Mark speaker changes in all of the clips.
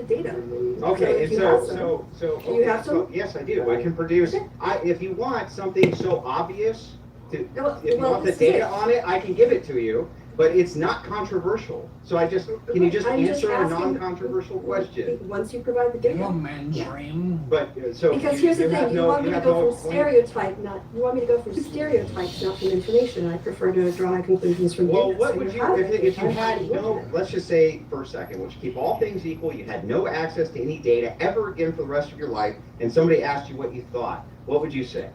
Speaker 1: the data.
Speaker 2: Okay,
Speaker 1: if you have some-
Speaker 2: do
Speaker 1: you have some?
Speaker 2: Yes, I do. I can produce,
Speaker 1: Okay.
Speaker 2: if you want something so obvious,
Speaker 1: Well,
Speaker 2: if you want the
Speaker 1: this is it.
Speaker 2: data on it, I can give it to you, but it's not controversial. So can you just
Speaker 1: I'm just
Speaker 2: answer a
Speaker 1: asking-
Speaker 2: non-controversial question?
Speaker 1: Once you provide the data.
Speaker 3: mainstream.
Speaker 2: But, so.
Speaker 1: Because here's the
Speaker 2: have
Speaker 1: thing, you
Speaker 2: no-
Speaker 1: want me to
Speaker 2: have
Speaker 1: go
Speaker 2: no
Speaker 1: from
Speaker 2: point-
Speaker 1: stereotype, you want me to go from stereotypes, not from information. I prefer to draw my conclusions from data.
Speaker 2: Well, what
Speaker 1: So
Speaker 2: would you,
Speaker 1: have
Speaker 2: if
Speaker 1: it.
Speaker 2: if you
Speaker 1: I'm
Speaker 2: had
Speaker 1: fine with
Speaker 2: no,
Speaker 1: it.
Speaker 2: let's just say for a second, let's keep all things equal, you had no access to any data ever again for the rest of your life, and somebody asked you what you thought, what would you say?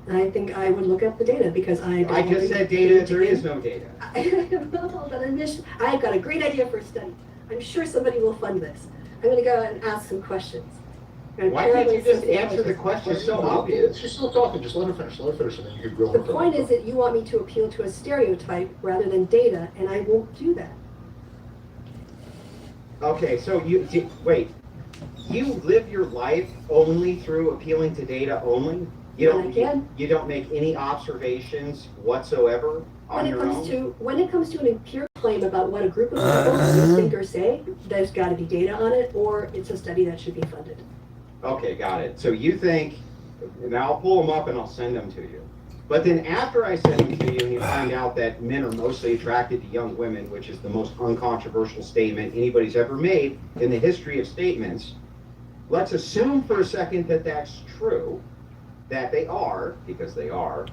Speaker 1: I think I would look up the data because I.
Speaker 2: I just said data, there is no data.
Speaker 1: Well, but I've got a great idea for a study. I'm sure somebody will fund this. I'm gonna go and ask some questions.
Speaker 2: Why can't you just answer the question so obvious?
Speaker 4: She's still talking, just let her finish, and then you can go.
Speaker 1: The point is that you want me to appeal to a stereotype rather than data, and I won't do that.
Speaker 2: Okay, so wait, you live your life only through appealing to data only?
Speaker 1: When I can.
Speaker 2: You don't make any observations whatsoever on your own?
Speaker 1: When it comes to an empirical claim about what a group of people think or say, there's gotta be data on it, or it's a study that should be funded.
Speaker 2: Okay, got it. So you think, now I'll pull them up and I'll send them to you. But then after I send them to you and you find out that men are mostly attracted to young women, which is the most uncontroversial statement anybody's ever made in the history of statements, let's assume for a second that that's true, that they are, because they are.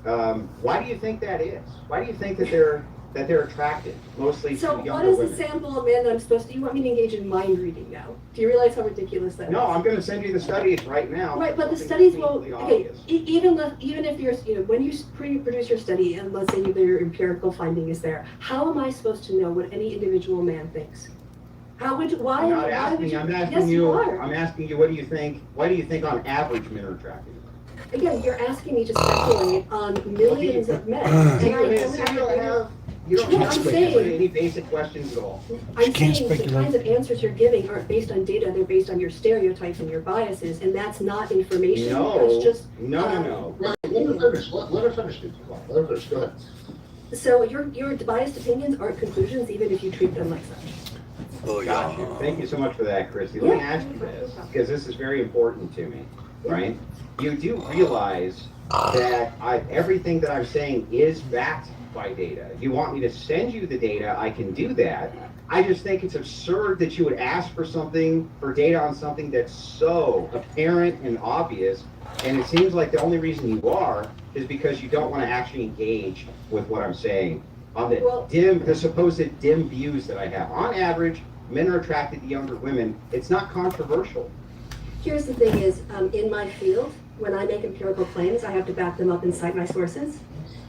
Speaker 2: Why do you think that is? Why do you think that they're attracted mostly to
Speaker 1: So
Speaker 2: younger
Speaker 1: what is
Speaker 2: women?
Speaker 1: the sample of men that I'm supposed to, you want me to engage in mind reading now? Do you realize how ridiculous that is?
Speaker 2: No, I'm gonna send you the studies right now.
Speaker 1: Right, but the
Speaker 2: Something
Speaker 1: studies will,
Speaker 2: completely
Speaker 1: okay,
Speaker 2: obvious.
Speaker 1: even if you're, when you produce your study, and let's say your empirical finding is there, how am I supposed to know what any individual man thinks? How would you, why?
Speaker 2: I'm not
Speaker 1: why would
Speaker 2: asking,
Speaker 1: you?
Speaker 2: I'm asking
Speaker 1: Yes,
Speaker 2: you,
Speaker 1: are.
Speaker 2: I'm asking you, what do you think on average men are attracted?
Speaker 1: Again, you're asking me to speculate on millions of men. And I don't have
Speaker 2: You don't
Speaker 1: No,
Speaker 2: have
Speaker 1: I'm
Speaker 2: to
Speaker 1: saying-
Speaker 2: answer any basic questions at all.
Speaker 1: I'm
Speaker 3: can't
Speaker 1: saying the
Speaker 3: speculate.
Speaker 1: kinds of answers you're giving aren't based on data, they're based on your stereotypes and your biases, and that's not information, that's just.
Speaker 2: No.
Speaker 4: Let her finish, let her finish, dude. Come on, let her finish, go ahead.
Speaker 1: So your biased opinions aren't conclusions, even if you treat them like such.
Speaker 2: Got you. Thank you so much for that, Christy. Let me ask you this, because this is very important to me, right? You do realize that everything that I'm saying is backed by data. You want me to send you the data, I can do that. I just think it's absurd that you would ask for data on something that's so apparent and obvious. And it seems like the only reason you are is because you don't want to actually engage with what I'm saying on the supposed dim views that I have. On average, men are attracted to younger women. It's not controversial.
Speaker 1: Here's the thing is, in my field, when I make empirical claims, I have to back them up and cite my sources.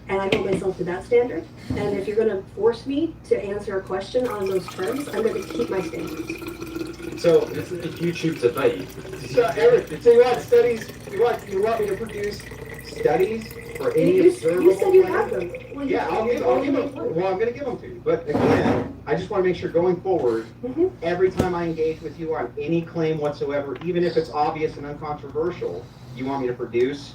Speaker 1: And I hold myself to that standard. And if you're gonna force me to answer a question on those terms, I'm gonna keep my standards.
Speaker 2: So,
Speaker 5: This is a YouTube debate.
Speaker 2: so Eric, so you want studies? You want me to produce studies for any observable?
Speaker 1: You said you have them. Well,
Speaker 2: Yeah, I'll give them. Well, I'm gonna give them to you. But again, I just want to make sure going forward,
Speaker 1: Mhm.
Speaker 2: every time I engage with you on any claim whatsoever, even if it's obvious and uncontroversial, you want me to produce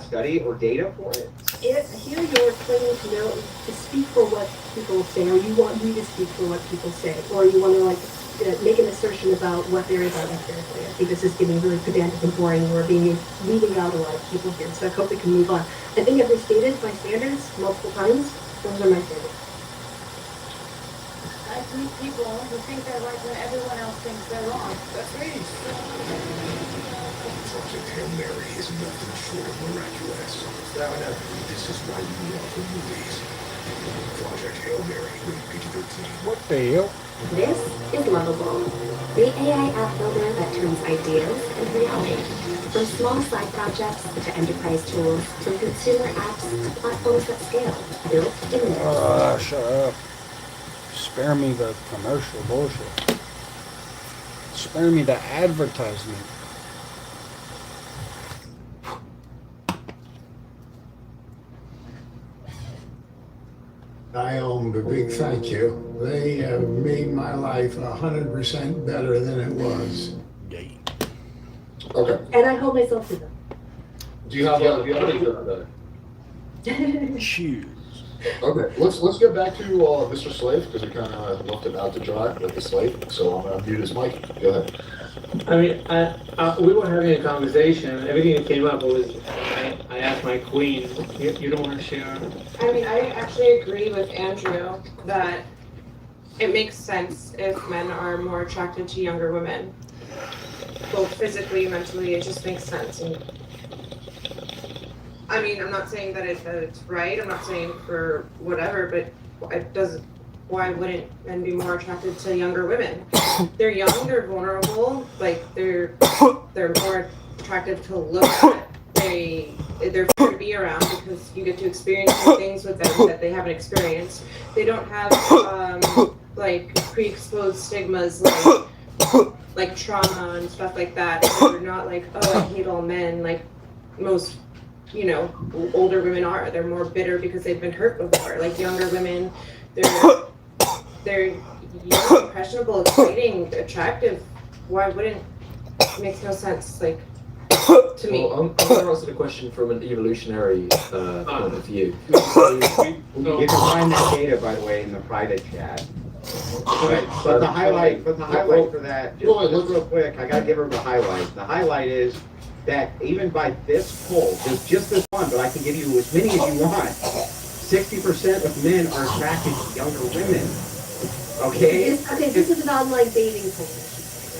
Speaker 2: study or data for it?
Speaker 1: Here you're claiming to speak for what people say, or you want me to speak for what people say, or you want to make an assertion about what there is out empirically. I think this is getting really pedantic and boring. We're leaving out a lot of people here, so I hope we can move on. I think I've restated my standards multiple times. Those are my standards.
Speaker 6: I meet people who think they're right when everyone else thinks they're wrong.
Speaker 5: That's me.
Speaker 7: Project Hail Mary is nothing short of miraculous. This is why you love the movies. Project Hail Mary, rated PG-13.
Speaker 3: What the hell?
Speaker 8: This is Lovable, the AI app builder that turns ideas into reality. From small side projects to enterprise tools to consumer apps to platforms that scale, built in minutes.
Speaker 3: Shut up. Spare me the commercial bullshit. Spare me the advertisement.
Speaker 9: I owe them a big thank you. They have made my life 100% better than it was.
Speaker 4: Okay,
Speaker 1: And I hold myself to them.
Speaker 4: do you have any?
Speaker 3: Shoes.
Speaker 4: Okay, let's get back to Mr. Slave, because we kind of left him out to dry with the slave, so I'm gonna mute his mic. Go ahead.
Speaker 10: I mean, we were having a conversation. Everything that came up was, I asked my queen, you don't want to share?
Speaker 6: I mean, I actually agree with Andrew that it makes sense if men are more attracted to younger women. Both physically, mentally, it just makes sense. And I mean, I'm not saying that it's right, I'm not saying for whatever, but it doesn't, why wouldn't men be more attracted to younger women? They're young, they're vulnerable, like they're more attractive to look at. They're fun to be around because you get to experience new things with them that they haven't experienced. They don't have like pre-exposed stigmas like trauma and stuff like that. They're not like, oh, I hate all men, like most, you know, older women are. They're more bitter because they've been hurt before. Like younger women, they're young, impressionable, exciting, attractive. Why wouldn't? It makes no sense, like, to me.
Speaker 5: Well, I'm going to answer the question from an evolutionary point of view.
Speaker 2: You can find that data, by the way, in the private chat. But the highlight for that, just real quick, I gotta give her the highlight. The highlight is that even by this poll, just this one, but I can give you as many as you want, 60% of men are attracted to younger women. Okay?
Speaker 1: Okay, this is an online dating poll,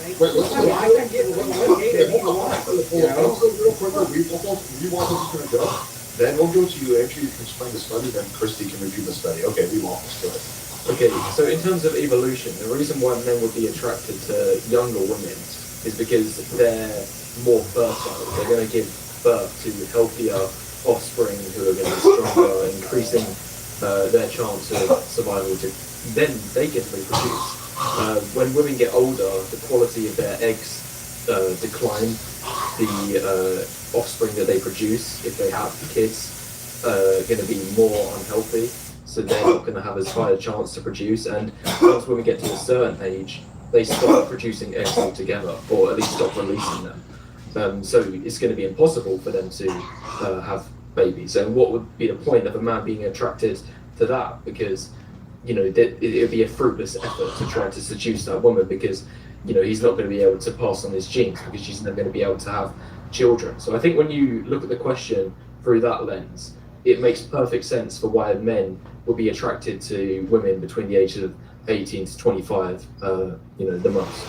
Speaker 1: right?
Speaker 4: Wait, let's
Speaker 2: Well, I can give what data you want, you know?
Speaker 4: real quickly, we want this to go. Then we'll go to you, Andrew, you can explain the study, then Christy can review the study. Okay, we want this, go ahead.
Speaker 5: Okay, so in terms of evolution, the reason why men would be attracted to younger women is because they're more fertile. They're going to give birth to healthier offspring who are going to be stronger, increasing their chance of survival. Then they can reproduce. When women get older, the quality of their eggs decline. The offspring that they produce, if they have kids, are going to be more unhealthy. So they're not going to have as high a chance to produce. And once women get to a certain age, they stop producing eggs altogether, or at least stop releasing them. So it's going to be impossible for them to have babies. And what would be the point of a man being attracted to that? Because, you know, it would be a fruitless effort to try to seduce that woman because, you know, he's not going to be able to pass on his genes because she's never going to be able to have children. So I think when you look at the question through that lens, it makes perfect sense for why men will be attracted to women between the ages of 18 to 25, you know, the most.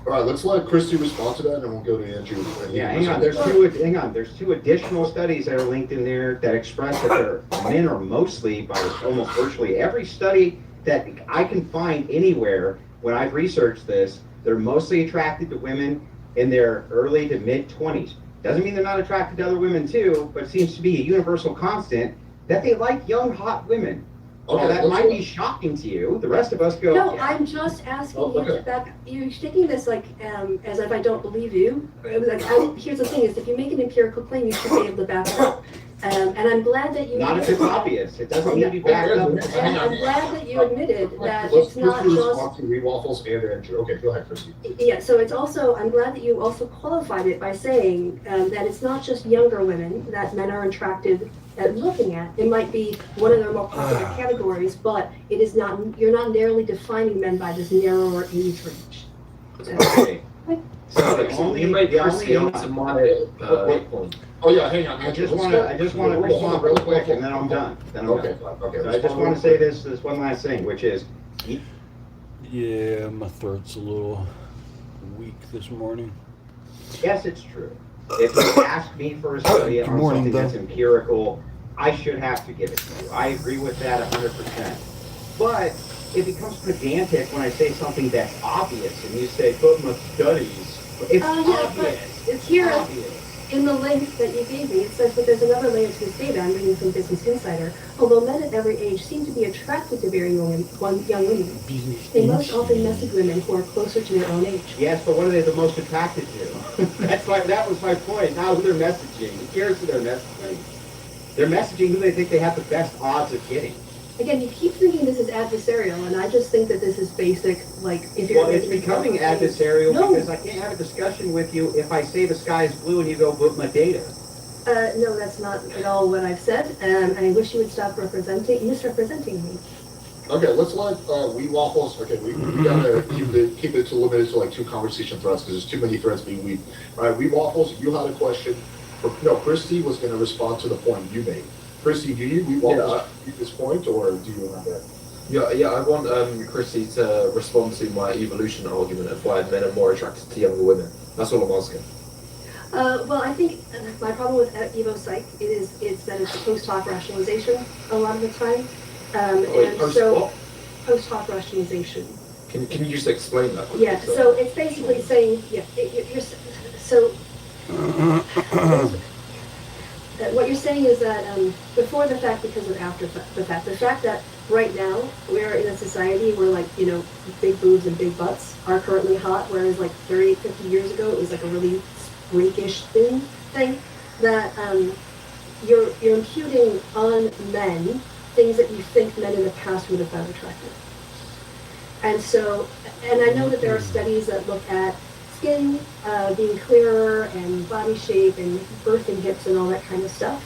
Speaker 4: All right, let's let Christy respond to that, and then we'll go to Andrew.
Speaker 2: Yeah, hang on. There's two additional studies that are linked in there that express that men are mostly, by almost virtually every study that I can find anywhere when I've researched this, they're mostly attracted to women in their early to mid 20s. Doesn't mean they're not attracted to other women too, but it seems to be a universal constant that they like young, hot women.
Speaker 4: Okay,
Speaker 2: Now, that might be shocking to you. The rest of us go,
Speaker 1: No,
Speaker 2: yeah.
Speaker 1: I'm just asking
Speaker 4: okay.
Speaker 1: you that you're taking this like as if I don't believe you. Like, here's the thing: is if you make an empirical claim, you should be able to back it up. And I'm glad that you.
Speaker 2: Not if it's obvious. It doesn't need to be backed up.
Speaker 1: And I'm glad that you admitted that
Speaker 4: Let's
Speaker 1: it's not
Speaker 4: Christy
Speaker 1: just.
Speaker 4: respond to Reed Waffles and Andrew. Okay, go ahead, Christy.
Speaker 1: Yeah, so it's also, I'm glad that you also qualified it by saying that it's not just younger women that men are attracted at looking at. It might be one of their more popular categories, but it is not, you're not narrowly defining men by this narrower age range.
Speaker 2: Okay. So the only,
Speaker 5: you made
Speaker 2: the
Speaker 5: Christy
Speaker 2: only,
Speaker 5: answer my point.
Speaker 4: Oh, yeah, hang on,
Speaker 2: I
Speaker 4: Andrew.
Speaker 2: just want to respond real quick and then I'm done.
Speaker 4: Okay,
Speaker 2: So
Speaker 4: okay.
Speaker 2: I just want to say this one last thing, which is,
Speaker 3: Yeah, my throat's a little weak this morning.
Speaker 2: yes, it's true. If you ask me for a study
Speaker 3: Good
Speaker 2: on
Speaker 3: morning,
Speaker 2: something that's
Speaker 3: Bill.
Speaker 2: empirical, I should have to give it to you. I agree with that 100%. But it becomes pedantic when I say something that's obvious and you say, but my studies. It's
Speaker 1: Yeah, but
Speaker 2: obvious.
Speaker 1: it's here
Speaker 2: Obvious.
Speaker 1: in the link that you gave me. It says, but there's another layer to this data. I'm reading from Business Insider. Although men at every age seem to be attracted to very young women, they most often message women who are closer to their own age.
Speaker 2: Yes, but what are they the most attracted to? That was my point. Not who they're messaging. Who cares who they're messaging? They're messaging who they think they have the best odds of getting.
Speaker 1: Again, you keep thinking this is adversarial, and I just think that this is basic, like, if you're...
Speaker 2: Well, it's becoming adversarial
Speaker 1: No.
Speaker 2: because I can't have a discussion with you if I say the sky is blue and you go, but my data.
Speaker 1: No, that's not at all what I've said. I wish you would stop misrepresenting me.
Speaker 4: Okay, let's let We Waffles. Okay, we gotta keep it to limited to like 2 conversation threads because there's too many threads being weaved. All right, We Waffles, you had a question. No, Christy was going to respond to the point you made. Christy, do you We Waffles at this point, or do you want that?
Speaker 5: Yeah, I want Chrissy to respond to my evolution argument of why men are more attracted to younger women. That's all I'm asking.
Speaker 1: Well, I think my problem with Evo Psych is that it's a post hoc rationalization a lot of the time. Post hoc rationalization.
Speaker 5: Can you just explain that?
Speaker 1: Yeah, so it's basically saying, what you're saying is that before the fact, because of after the fact, the fact that right now we're in a society where, like, you know, big boobs and big butts are currently hot, whereas like 30, 50 years ago it was like a really freakish thing, that you're imputing on men things that you think men in the past would have found attractive. And so, and I know that there are studies that look at skin being clearer and body shape and birth and hips and all that kind of stuff.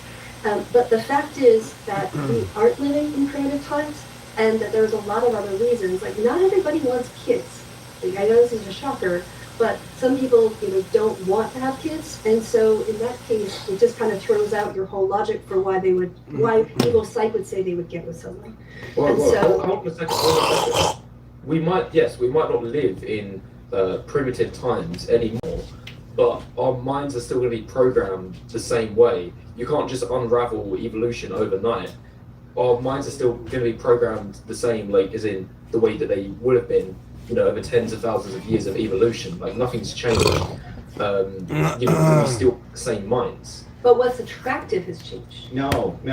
Speaker 1: But the fact is that we aren't living in primitive times, and that there's a lot of other reasons. Like, not everybody wants kids. Like, I know this is a shocker, but some people, you know, don't want to have kids, and so in that case, it just kind of throws out your whole logic for why Evo Psych would say they would get with someone.
Speaker 5: Hold on a second. We might not live in primitive times anymore, but our minds are still going to be programmed the same way. You can't just unravel evolution overnight. Our minds are still going to be programmed the same, like, as in the way that they would have been, you know, over tens of thousands of years of evolution. Like, nothing's changed. You know, we're still the same minds.
Speaker 1: But what's attractive has changed.
Speaker 2: No.
Speaker 1: Do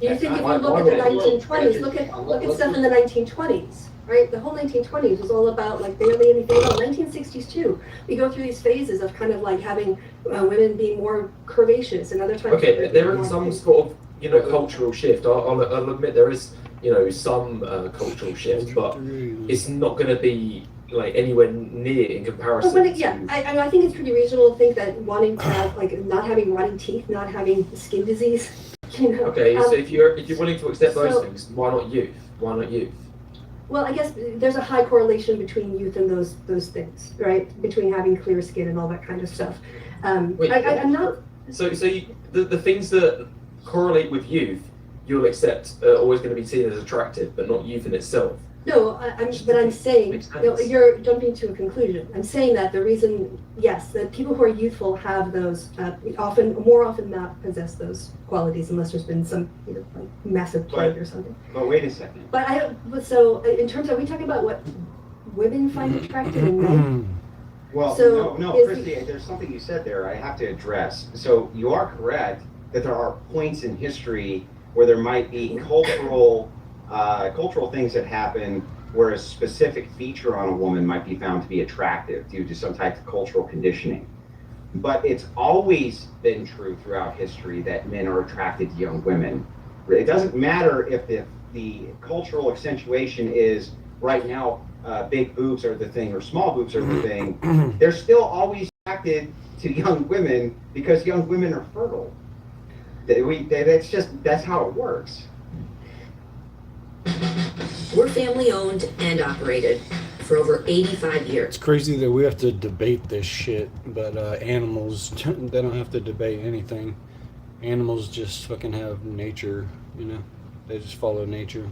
Speaker 1: you think if you look at the 1920s, look at stuff in the 1920s, right? The whole 1920s was all about, like, barely anything else. 1960s too. We go through these phases of kind of like having women being more curvaceous, and other times.
Speaker 5: Okay, there is some sort of, you know, cultural shift. I'll admit there is, you know, some cultural shift, but it's not going to be like anywhere near in comparison.
Speaker 1: I think it's pretty reasonable to think that wanting to have, like, not having rotting teeth, not having skin disease, you know.
Speaker 5: Okay, so if you're willing to accept those things, why not youth? Why not youth?
Speaker 1: Well, I guess there's a high correlation between youth and those things, right? Between having clear skin and all that kind of stuff. I'm not.
Speaker 5: So the things that correlate with youth, you'll accept are always going to be seen as attractive, but not youth in itself.
Speaker 1: No, I'm saying, no, you're jumping to a conclusion. I'm saying that the reason, yes, that people who are youthful have those, more often not possess those qualities unless there's been some, you know, like, massive plague or something.
Speaker 2: But wait a second.
Speaker 1: So in terms of, are we talking about what women find attractive in men?
Speaker 2: Well,
Speaker 1: so
Speaker 2: no, Christy, there's something you said there I have to address. So you are correct that there are points in history where there might be cultural things that happen where a specific feature on a woman might be found to be attractive due to some type of cultural conditioning. But it's always been true throughout history that men are attracted to young women. It doesn't matter if the cultural accentuation is right now big boobs are the thing or small boobs are the thing. They're still always attracted to young women because young women are fertile. That's how it works.
Speaker 11: We're family owned and operated for over 85 years.
Speaker 3: It's crazy that we have to debate this shit, but animals, they don't have to debate anything. Animals just fucking have nature, you know? They just follow nature.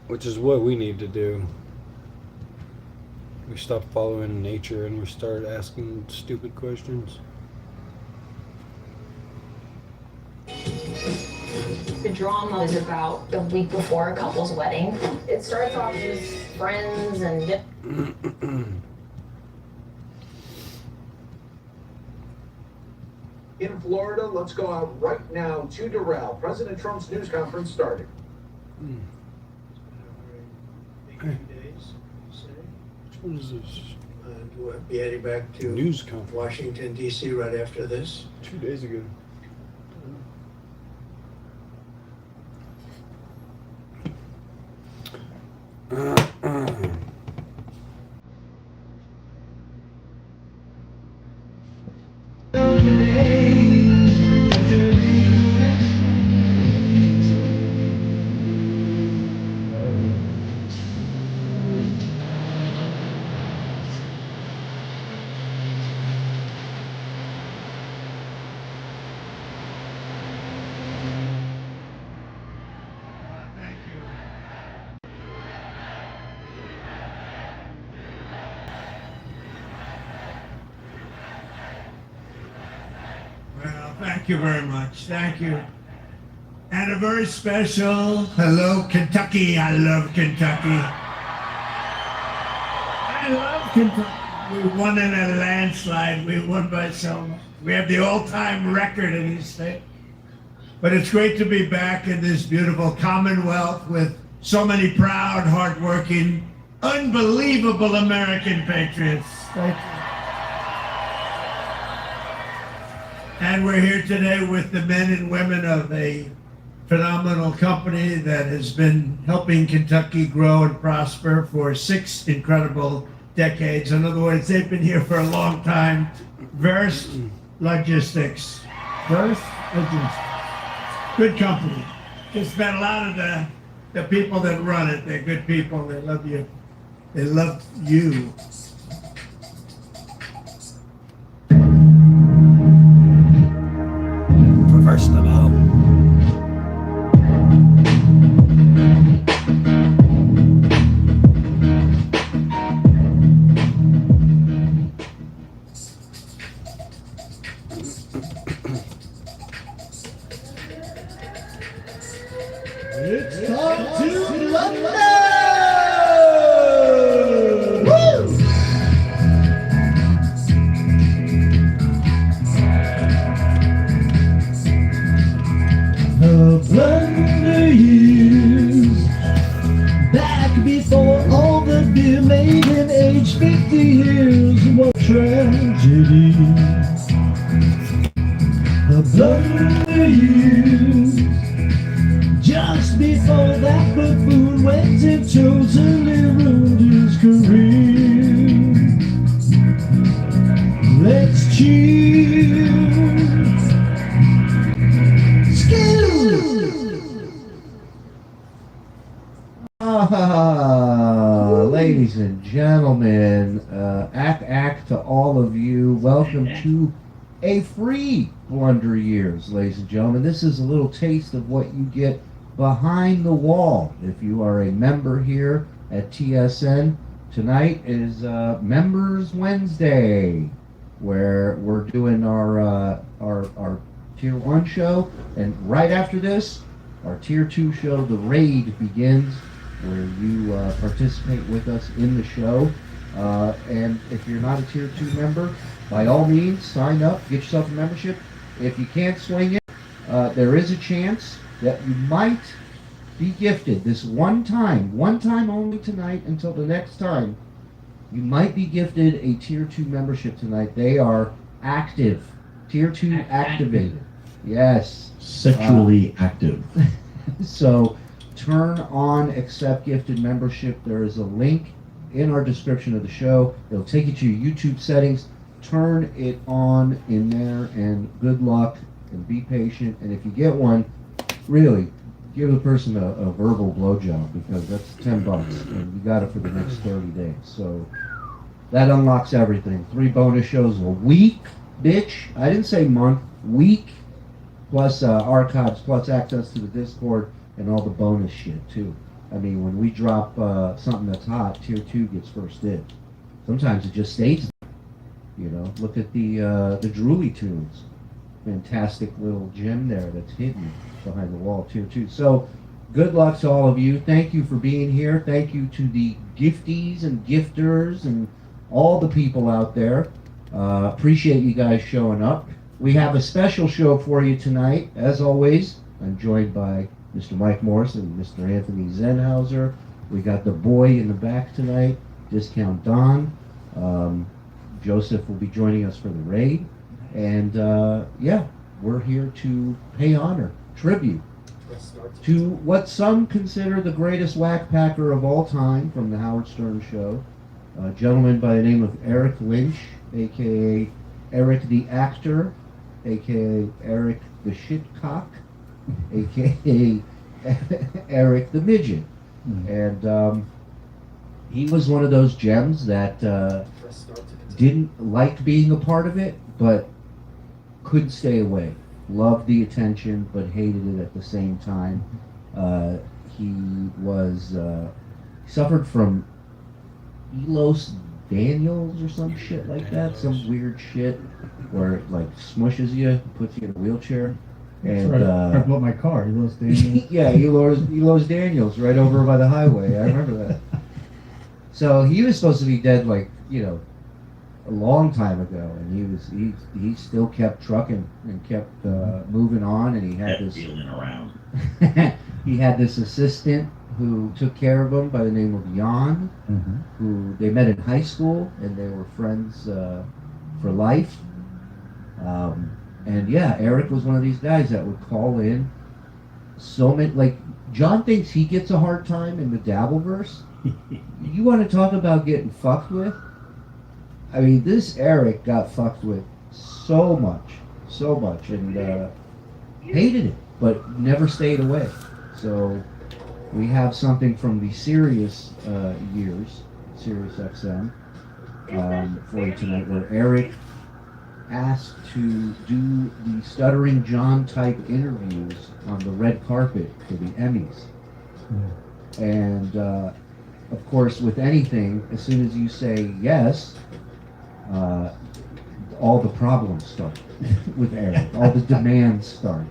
Speaker 3: Which is what we need to do. We stop following nature and we start asking stupid questions.
Speaker 12: The drama is about the week before a couple's wedding. It starts off as friends and...
Speaker 13: In Florida, let's go out right now to Doral. President Trump's news conference started.
Speaker 9: Which
Speaker 3: one is this?
Speaker 9: We'll be heading back to
Speaker 3: News conference.
Speaker 9: Washington, D.C. right after this.
Speaker 3: 2 days ago.
Speaker 14: Today Thank you very much. Thank you. And a very special hello, Kentucky. I love Kentucky. I love Kentucky. We won in a landslide. We won by so much. We have the all-time record in this state. But it's great to be back in this beautiful Commonwealth with so many proud, hardworking, unbelievable American patriots. Thank you. And we're here today with the men and women of a phenomenal company that has been helping Kentucky grow and prosper for 6 incredible decades. In other words, they've been here for a long time. Verst Logistics. Verst Logistics. Good company. Just met a lot of the people that run it. They're good people. They love you. They love you.
Speaker 3: First of all,
Speaker 14: It's time to London! The Blunder Years, back before all the beer maiden aged 50 years. What tragedy! The Blunder Years, just before that buffoon went and totally ruined his career. Let's cheer. Ladies and gentlemen, act to all of you. Welcome to a free Blunder Years, ladies and gentlemen. This is a little taste of what you get behind the wall. If you are a member here at TSN, tonight is Members Wednesday, where we're doing our Tier 1 show, and right after this, our Tier 2 show, The Raid, begins, where you participate with us in the show. And if you're not a Tier 2 member, by all means, sign up, get yourself a membership. If you can't swing it, there is a chance that you might be gifted this one time only tonight until the next time. You might be gifted a Tier 2 membership tonight. They are active. Tier 2 activated. Yes.
Speaker 15: Sexually active.
Speaker 14: So turn on accept gifted membership. There is a link in our description of the show. It'll take you to your YouTube settings. Turn it on in there, and good luck, and be patient. And if you get one, really give the person a verbal blowjob, because that's $10 and you got it for the next 30 days. So that unlocks everything. 3 bonus shows a week, bitch. I didn't say month, week, plus archives, plus access to the Discord and all the bonus shit too. I mean, when we drop something that's hot, Tier 2 gets first dibs. Sometimes it just stays there. You know, look at the Drooly Tunes. Fantastic little gem there that's hidden behind the wall, Tier 2. So, good luck to all of you. Thank you for being here. Thank you to the gifties and gifters and all the people out there. Appreciate you guys showing up. We have a special show for you tonight. As always, I'm joined by Mr. Mike Morrison and Mr. Anthony Zenhauser. We got the boy in the back tonight, Discount Don. Joseph will be joining us for the raid. And yeah, we're here to pay honor, tribute, to what some consider the greatest whack packer of all time from the Howard Stern Show, a gentleman by the name of Eric Lynch, a.k.a. Eric the Actor, a.k.a. Eric the Shitcock, a.k.a. Eric the Midget. And he was one of those gems that didn't like being a part of it, but couldn't stay away. Loved the attention, but hated it at the same time. He suffered from Ehlers Daniels or some shit like that, some weird shit where it like smushes you, puts you in a wheelchair. And
Speaker 16: I bought my car. He loves Daniels.
Speaker 14: yeah, he loves Daniels right over by the highway. I remember that. So he was supposed to be dead, like, you know, a long time ago, and he still kept trucking and kept moving on, and he had this
Speaker 15: dealing around.
Speaker 14: he had this assistant who took care of him by the name of Jan, who they met in high school, and they were friends for life. And yeah, Eric was one of these guys that would call in so many, like, John thinks he gets a hard time in the Dabbleverse. You want to talk about getting fucked with? I mean, this Eric got fucked with so much, and hated it, but never stayed away. So we have something from the Sirius years, Sirius XM, for you tonight, where Eric asked to do the Stuttering John type interviews on the red carpet for the Emmys. And of course, with anything, as soon as you say yes, all the problems start with Eric. All the demands start.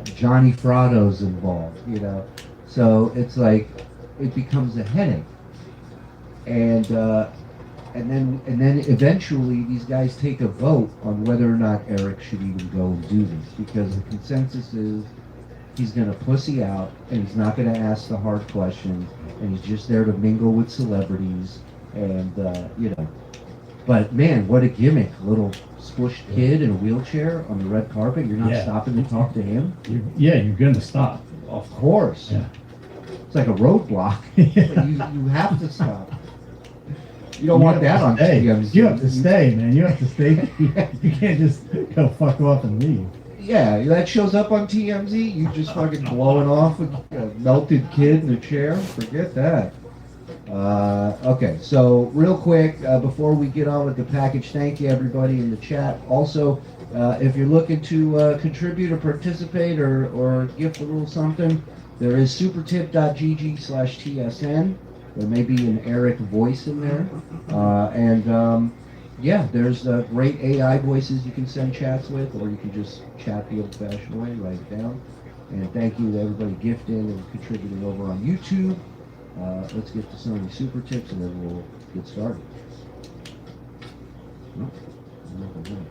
Speaker 14: Johnny Fratto's involved, you know. So it's like it becomes a headache. And then eventually these guys take a vote on whether or not Eric should even go and do this, because the consensus is he's going to pussy out and he's not going to ask the hard questions, and he's just there to mingle with celebrities, and you know. But man, what a gimmick! A little squished kid in a wheelchair on the red carpet. You're not stopping to talk to him.
Speaker 16: You're gonna stop.
Speaker 14: Of course.
Speaker 16: Yeah.
Speaker 14: It's like a roadblock. But you have to stop. You don't want that on TMZ.
Speaker 16: You have to stay, man. You have to stay. You can't just go fuck off and leave.
Speaker 14: Yeah, that shows up on TMZ. You just fucking blowing off a melted kid in a chair. Forget that. Okay, so real quick, before we get on with the package, thank you everybody in the chat. Also, if you're looking to contribute or participate or gift a little something, there is supertip.gg/TSN. There may be an Eric voice in there. Yeah, there's great AI voices you can send chats with, or you can just chat the old-fashioned way, write it down. And thank you to everybody gifting and contributing over on YouTube. Let's get to some of these super tips, and then we'll get started. Oh, nothing.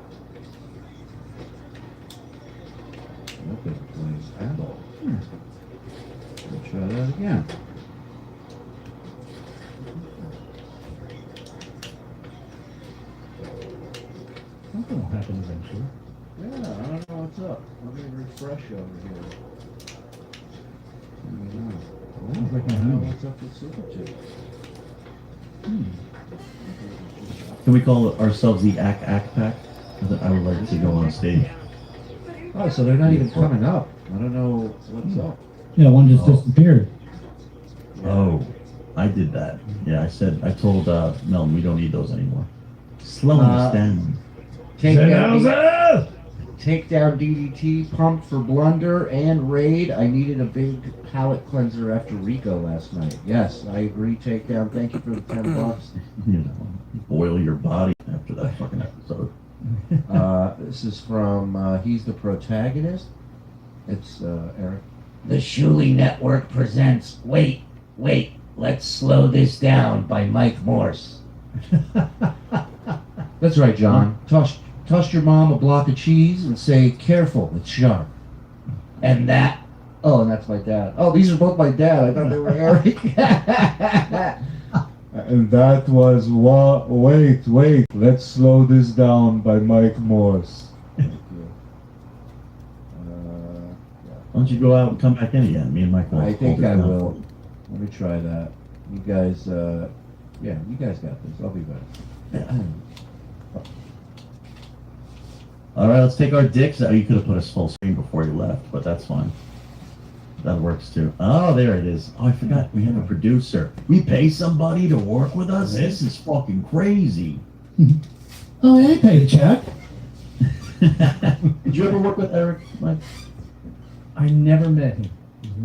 Speaker 14: Okay, plays adult. We'll try that again.
Speaker 16: Something will happen eventually.
Speaker 14: Yeah, I don't know what's up. Let me refresh over here.
Speaker 16: Sounds like my
Speaker 14: What's up with super tips?
Speaker 15: Can we call ourselves the Ack Pack? I would like to go on stage.
Speaker 14: Oh, so they're not even coming up. I don't know what's up.
Speaker 16: Yeah, one just disappeared.
Speaker 15: Oh, I did that. Yeah, I told Melton we don't need those anymore. Slowing us down.
Speaker 14: Take down DDT, pumped for Blunder and Raid. I needed a big palate cleanser after Rico last night. Yes, I agree. Takedown. Thank you for the $10.
Speaker 15: You know, boil your body after that fucking episode.
Speaker 14: This is from He's the Protagonist. It's Eric.
Speaker 17: The Shuli Network presents Wait, Let's Slow This Down by Mike Morse.
Speaker 14: That's right, John. Toss your mom a block of cheese and say, careful, it's sharp.
Speaker 17: And that.
Speaker 14: Oh, and that's my dad. Oh, these are both my dad. I thought they were Eric. And that was Wait, Let's Slow This Down by Mike Morse. Thank you.
Speaker 15: Why don't you go out and come back in again? Me and Mike will.
Speaker 14: I think
Speaker 15: hold it
Speaker 14: I
Speaker 15: down
Speaker 14: will.
Speaker 15: for you.
Speaker 14: Let me try that. You guys, yeah, you guys got this. I'll be back.
Speaker 15: All right, let's take our dicks out. You could have put us full screen before you left, but that's fine. That works too. Oh, there it is. Oh, I forgot. We have a producer. We pay somebody to work with us? This is fucking crazy.
Speaker 16: Oh, yeah, I paid a check.
Speaker 15: Did you ever work with Eric, Mike?
Speaker 16: I never met him.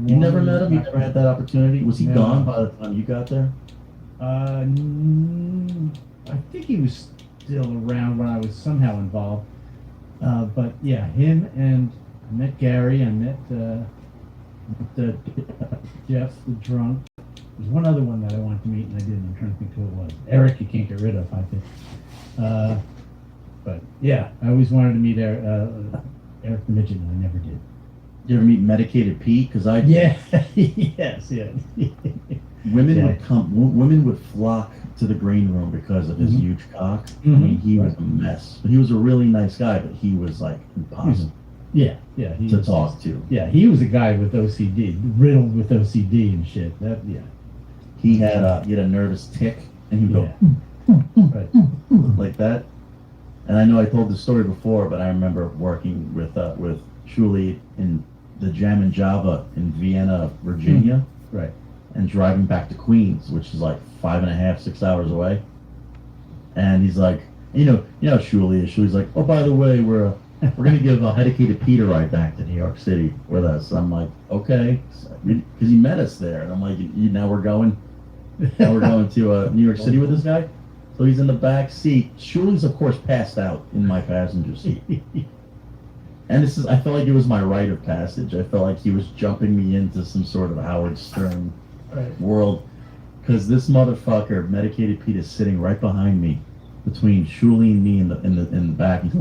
Speaker 15: You never met him? You never had that opportunity? Was he
Speaker 16: No.
Speaker 15: gone by the time you got there?
Speaker 16: I think he was still around when I was somehow involved. But yeah, him and I met Gary. I met Jeff the drunk. There's one other one that I wanted to meet and I didn't. I'm trying to think who it was. Eric, you can't get rid of, I think. But yeah, I always wanted to meet Eric the Midget, and I never did.
Speaker 15: You ever meet Medicated Pete? Because I
Speaker 16: Yeah, yes, yeah.
Speaker 15: Women would flock to the green room because of his huge cock. I mean, he was a mess, but he was a really nice guy. But he was like impossible.
Speaker 16: He
Speaker 15: to
Speaker 16: was,
Speaker 15: talk to.
Speaker 16: Yeah, he was a guy with OCD, riddled with OCD and shit.
Speaker 15: He had a nervous tick, and he'd go like that. And I know I told this story before, but I remember working with Shuli in the Jam and Java in Vienna, Virginia,
Speaker 16: right,
Speaker 15: and driving back to Queens, which is like 5.5, 6 hours away. And he's like, you know how Shuli is. Shuli's like, oh, by the way, we're gonna give a Medicated Pete a ride back to New York City with us. I'm like, okay, because he met us there, and I'm like, now we're going to New York City with this guy. So he's in the back seat. Shuli's, of course, passed out in my passenger seat. And I felt like it was my rite of passage. I felt like he was jumping me into some sort of Howard Stern world. Because this motherfucker, Medicated Pete, is sitting right behind me, between Shuli and me in the back. He's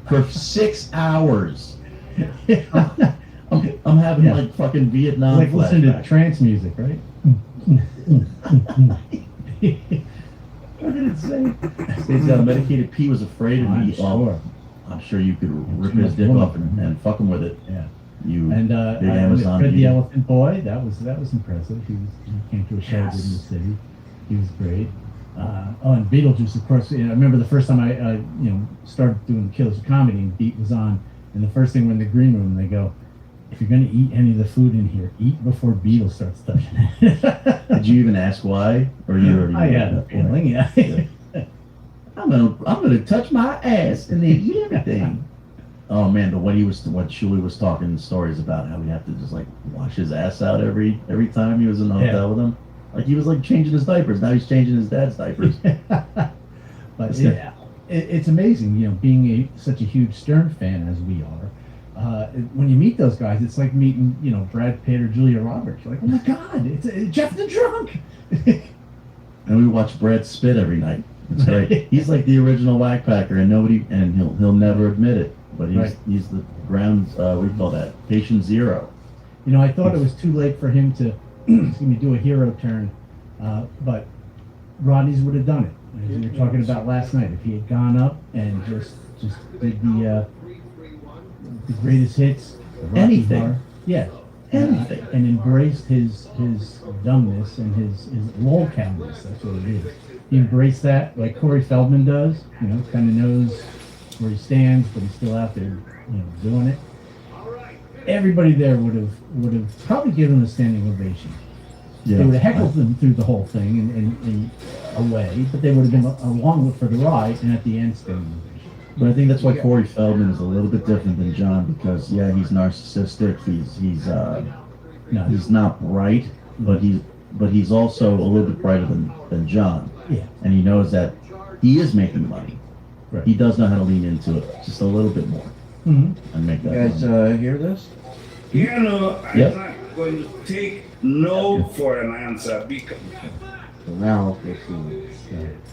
Speaker 15: for 6 hours. I'm having like fucking Vietnam.
Speaker 16: Like listening to
Speaker 15: flashbacks.
Speaker 16: trance music, right?
Speaker 15: What did it say? He's got a Medicated Pete was afraid of me. I'm sure you could rip his dick off and fuck him with it.
Speaker 16: Yeah.
Speaker 15: You
Speaker 16: And
Speaker 15: big Amazon
Speaker 16: Fred the
Speaker 15: dude.
Speaker 16: Elephant Boy, that was impressive. He came to a show in the city. He was great. And Beetlejuice, of course. I remember the first time I started doing Killers of Comedy, and Beat was on, and the first thing we're in the green room, they go, if you're going to eat any of the food in here, eat before Beetle starts touching it.
Speaker 15: Did you even ask why, or you already?
Speaker 16: I had a feeling, yeah.
Speaker 15: I'm gonna touch my ass and then eat everything. Oh man, what Shuli was talking stories about how we have to just like wash his ass out every time he was in the hotel with him. Like he was like changing his diapers. Now he's changing his dad's diapers.
Speaker 16: But it's amazing, being such a huge Stern fan as we are. When you meet those guys, it's like meeting, Brad Pitt or Julia Roberts. You're like, oh my God, it's Jeff the Drunk.
Speaker 15: And we watch Brad spit every night. It's great. He's like the original whackpacker, and he'll never admit it. But he's the ground. What do you call that? Patient zero.
Speaker 16: I thought it was too late for him to do a hero turn, but Rodney's would have done it. As we were talking about last night, if he had gone up and just did the greatest hits,
Speaker 15: Anything.
Speaker 16: Anything, and embraced his dumbness and his lolcalness. That's what it is. He embraced that like Corey Feldman does. Kind of knows where he stands, but he's still out there, doing it. Everybody there would have probably given him a standing ovation.
Speaker 15: Yeah.
Speaker 16: They would have heckled them through the whole thing in a way, but they would have been along for the ride, and at the end, standing ovation.
Speaker 15: But I think that's why Corey Feldman is a little bit different than John, because he's narcissistic. He's not bright, but he's also a little bit brighter than John.
Speaker 16: Yeah.
Speaker 15: And he knows that he is making money.
Speaker 16: Right.
Speaker 15: He does know how to lean into it just a little bit more and make that.
Speaker 14: You guys
Speaker 15: money.
Speaker 14: hear this?
Speaker 18: I'm
Speaker 15: Yep.
Speaker 18: not going to take no for an answer because
Speaker 14: So now, let's see.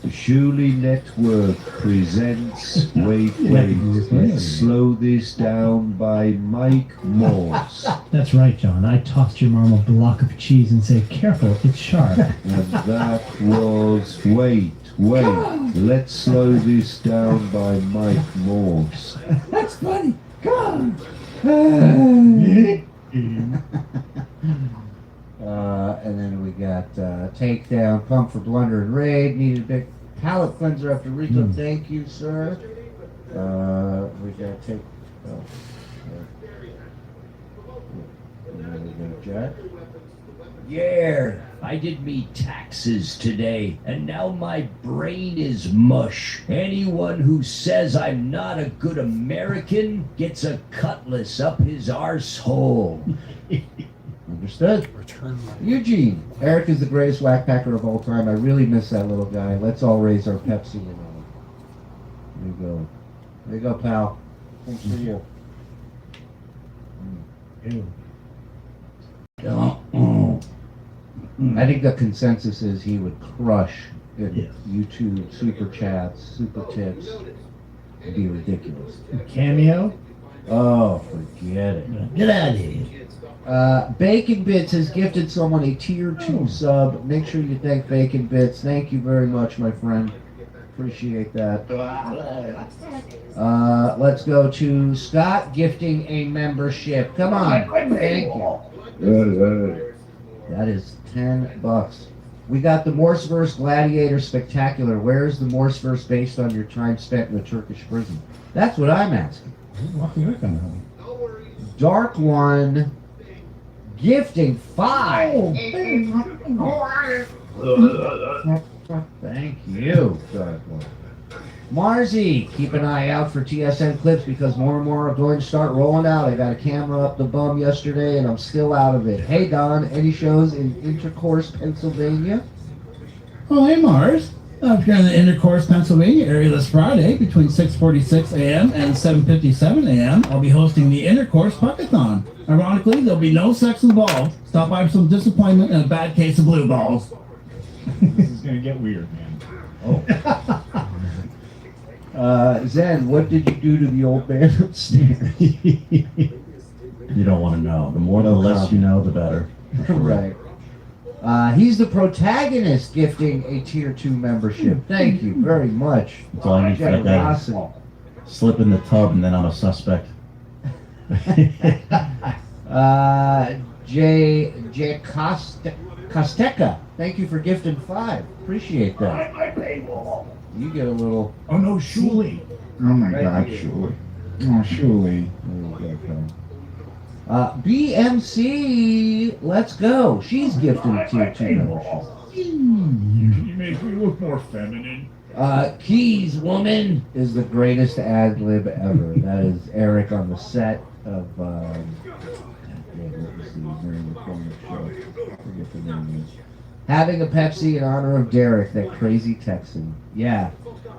Speaker 14: The Shuli Network presents Wait, Let's Slow This Down by Mike Morse.
Speaker 19: That's right, John. I tossed your mom a block of cheese and said, careful, it's sharp.
Speaker 14: And that was Wait, Let's Slow This Down by Mike Morse.
Speaker 19: That's funny. God.
Speaker 14: And then we got Takedown, Pump for Blunder and Raid. Needed a big palate cleanser after Rico. Thank you, sir. We got There we go, Jack.
Speaker 17: Yeah, I did me taxes today, and now my brain is mush. Anyone who says I'm not a good American gets a cutlass up his arsehole.
Speaker 14: Understood.
Speaker 3: Return my
Speaker 14: Eugene, Eric is the greatest whack packer of all time. I really miss that little guy. Let's all raise our Pepsi in him. There you go. There you go, pal. Thanks for you. I think the consensus is he would crush in YouTube super chats, super tips. It'd be ridiculous.
Speaker 16: Cameo?
Speaker 14: Oh, forget it.
Speaker 16: Get out of here.
Speaker 14: Bacon Bits has gifted someone a tier 2 sub. Make sure you thank Bacon Bits. Thank you very much, my friend. Appreciate that. Let's go to Scott gifting a membership. Come on. Thank you. That is $10. We got the Morseverse Gladiator Spectacular. Where is the Morseverse based on your time spent in the Turkish prison? That's what I'm asking. Dark One gifting 5. Thank you, Dark One. Marzi, keep an eye out for TSN clips because more and more are going to start rolling out. I got a camera up the bum yesterday and I'm still out of it. Hey Don, any shows in Intercourse, Pennsylvania?
Speaker 16: Oh, hey Mars. If you're in the Intercourse, Pennsylvania area this Friday between 6:46 a.m. and 7:57 a.m., I'll be hosting the Intercourse Puckathon. Ironically, there'll be no sex involved. Stop by for some disappointment and a bad case of blue balls.
Speaker 20: This is gonna get weird, man.
Speaker 14: Zen, what did you do to the old man upstairs?
Speaker 15: You don't want to know. The more, the less you know, the better.
Speaker 14: Right. He's the protagonist gifting a tier 2 membership. Thank you very much.
Speaker 15: That's all I need for that guy.
Speaker 14: Generosity.
Speaker 15: Slip in the tub and then I'm a suspect.
Speaker 14: J. Costeca, thank you for gifting 5. Appreciate that. You get a little.
Speaker 20: Oh no, Shuli. Oh my God, Shuli. Oh, Shuli.
Speaker 14: BMC, let's go. She's gifting a tier 2 membership.
Speaker 20: You make me look more feminine.
Speaker 14: Keys Woman is the greatest ad lib ever. That is Eric on the set of. Having a Pepsi in honor of Derek, that crazy Texan. Yeah.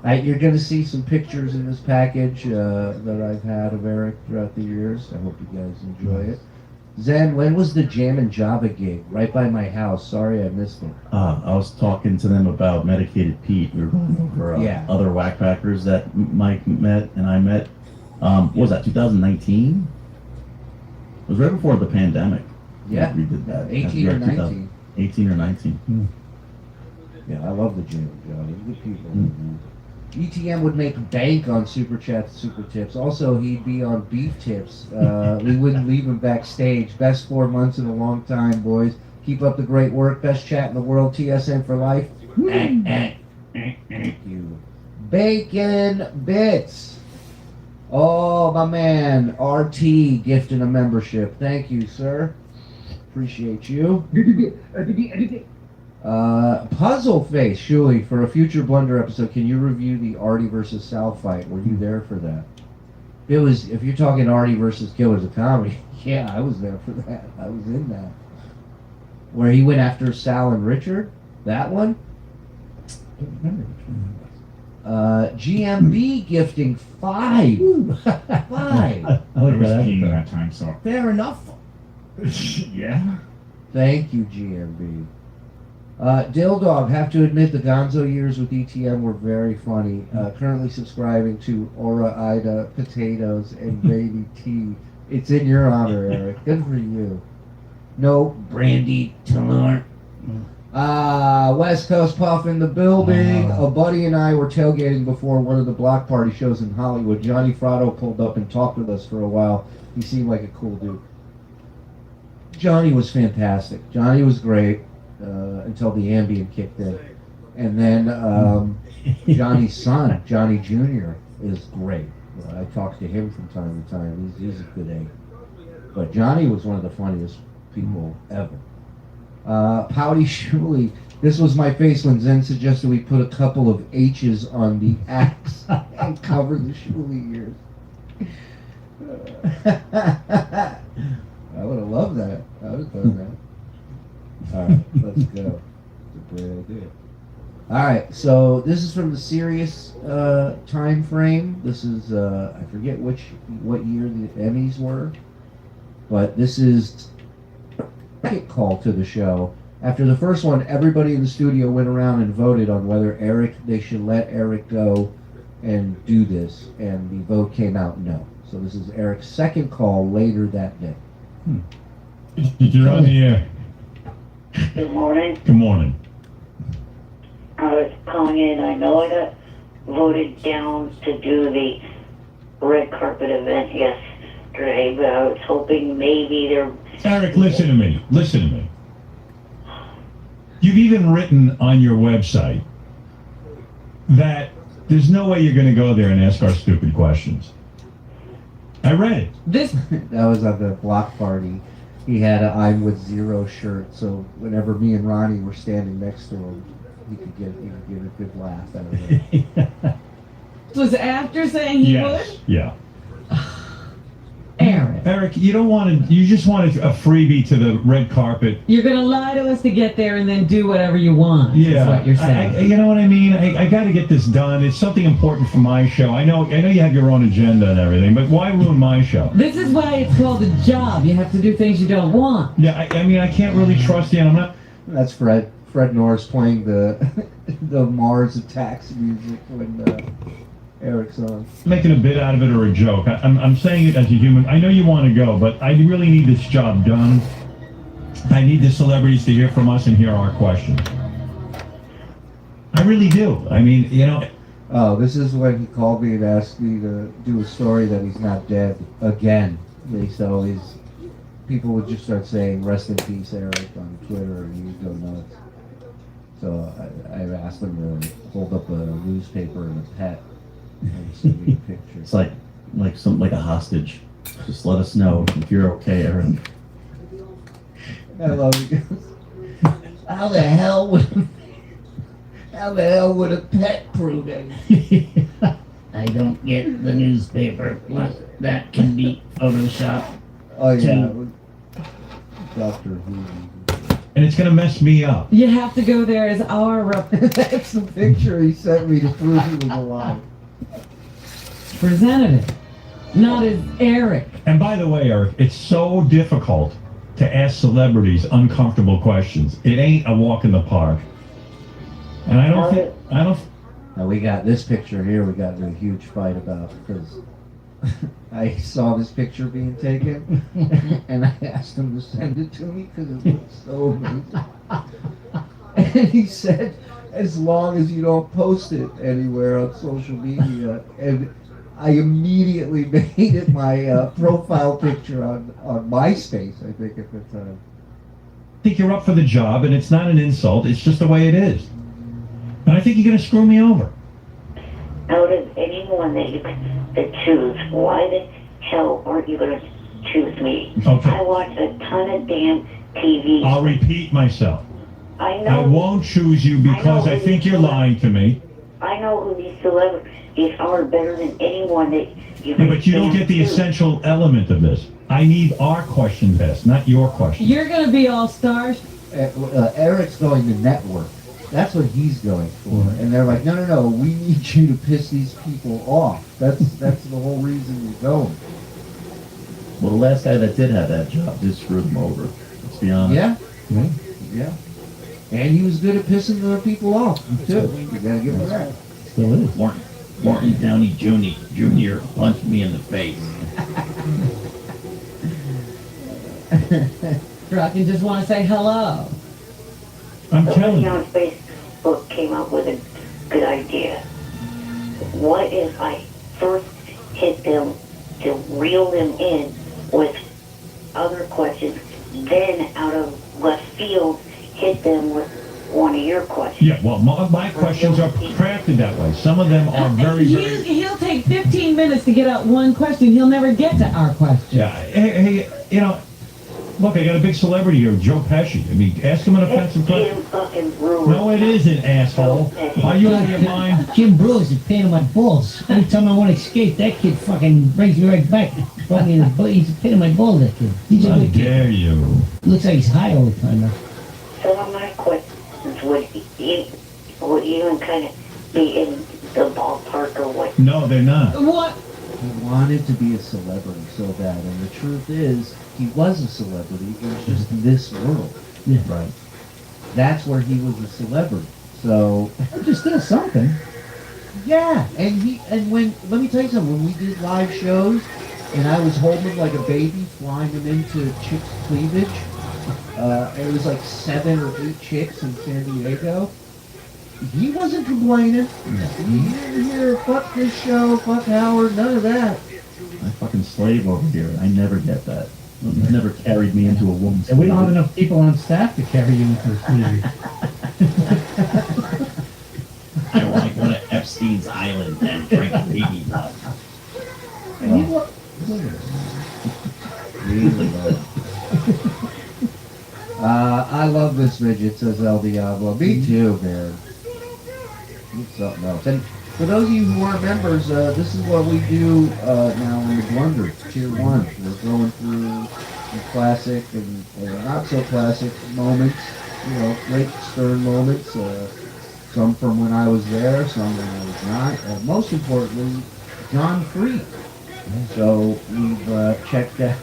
Speaker 14: You're going to see some pictures in this package that I've had of Eric throughout the years. I hope you guys enjoy it. Zen, when was the Jam and Java gig? Right by my house. Sorry I missed it.
Speaker 15: I was talking to them about Medicated Pete. We were going over other whackpackers that Mike met and I met. What was that, 2019? It was right before the pandemic.
Speaker 14: Yeah.
Speaker 15: We did that.
Speaker 14: 18 or 19.
Speaker 15: 18 or 19.
Speaker 14: Yeah, I love the Jam and Java. Good people. ETM would make bank on Super Chats, Super Tips. Also, he'd be on Beef Tips. We wouldn't leave him backstage. Best 4 months in a long time, boys. Keep up the great work. Best chat in the world. TSN for life. Thank you. Bacon Bits. Oh, my man. RT gifting a membership. Thank you, sir. Appreciate you. Puzzle Face, Shuli, for a future Blunder episode, can you review the Artie versus Sal fight? Were you there for that? If you're talking Artie versus Killers of Comedy, yeah, I was there for that. I was in that. Where he went after Sal and Richard? That one?
Speaker 16: I don't remember which one that was.
Speaker 14: GMB gifting 5. 5.
Speaker 20: I was peeing that time, so.
Speaker 14: Fair enough.
Speaker 20: Yeah.
Speaker 14: Thank you, GMB. Dildog, have to admit the Gonzo years with ETM were very funny. Currently subscribing to Aura Ida, Potatoes, and Baby T. It's in your honor, Eric. Good for you. No Brandy Talor. West Coast Puff in the building. A buddy and I were tailgating before one of the block party shows in Hollywood. Johnny Fratto pulled up and talked with us for a while. He seemed like a cool dude. Johnny was fantastic. Johnny was great. Until the Ambien kicked in. And then Johnny's son, Johnny Jr., is great. I talk to him from time to time. He's a good egg. But Johnny was one of the funniest people ever. Pouty Shuli, this was my face when Zen suggested we put a couple of H's on the axe and cover the Shuli ears. I would have loved that. I would have done that. All right, let's go. It's a great idea. All right, so this is from the Sirius time frame. This is I forget what year the Emmys were, but this is second call to the show. After the first one, everybody in the studio went around and voted on whether they should let Eric go and do this, and the vote came out no. So this is Eric's second call later that day.
Speaker 21: You're on the air.
Speaker 22: Good morning.
Speaker 21: Good morning.
Speaker 22: I was calling in. I know I got voted down to do the red carpet event yesterday, but I was hoping maybe there.
Speaker 21: Eric, listen to me. Listen to me. You've even written on your website that there's no way you're going to go there and ask our stupid questions. I read it.
Speaker 14: That was at the block party. He had a I'm with Zero shirt, so whenever me and Ronnie were standing next to him, he could get a good laugh out of it.
Speaker 23: Was after saying he would?
Speaker 21: Yeah.
Speaker 23: Eric.
Speaker 21: Eric, you don't want to. You just want a freebie to the red carpet.
Speaker 23: You're gonna lie to us to get there and then do whatever you want.
Speaker 21: Yeah,
Speaker 23: Is what you're saying.
Speaker 21: you know what I mean. I got to get this done. It's something important for my show. I know you have your own agenda and everything, but why ruin my show?
Speaker 23: This is why it's called a job. You have to do things you don't want.
Speaker 21: Yeah, I mean, I can't really trust you, and I'm not.
Speaker 14: That's Fred Norris playing the the Mars Attacks music when Eric's on.
Speaker 21: Making a bit out of it or a joke. I'm saying it as a human. I know you want to go, but I really need this job done. I need the celebrities to hear from us and hear our questions. I really do. I mean, you know.
Speaker 14: Oh, this is when he called me and asked me to do a story that he's not dead again. So people would just start saying "Rest in peace, Eric" on Twitter, and he would go nuts. So I asked him to hold up a newspaper and a pet. And send me a picture.
Speaker 15: It's like a hostage. Just let us know if you're okay, Aaron.
Speaker 14: I love it. How the hell would a pet prove anything?
Speaker 17: I don't get the newspaper. That can be Photoshopped.
Speaker 14: Oh yeah, Doctor Who.
Speaker 21: And it's gonna mess me up.
Speaker 23: You have to go there as our
Speaker 14: That's the picture he sent me to prove he was alive.
Speaker 23: representative, not as Eric.
Speaker 21: And by the way, Eric, it's so difficult to ask celebrities uncomfortable questions. It ain't a walk in the park. And I don't.
Speaker 14: Now we got this picture here. We got a huge fight about because I saw this picture being taken, and I asked him to send it to me because it looked so amazing. And he said, as long as you don't post it anywhere on social media. And I immediately made it my profile picture on MySpace, I think, at the time.
Speaker 21: I think you're up for the job, and it's not an insult. It's just the way it is. And I think you're going to screw me over.
Speaker 22: Out of anyone that you could choose, why the hell aren't you going to choose me?
Speaker 21: Okay.
Speaker 22: I watch a ton of damn TV.
Speaker 21: I'll repeat myself.
Speaker 22: I know.
Speaker 21: I won't choose you because I think you're lying to me.
Speaker 22: I know who these celebrities are better than anyone that you
Speaker 21: Yeah, but you don't get the
Speaker 22: choose.
Speaker 21: essential element of this. I need our questions asked, not your questions.
Speaker 23: You're going to be all stars.
Speaker 14: Eric's going to network. That's what he's going for. And they're like, no, we need you to piss these people off. That's the whole reason you're going.
Speaker 15: Well, the last guy that did have that job did screw them over. Let's be honest.
Speaker 14: Yeah. And he was good at pissing other people off, too. You gotta give him that.
Speaker 15: Still is. Martin Downey Jr. punched me in the face.
Speaker 23: Rocky just want to say hello.
Speaker 21: I'm telling
Speaker 22: Somebody on Facebook came up with a good idea. What if I first hit them to reel them in with other questions, then out of left field hit them with one of your questions?
Speaker 21: Yeah, well, my questions are crafted that way. Some of them are very.
Speaker 23: He'll take 15 minutes to get out one question. He'll never get to our question.
Speaker 21: Yeah, hey, you know, Look, I got a big celebrity here, Joe Pesci. I mean, ask him an offensive question.
Speaker 22: Jim fucking Brewer.
Speaker 21: No, it isn't, asshole. Are you out of your mind?
Speaker 19: Jim Brewer's a pain in my balls. Every time I want to escape, that kid fucking brings me right back. Throw me in his butt. He's a pain in my balls, that kid. He's a
Speaker 21: How
Speaker 19: good kid.
Speaker 21: dare you?
Speaker 19: Looks like he's high all the time now.
Speaker 22: Some of my questions would even kind of be in the ballpark or what.
Speaker 21: No, they're not.
Speaker 19: What?
Speaker 14: He wanted to be a celebrity so bad, and the truth is, he was a celebrity. It was just in this world.
Speaker 19: Yeah.
Speaker 14: Right. That's where he was a celebrity. So
Speaker 19: Just still something.
Speaker 14: yeah, and when let me tell you something. When we did live shows, and I was holding him like a baby, flying him into Chicks Cleavage. It was like 7 or 8 chicks in San Diego. He wasn't complaining. Here, fuck this show, fuck Howard, none of that.
Speaker 15: I fucking slave over here. I never get that. You've never carried me into a woman's.
Speaker 19: And we don't have enough people on staff to carry you into the cleavage.
Speaker 15: I want to go to Epstein's Island and drink baby blood.
Speaker 19: And he wa-
Speaker 14: Really low. I love this midget, says El Diablo. Me too, man. It's something else. And for those of you who aren't members, this is what we do now in the Blunder, Tier 1. We're going through some classic and not so classic moments, you know, great stern moments. Some from when I was there, some when I was not. Most importantly, John Free. So we've checked out.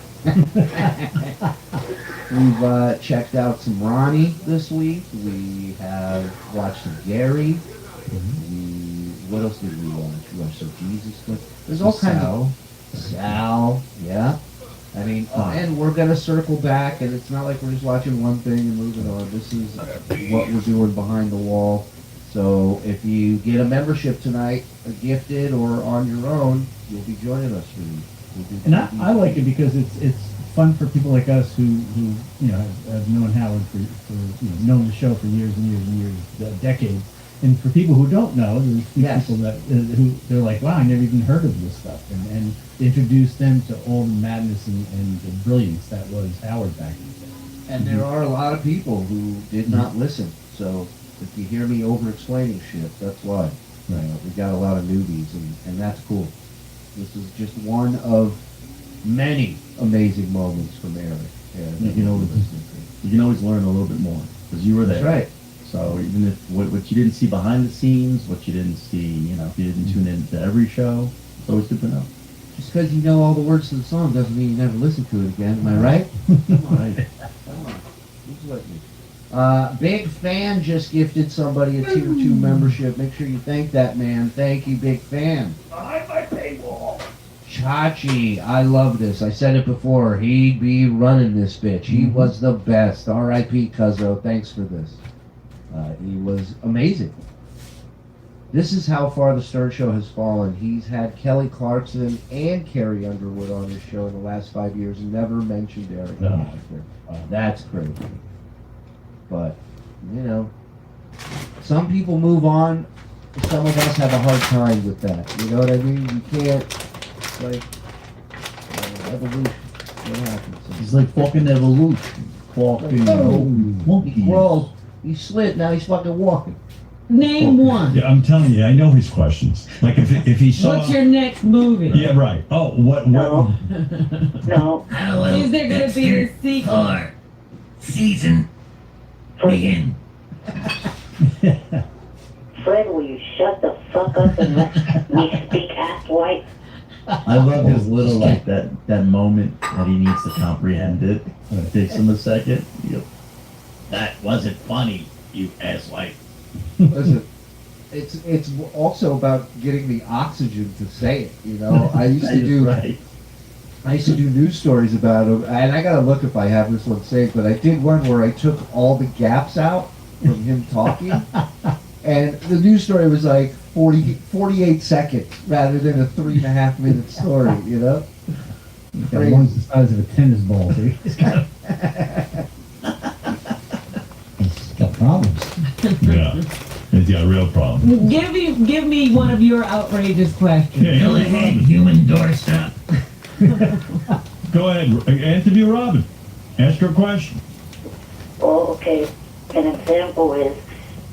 Speaker 14: We've checked out some Ronnie this week. We have watched some Gary. What else did we watch? We watched some Jesus. There's all kinds of Sal. Yeah. I mean, and we're gonna circle back, and it's not like we're just watching one thing and moving on. This is what we're doing behind the wall. So if you get a membership tonight, a gifted or on your own, you'll be joining us for these.
Speaker 16: And I like it because it's fun for people like us who you know have known Howard for known the show for years and years and years, decades. And for people who don't know, there's people that who they're like, wow, I never even heard of this stuff, and introduce them to all the madness and the brilliance that was Howard back in the day.
Speaker 14: And there are a lot of people who did not listen. So if you hear me over-explaining shit, that's why. We got a lot of newbies, and that's cool. This is just one of many amazing moments from Eric.
Speaker 15: You can always learn a little bit more because you were there.
Speaker 14: That's right.
Speaker 15: So even if what you didn't see behind the scenes, what you didn't see, if you didn't tune in to every show, it's always good to know.
Speaker 14: Just because you know all the words to the song doesn't mean you never listen to it again. Am I right? Come on. Who's with me? Big Fan just gifted somebody a Tier 2 membership. Make sure you thank that man. Thank you, Big Fan.
Speaker 17: Behind my paywall.
Speaker 14: Chachi, I love this. I said it before. He'd be running this bitch. He was the best. R.I.P. Cuzzo. Thanks for this. He was amazing. This is how far the Stern Show has fallen. He's had Kelly Clarkson and Carrie Underwood on his show in the last 5 years and never mentioned Eric.
Speaker 16: No.
Speaker 14: That's crazy. But, some people move on. Some of us have a hard time with that. You know what I mean? You can't, evolution. What happens?
Speaker 15: It's like fucking evolution. Fucking
Speaker 14: He crawled, he slid, now he's fucking walking.
Speaker 23: Name one.
Speaker 21: Yeah, I'm telling you, I know his questions. Like if he saw.
Speaker 23: What's your next movie?
Speaker 21: Yeah, right. Oh, what?
Speaker 22: No.
Speaker 23: Is there going to be a sequel?
Speaker 17: Season. Begin.
Speaker 22: Fred, will you shut the fuck up and let me speak, asswipe?
Speaker 15: I love his little that moment that he needs to comprehend it. It takes him a second.
Speaker 17: That wasn't funny, you asswipe.
Speaker 14: Listen, it's also about getting the oxygen to say it. I used to do news stories about him, and I gotta look if I have this one saved. But I did one where I took all the gaps out from him talking, and the news story was like 48 seconds rather than a 3.5 minute story.
Speaker 16: That one's the size of a tennis ball. See? He's got problems.
Speaker 21: Yeah, he's got a real problem.
Speaker 23: Give me one of your outrageous questions.
Speaker 21: Yeah,
Speaker 17: Go ahead, human doorstop.
Speaker 21: Go ahead, interview Robin. Ask her a question.
Speaker 22: Well, okay, an example is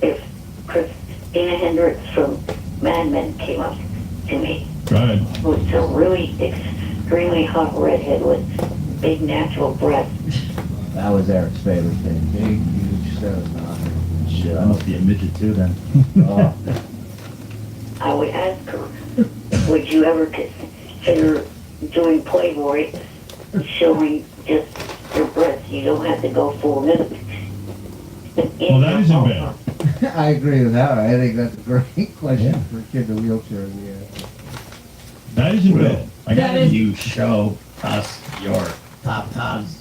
Speaker 22: if Christina Hendricks from Mad Men came up to me,
Speaker 21: Go ahead.
Speaker 22: who's a really extremely hot redhead with big natural breasts.
Speaker 14: That was Eric's favorite thing. Big, huge serotonin.
Speaker 15: Shit, I must be a midget too then.
Speaker 14: Oh.
Speaker 22: I would ask her, would you ever consider doing Playboy, showing just your breasts? You don't have to go full nude.
Speaker 21: Well, that isn't bad.
Speaker 14: I agree with that. I think that's a great question for a kid in a wheelchair. Yeah.
Speaker 21: That isn't bad.
Speaker 17: I got you show us your top tops.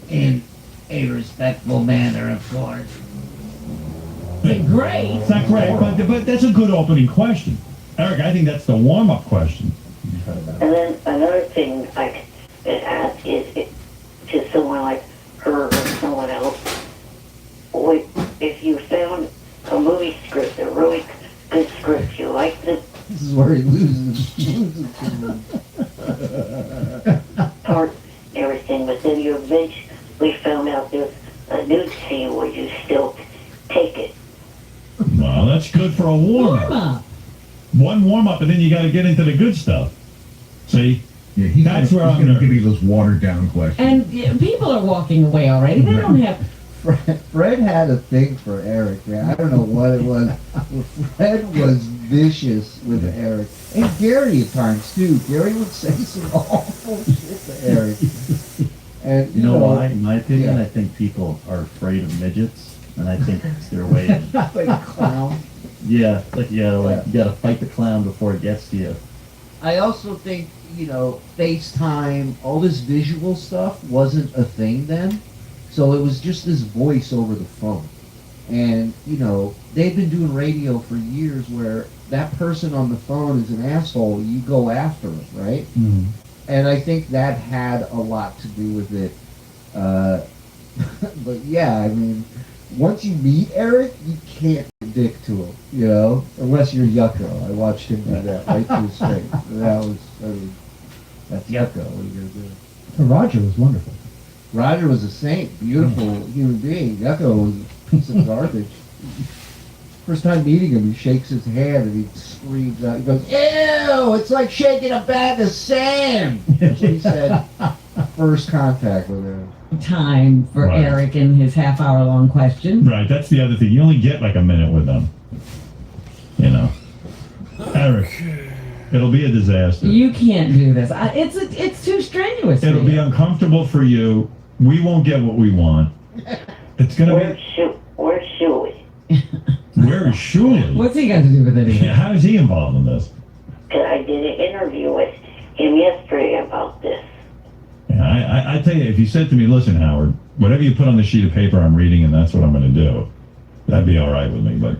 Speaker 19: In a respectful manner, of course. Great.
Speaker 21: It's not great, but that's a good opening question. Eric, I think that's the warm-up question.
Speaker 22: And then another thing I could ask is to someone like her or someone else, if you found a movie script, a really good script, you liked it,
Speaker 14: This is where he loses
Speaker 22: part everything, but then you eventually found out there's a nude scene, would you still take it?
Speaker 21: Well, that's good for a warm-up. One warm-up, and then you got to get into the good stuff. See?
Speaker 7: Yeah,
Speaker 21: That's where I'm
Speaker 7: going to
Speaker 21: gonna-
Speaker 7: give you those watered-down questions.
Speaker 23: And people are walking away already. They don't have.
Speaker 14: Fred had a thing for Eric, man. I don't know what it was. Fred was vicious with Eric. And Gary at times, too. Gary would say some awful shit to Eric. And,
Speaker 15: You know why? In my opinion, I think people are afraid of midgets, and I think it's their way of...
Speaker 14: like a clown.
Speaker 15: Yeah, like you gotta fight the clown before it gets to you.
Speaker 14: I also think, FaceTime, all this visual stuff wasn't a thing then. So it was just this voice over the phone. And, they've been doing radio for years where that person on the phone is an asshole, you go after it, right?
Speaker 21: Mm-hmm.
Speaker 14: And I think that had a lot to do with it. But yeah, I mean, once you meet Eric, you can't get dick to him, unless you're Yucko. I watched him do that right to his face. That's Yucko. What are you gonna do?
Speaker 16: So Roger was wonderful.
Speaker 14: Roger was a saint, beautiful human being. Yucko was a piece of garbage. First time meeting him, he shakes his hand and he screams out. He goes, "Ew! It's like shaking a bag of sand." That's what he said. First contact with him.
Speaker 23: Time for
Speaker 21: Right.
Speaker 23: Eric and his half-hour-long question.
Speaker 21: Right, that's the other thing. You only get like a minute with them. Eric, it'll be a disaster.
Speaker 23: You can't do this. It's too strenuous.
Speaker 21: It'll be uncomfortable for you. We won't get what we want. It's gonna
Speaker 22: Where's Shuey?
Speaker 21: be. Where is Shuli?
Speaker 23: What's he got to do with it?
Speaker 21: Yeah, how is he involved in this?
Speaker 22: Because I did an interview with him yesterday about this.
Speaker 21: Yeah, I tell you, if you said to me, "Listen, Howard, whatever you put on the sheet of paper, I'm reading, and that's what I'm going to do," that'd be all right with me. But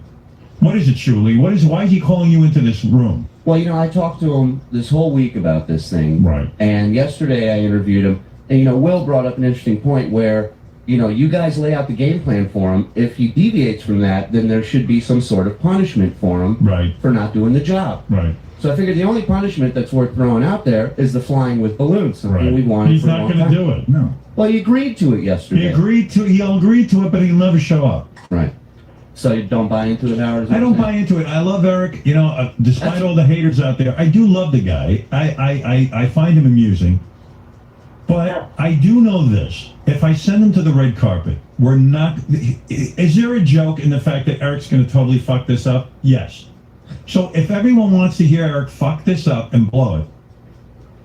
Speaker 21: what is it, Shuli? Why is he calling you into this room?
Speaker 14: Well, I talked to him this whole week about this thing.
Speaker 21: Right.
Speaker 14: And yesterday I interviewed him. And, Will brought up an interesting point where, you guys lay out the game plan for him. If he deviates from that, then there should be some sort of punishment for him for not doing the job.
Speaker 21: Right.
Speaker 14: So I figured the only punishment that's worth throwing out there is the flying with balloons, something we wanted
Speaker 21: He's
Speaker 14: for a
Speaker 21: not
Speaker 14: long
Speaker 21: going to
Speaker 14: time.
Speaker 21: do it. No.
Speaker 14: Well, he agreed to it yesterday.
Speaker 21: He'll agree to it, but he'll never show up.
Speaker 14: Right. So you don't buy into it, Howard?
Speaker 21: I don't buy into it. I love Eric. Despite all the haters out there, I do love the guy. I find him amusing. But I do know this. If I send him to the red carpet, we're not... Is there a joke in the fact that Eric's going to totally fuck this up? Yes. So if everyone wants to hear Eric fuck this up and blow it,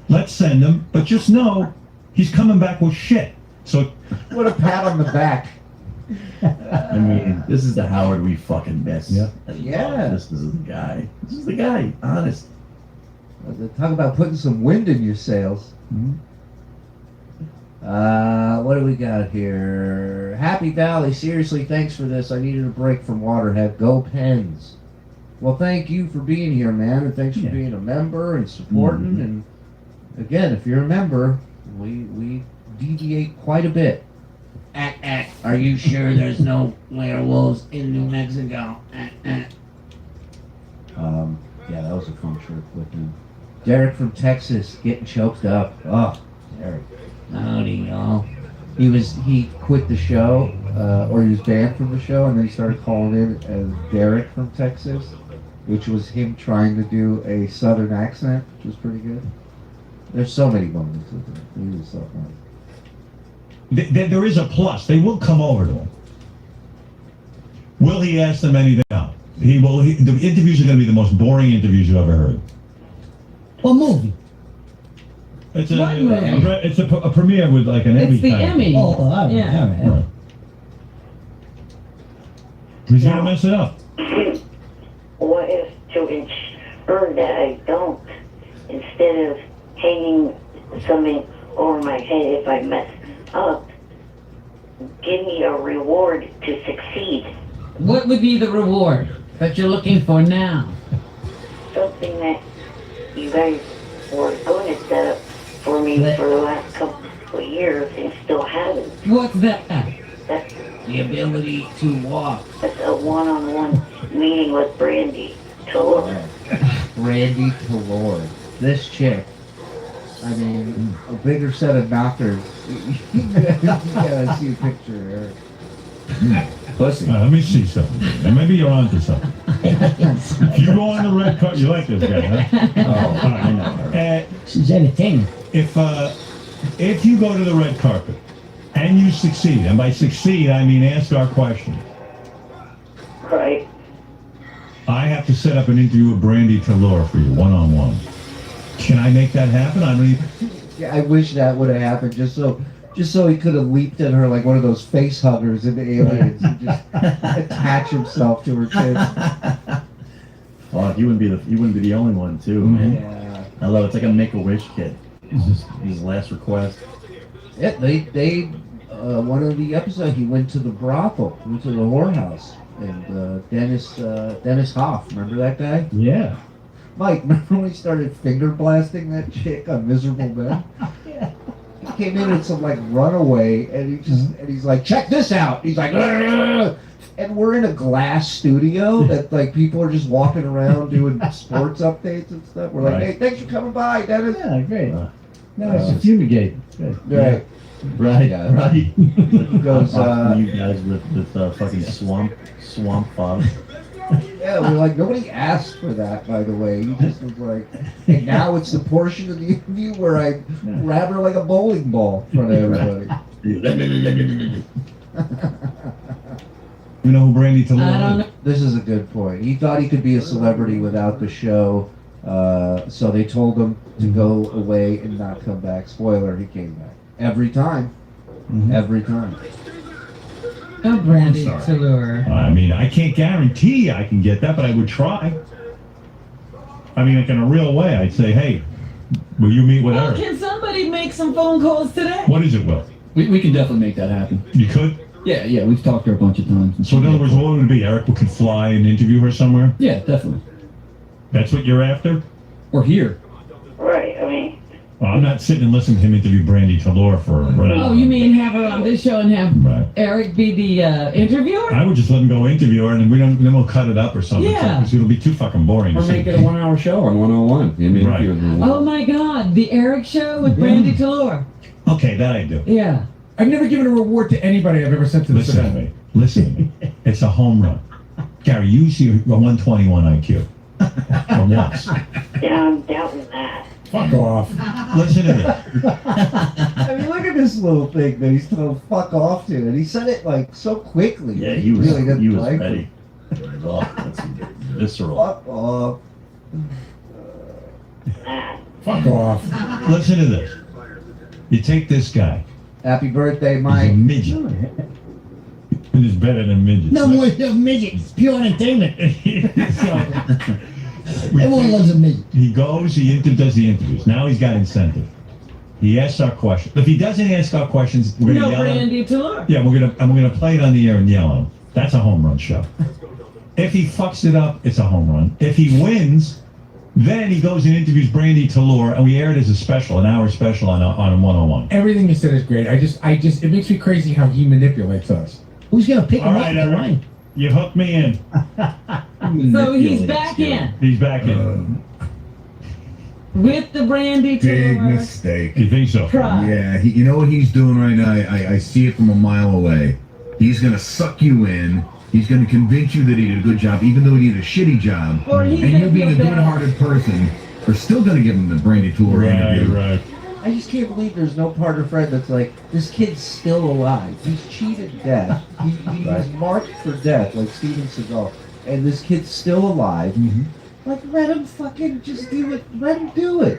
Speaker 21: let's send him. But just know, he's coming back with shit. So...
Speaker 14: What a pat on the back.
Speaker 15: I mean, this is the Howard we fucking miss.
Speaker 14: Yeah.
Speaker 15: Yeah. This is the guy. This is the guy. Honest.
Speaker 14: Talk about putting some wind in your sails. What do we got here? Happy Valley, seriously, thanks for this. I needed a break from Waterhead. Go Pens. Well, thank you for being here, man, and thanks for being a member and supporting. And again, if you're a member, we deviate quite a bit.
Speaker 19: Are you sure there's no werewolves in New Mexico?
Speaker 14: Yeah, that was a fun short clip. Derek from Texas getting choked up. Oh, Eric.
Speaker 19: Howdy, y'all.
Speaker 14: He quit the show, or he was banned from the show, and then he started calling in as Derek from Texas, which was him trying to do a southern accent, which was pretty good. There's so many moments with it. He was so funny.
Speaker 21: There is a plus. They will come over to him. Will he ask them anything else? He will. The interviews are going to be the most boring interviews you've ever heard.
Speaker 19: What movie?
Speaker 21: It's
Speaker 19: What movie?
Speaker 21: it's a premiere with like an Emmy.
Speaker 19: It's the
Speaker 21: kind of-
Speaker 19: Emmy. Oh, all right,
Speaker 12: Yeah.
Speaker 19: all right.
Speaker 21: Right. He's going to mess it up.
Speaker 22: What if to ensure that I don't, instead of hanging something over my head if I mess up, give me a reward to succeed?
Speaker 23: What would be the reward that you're looking for now?
Speaker 22: Something that you guys were going to set up for me for the last couple of years and still haven't.
Speaker 23: What's that?
Speaker 22: That's
Speaker 19: The ability to walk.
Speaker 22: That's a one-on-one meeting with Brandy to look.
Speaker 14: Brandy Talor. This chick. I mean, a bigger set of knockers. You gotta see a picture, Eric.
Speaker 21: Pussy. Let me see something. And maybe you're onto something. If you go on the red carpet, you like this guy, huh? Oh, I know.
Speaker 19: She's entertaining.
Speaker 21: If you go to the red carpet and you succeed, and by succeed I mean ask our question,
Speaker 22: right?
Speaker 21: I have to set up an interview with Brandy Talor for you, one-on-one. Can I make that happen? I don't even.
Speaker 14: Yeah, I wish that would have happened just so he could have leaped at her like one of those face huggers in the Aliens and just attach himself to her tits.
Speaker 15: Oh, he wouldn't be the only one too, man.
Speaker 14: Yeah.
Speaker 15: Hello, it's like a Make-A-Wish kid. It's just his last request.
Speaker 14: Yeah, they one of the episodes he went to the brothel, went to the whorehouse, and Dennis Hoff, remember that guy?
Speaker 16: Yeah.
Speaker 14: Mike, remember when he started finger blasting that chick on Miserable Men?
Speaker 19: Yeah.
Speaker 14: He came in with some like runaway, and he's like, check this out. He's like, "Argh!" And we're in a glass studio that like people are just walking around doing sports updates and stuff. We're like,
Speaker 15: Right.
Speaker 14: hey, thanks for coming by, Dennis.
Speaker 16: Yeah, great. No, it's a fumigate. Good.
Speaker 14: Right.
Speaker 15: Right,
Speaker 14: Yeah.
Speaker 15: right.
Speaker 14: He goes,
Speaker 15: you guys with fucking swamp fog.
Speaker 14: yeah, we're like, nobody asked for that, by the way. He just was like, and now it's the portion of the interview where I grab her like a bowling ball in front of everybody.
Speaker 21: You know who Brandy Talor
Speaker 23: I don't
Speaker 21: is?
Speaker 23: know.
Speaker 14: This is a good point. He thought he could be a celebrity without the show, so they told him to go away and not come back. Spoiler, he came back. Every time. Every time.
Speaker 23: Oh, Brandy
Speaker 21: I'm sorry.
Speaker 23: Talur.
Speaker 21: I mean, I can't guarantee I can get that, but I would try. I mean, like in a real way, I'd say, hey, will you meet with
Speaker 23: Well,
Speaker 21: Eric?
Speaker 23: can somebody make some phone calls today?
Speaker 21: What is it, Will?
Speaker 7: We can definitely make that happen.
Speaker 21: You could?
Speaker 7: Yeah, we've talked to her a bunch of times.
Speaker 21: So in other words, what would it be? Eric could fly and interview her somewhere?
Speaker 7: Yeah, definitely.
Speaker 21: That's what you're after?
Speaker 7: Or here.
Speaker 22: Right, I mean,
Speaker 21: Well, I'm not sitting and listening to him interview Brandy Talor for
Speaker 23: Oh, you mean have her on this show and have Eric be the interviewer?
Speaker 21: I would just let him go interview her, and then we'll cut it up or something.
Speaker 23: Yeah.
Speaker 21: Because it'll be too fucking boring.
Speaker 7: Or
Speaker 21: to
Speaker 7: make
Speaker 21: see.
Speaker 7: it a 1 hour show on 101. You mean,
Speaker 21: Right.
Speaker 23: Oh my God, the Eric show with Brandy Talur.
Speaker 21: Okay, that I do.
Speaker 23: Yeah.
Speaker 8: I've never given a reward to anybody I've ever sent to this
Speaker 21: Listen to
Speaker 8: event.
Speaker 21: me. Listen to me. It's a home run. Gary, use your 121 IQ. For once.
Speaker 22: yeah, I'm doubting that.
Speaker 8: Fuck off.
Speaker 21: Listen to this.
Speaker 14: I mean, look at this little thing that he's told fuck off to, and he said it like so quickly.
Speaker 15: Yeah, he was
Speaker 14: really didn't like
Speaker 15: ready. Oh, that's visceral.
Speaker 14: Fuck off.
Speaker 8: Fuck off.
Speaker 21: Listen to this. You take this guy.
Speaker 14: Happy birthday,
Speaker 21: He's a
Speaker 14: Mike.
Speaker 21: midget. And it's better than midgets.
Speaker 19: No more midget. It's pure entertainment. Everyone loves a midget.
Speaker 21: He goes, does the interviews. Now he's got incentive. He asks our questions. If he doesn't ask our questions, we're gonna
Speaker 23: No,
Speaker 21: yell at him.
Speaker 23: Brandy Talur.
Speaker 21: Yeah, we're gonna play it on the air and yell at him. That's a home run show. If he fucks it up, it's a home run. If he wins, then he goes and interviews Brandy Talur, and we air it as a special, an hour special on 101.
Speaker 8: Everything you said is great. It makes me crazy how he manipulates us.
Speaker 19: Who's gonna pick
Speaker 21: All
Speaker 19: him up?
Speaker 21: right,
Speaker 19: in
Speaker 21: Eric.
Speaker 19: line?
Speaker 21: You hooked me in.
Speaker 23: So he's back in.
Speaker 21: He's back in.
Speaker 23: with the brandy
Speaker 20: Big
Speaker 23: tour.
Speaker 20: mistake.
Speaker 21: You think so?
Speaker 23: Try.
Speaker 20: Yeah, you know what he's doing right now? I see it from a mile away. He's gonna suck you in. He's gonna convince you that he did a good job, even though he did a shitty job.
Speaker 23: Or he's
Speaker 20: And
Speaker 23: gonna
Speaker 20: you being a
Speaker 23: feel bad.
Speaker 20: good-hearted person are still gonna give him the brandy tour interview.
Speaker 21: Right.
Speaker 14: I just can't believe there's no partner friend that's like, this kid's still alive. He's cheated death. He was marked for death, like Steven Seagal. And this kid's still alive. Like, let him fucking just do it. Let him do it.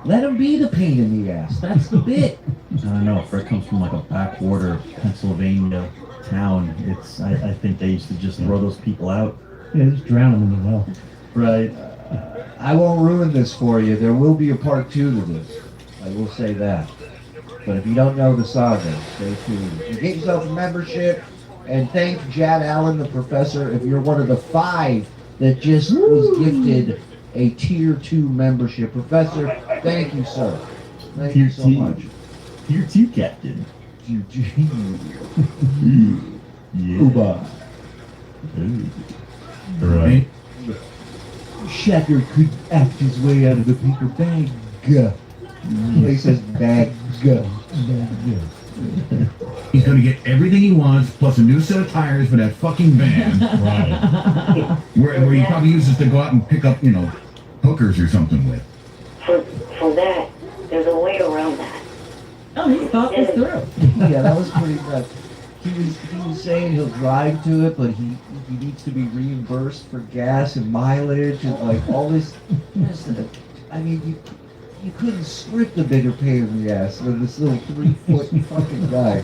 Speaker 14: Let him be the pain in the ass. That's the bit.
Speaker 15: I don't know. Fred comes from like a backwater Pennsylvania town. I think they used to just throw those people out.
Speaker 16: Yeah, just drown them in the well.
Speaker 15: Right.
Speaker 14: I won't ruin this for you. There will be a part 2 to this. I will say that. But if you don't know the saga, stay tuned. You get yourself a membership, and thank Jad Allen, the professor, if you're one of the 5 that just was gifted a tier 2 membership. Professor, thank you, sir. Thank you so much.
Speaker 15: Tier 2 captain.
Speaker 14: Uba.
Speaker 21: Right.
Speaker 14: Shatter could act his way out of the paper bag. He says bag.
Speaker 20: He's gonna get everything he wants, plus a new set of tires for that fucking van.
Speaker 21: Right.
Speaker 20: Where he probably uses to go out and pick up, hookers or something with.
Speaker 22: For that, there's a way around that.
Speaker 23: Oh, he thought this through.
Speaker 14: Yeah, that was pretty good. He was saying he'll drive to it, but he needs to be reimbursed for gas and mileage and like all this. I mean, you couldn't script a bigger pain in the ass than this little 3-foot fucking guy.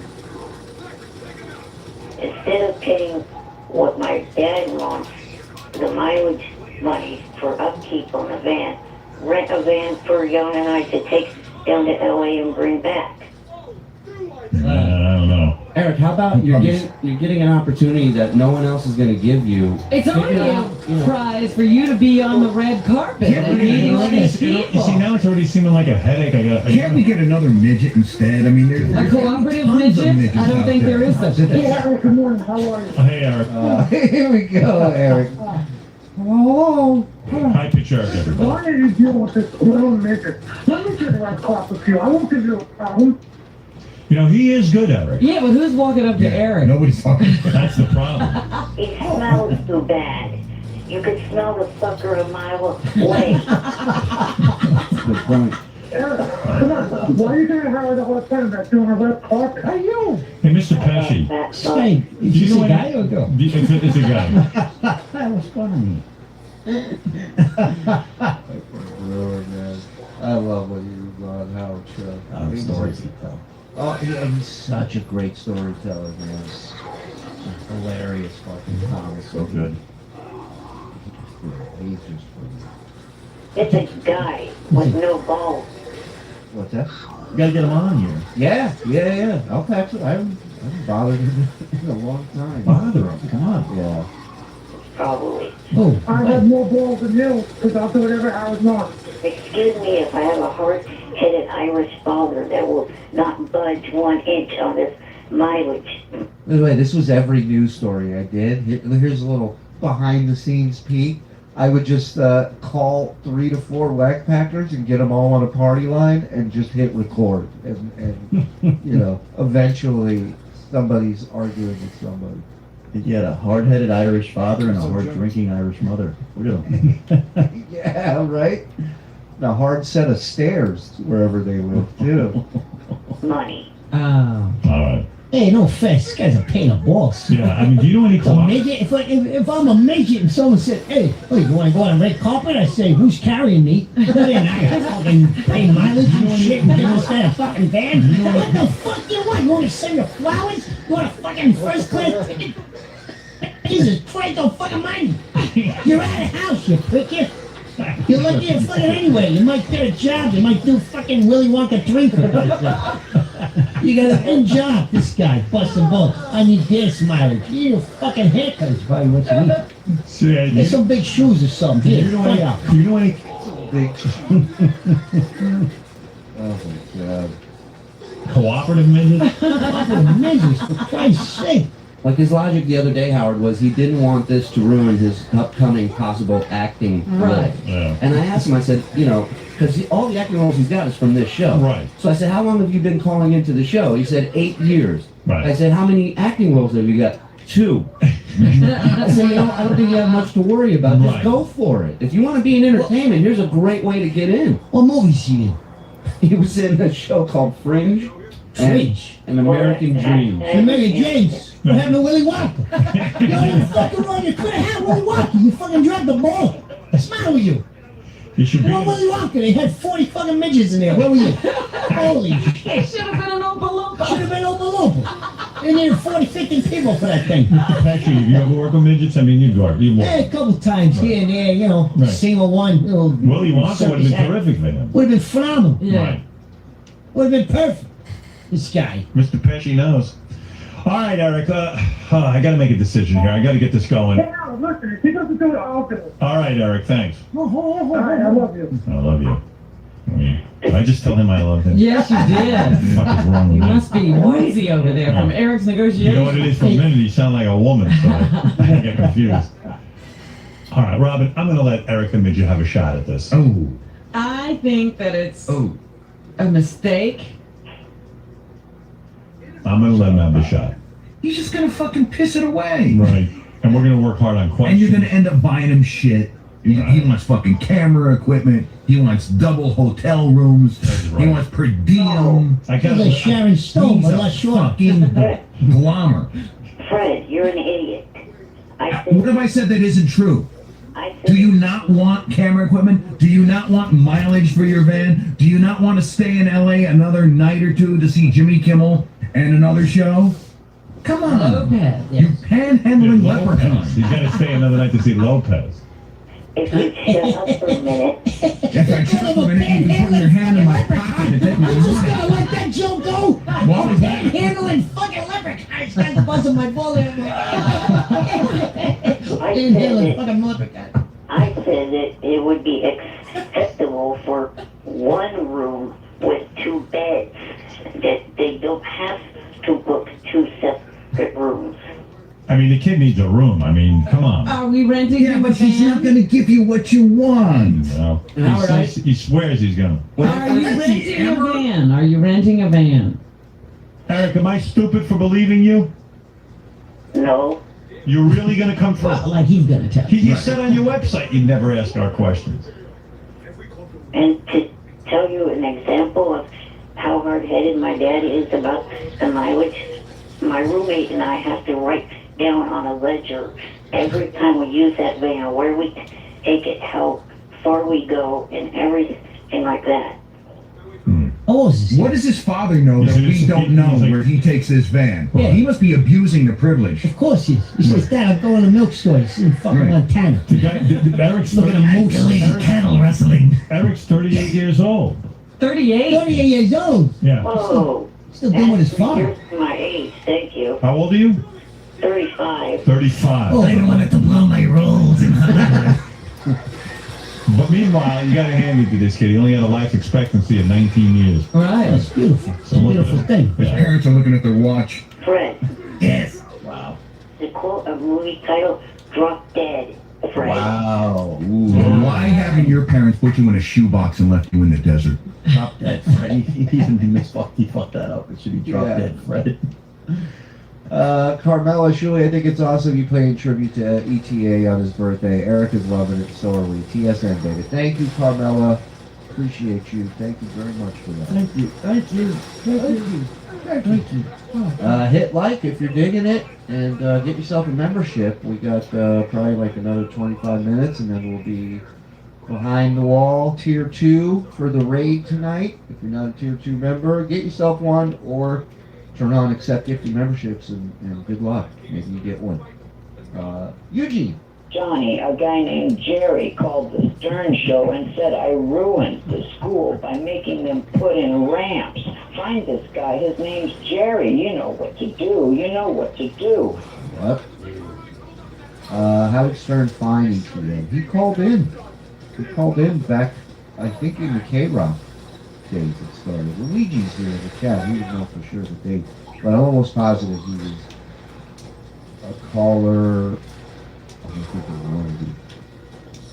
Speaker 22: Instead of paying what my dad wants, the mileage money for upkeep on a van, rent a van for Young and I to take down to LA and bring back.
Speaker 21: I don't know.
Speaker 4: Eric, how about you're getting an opportunity that no one else is going to give you.
Speaker 23: It's already a prize for you to be on the red carpet and meeting all these people.
Speaker 21: You see, now it's already seeming like a headache.
Speaker 20: Can't we get another midget instead? I mean, there's
Speaker 23: A cooperative
Speaker 20: tons of
Speaker 23: midget?
Speaker 20: midgets
Speaker 23: I don't
Speaker 20: out
Speaker 23: think there is such a thing.
Speaker 6: Yeah, good morning. How are you?
Speaker 21: Hey, Eric.
Speaker 14: Here we go, Eric.
Speaker 6: Hello.
Speaker 21: Hi, pitch Eric, everybody.
Speaker 6: Why did you deal with this little midget? Let me get the right talk with you. I won't give you a problem.
Speaker 21: You know, he is good, Eric.
Speaker 23: Yeah, but who's walking up to Eric?
Speaker 20: Nobody's talking.
Speaker 21: That's the problem.
Speaker 22: It smells too bad. You could smell the sucker a mile away.
Speaker 14: Good point.
Speaker 6: Eric, come on. Why are you going to Howard all the time about doing a red carpet?
Speaker 16: Hey, you.
Speaker 21: Hey, Mr. Pesci.
Speaker 16: Hey, is
Speaker 21: Do you
Speaker 16: this
Speaker 21: know
Speaker 16: a
Speaker 21: any-
Speaker 16: guy or a girl?
Speaker 21: It's a guy.
Speaker 16: That was funny.
Speaker 14: Really, man. I love what he was on Howard Show.
Speaker 15: Stories he tells.
Speaker 14: Oh, he's such a great storyteller, man. Hilarious fucking comic.
Speaker 15: So good.
Speaker 14: He's just
Speaker 22: It's a guy with no balls.
Speaker 14: What's that?
Speaker 15: You gotta get him on here.
Speaker 14: Yeah. I'll patch it. I haven't bothered him in a long time.
Speaker 15: Bother him. Come on.
Speaker 14: Yeah.
Speaker 22: Probably.
Speaker 16: Oh,
Speaker 6: I have more balls than you, because I'll do whatever Howard wants.
Speaker 22: Excuse me if I have a hard-headed Irish father that will not budge 1 inch on this mileage.
Speaker 14: By the way, this was every news story I did. Here's a little behind-the-scenes peek. I would just call 3 to 4 whack packers and get them all on a party line and just hit record. And eventually somebody's arguing with somebody.
Speaker 15: He had a hard-headed Irish father and a hard-drinking Irish mother. Look at him.
Speaker 14: Yeah, right? And a hard set of stairs wherever they live, too.
Speaker 22: Money.
Speaker 21: All right.
Speaker 19: Hey, no offense, this guy's a pain in the balls.
Speaker 21: Yeah, I mean, do you know any
Speaker 19: A midget? If I'm a midget and someone said, hey, you want to go on a red carpet? I say, who's carrying me? Then I got fucking pay mileage and shit and get inside a fucking van. What the fuck do you want? You want to send your flowers? You want a fucking first class ticket? Jesus Christ, don't fucking mind me. You're out of the house, you prick. You're lucky to fucking anyway. You might get a job. You might do fucking Willy Wonka 3. You got an end job. This guy busting balls. I need gas mileage. You need a fucking haircut. Is probably what you need.
Speaker 21: See,
Speaker 19: Get some big shoes or something. Here, find out.
Speaker 21: Do you know any?
Speaker 14: Big. Oh my god.
Speaker 21: Cooperative midgets?
Speaker 19: Cooperative midgets, for Christ's sake.
Speaker 4: Like his logic the other day, Howard, was he didn't want this to ruin his upcoming possible acting
Speaker 23: Right.
Speaker 4: role.
Speaker 21: Yeah.
Speaker 4: And I asked him, I said, you know, because all the acting roles he's got is from this show.
Speaker 21: Right.
Speaker 4: So I said, how long have you been calling into the show? He said, 8 years.
Speaker 21: Right.
Speaker 4: I said, how many acting roles have you got? 2. I said, you know, I don't think you have much to worry about. Just
Speaker 21: Right.
Speaker 4: go for it. If you want to be in entertainment, here's a great way to get in.
Speaker 19: What movie's he in?
Speaker 4: He was in a show called Fringe.
Speaker 19: Fringe.
Speaker 4: An American Dream.
Speaker 19: American James. What happened to Willy Wonka? You fucking wrong. You could have had Willy Wonka. You fucking dropped the ball. What's the matter with you?
Speaker 21: You should be.
Speaker 19: Well, Willy Wonka, they had 40 fucking midgets in there. Where were you? Holy shit.
Speaker 23: It should have been an Oompa Loompa.
Speaker 19: Should have been Oompa Loompa. They needed 40, 50 people for that thing.
Speaker 21: Mr. Pesci, have you ever worked with midgets? I mean, you've worked.
Speaker 19: Yeah, a couple times here and there, you know,
Speaker 21: Right.
Speaker 19: single one. You know,
Speaker 21: Willy Wonka would have been terrific for him.
Speaker 19: Would have been phenomenal.
Speaker 23: Yeah.
Speaker 21: Right.
Speaker 19: Would have been perfect. This guy.
Speaker 21: Mr. Pesci knows. All right, Eric. I got to make a decision here. I got to get this going.
Speaker 6: Hey, Alan, listen, if he doesn't do it, I'll do it.
Speaker 21: All right, Eric. Thanks.
Speaker 6: All right, I love you.
Speaker 21: I love you. I just tell him I love him.
Speaker 23: Yes, you did.
Speaker 21: What the fuck is wrong
Speaker 23: You
Speaker 21: with me?
Speaker 23: must be woozy over there from Eric's negotiation.
Speaker 21: You know what it is? For a minute, you sound like a woman, so I get confused. All right, Robin, I'm going to let Eric and Midget have a shot at this.
Speaker 20: Oh.
Speaker 23: I think that it's
Speaker 20: Oh.
Speaker 23: a mistake.
Speaker 21: I'm going to let him have a shot.
Speaker 20: He's just gonna fucking piss it away.
Speaker 21: Right. And we're going to work hard on questions.
Speaker 20: And you're gonna end up buying him shit. He wants fucking camera equipment. He wants double hotel rooms.
Speaker 21: right.
Speaker 20: He wants per diem.
Speaker 21: I
Speaker 19: He's like Sharon Stone,
Speaker 20: He's
Speaker 19: but
Speaker 20: a
Speaker 19: less short.
Speaker 20: fucking glommer.
Speaker 22: Fred, you're an idiot. I said,
Speaker 20: What if I said that isn't true?
Speaker 22: I said,
Speaker 20: Do you not want camera equipment? Do you not want mileage for your van? Do you not want to stay in LA another night or two to see Jimmy Kimmel and another show? Come on.
Speaker 23: Lopez,
Speaker 20: You panhandling
Speaker 21: Lopez.
Speaker 20: leprechaun.
Speaker 21: He's got to stay another night to see Lopez.
Speaker 22: if you shut up for a minute,
Speaker 20: If I shut up a minute, you can put your hand in my pocket and take my
Speaker 19: I just
Speaker 20: money.
Speaker 19: gotta let that joke go.
Speaker 20: What was that?
Speaker 19: Handling fucking leprechauns. Guy's busting my bullet.
Speaker 22: I
Speaker 19: Handling
Speaker 22: said
Speaker 19: fucking leprechaun.
Speaker 22: I said that it would be acceptable for one room with 2 beds. That they don't have to book 2 separate rooms.
Speaker 21: I mean, the kid needs a room. I mean, come on.
Speaker 23: Are we renting
Speaker 20: Yeah,
Speaker 23: him a
Speaker 20: but he's not
Speaker 23: van?
Speaker 20: gonna give you what you want.
Speaker 21: No.
Speaker 4: Howard,
Speaker 21: He swears he's going to.
Speaker 23: Are you renting a van? Are you renting a van?
Speaker 21: Eric, am I stupid for believing you?
Speaker 22: No,
Speaker 21: You're really going to come through?
Speaker 19: Like he's gonna tell.
Speaker 21: You said on your website you'd never ask our questions.
Speaker 22: and to tell you an example of how hard-headed my dad is about the mileage, my roommate and I have to write down on a ledger every time we use that van, where we take it, how far we go, and everything like that.
Speaker 19: Oh, is this?
Speaker 20: What does his father know that we don't know where he takes his van?
Speaker 19: Yeah.
Speaker 20: He must be abusing the privilege.
Speaker 19: Of course he is. He says, Dad, I'm going to the milk store. He's in fucking
Speaker 20: Right.
Speaker 19: Montana.
Speaker 21: The guy, Eric's
Speaker 19: Looking at moose.
Speaker 20: Cattle wrestling.
Speaker 21: Eric's 38 years old.
Speaker 23: 38?
Speaker 19: 38 years old.
Speaker 21: Yeah.
Speaker 22: Whoa,
Speaker 19: Still doing with his father.
Speaker 22: you're my age, thank you.
Speaker 21: How old are you?
Speaker 22: 35.
Speaker 21: 35.
Speaker 19: Oh,
Speaker 20: I don't want it to blow my rolls.
Speaker 21: But meanwhile, you got to hand it to this kid. He only had a life expectancy of 19 years.
Speaker 23: Right.
Speaker 19: That's beautiful. It's a
Speaker 21: look at
Speaker 19: beautiful
Speaker 21: it.
Speaker 19: thing.
Speaker 21: Yeah.
Speaker 20: Parents are looking at their watch.
Speaker 22: Fred,
Speaker 20: Yes.
Speaker 21: Wow.
Speaker 22: the quote of movie title, Drop Dead. Fred.
Speaker 4: Wow.
Speaker 20: Why haven't your parents put you in a shoebox and left you in the desert?
Speaker 15: Drop dead, Fred. He fucked that up. It should be drop
Speaker 4: Yeah.
Speaker 15: dead, Fred.
Speaker 4: Carmela, Shuli, I think it's awesome you playing tribute to ETA on his birthday. Eric is loving it, so are we. TSN, baby. Thank you, Carmela. Appreciate you. Thank you very much for that.
Speaker 19: Thank you. Thank you. Thank you. Thank you.
Speaker 4: Hit like if you're digging it, and get yourself a membership. We got probably like another 25 minutes, and then we'll be behind the wall tier 2 for the raid tonight. If you're not a tier 2 member, get yourself one, or turn on accept gifted memberships, and good luck. Maybe you get one. Eugene.
Speaker 22: Johnny, a guy named Jerry called the Stern Show and said I ruined the school by making them put in ramps. Find this guy. His name's Jerry. You know what to do. You know what to do.
Speaker 4: What? How did Stern find ETA? He called in. He called in back, I think, in the K-Rock days it started. Luigi's here in the chat. He would know for sure the date. But I'm almost positive he was
Speaker 14: caller. I'm thinking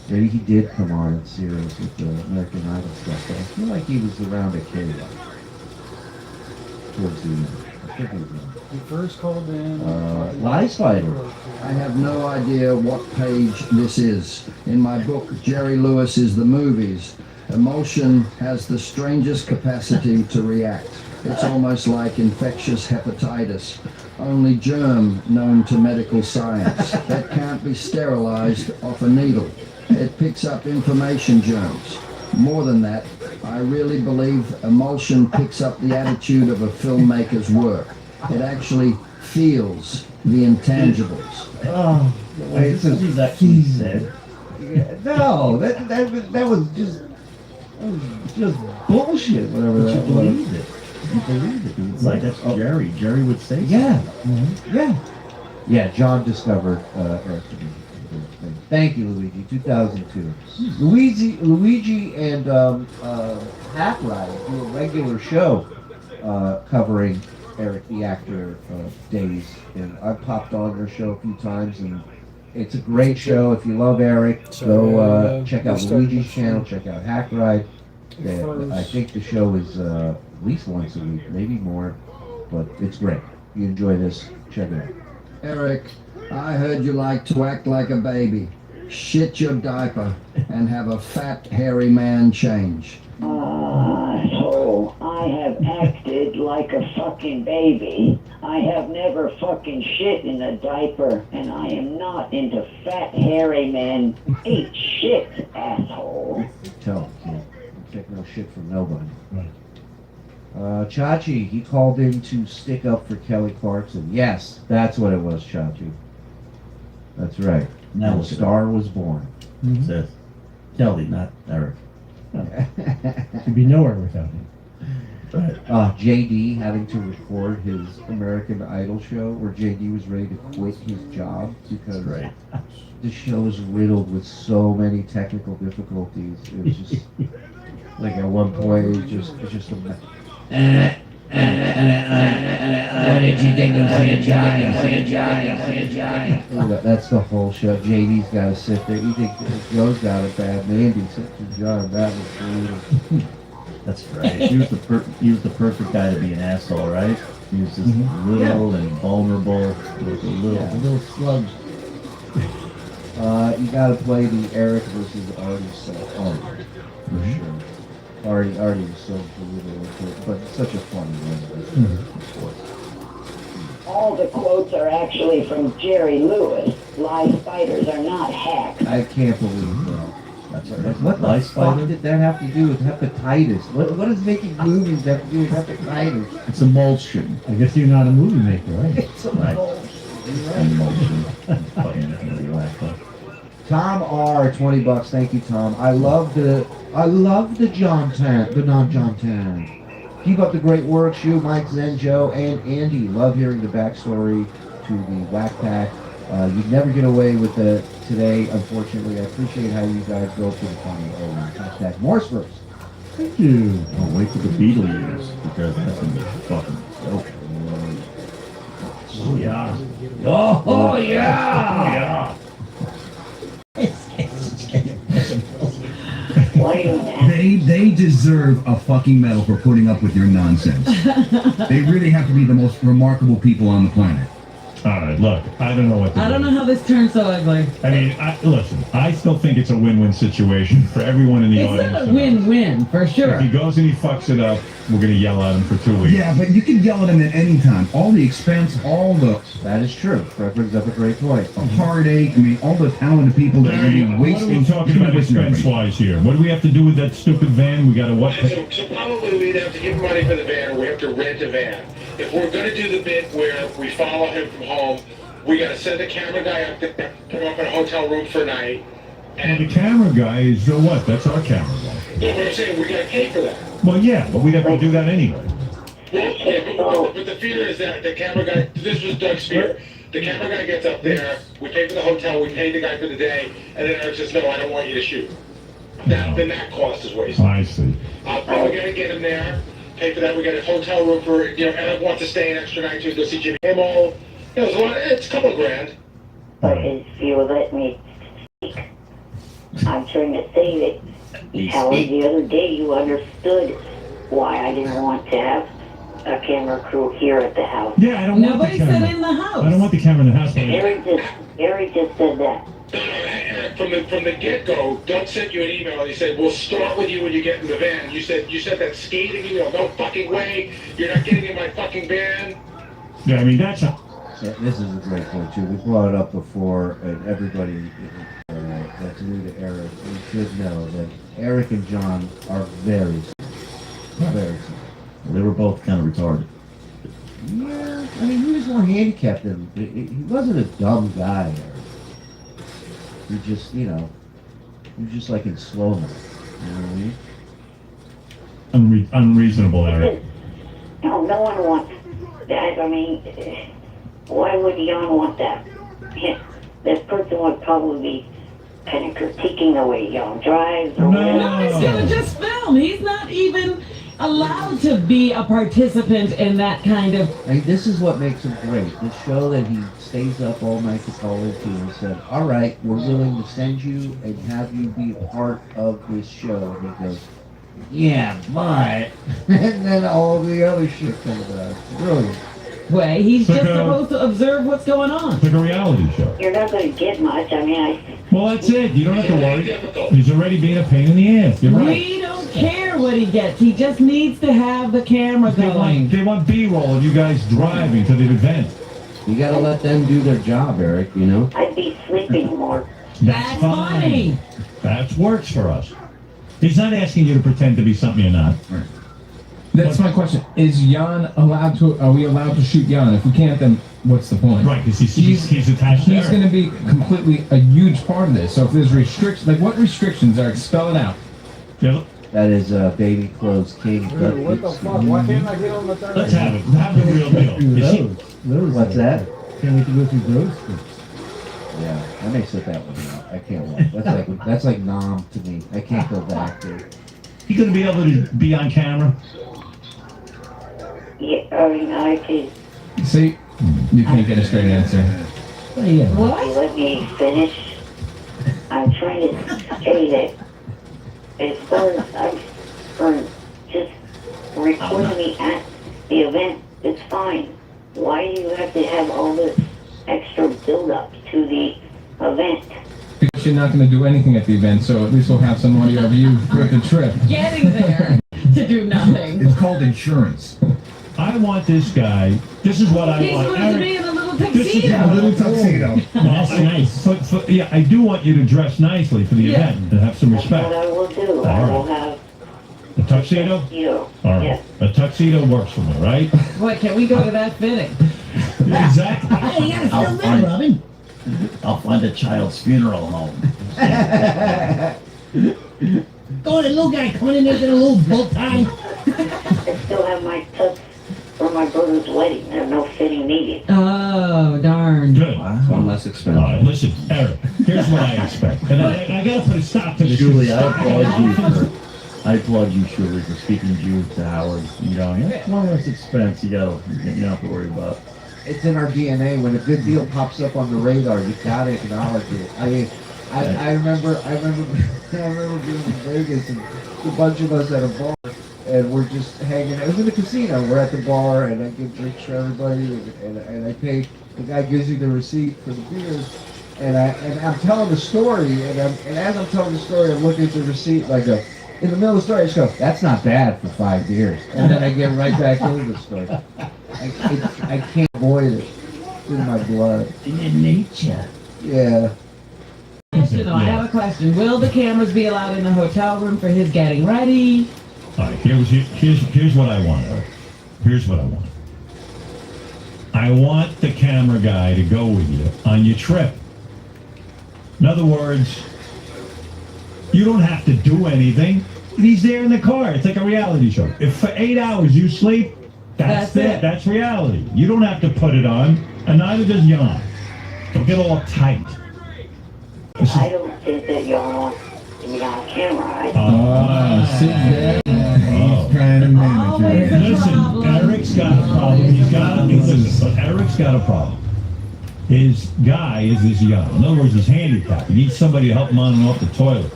Speaker 14: maybe he did come on in Sirius with the American Idol stuff, but I feel like he was around at K-Rock towards the end. I think he was around.
Speaker 3: He first called in.
Speaker 14: Lies Fighter.
Speaker 1: I have no idea what page this is. In my book, Jerry Lewis is the movies. Emotion has the strangest capacity to react. It's almost like infectious hepatitis. Only germ known to medical science that can't be sterilized off a needle. It picks up information germs. More than that, I really believe emulsion picks up the attitude of a filmmaker's work. It actually feels the intangibles.
Speaker 4: Oh,
Speaker 15: Wait, this is that he said.
Speaker 14: no, that was just bullshit. Whatever
Speaker 15: But you
Speaker 14: that was.
Speaker 15: believed it. You believed it. It's like that's Jerry. Jerry would say.
Speaker 14: Yeah,
Speaker 15: something.
Speaker 14: yeah. John discovered Eric. Thank you, Luigi. 2002. Luigi and Half Ride do a regular show covering Eric the actor days, and I've popped on their show a few times, and it's a great show. If you love Eric, go check out Luigi's channel, check out Hack Ride. I think the show is at least once a week, maybe more, but it's great. You enjoy this, check it out.
Speaker 1: Eric, I heard you like to act like a baby. Shit your diaper and have a fat, hairy man change.
Speaker 22: So I have acted like a fucking baby. I have never fucking shit in a diaper, and I am not into fat, hairy men. Eat shit, asshole.
Speaker 14: Tell him, can't take no shit from nobody. Chachi, he called in to stick up for Kelly Clarkson. Yes, that's what it was, Chachi. That's right.
Speaker 15: Now
Speaker 14: the star was born.
Speaker 15: Says Kelly, not Eric.
Speaker 16: Could be nowhere without him.
Speaker 14: JD having to record his American Idol show where JD was ready to quit his job because the show was riddled with so many technical difficulties. It was just like at one point it was just a mess.
Speaker 17: What did you think of Johnny?
Speaker 14: That's the whole show. JD's got to sit there. You think Joe's got it bad. Mandy sits with John. That was brutal.
Speaker 15: That's right. He was the perfect guy to be an asshole, right? He was just little and vulnerable, with a little slug.
Speaker 14: You got to play the Eric versus Artie stuff. Artie, for sure. Artie was so brutal, but such a funny one.
Speaker 22: All the quotes are actually from Jerry Lewis. Live fighters are not hacks.
Speaker 14: I can't believe that. What the
Speaker 15: Lice
Speaker 14: fuck
Speaker 15: fighter?
Speaker 14: did that have to do with hepatitis? What does making movies have to do with hepatitis?
Speaker 15: It's emulsion.
Speaker 16: I guess you're not a movie maker, right?
Speaker 14: It's emulsion. Tom R, $20. Thank you, Tom. I love the John Tan, the non-John Tan. Keep up the great work, Shu, Mike, Zen, Joe, and Andy. Love hearing the backstory to the Whack Pack. You'd never get away with it today, unfortunately. I appreciate how you guys go for the funny. Hashtag Morse first.
Speaker 16: Thank you.
Speaker 15: Oh, wait for the Beetlejuice, because that's gonna be fucking dope.
Speaker 17: Oh yeah. Oh yeah.
Speaker 20: They deserve a fucking medal for putting up with your nonsense. They really have to be the most remarkable people on the planet.
Speaker 21: All right, look, I don't know what to do.
Speaker 23: I don't know how this turned so ugly.
Speaker 21: I mean, listen, I still think it's a win-win situation for everyone in the
Speaker 23: It's
Speaker 21: audience.
Speaker 23: not a win-win, for sure.
Speaker 21: If he goes and he fucks it up, we're going to yell at him for 2 weeks.
Speaker 20: Yeah, but you can yell at him at any time. All the expense, all the...
Speaker 14: That is true. Fred brings up a great point.
Speaker 20: A heartache, I mean, all the talented people that are going to be wasting...
Speaker 21: What are we talking about expense-wise here? What do we have to do with that stupid van? We got to what?
Speaker 5: So probably we'd have to give him money for the van, or we have to rent a van. If we're going to do the bit where we follow him from home, we got to send a camera guy up there, put him up in a hotel room for a night.
Speaker 21: Well, the camera guy is what? That's our camera guy.
Speaker 5: But what I'm saying, we got to pay for that.
Speaker 21: Well, yeah, but we'd have to do that anyway.
Speaker 5: Well, yeah, but the fear is that the camera guy, this was Doug's fear. The camera guy gets up there, we pay for the hotel, we pay the guy for the day, and then Eric says, no, I don't want you to shoot. Then that cost is wasted.
Speaker 21: I see.
Speaker 5: But we got to get him there, pay for that. We got a hotel room for, Eric wants to stay an extra night to go see Jimmy Kimmel. It's a couple grand.
Speaker 22: But if you let me speak, I'm trying to say that, Howard, the other day you understood why I didn't want to have a camera crew here at the house.
Speaker 21: Yeah, I don't want the
Speaker 23: Nobody
Speaker 21: camera.
Speaker 23: said in the house.
Speaker 21: I don't want the camera in the house.
Speaker 22: Eric just said that.
Speaker 5: From the get-go, Doug sent you an email. He said, "We'll start with you when you get in the van." You said that scathing email. No fucking way. You're not getting in my fucking van.
Speaker 21: Yeah, I mean that's a.
Speaker 14: Yeah, this is a great point too. We brought it up before, and everybody that's new to Eric, you should know that Eric and John are very similar.
Speaker 15: They were both kind of retarded.
Speaker 14: Yeah, I mean, he was more handicapped than he wasn't a dumb guy. Eric. He just, he was just like in slow mo. You know what I mean?
Speaker 21: Unreasonable, Eric.
Speaker 22: No one wants that. I mean, why would Jan want that? That person would probably be kind of critiquing the way Jan drives. Or
Speaker 23: No, he's gonna just film. He's not even allowed to be a participant in that kind of.
Speaker 14: I mean, this is what makes him great. The show that he stays up all night to call into and said, "All right, we're willing to send you and have you be a part of this show." And he goes, "Yeah, but," and then all the other shit comes out. It's brilliant.
Speaker 23: Way he's
Speaker 21: Like
Speaker 23: just
Speaker 21: a-
Speaker 23: supposed to observe what's going on.
Speaker 21: It's like a reality show.
Speaker 22: You're not going to get much. I mean,
Speaker 21: Well, that's it. You don't have to worry. He's already being a pain in the ass. You're right.
Speaker 23: We don't care what he gets. He just needs to have the camera going.
Speaker 21: They want B-roll of you guys driving to the event.
Speaker 14: You gotta let them do their job, Eric, you know?
Speaker 22: I'd be sleeping more.
Speaker 21: That's fine. That works for us. He's not asking you to pretend to be something you're not.
Speaker 8: That's my question. Is Jan allowed to? Are we allowed to shoot Jan? If we can't, then what's the point?
Speaker 21: Right, because he's attached to
Speaker 8: He's
Speaker 21: Eric.
Speaker 8: going to be completely a huge part of this. So if there's restrictions, like what restrictions are? Spell it out.
Speaker 21: Yeah.
Speaker 14: That is baby clothes king.
Speaker 2: What the fuck? Why can't I get on the third?
Speaker 21: Let's have it. Have the real deal. Is he-
Speaker 14: What's that?
Speaker 19: Can't wait to go through those.
Speaker 14: Yeah, I may sit that one out. I can't walk. That's like nom to me. I can't go back there.
Speaker 21: He gonna be able to be on camera?
Speaker 22: Yeah, I mean, I could.
Speaker 8: See, you can't get a straight answer.
Speaker 22: What? Let me finish. I'm trying to say that as far as I'm concerned, just recording me at the event is fine. Why do you have to have all this extra build-up to the event?
Speaker 8: Because you're not going to do anything at the event, so at least we'll have some audio of you with the trip.
Speaker 23: Getting there to do nothing.
Speaker 21: It's called insurance. I want this guy. This is what I
Speaker 23: He's
Speaker 21: want.
Speaker 23: supposed to be in a little
Speaker 21: This is
Speaker 23: tuxedo.
Speaker 21: a little tuxedo.
Speaker 16: That's nice.
Speaker 21: But yeah, I do want you to dress nicely for the
Speaker 23: Yeah.
Speaker 21: event and have some
Speaker 22: That's what
Speaker 21: respect.
Speaker 22: I will do.
Speaker 21: All
Speaker 22: I
Speaker 21: right.
Speaker 22: will have
Speaker 21: A tuxedo?
Speaker 22: tuxedo.
Speaker 21: All right.
Speaker 22: Yes.
Speaker 21: A tuxedo works for me, right?
Speaker 23: What, can we go to that fitting?
Speaker 21: Exactly.
Speaker 19: Hey, you gotta
Speaker 15: I'll
Speaker 19: still
Speaker 15: find-
Speaker 19: there, Robin.
Speaker 15: I'll find a child's funeral home.
Speaker 19: Oh, the little guy coming in there with a little bow tie.
Speaker 22: I still have my tux for my brother's wedding. There's no fitting needed.
Speaker 23: Oh, darn.
Speaker 21: Good.
Speaker 14: One less
Speaker 21: All
Speaker 14: expensive.
Speaker 21: right, listen, Eric, here's what I expect. And I gotta put a stop to this.
Speaker 15: Julie, I applaud you, Julie, for speaking Jew to Howard. You know, yeah, one less expense you don't have to worry about.
Speaker 14: It's in our DNA. When a good deal pops up on the radar, you gotta acknowledge it. I mean, I remember being in Vegas and a bunch of us at a bar, and we're just hanging out. It was in a casino. We're at the bar, and I give drinks for everybody, and I pay. The guy gives you the receipt for the beers, and I'm telling the story, and as I'm telling the story, I'm looking at the receipt like a. In the middle of the story, I just go, "That's not bad for 5 beers," and then I get right back into the story. I can't avoid it. It's in my blood.
Speaker 19: In nature.
Speaker 14: Yeah.
Speaker 23: Question, though, I have a question. Will the cameras be allowed in the hotel room for his getting ready?
Speaker 21: All right, here's what I want, Eric. Here's what I want. I want the camera guy to go with you on your trip. In other words, you don't have to do anything. He's there in the car. It's like a reality show. If for 8 hours you sleep, that's it. That's reality. You don't have to put it on, and neither does Jan. Don't get all uptight.
Speaker 22: I don't think that y'all want to be on camera.
Speaker 8: Sit there.
Speaker 21: Oh.
Speaker 8: Trying to manage it.
Speaker 21: Listen, Eric's got a problem. He's got a listen, but Eric's got a problem. his guy is this young. In other words, he's handicapped. He needs somebody to help him on and off the toilet.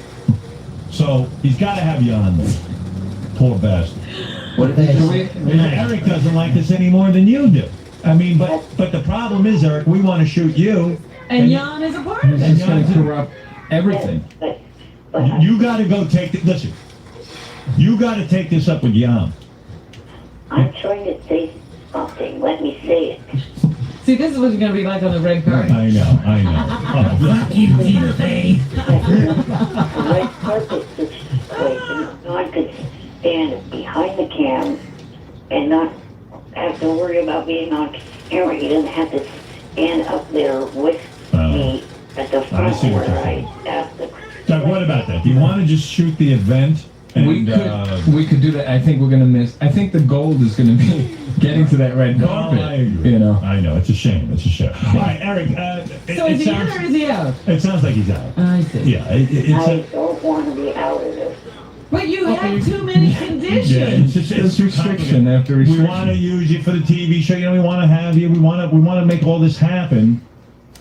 Speaker 21: So he's got to have Jan there. Poor bastard.
Speaker 4: What if they do it?
Speaker 21: Eric doesn't like us any more than you do. I mean, but the problem is, Eric, we want to shoot you.
Speaker 23: And Jan is a part of
Speaker 21: And
Speaker 23: it.
Speaker 8: It's going to corrupt everything.
Speaker 21: You got to go take it. Listen, you got to take this up with Jan.
Speaker 22: I'm trying to say something. Let me say it.
Speaker 23: See, this is what you're going to be like on the red carpet.
Speaker 21: I know.
Speaker 19: Fuck you, Tina Fey.
Speaker 22: The red carpet situation, God could stand behind the cam and not have to worry about being on camera. He doesn't have to stand up there with me at the front
Speaker 21: see what
Speaker 22: where
Speaker 21: you're
Speaker 22: I
Speaker 21: saying.
Speaker 22: ask the
Speaker 21: Doug, what about that? Do you want to just shoot the event? And,
Speaker 8: We could do that. I think we're going to miss. I think the gold is going to be getting to that red carpet.
Speaker 21: I agree.
Speaker 8: You know.
Speaker 21: I know. It's a shame. It's a shame. All right, Eric.
Speaker 23: So is he in or is he out?
Speaker 21: It sounds like he's out.
Speaker 23: I see.
Speaker 21: Yeah. It's
Speaker 22: I don't want to be out of this.
Speaker 23: But you have too many conditions.
Speaker 21: Yeah, it's just
Speaker 8: It's restriction after
Speaker 21: We
Speaker 8: restriction.
Speaker 21: want to use you for the TV show. You know, we want to have you. We want to make all this happen.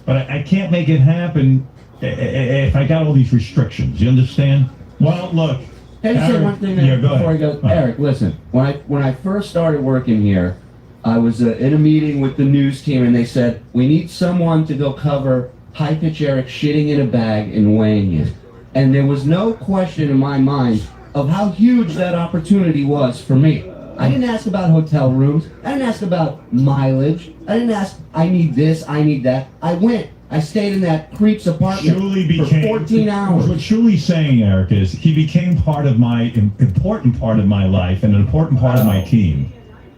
Speaker 21: But I can't make it happen if I got all these restrictions. You understand? Well, look.
Speaker 4: Can I say one thing
Speaker 21: Yeah, go
Speaker 4: before
Speaker 21: ahead.
Speaker 4: I go? Eric, listen. When I first started working here, I was in a meeting with the news team, and they said we need someone to go cover High Pitch Eric shitting in a bag and weighing it. And there was no question in my mind of how huge that opportunity was for me. I didn't ask about hotel rooms. I didn't ask about mileage. I didn't ask, I need this, I need that. I went. I stayed in that creep's apartment for 14 hours.
Speaker 21: What Shuli's saying, Eric, is he became part of my important part of my life and an important part of my team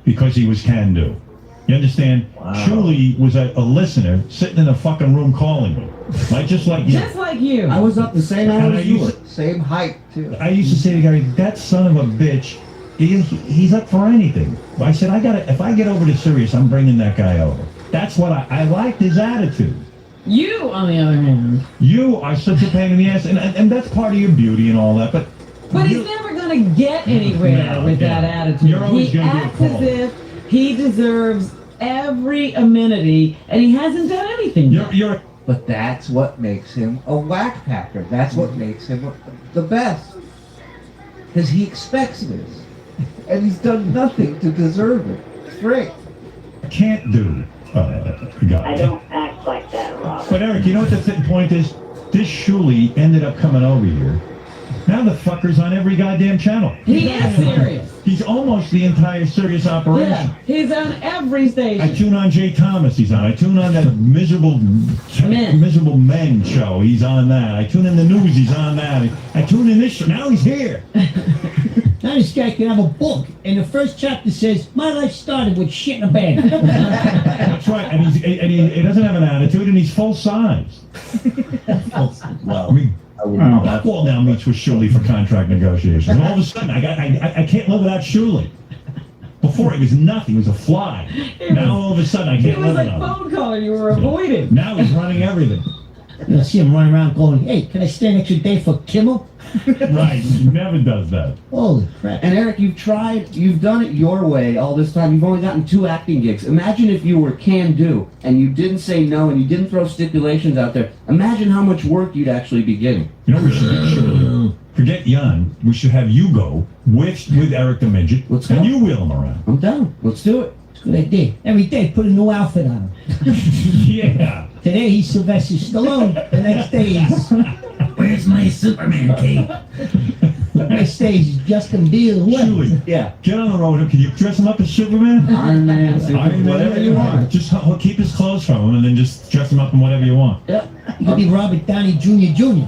Speaker 21: because he was can-do. You understand?
Speaker 4: Wow.
Speaker 21: Shuli was a listener sitting in a fucking room calling me. Right? Just like you.
Speaker 23: Just like you.
Speaker 4: I was up the same
Speaker 21: And
Speaker 4: hours
Speaker 21: I
Speaker 4: you
Speaker 21: used
Speaker 4: were. Same height, too.
Speaker 21: I used to say to Gary, that son of a bitch, he's up for anything. I said, if I get over to Sirius, I'm bringing that guy over. That's what I liked his attitude.
Speaker 23: You, on the other hand.
Speaker 21: You are such a pain in the ass, and that's part of your beauty and all that, but
Speaker 23: He's never going to get anywhere with that attitude.
Speaker 21: You're always
Speaker 23: He
Speaker 21: gonna be a
Speaker 23: acts as
Speaker 21: caller.
Speaker 23: if he deserves every amenity, and he hasn't done anything yet.
Speaker 14: But that's what makes him a whack packer. That's what makes him the best. Because he expects this. And he's done nothing to deserve it. It's great.
Speaker 21: can't do,
Speaker 22: I
Speaker 21: guys.
Speaker 22: don't act like that, Robert.
Speaker 21: But Eric, you know what the point is? This Shuli ended up coming over here. Now the fucker's on every goddamn channel.
Speaker 23: He is serious.
Speaker 21: He's almost the entire Sirius operation.
Speaker 23: Yeah, he's on every station.
Speaker 21: I tune on Jay Thomas, he's on. I tune on that miserable men show, he's on that. I tune in the news, he's on that. I tune in this show, now he's here.
Speaker 19: Now this guy can have a book, and the first chapter says, "My life started with shit in a bag."
Speaker 21: That's right, and he doesn't have an attitude, and he's full size.
Speaker 15: Well,
Speaker 21: I mean, Buckwall now meets with Shuli for contract negotiations. And all of a sudden, I can't live without Shuli. Before he was nothing, he was a fly. Now all of a sudden, I
Speaker 23: He
Speaker 21: can't
Speaker 23: was
Speaker 21: live
Speaker 23: like
Speaker 21: without him.
Speaker 23: phone caller you were avoiding.
Speaker 21: Now he's running everything.
Speaker 19: You'll see him running around going, "Hey, can I stay an extra day for Kimmel?"
Speaker 21: Right, he never does that.
Speaker 19: Holy crap.
Speaker 4: And Eric, you've done it your way all this time. You've only gotten 2 acting gigs. Imagine if you were can-do and you didn't say no and you didn't throw stipulations out there. Imagine how much work you'd actually be getting.
Speaker 21: You know what we should do, Shuli? Forget Jan. We should have you go with Eric the Midget, and you wheel him around.
Speaker 4: I'm down. Let's do it.
Speaker 19: It's a good idea. Every day, put a new outfit on him.
Speaker 21: Yeah.
Speaker 19: Today he's Sylvester Stallone. The next day he's... Where's my Superman cape? The next day he's Justin Bieber.
Speaker 21: Shuli,
Speaker 4: yeah.
Speaker 21: Get on the road. Can you dress him up as Superman?
Speaker 4: Iron Man, Superman, whatever you want.
Speaker 21: Just keep his clothes from him, and then just dress him up in whatever you want.
Speaker 4: Yep.
Speaker 19: You could be Robert Downey Jr.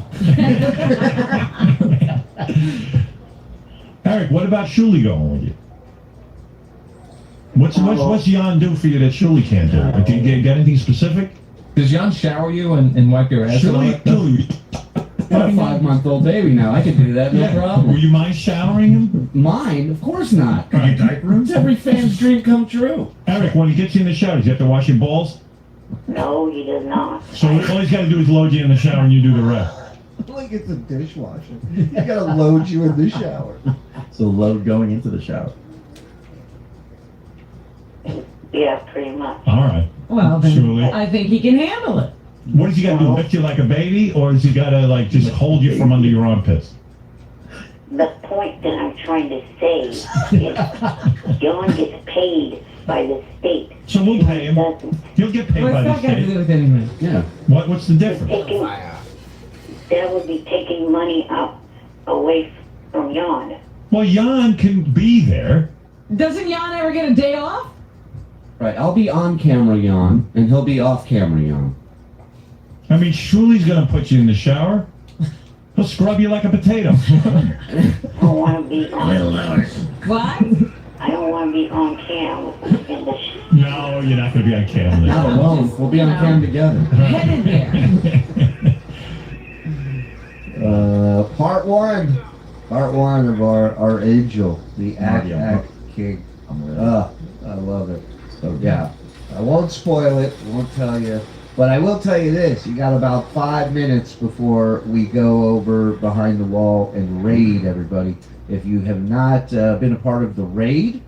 Speaker 21: Eric, what about Shuli going with you? What's Jan do for you that Shuli can't do? Can you get anything specific?
Speaker 8: Does Jan shower you and wipe your ass? and all that stuff?
Speaker 4: Got a 5-month-old baby now. I could do that, no problem.
Speaker 21: Will you mind showering him?
Speaker 4: Mind? Of course not.
Speaker 21: Can you diaper him?
Speaker 4: It's every fan's dream come true.
Speaker 21: Eric, when he gets you in the shower, does he have to wash your balls?
Speaker 22: No, he does not.
Speaker 21: So all he's got to do is load you in the shower and you do the rest.
Speaker 14: Like it's a dishwasher. You gotta load you in the shower.
Speaker 15: So load going into the shower.
Speaker 22: Yeah, pretty much.
Speaker 21: All right.
Speaker 23: Well, then
Speaker 21: Surely.
Speaker 23: I think he can handle it.
Speaker 21: What does he got to do? Lift you like a baby, or has he got to like just hold you from under your armpits?
Speaker 22: The point that I'm trying to say is John gets paid by the state.
Speaker 21: So we'll pay him. He'll get paid
Speaker 23: What's
Speaker 21: by the
Speaker 23: that got to do
Speaker 21: state.
Speaker 23: with anything?
Speaker 4: Yeah.
Speaker 21: What's the difference?
Speaker 22: That would be taking money out away from Jan.
Speaker 21: Well, Jan can be there.
Speaker 23: Doesn't Jan ever get a day off?
Speaker 4: Right, I'll be on camera, Jan, and he'll be off camera, Jan.
Speaker 21: I mean, Shuli's gonna put you in the shower. He'll scrub you like a potato.
Speaker 22: I don't want to be on.
Speaker 23: What?
Speaker 22: I don't want to be on cam in the
Speaker 21: No, you're not gonna be on camera.
Speaker 4: Not alone. We'll be on cam together.
Speaker 23: Head in there.
Speaker 4: Part one of our angel, the act king. I love it. So yeah, I won't spoil it. Won't tell you, but I will tell you this: you got about 5 minutes before we go over behind the wall and raid everybody. If you have not been a part of the raid,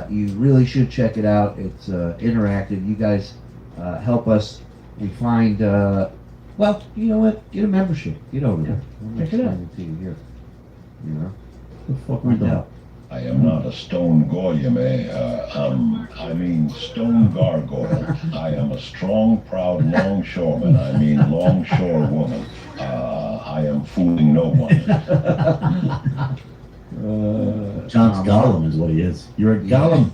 Speaker 4: you really should check it out. It's interactive. You guys help us. We find. Well, you know what? Get a membership. Get over there.
Speaker 22: Check it out.
Speaker 4: To you here. You know.
Speaker 21: The fuck
Speaker 4: Find out.
Speaker 18: I am not a stone goyim, I mean stone gargoyle. I am a strong, proud longshoreman. I mean longshore woman. I am fooling no one.
Speaker 15: John's Gollum is what he is. You're a Gollum.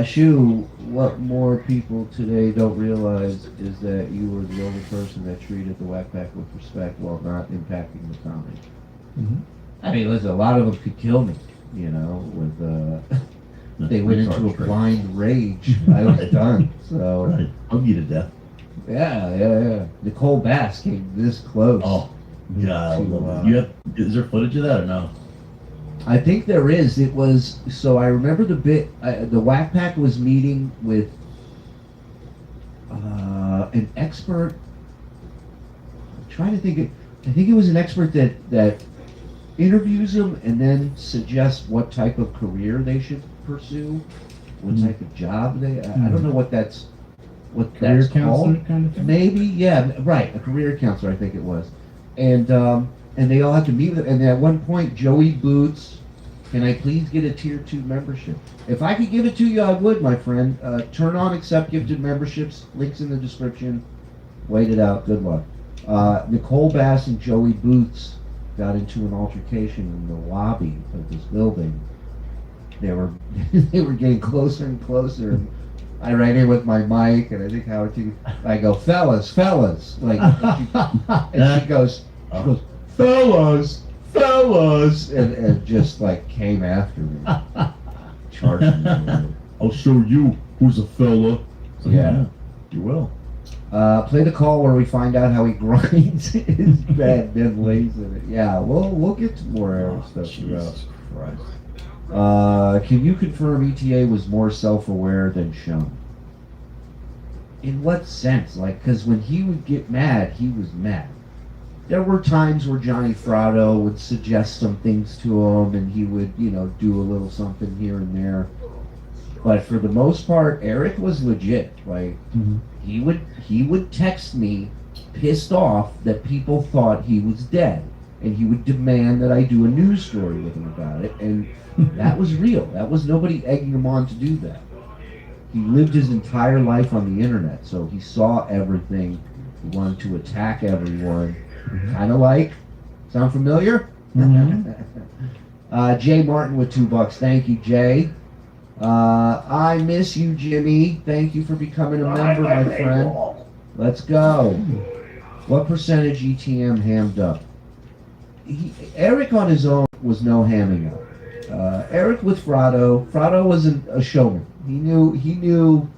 Speaker 4: Shu, what more people today don't realize is that you were the only person that treated the Whack Pack with respect while not impacting the comedy.
Speaker 8: Mm-hmm.
Speaker 4: I mean, listen, a lot of them could kill me, you know, with, they went into a blind rage. I was done, so.
Speaker 15: Right. I'll beat to death.
Speaker 4: Yeah. Nicole Bass came this close.
Speaker 15: Oh, yeah, I love it. Is there footage of that or no?
Speaker 4: I think there is. It was, so I remember the bit, the Whack Pack was meeting with an expert. I'm trying to think, I think it was an expert that interviews them and then suggests what type of career they should pursue, what type of job they, I don't know what that's
Speaker 16: Career
Speaker 4: called.
Speaker 16: counselor kind of thing?
Speaker 4: Maybe, yeah, right, a career counselor, I think it was. And they all had to meet with it. And at one point, Joey Boots, can I please get a tier 2 membership? If I could give it to you, I would, my friend. Turn on accept gifted memberships. Links in the description. Wait it out. Good luck. Nicole Bass and Joey Boots got into an altercation in the lobby of this building. They were getting closer and closer. And I ran in with my mic, and I think Howard T. I go, fellas, like, and she goes, fellas, and just like came after me, charging me.
Speaker 15: I'll show you who's a fella. So,
Speaker 4: Yeah.
Speaker 15: You will.
Speaker 4: Play the call where we find out how he grinds his bed, then lays in it. Yeah, we'll get to more Eric stuff throughout.
Speaker 15: Jesus Christ.
Speaker 4: Can you confirm ETA was more self-aware than Sean? In what sense? Like, because when he would get mad, he was mad. There were times where Johnny Frado would suggest some things to him, and he would, you know, do a little something here and there. But for the most part, Eric was legit. Like, he would text me pissed off that people thought he was dead, and he would demand that I do a news story with him about it, and that was real. That was nobody egging him on to do that. He lived his entire life on the internet, so he saw everything. He wanted to attack everyone. Kind of like, sound familiar? Jay Martin with $2. Thank you, Jay. I miss you, Jimmy. Thank you for becoming a member, my friend. Let's go. What percentage ETM hammed up? Eric on his own was no hamming up. Eric with Frado wasn't a showman. He knew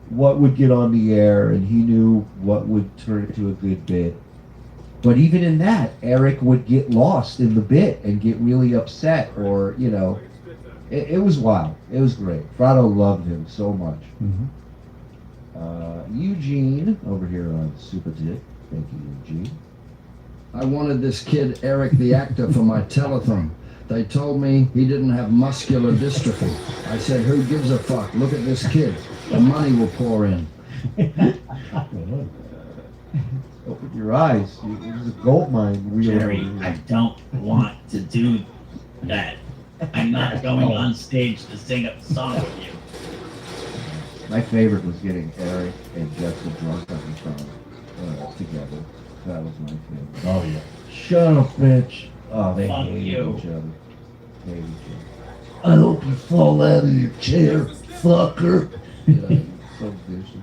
Speaker 4: what would get on the air, and he knew what would turn it to a good bit. But even in that, Eric would get lost in the bit and get really upset, or, you know, it was wild. It was great. Frado loved him so much. Eugene over here on Super Dick. Thank you, Eugene.
Speaker 1: I wanted this kid, Eric the actor, for my telethon. They told me he didn't have muscular dystrophy. I said, who gives a fuck? Look at this kid. The money will pour in.
Speaker 14: Open your eyes. It's a gold mine.
Speaker 15: Jerry, I don't want to do that. I'm not going on stage to sing a song with you.
Speaker 14: My favorite was getting Eric and Jeff the drunk on the phone together. That was my favorite.
Speaker 15: Oh, yeah.
Speaker 14: Shut up, bitch. Oh, they
Speaker 15: Fuck
Speaker 14: hated
Speaker 15: you.
Speaker 14: each other. Hated each
Speaker 17: I hope you fall out of your chair, fucker.
Speaker 14: other. Yeah, so vicious.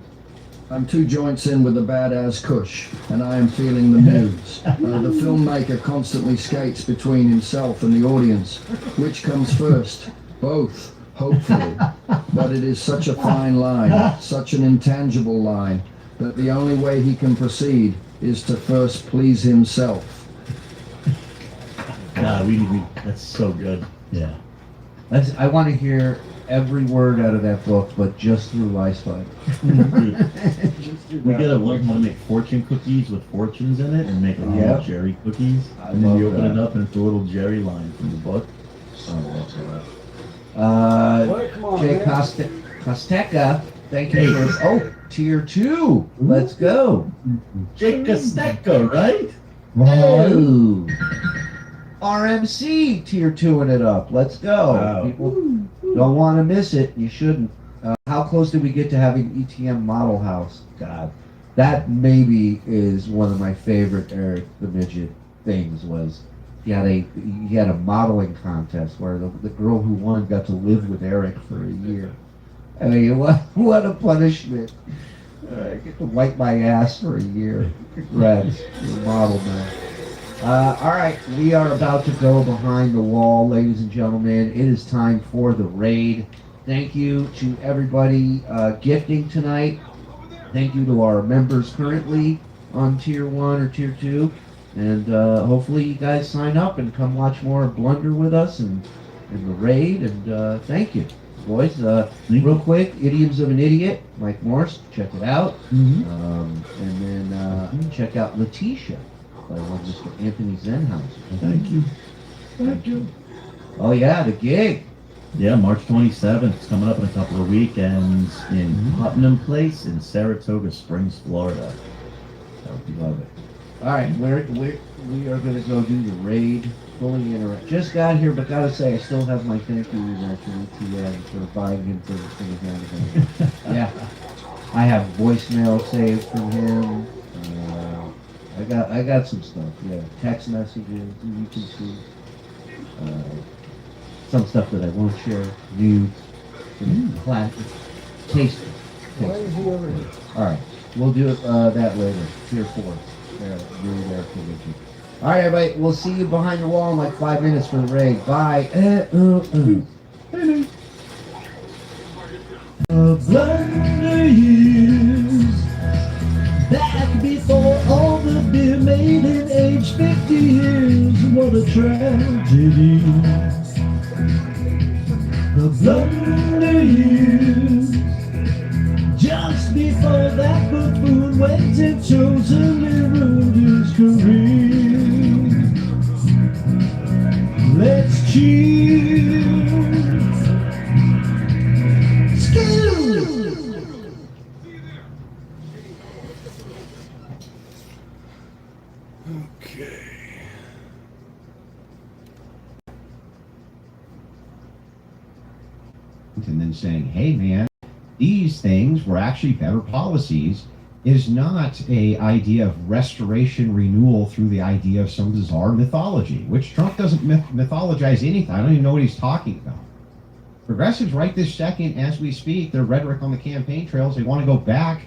Speaker 1: I'm 2 joints in with the badass Kush, and I am feeling the moves. The filmmaker constantly skates between himself and the audience. Which comes first? Both, hopefully. But it is such a fine line, such an intangible line, that the only way he can proceed is to first please himself.
Speaker 15: God, that's so good. Yeah.
Speaker 14: I want to hear every word out of that book, but just through Ice Fight.
Speaker 15: We gotta learn how to make fortune cookies with fortunes in it and make a little
Speaker 14: Yep.
Speaker 15: Jerry cookies.
Speaker 14: I
Speaker 15: And then you
Speaker 14: love
Speaker 15: open it
Speaker 14: that.
Speaker 15: up and it's a little Jerry line from the book.
Speaker 14: Oh, that's all right.
Speaker 2: Well, come on,
Speaker 14: Jay
Speaker 2: man.
Speaker 14: Costeca, thank you for tier 2. Let's go.
Speaker 15: Jake Costeca, right?
Speaker 14: Oh. RMC tier 2ing it up. Let's go.
Speaker 15: Wow.
Speaker 14: People don't want to miss it. You shouldn't. How close did we get to having ETM Model House? God, that maybe is one of my favorite Eric the Midget things. Was he had a modeling contest where the girl who won got to live with Eric for a year. I mean, what a punishment! I get to wipe my ass for a year. Congrats, you're a model now. All right, we are about to go behind the wall, ladies and gentlemen. It is time for the raid. Thank you to everybody gifting tonight. Thank you to our members currently on Tier 1 or Tier 2. And hopefully you guys sign up and come watch more Blunder with us and the raid. And thank you, boys. Real quick, Idioms of an Idiot, Mike Morse, check it out. And then check out Letitia by one Mr. Anthony Zenhauser.
Speaker 15: Thank you.
Speaker 2: Thank you.
Speaker 14: Oh yeah, the gig.
Speaker 15: Yeah, March 27th. It's coming up in a couple of weekends in Putnam Place in Saratoga Springs, Florida.
Speaker 14: I would love it. All right, we are going to go do the raid. Fully interactive. Just got here, but gotta say, I still have my thank you email to ETN for buying him for the thing. Yeah, I have voicemail saved from him. I got some stuff. Yeah, text messages. You can see some stuff that I won't share. Nudes, classic, tasty.
Speaker 2: Why is he over here?
Speaker 14: All right, we'll do that later. Tier 4. There, you're there for Richie. All right, everybody. We'll see you behind the wall in like 5 minutes for the raid. Bye.
Speaker 17: Blunder years back before all the beer made in age 50 years. What a tragedy. The blunder years just before that buffoon went and chosenly ruined his career. Let's cheer.
Speaker 10: And then saying, hey man, these things were actually better policies is not a idea of restoration renewal through the idea of some bizarre mythology, which Trump doesn't mythologize anything. I don't even know what he's talking about. Progressives right this second as we speak, their rhetoric on the campaign trails, they want to go back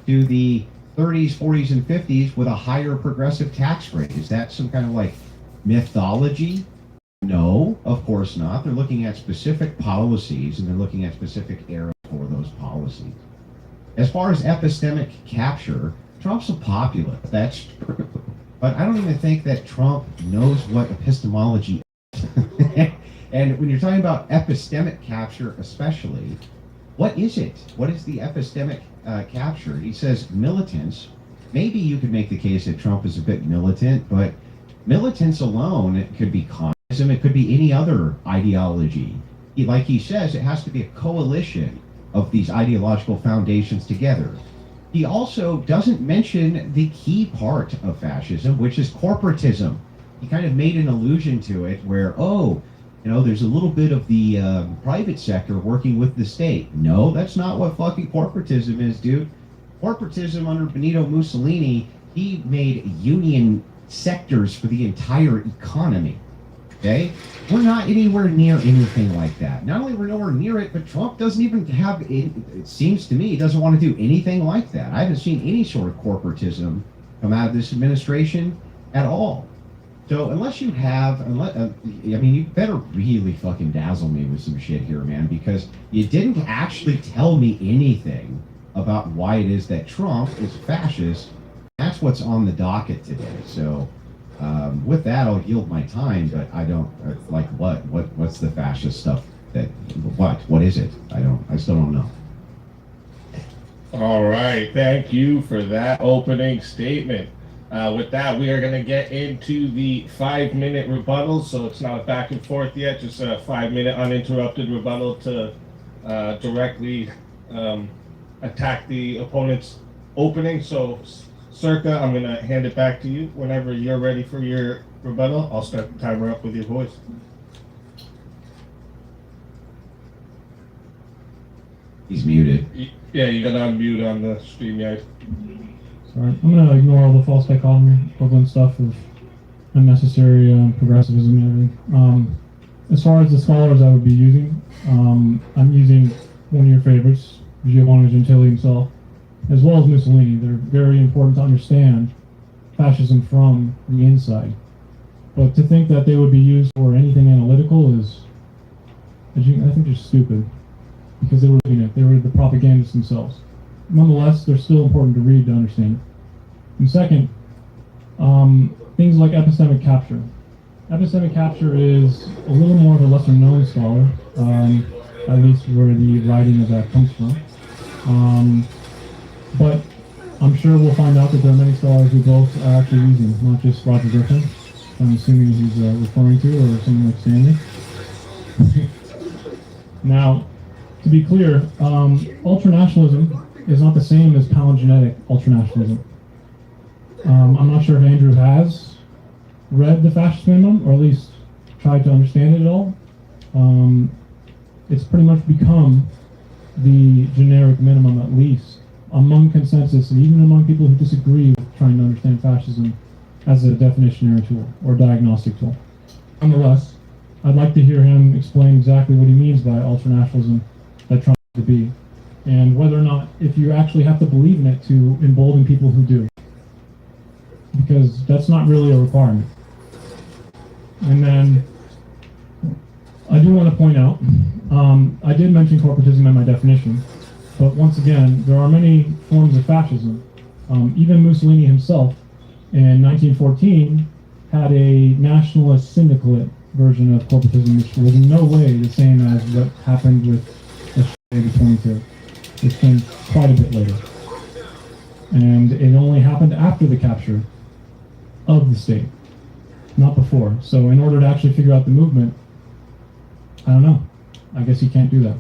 Speaker 10: to the 30s, 40s, and 50s with a higher progressive tax rate. Is that some kind of like mythology? No, of course not. They're looking at specific policies and they're looking at specific eras for those policies. As far as epistemic capture, Trump's a populist. That's true. But I don't even think that Trump knows what epistemology is. And when you're talking about epistemic capture especially, what is it? What is the epistemic capture? He says militants. Maybe you could make the case that Trump is a bit militant, but militants alone could be communism. fascism. It could be any other ideology. Like he says, it has to be a coalition of these ideological foundations together. He also doesn't mention the key part of fascism, which is corporatism. He kind of made an allusion to it where, there's a little bit of the private sector working with the state. No, that's not what fucking corporatism is, dude. Corporatism under Benito Mussolini, he made union sectors for the entire economy. Okay? We're not anywhere near anything like that. Not only we're nowhere near it, but Trump doesn't even have, it seems to me, he doesn't want to do anything like that. I haven't seen any sort of corporatism come out of this administration at all. So unless you have, you better really fucking dazzle me with some shit here, man, because you didn't actually tell me anything about why it is that Trump is fascist. That's what's on the docket today. So with that, I'll yield my time, but I don't, what's the fascist stuff what is it? I still don't know.
Speaker 9: All right, thank you for that opening statement. With that, we are going to get into the 5-minute rebuttal, so it's not a back and forth yet, just a 5-minute uninterrupted rebuttal to directly attack the opponent's opening. So, Circa, I'm going to hand it back to you. Whenever you're ready for your rebuttal, I'll start the timer up with your voice.
Speaker 10: He's muted.
Speaker 9: Yeah, you got to unmute on the StreamYard.
Speaker 11: Sorry, I'm gonna ignore all the false dichotomy equivalent stuff of unnecessary progressivism and everything. As far as the scholars I would be using, I'm using one of your favorites, Giovanni Gentili himself, as well as Mussolini. They're very important to understand fascism from the inside. But to think that they would be used for anything analytical is, I think, just stupid, because they were the propagandists themselves. Nonetheless, they're still important to read to understand it. And second, things like epistemic capture. Epistemic capture is a little more of a lesser-known scholar, at least where the writing of that comes from. But I'm sure we'll find out that there are many scholars who both are actually using, not just Roger Griffin, I'm assuming he's referring to, or someone like Stanley. Now, to be clear, ultranationalism is not the same as palingenetic ultranationalism. I'm not sure if Andrew has read the Fascist Minimum, or at least tried to understand it at all. It's pretty much become the generic minimum, at least, among consensus, and even among people who disagree with trying to understand fascism as a definitionary tool, or diagnostic tool. Nonetheless, I'd like to hear him explain exactly what he means by ultranationalism that Trump to be, and whether or not, if you actually have to believe in it to embolden people who do. Because that's not really a requirement. And then, I do want to point out, I did mention corporatism in my definition, but once again, there are many forms of fascism. Even Mussolini himself, in 1914, had a nationalist syndicalist version of corporatism, which was in no way the same as what happened with the 22. It came quite a bit later. And it only happened after the capture of the state, not before. So in order to actually figure out the movement, I don't know. I guess you can't do that.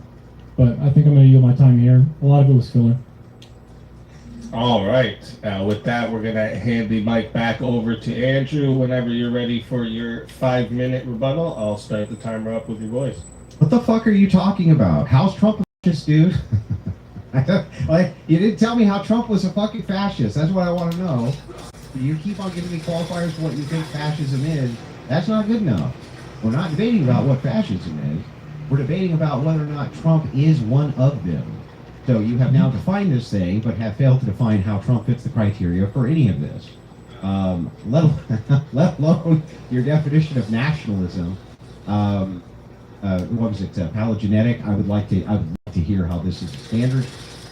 Speaker 11: But I think I'm going to yield my time here. A lot of it was filler.
Speaker 9: All right. With that, we're going to hand the mic back over to Andrew. Whenever you're ready for your 5-minute rebuttal, I'll start the timer up with your voice.
Speaker 10: What the fuck are you talking about? How's Trump a fascist, dude? You didn't tell me how Trump was a fucking fascist. That's what I want to know. You keep on giving me qualifiers for what you think fascism is. That's not good enough. We're not debating about what fascism is. We're debating about whether or not Trump is one of them. So you have now defined this thing, but have failed to define how Trump fits the criteria for any of this. Let alone your definition of nationalism. What was it? Palingenetic. I would like to hear how this is standard.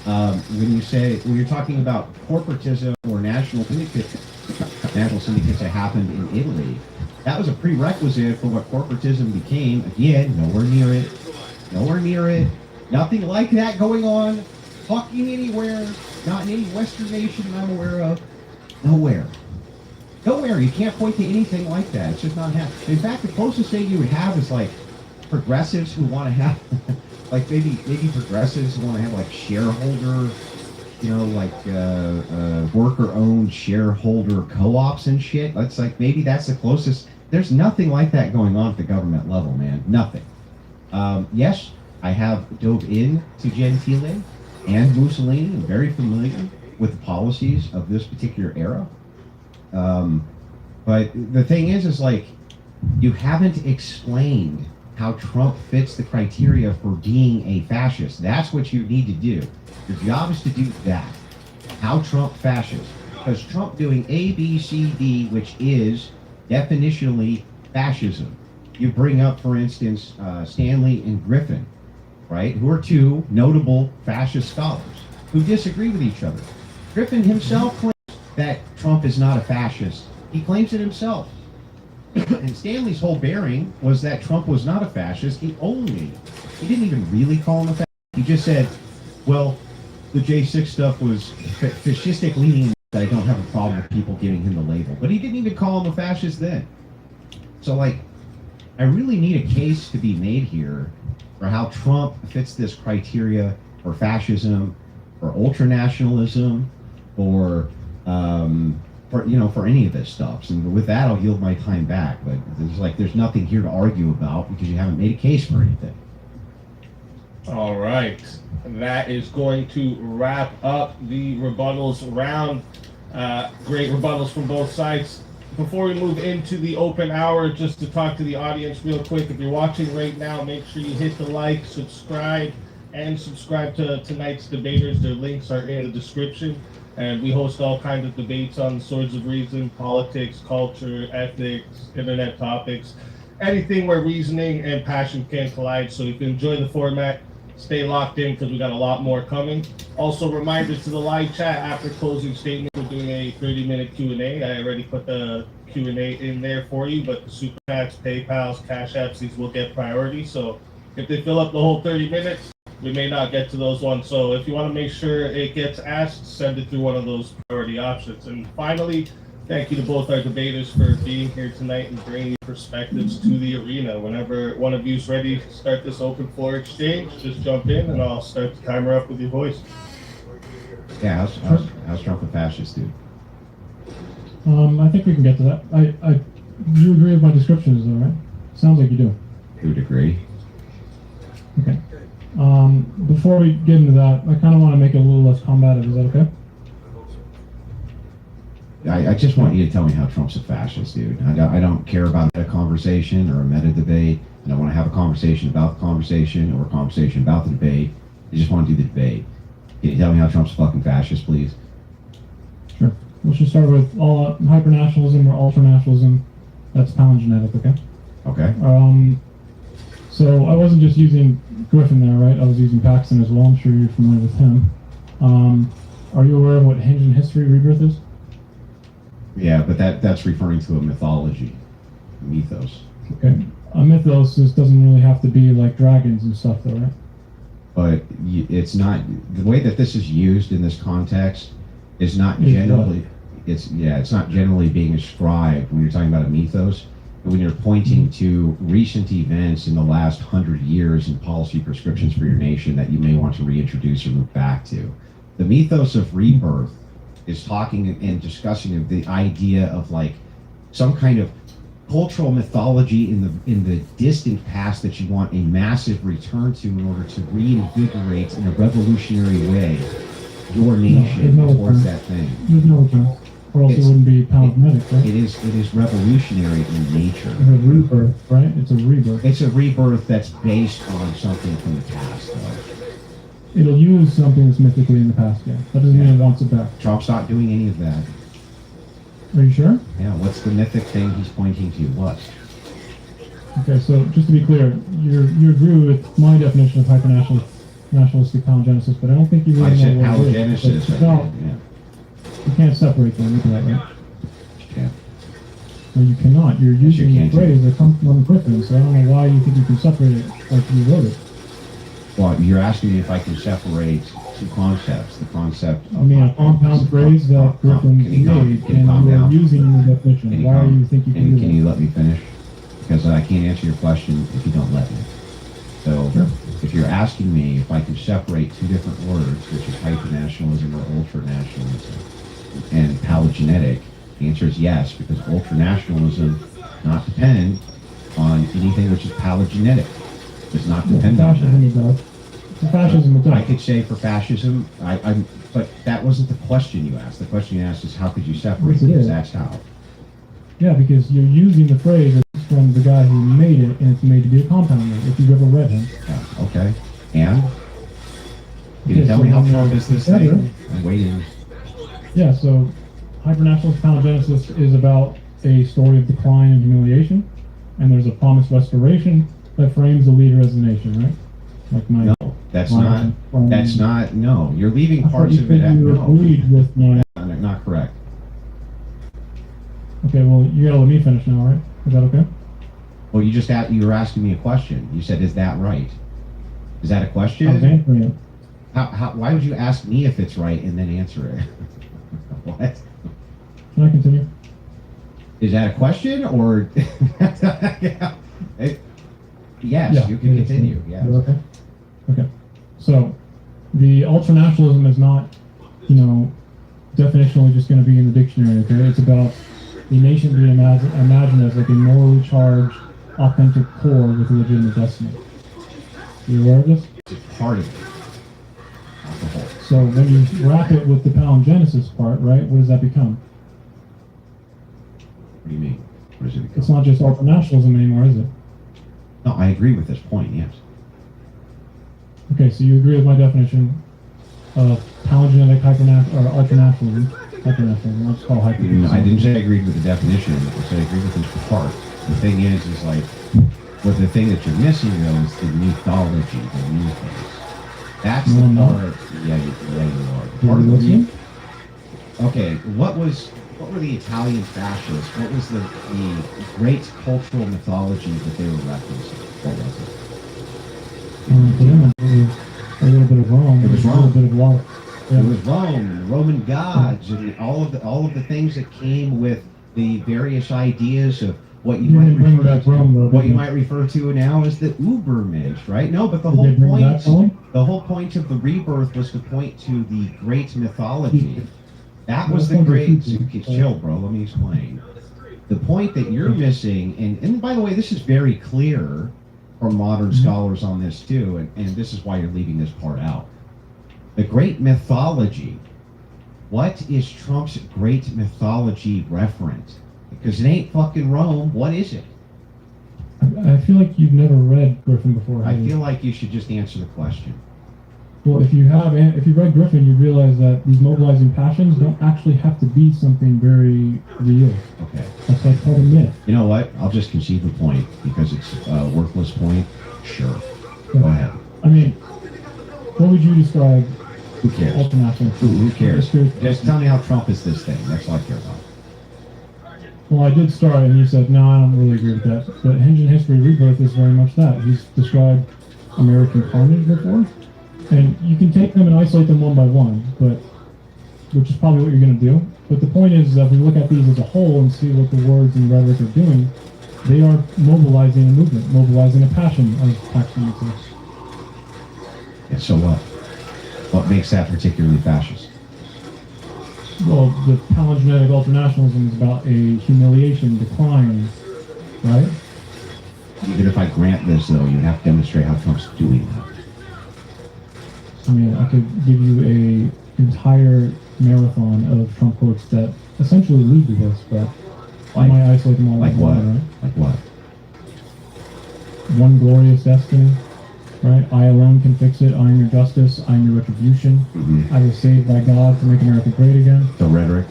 Speaker 10: When you're talking about corporatism or national syndicates that happened in Italy, that was a prerequisite for what corporatism became. Again, nowhere near it. Nowhere near it. Nothing like that going on fucking anywhere. Not in any Western nation I'm aware of. Nowhere. Nowhere. You can't point to anything like that. It's just not happening. In fact, the closest thing you would have is like progressives who want to have, like maybe progressives who want to have like shareholder, you know, like worker-owned shareholder co-ops and shit. That's like maybe that's the closest. There's nothing like that going on at the government level, man. Nothing. Yes, I have dove into Gentile and Mussolini and very familiar with the policies of this particular era. But the thing is like, you haven't explained how Trump fits the criteria for being a fascist. That's what you need to do. Your job is to do that. How Trump fascist. Because Trump doing A, B, C, D, which is definitionally fascism. You bring up, for instance, Stanley and Griffin, right? Who are two notable fascist scholars who disagree with each other. Griffin himself claims that Trump is not a fascist. He claims it himself. And Stanley's whole bearing was that Trump was not a fascist. He didn't even really call him a fascist. He just said, well, the J6 stuff was fascistic leaning, that I don't have a problem with people giving him the label. But he didn't even call him a fascist then. So, like, I really need a case to be made here for how Trump fits this criteria for fascism, for ultranationalism, for any of this stuff. And with that, I'll yield my time back. But there's nothing here to argue about because you haven't made a case for anything.
Speaker 9: All right, that is going to wrap up the rebuttals round. Great rebuttals from both sides. Before we move into the open hour, just to talk to the audience real quick, if you're watching right now, make sure you hit the like, subscribe to tonight's debaters. Their links are in the description. And we host all kinds of debates on the Swords of Reason, politics, culture, ethics, internet topics, anything where reasoning and passion can collide. So you can enjoy the format, stay locked in because we got a lot more coming. Also, reminder to the live chat after closing statement, we're doing a 30-minute Q&A. I already put the Q&A in there for you, but the Super Chats, PayPals, Cash Apps, these will get priority. So if they fill up the whole 30 minutes, we may not get to those ones. So if you want to make sure it gets asked, send it through one of those priority options. And finally, thank you to both our debaters for being here tonight and bringing perspectives to the arena. Whenever one of you is ready to start this open floor exchange, just jump in and I'll start the timer up with your voice.
Speaker 10: Yeah, how's Trump a fascist, dude?
Speaker 11: I think we can get to that. You agree with my descriptions, though, right? Sounds like you do.
Speaker 10: To a degree.
Speaker 11: Okay. Before we get into that, I kind of want to make it a little less combative. Is that okay?
Speaker 10: I just want you to tell me how Trump's a fascist, dude. I don't care about a conversation or a meta debate. I don't want to have a conversation about the conversation or a conversation about the debate. I just want to do the debate. Can you tell me how Trump's a fucking fascist, please?
Speaker 11: Sure. Let's just start with all hypernationalism or ultranationalism. That's palingenetic, okay?
Speaker 10: Okay.
Speaker 11: So I wasn't just using Griffin there, right? I was using Paxton as well. I'm sure you're familiar with him. Are you aware of what Hinge in History Rebirth is?
Speaker 10: Yeah, but that's referring to a mythology, a mythos.
Speaker 11: Okay. A mythos doesn't really have to be like dragons and stuff, though, right?
Speaker 10: But it's not, the way that this is used in this context is not generally, it's not generally being ascribed when you're talking about a mythos. When you're pointing to recent events in the last 100 years and policy prescriptions for your nation that you may want to reintroduce or move back to. The mythos of rebirth is talking and discussing the idea of like some kind of cultural mythology in the distant past that you want a massive return to in order to reinvigorate in a revolutionary way your nation towards that thing.
Speaker 11: There's no return. Or else it wouldn't be palingenetic, right?
Speaker 10: It is revolutionary in nature.
Speaker 11: It's a rebirth, right? It's a rebirth.
Speaker 10: It's a rebirth that's based on something from the past, though.
Speaker 11: It'll use something that's mythically in the past, yeah. That doesn't mean it wants it back.
Speaker 10: Trump's not doing any of that.
Speaker 11: Are you sure?
Speaker 10: Yeah, what's the mythic thing he's pointing to? What?
Speaker 11: Okay, so just to be clear, you agree with my definition of hyper-nationalistic palingenesis, but I don't think you really know what it is.
Speaker 10: Palingenesis,
Speaker 11: Yeah. You can't separate them, look at that, right?
Speaker 10: Yeah.
Speaker 11: No, you cannot. You're using a phrase that comes from Griffin, so I don't know why you think you can separate it like you wrote it.
Speaker 10: Well, you're asking me if I can separate two concepts. The concept
Speaker 11: I mean, a compound phrase that Griffin
Speaker 10: Can you calm-
Speaker 11: made,
Speaker 10: can you
Speaker 11: and
Speaker 10: calm
Speaker 11: you are
Speaker 10: down?
Speaker 11: using the definition. Why do you think you can do
Speaker 10: Can
Speaker 11: that?
Speaker 10: you let me finish? Because I can't answer your question if you don't let me. So, if you're asking me if I can separate two different words, which is hypernationalism or ultranationalism, and paleogenetic, the answer is yes, because ultranationalism does not depend on anything which is paleogenetic. Does not depend on
Speaker 11: Fascism
Speaker 10: that.
Speaker 11: it does. For fascism it does.
Speaker 10: I could say for fascism, but that wasn't the question you asked. The question you asked is how could you separate?
Speaker 11: Yes, it
Speaker 10: Because
Speaker 11: is.
Speaker 10: that's how.
Speaker 11: Yeah, because you're using the phrase that's from the guy who made it, and it's made to be a compound word, if you've ever read him.
Speaker 10: Yeah, okay. And? Can you
Speaker 11: Okay,
Speaker 10: tell
Speaker 11: so
Speaker 10: me how
Speaker 11: when
Speaker 10: Trump
Speaker 11: you're
Speaker 10: is this
Speaker 11: together-
Speaker 10: thing? I'm waiting.
Speaker 11: Yeah, so hypernationalist paleogenesis is about a story of decline and humiliation, and there's a promised restoration that frames the leader as a nation, right? Like my
Speaker 10: No, that's not, no. You're leaving
Speaker 11: I thought
Speaker 10: parts
Speaker 11: you
Speaker 10: of it
Speaker 11: said
Speaker 10: out.
Speaker 11: you
Speaker 10: No.
Speaker 11: agreed with my.
Speaker 10: Not correct.
Speaker 11: Okay, well, you gotta let me finish now, right? Is that okay?
Speaker 10: Well, you were asking me a question. You said, is that right? Is that a
Speaker 11: I was
Speaker 10: question?
Speaker 11: answering it.
Speaker 10: Why would you ask me if it's right and then answer it? What?
Speaker 11: Can I continue?
Speaker 10: Is that a question or? Yes,
Speaker 11: Yeah,
Speaker 10: you can
Speaker 11: it is.
Speaker 10: continue. Yes.
Speaker 11: You're okay? Okay. So, the ultranationalism is not, definitionally just going to be in the dictionary, okay? It's about the nation being imagined as like a morally charged, authentic core with a legitimate destiny. You aware of this?
Speaker 10: It's part of it. Not the whole.
Speaker 11: So when you wrap it with the palingenesis part, right, what does that become?
Speaker 10: What do you mean? What does it become?
Speaker 11: It's not just ultranationalism anymore, is it?
Speaker 10: No, I agree with this point, yes.
Speaker 11: Okay, so you agree with my definition of palingenetic or ultranationalism. Hypernationalism, let's call it hypernationalism.
Speaker 10: I didn't say I agreed with the definition. I said I agreed with this part. The thing is like, but the thing that you're missing though is the mythology, the mythos. That's the part. Yeah, you are. Part of the
Speaker 11: listening?
Speaker 10: Okay, what were the Italian fascists? What was the great cultural mythology that they were referencing? What was it?
Speaker 11: For them, it was a little bit of Rome.
Speaker 10: It was
Speaker 11: A
Speaker 10: Rome.
Speaker 11: little bit of water.
Speaker 10: It was Rome, and the Roman gods, and all of the things that came with the various ideas of what you might
Speaker 11: bring
Speaker 10: refer
Speaker 11: back Rome, though,
Speaker 10: what you
Speaker 11: didn't
Speaker 10: might refer to now as the Ubermensch, right? No, but the
Speaker 11: Did they bring back Rome?
Speaker 10: whole point of the rebirth was to point to the great mythology. That was the
Speaker 11: Well,
Speaker 10: great.
Speaker 11: thank you.
Speaker 10: Chill, bro. Let me explain. The point that you're missing, and by the way, this is very clear from modern scholars on this too, and this is why you're leaving this part out. The great mythology. What is Trump's great mythology reference? Because it ain't fucking Rome. What is it?
Speaker 11: I feel like you've never read Griffin before.
Speaker 10: I
Speaker 11: have you?
Speaker 10: feel like you should just answer the question.
Speaker 11: Well, if you read Griffin, you realize that these mobilizing passions don't actually have to be something very real.
Speaker 10: Okay.
Speaker 11: That's like called a myth.
Speaker 10: You know what? I'll just concede the point because it's a worthless point. Sure. Go ahead.
Speaker 11: I mean, what would you describe?
Speaker 10: Who cares?
Speaker 11: Ultranational.
Speaker 10: Who cares? Just tell me how Trump is this thing. That's all I care about.
Speaker 11: Well, I did start, and you said, no, I don't really agree with that. But Engine History Rebirth is very much that. He's described American carnage before, and you can take them and isolate them one by one, but which is probably what you're going to do. But the point is that if we look at these as a whole and see what the words and rhetoric are doing, they are mobilizing a movement, mobilizing a passion, as Paxton would say.
Speaker 10: And so what? What makes that particularly fascist?
Speaker 11: Well, the palingenetic ultranationalism is about a humiliation, decline, right?
Speaker 10: Even if I grant this, though, you have to demonstrate how Trump's doing that.
Speaker 11: I mean, I could give you a entire marathon of Trump quotes that essentially lead to this, but I might isolate them all.
Speaker 10: Like
Speaker 11: into
Speaker 10: what?
Speaker 11: one, right?
Speaker 10: Like what?
Speaker 11: One glorious destiny, right? I alone can fix it. I am your justice. I am your retribution. I was saved by God to make America great again.
Speaker 10: The rhetoric.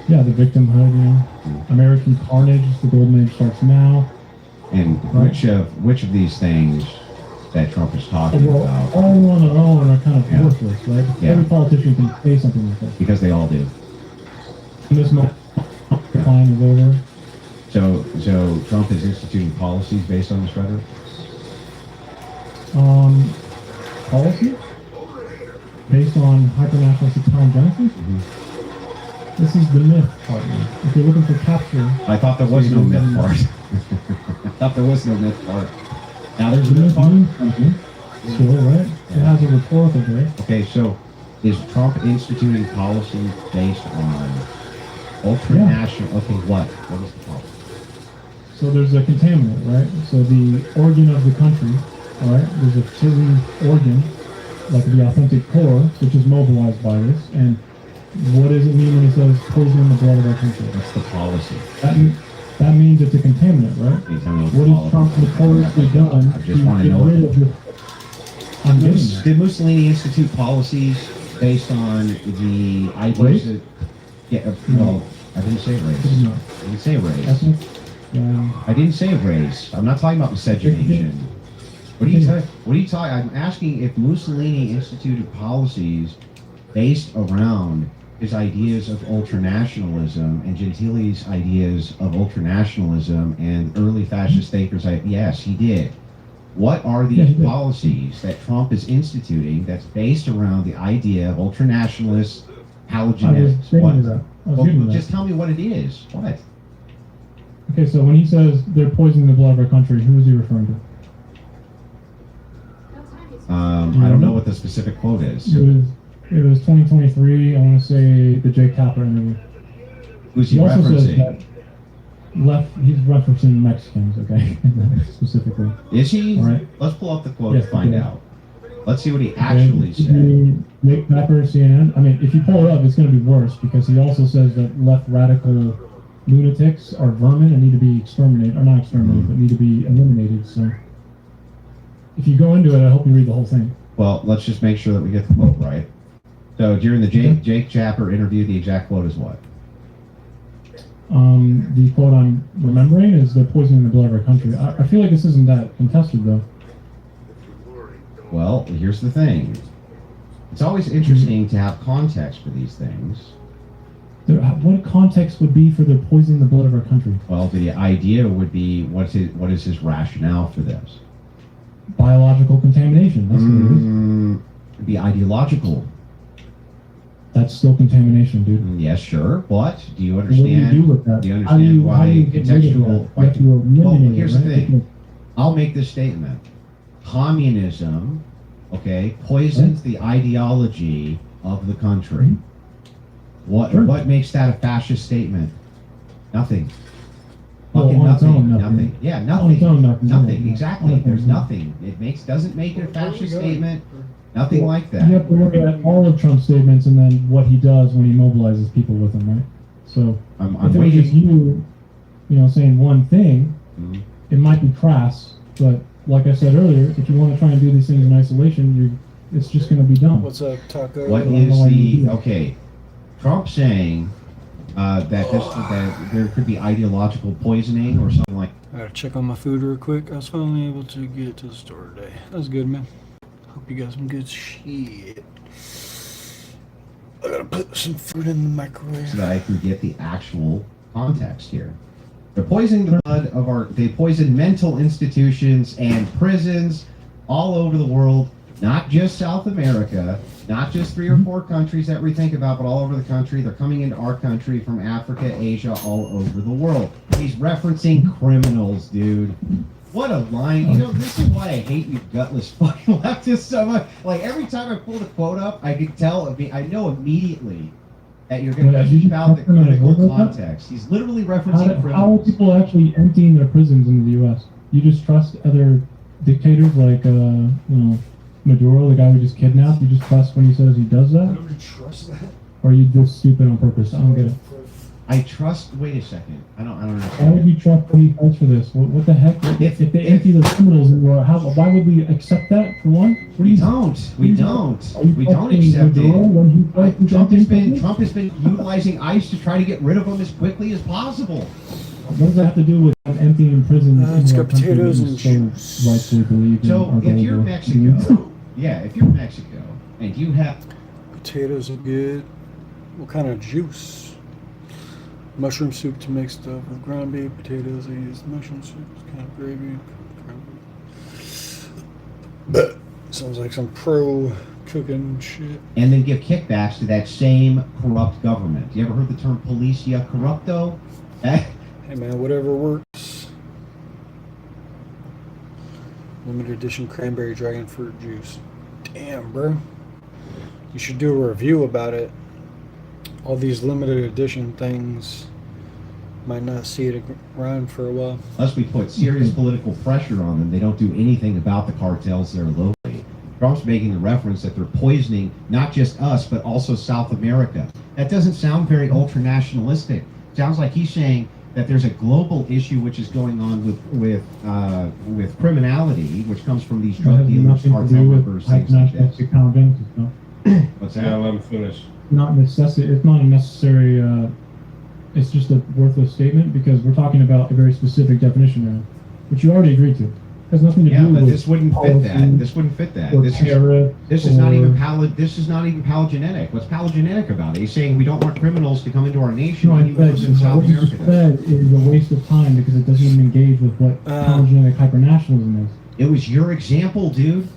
Speaker 11: Yeah, the victimhood, American carnage, the golden age starts now.
Speaker 10: And which of these things that Trump is talking
Speaker 11: Well,
Speaker 10: about?
Speaker 11: all on their own are kind of worthless, right?
Speaker 10: Yeah.
Speaker 11: Every politician can say something like that.
Speaker 10: Because they all do.
Speaker 11: And this moment, decline is over.
Speaker 10: So Trump is instituting policies based on this rhetoric?
Speaker 11: Policy? based on hyper-nationalistic genesis. This is the myth part. If you're looking for capture,
Speaker 10: I thought there was no myth part. I thought there was no myth part. Now there's a
Speaker 11: the
Speaker 10: myth
Speaker 11: myth
Speaker 10: part.
Speaker 11: means something. Still, right? It has a rhetorical base.
Speaker 10: Okay, so is Trump instituting policy based on ultranational? Okay, what? What is the policy?
Speaker 11: So there's a contaminant, right? So the organ of the country, all right? There's a certain organ, like the authentic core, which is mobilized by this. And what does it mean when he says poison in the blood of our country?
Speaker 10: What's the policy?
Speaker 11: That means it's a contaminant, right? What has Trump notoriously done
Speaker 10: I
Speaker 11: to
Speaker 10: just want to
Speaker 11: get
Speaker 10: know.
Speaker 11: rid of the... I'm getting there.
Speaker 10: Did Mussolini institute policies based on the ideas
Speaker 11: Race?
Speaker 10: that? Yeah. Well, I didn't say race.
Speaker 11: No.
Speaker 10: I didn't say race.
Speaker 11: Ethnic? Yeah.
Speaker 10: I didn't say race. I'm not talking about miscegenation. What are you talking? What are you talking? I'm asking if Mussolini instituted policies based around his ideas of ultranationalism and Gentili's ideas of ultranationalism and early fascist thinkers. Yes, he did. What are these policies that Trump is instituting that's based around the idea of ultranationalists, halogenetics? What? Just tell me what it is. What?
Speaker 11: Okay, so when he says they're poisoning the blood of our country, who is he referring to?
Speaker 10: I don't know what the specific quote is.
Speaker 11: It was 2023. I want to say the Jake Tapper interview.
Speaker 10: Who's he
Speaker 11: also says
Speaker 10: referencing?
Speaker 11: that he's referencing Mexicans, okay, specifically.
Speaker 10: Is he?
Speaker 11: All right.
Speaker 10: Let's pull up the quote
Speaker 11: Yes,
Speaker 10: to find
Speaker 11: okay.
Speaker 10: out. Let's see what he actually said.
Speaker 11: Jake Tapper, CNN. I mean, if you pull it up, it's going to be worse because he also says that left radical lunatics are vermin and need to be exterminated, or not exterminated, but need to be eliminated. So, if you go into it, I hope you read the whole thing.
Speaker 10: Well, let's just make sure that we get the quote right. So during the Jake Tapper interview, the exact quote is what?
Speaker 11: The quote I'm remembering is they're poisoning the blood of our country. I feel like this isn't that contested, though.
Speaker 10: Well, here's the thing. It's always interesting to have context for these things.
Speaker 11: What context would be for their poisoning the blood of our country?
Speaker 10: Well, the idea would be what is his rationale for this?
Speaker 11: Biological contamination. That's what it is.
Speaker 10: It'd be ideological.
Speaker 11: That's still contamination, dude.
Speaker 10: Yes, sure. But do you
Speaker 11: What do you
Speaker 10: understand?
Speaker 11: do with that?
Speaker 10: Do you
Speaker 11: How do
Speaker 10: understand
Speaker 11: you
Speaker 10: why
Speaker 11: get rid of that?
Speaker 10: contextual?
Speaker 11: You have to eliminate
Speaker 10: Well,
Speaker 11: it,
Speaker 10: here's
Speaker 11: right?
Speaker 10: the thing. I'll make this statement. Communism, okay, poisons the ideology of the country. What makes that a fascist statement? Nothing.
Speaker 11: Well,
Speaker 10: Fucking
Speaker 11: on its
Speaker 10: nothing.
Speaker 11: own, nothing.
Speaker 10: Nothing. Yeah,
Speaker 11: On
Speaker 10: nothing.
Speaker 11: its own, nothing.
Speaker 10: Nothing.
Speaker 11: Yeah.
Speaker 10: Exactly.
Speaker 11: On its
Speaker 10: There's
Speaker 11: own.
Speaker 10: nothing. Doesn't make it a fascist statement. Nothing like that.
Speaker 11: You have to look at all of Trump's statements and then what he does when he mobilizes people with him, right? So
Speaker 10: I'm
Speaker 11: if it was
Speaker 10: waiting.
Speaker 11: just you know, saying one thing, it might be crass. But like I said earlier, if you want to try and do these things in isolation, it's just going to be dumb.
Speaker 3: What's up, Taco?
Speaker 10: What is the okay? Trump saying that there could be ideological poisoning or something like.
Speaker 3: I gotta check on my food real quick. I was finally able to get to the store today. That was good, man. Hope you got some good shit. I gotta put some food in the microwave.
Speaker 10: So that I can get the actual context here. They're poisoning the blood of they poison mental institutions and prisons all over the world, not just South America, not just 3 or 4 countries that we think about, but all over the country. They're coming into our country from Africa, Asia, all over the world. He's referencing criminals, dude. What a line. You know, this is why I hate you gutless fucking leftists so much. Like, every time I pull the quote up, I can tell, I know immediately that you're going to keep out the critical context. He's literally referencing criminals.
Speaker 11: How are people actually emptying their prisons in the U.S.? You just trust other dictators like, Maduro, the guy we just kidnapped? You just trust when he says he does that?
Speaker 2: Nobody trusts that.
Speaker 11: Or are you just stupid on purpose? I don't get it.
Speaker 10: I trust. Wait a second. I don't
Speaker 11: Why
Speaker 10: understand.
Speaker 11: would you trust when he fights for this? What the heck? If they empty the criminals in war, why would we accept that for one? What do you
Speaker 10: don't. We don't.
Speaker 11: Are you
Speaker 10: We don't
Speaker 11: trusting
Speaker 10: accept
Speaker 11: Maduro
Speaker 10: it.
Speaker 11: when he fights for
Speaker 10: Trump has been utilizing ICE to try to get rid of them as quickly as possible.
Speaker 11: What does that have to do with emptying prisons?
Speaker 3: It's
Speaker 11: in
Speaker 3: got
Speaker 11: our country
Speaker 3: potatoes
Speaker 11: that you
Speaker 3: and
Speaker 11: so rightfully believe in
Speaker 10: So
Speaker 11: are
Speaker 10: if you're
Speaker 11: global?
Speaker 10: Mexico, yeah, if you're Mexico and you have
Speaker 3: Potatoes are good. What kind of juice? Mushroom soup to make stuff with ground beef, potatoes. I use mushroom soup, it's kind of gravy. Sounds like some pro cooking shit.
Speaker 10: And then give kickbacks to that same corrupt government. You ever heard the term policia corrupto?
Speaker 3: Hey man, whatever works. Limited edition cranberry dragon fruit juice. Damn, bro. You should do a review about it. All these limited edition things might not see it around for a while.
Speaker 10: Unless we put serious political pressure on them, they don't do anything about the cartels that are locally. Trump's making the reference that they're poisoning not just us, but also South America. That doesn't sound very ultra-nationalistic. Sounds like he's saying that there's a global issue which is going on with criminality, which comes from these drug dealers, cartel members, things like that. What's that?
Speaker 9: Yeah, let him finish.
Speaker 11: Not necessary. It's not a necessary. It's just a worthless statement because we're talking about a very specific definition now, which you already agreed to. It has nothing to do
Speaker 10: but
Speaker 11: with
Speaker 10: this wouldn't fit that. This wouldn't fit that. This is not even palingenetic. What's palingenetic about it? He's saying we don't want criminals to come into our nation.
Speaker 11: No,
Speaker 10: any more than South
Speaker 11: what you
Speaker 10: America
Speaker 11: just
Speaker 10: does.
Speaker 11: said is a waste of time because it doesn't even engage with what palingenetic hypernationalism is.
Speaker 10: It was your example, dude.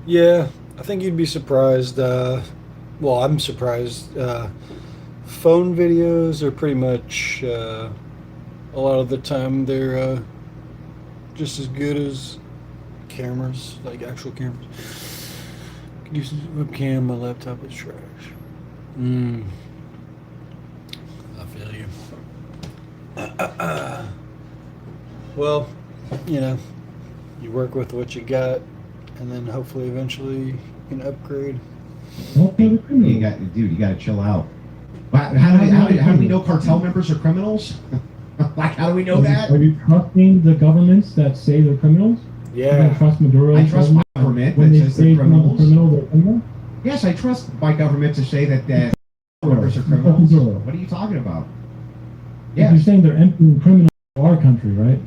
Speaker 3: Yeah, I think you'd be surprised. Well, I'm surprised. Phone videos are pretty much, a lot of the time, they're just as good as cameras, like actual cameras. Could use a webcam, my laptop is trash. I feel you. Well, you know, you work with what you got, and then hopefully eventually you can upgrade.
Speaker 10: You got to chill out. How do we know cartel members are criminals? Like, how do we know that?
Speaker 11: Are you trusting the governments that say they're criminals?
Speaker 3: Yeah.
Speaker 11: You don't trust Maduro?
Speaker 10: I trust my government
Speaker 11: when
Speaker 10: that
Speaker 11: they
Speaker 10: says
Speaker 11: say
Speaker 10: they're
Speaker 11: criminals.
Speaker 10: criminals.
Speaker 11: They're criminal?
Speaker 10: Yes, I trust my government to say that members are criminals. What are you talking about?
Speaker 11: You're saying they're emptying criminals in our country, right?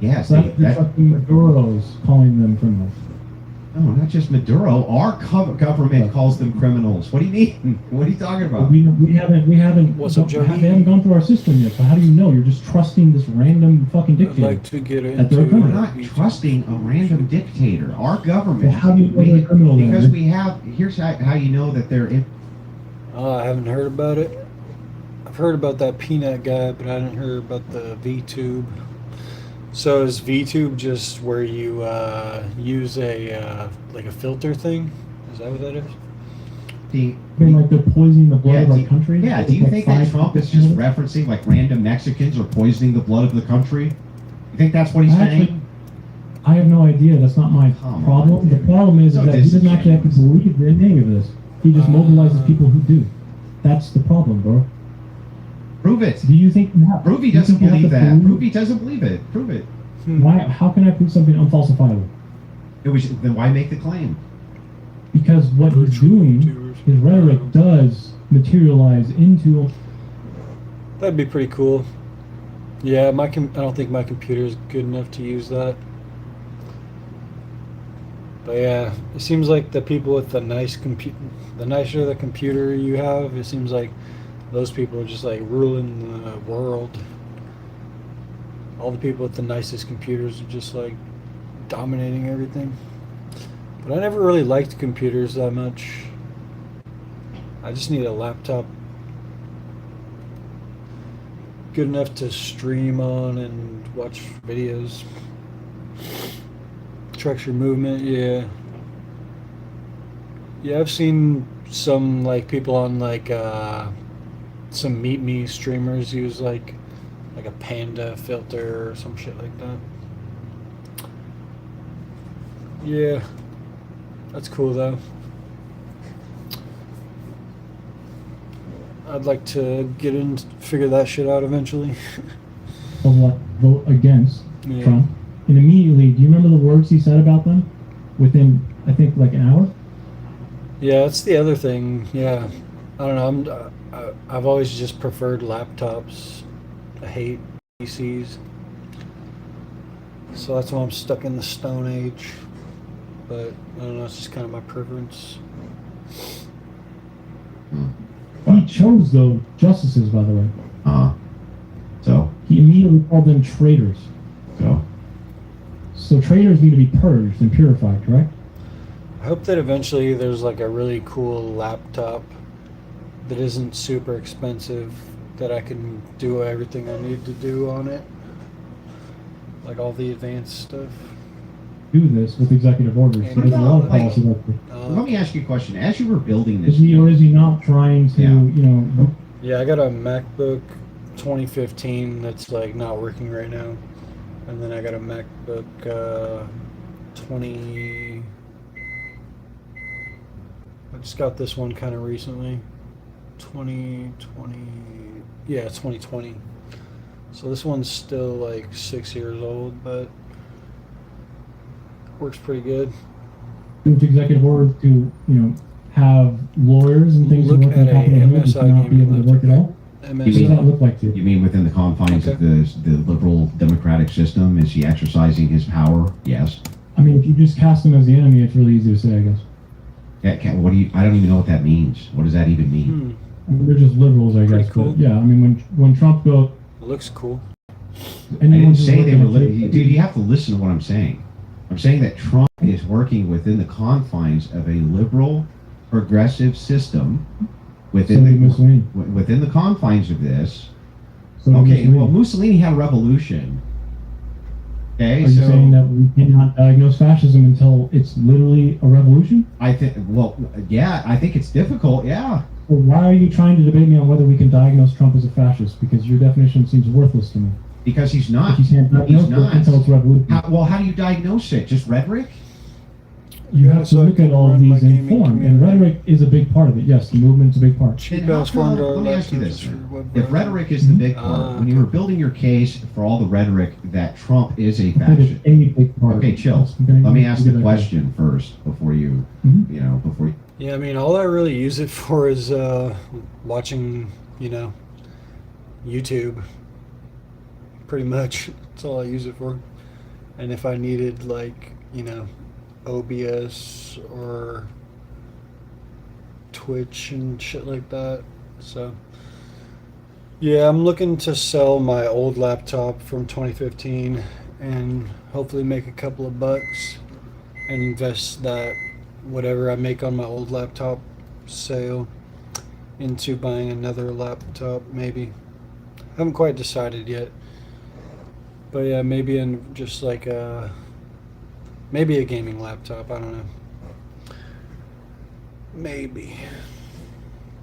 Speaker 10: Yes.
Speaker 11: So you're trusting Maduro's calling them criminals.
Speaker 10: No, not just Maduro. Our government calls them criminals. What do you mean? What are you talking about?
Speaker 11: We haven't.
Speaker 3: What's up, Joe?
Speaker 11: They haven't gone through our system yet. So how do you know? You're just trusting this random fucking dictator.
Speaker 3: I'd like to get
Speaker 11: that they're a
Speaker 3: into
Speaker 10: We're
Speaker 11: criminal.
Speaker 10: not trusting a random dictator. Our government.
Speaker 11: Well, how do you know they're a criminal then?
Speaker 10: Because we have. Here's how you know that they're.
Speaker 3: I haven't heard about it. I've heard about that peanut guy, but I hadn't heard about the VTube. So is VTube just where you use a like a filter thing? Is that what that is?
Speaker 11: Like they're poisoning the blood of our country?
Speaker 10: Yeah, do you think that Trump is just referencing like random Mexicans are poisoning the blood of the country? You think that's what he's saying?
Speaker 11: I have no idea. That's not my problem. The problem is
Speaker 10: So
Speaker 11: that he doesn't actually have to believe in any of this. He just mobilizes people who do. That's the problem, bro.
Speaker 10: Prove it.
Speaker 11: Do you think?
Speaker 10: Prove he doesn't believe that. Prove he doesn't believe it. Prove it.
Speaker 11: Why? How can I prove something unfalsifiable?
Speaker 10: Then why make the claim?
Speaker 11: Because what he's doing, his rhetoric does materialize into.
Speaker 3: That'd be pretty cool. Yeah, I don't think my computer is good enough to use that. But yeah, it seems like the people with the nice the nicer the computer you have, it seems like those people are just like ruling the world. All the people with the nicest computers are just like dominating everything. But I never really liked computers that much. I just need a laptop good enough to stream on and watch videos. Tracks your movement, yeah. Yeah, I've seen some like people on like some Meet Me streamers use like a Panda filter or some shit like that. Yeah, that's cool though. I'd like to get in, figure that shit out eventually.
Speaker 11: Of what? Vote against
Speaker 3: Yeah.
Speaker 11: Trump. And immediately, do you remember the words he said about them? Within, I think, like an hour?
Speaker 3: Yeah, that's the other thing. Yeah, I don't know. I've always just preferred laptops. I hate PCs. So that's why I'm stuck in the Stone Age. But I don't know. It's just kind of my preference.
Speaker 11: He chose those justices, by the way.
Speaker 10: So?
Speaker 11: He immediately called them traitors.
Speaker 10: So?
Speaker 11: So traitors need to be purged and purified, correct?
Speaker 3: I hope that eventually there's like a really cool laptop that isn't super expensive that I can do everything I need to do on it. Like all the advanced stuff.
Speaker 11: Do this with executive orders. So there's a lot of policy like this.
Speaker 10: Let me ask you a question. As you were building this,
Speaker 11: Is he or is he not trying to,
Speaker 3: Yeah, I got a MacBook 2015 that's like not working right now. And then I got a MacBook 20. I just got this one kind of recently. 2020. Yeah, 2020. So this one's still like 6 years old, but works pretty good.
Speaker 11: with executive orders to, have lawyers and things
Speaker 3: Look
Speaker 11: to work on
Speaker 3: at a
Speaker 11: Capitol Hill just to
Speaker 3: MSI
Speaker 11: not be able to work at all?
Speaker 10: You
Speaker 11: What does that look like to you?
Speaker 10: You mean within the confines of the liberal democratic system? Is he exercising his power? Yes.
Speaker 11: I mean, if you just cast them as the enemy, it's really easy to say, I guess.
Speaker 10: Yeah, what do you? I don't even know what that means. What does that even mean?
Speaker 11: I mean, they're just liberals, I guess.
Speaker 3: cool.
Speaker 11: But yeah, I mean, when Trump goes,
Speaker 3: It looks cool.
Speaker 10: I didn't say they were. Dude, you have to listen to what I'm saying. I'm saying that Trump is working within the confines of a liberal, progressive system. Within the confines of this.
Speaker 11: So
Speaker 10: Okay, well, Mussolini had a revolution. Okay,
Speaker 11: Are you saying that we cannot diagnose fascism until it's literally a revolution?
Speaker 10: I think, well, yeah, I think it's difficult, yeah.
Speaker 11: Well, why are you trying to debate me on whether we can diagnose Trump as a fascist? Because your definition seems worthless to me.
Speaker 10: Because he's not.
Speaker 11: If you can't diagnose
Speaker 10: He's not.
Speaker 11: it until it's revolution.
Speaker 10: How do you diagnose it? Just rhetoric?
Speaker 11: You have to look at all of these in form, and rhetoric is a big part of it. Yes, the movement's a big part.
Speaker 10: Then how come- let me ask you this. If rhetoric is the big part, when you were building your case for all the rhetoric that Trump is a
Speaker 11: That is
Speaker 10: fascist.
Speaker 11: a big part.
Speaker 10: Okay, chill.
Speaker 11: Okay,
Speaker 10: Let me ask
Speaker 11: you
Speaker 10: the
Speaker 11: get that.
Speaker 10: question first before you, before you.
Speaker 3: Yeah, I mean, all I really use it for is watching, YouTube. Pretty much. That's all I use it for. And if I needed, like, OBS or Twitch and shit like that. So, yeah, I'm looking to sell my old laptop from 2015 and hopefully make a couple of bucks and invest that whatever I make on my old laptop sale into buying another laptop, maybe. Haven't quite decided yet. But yeah, maybe in just like maybe a gaming laptop, I don't know. Maybe.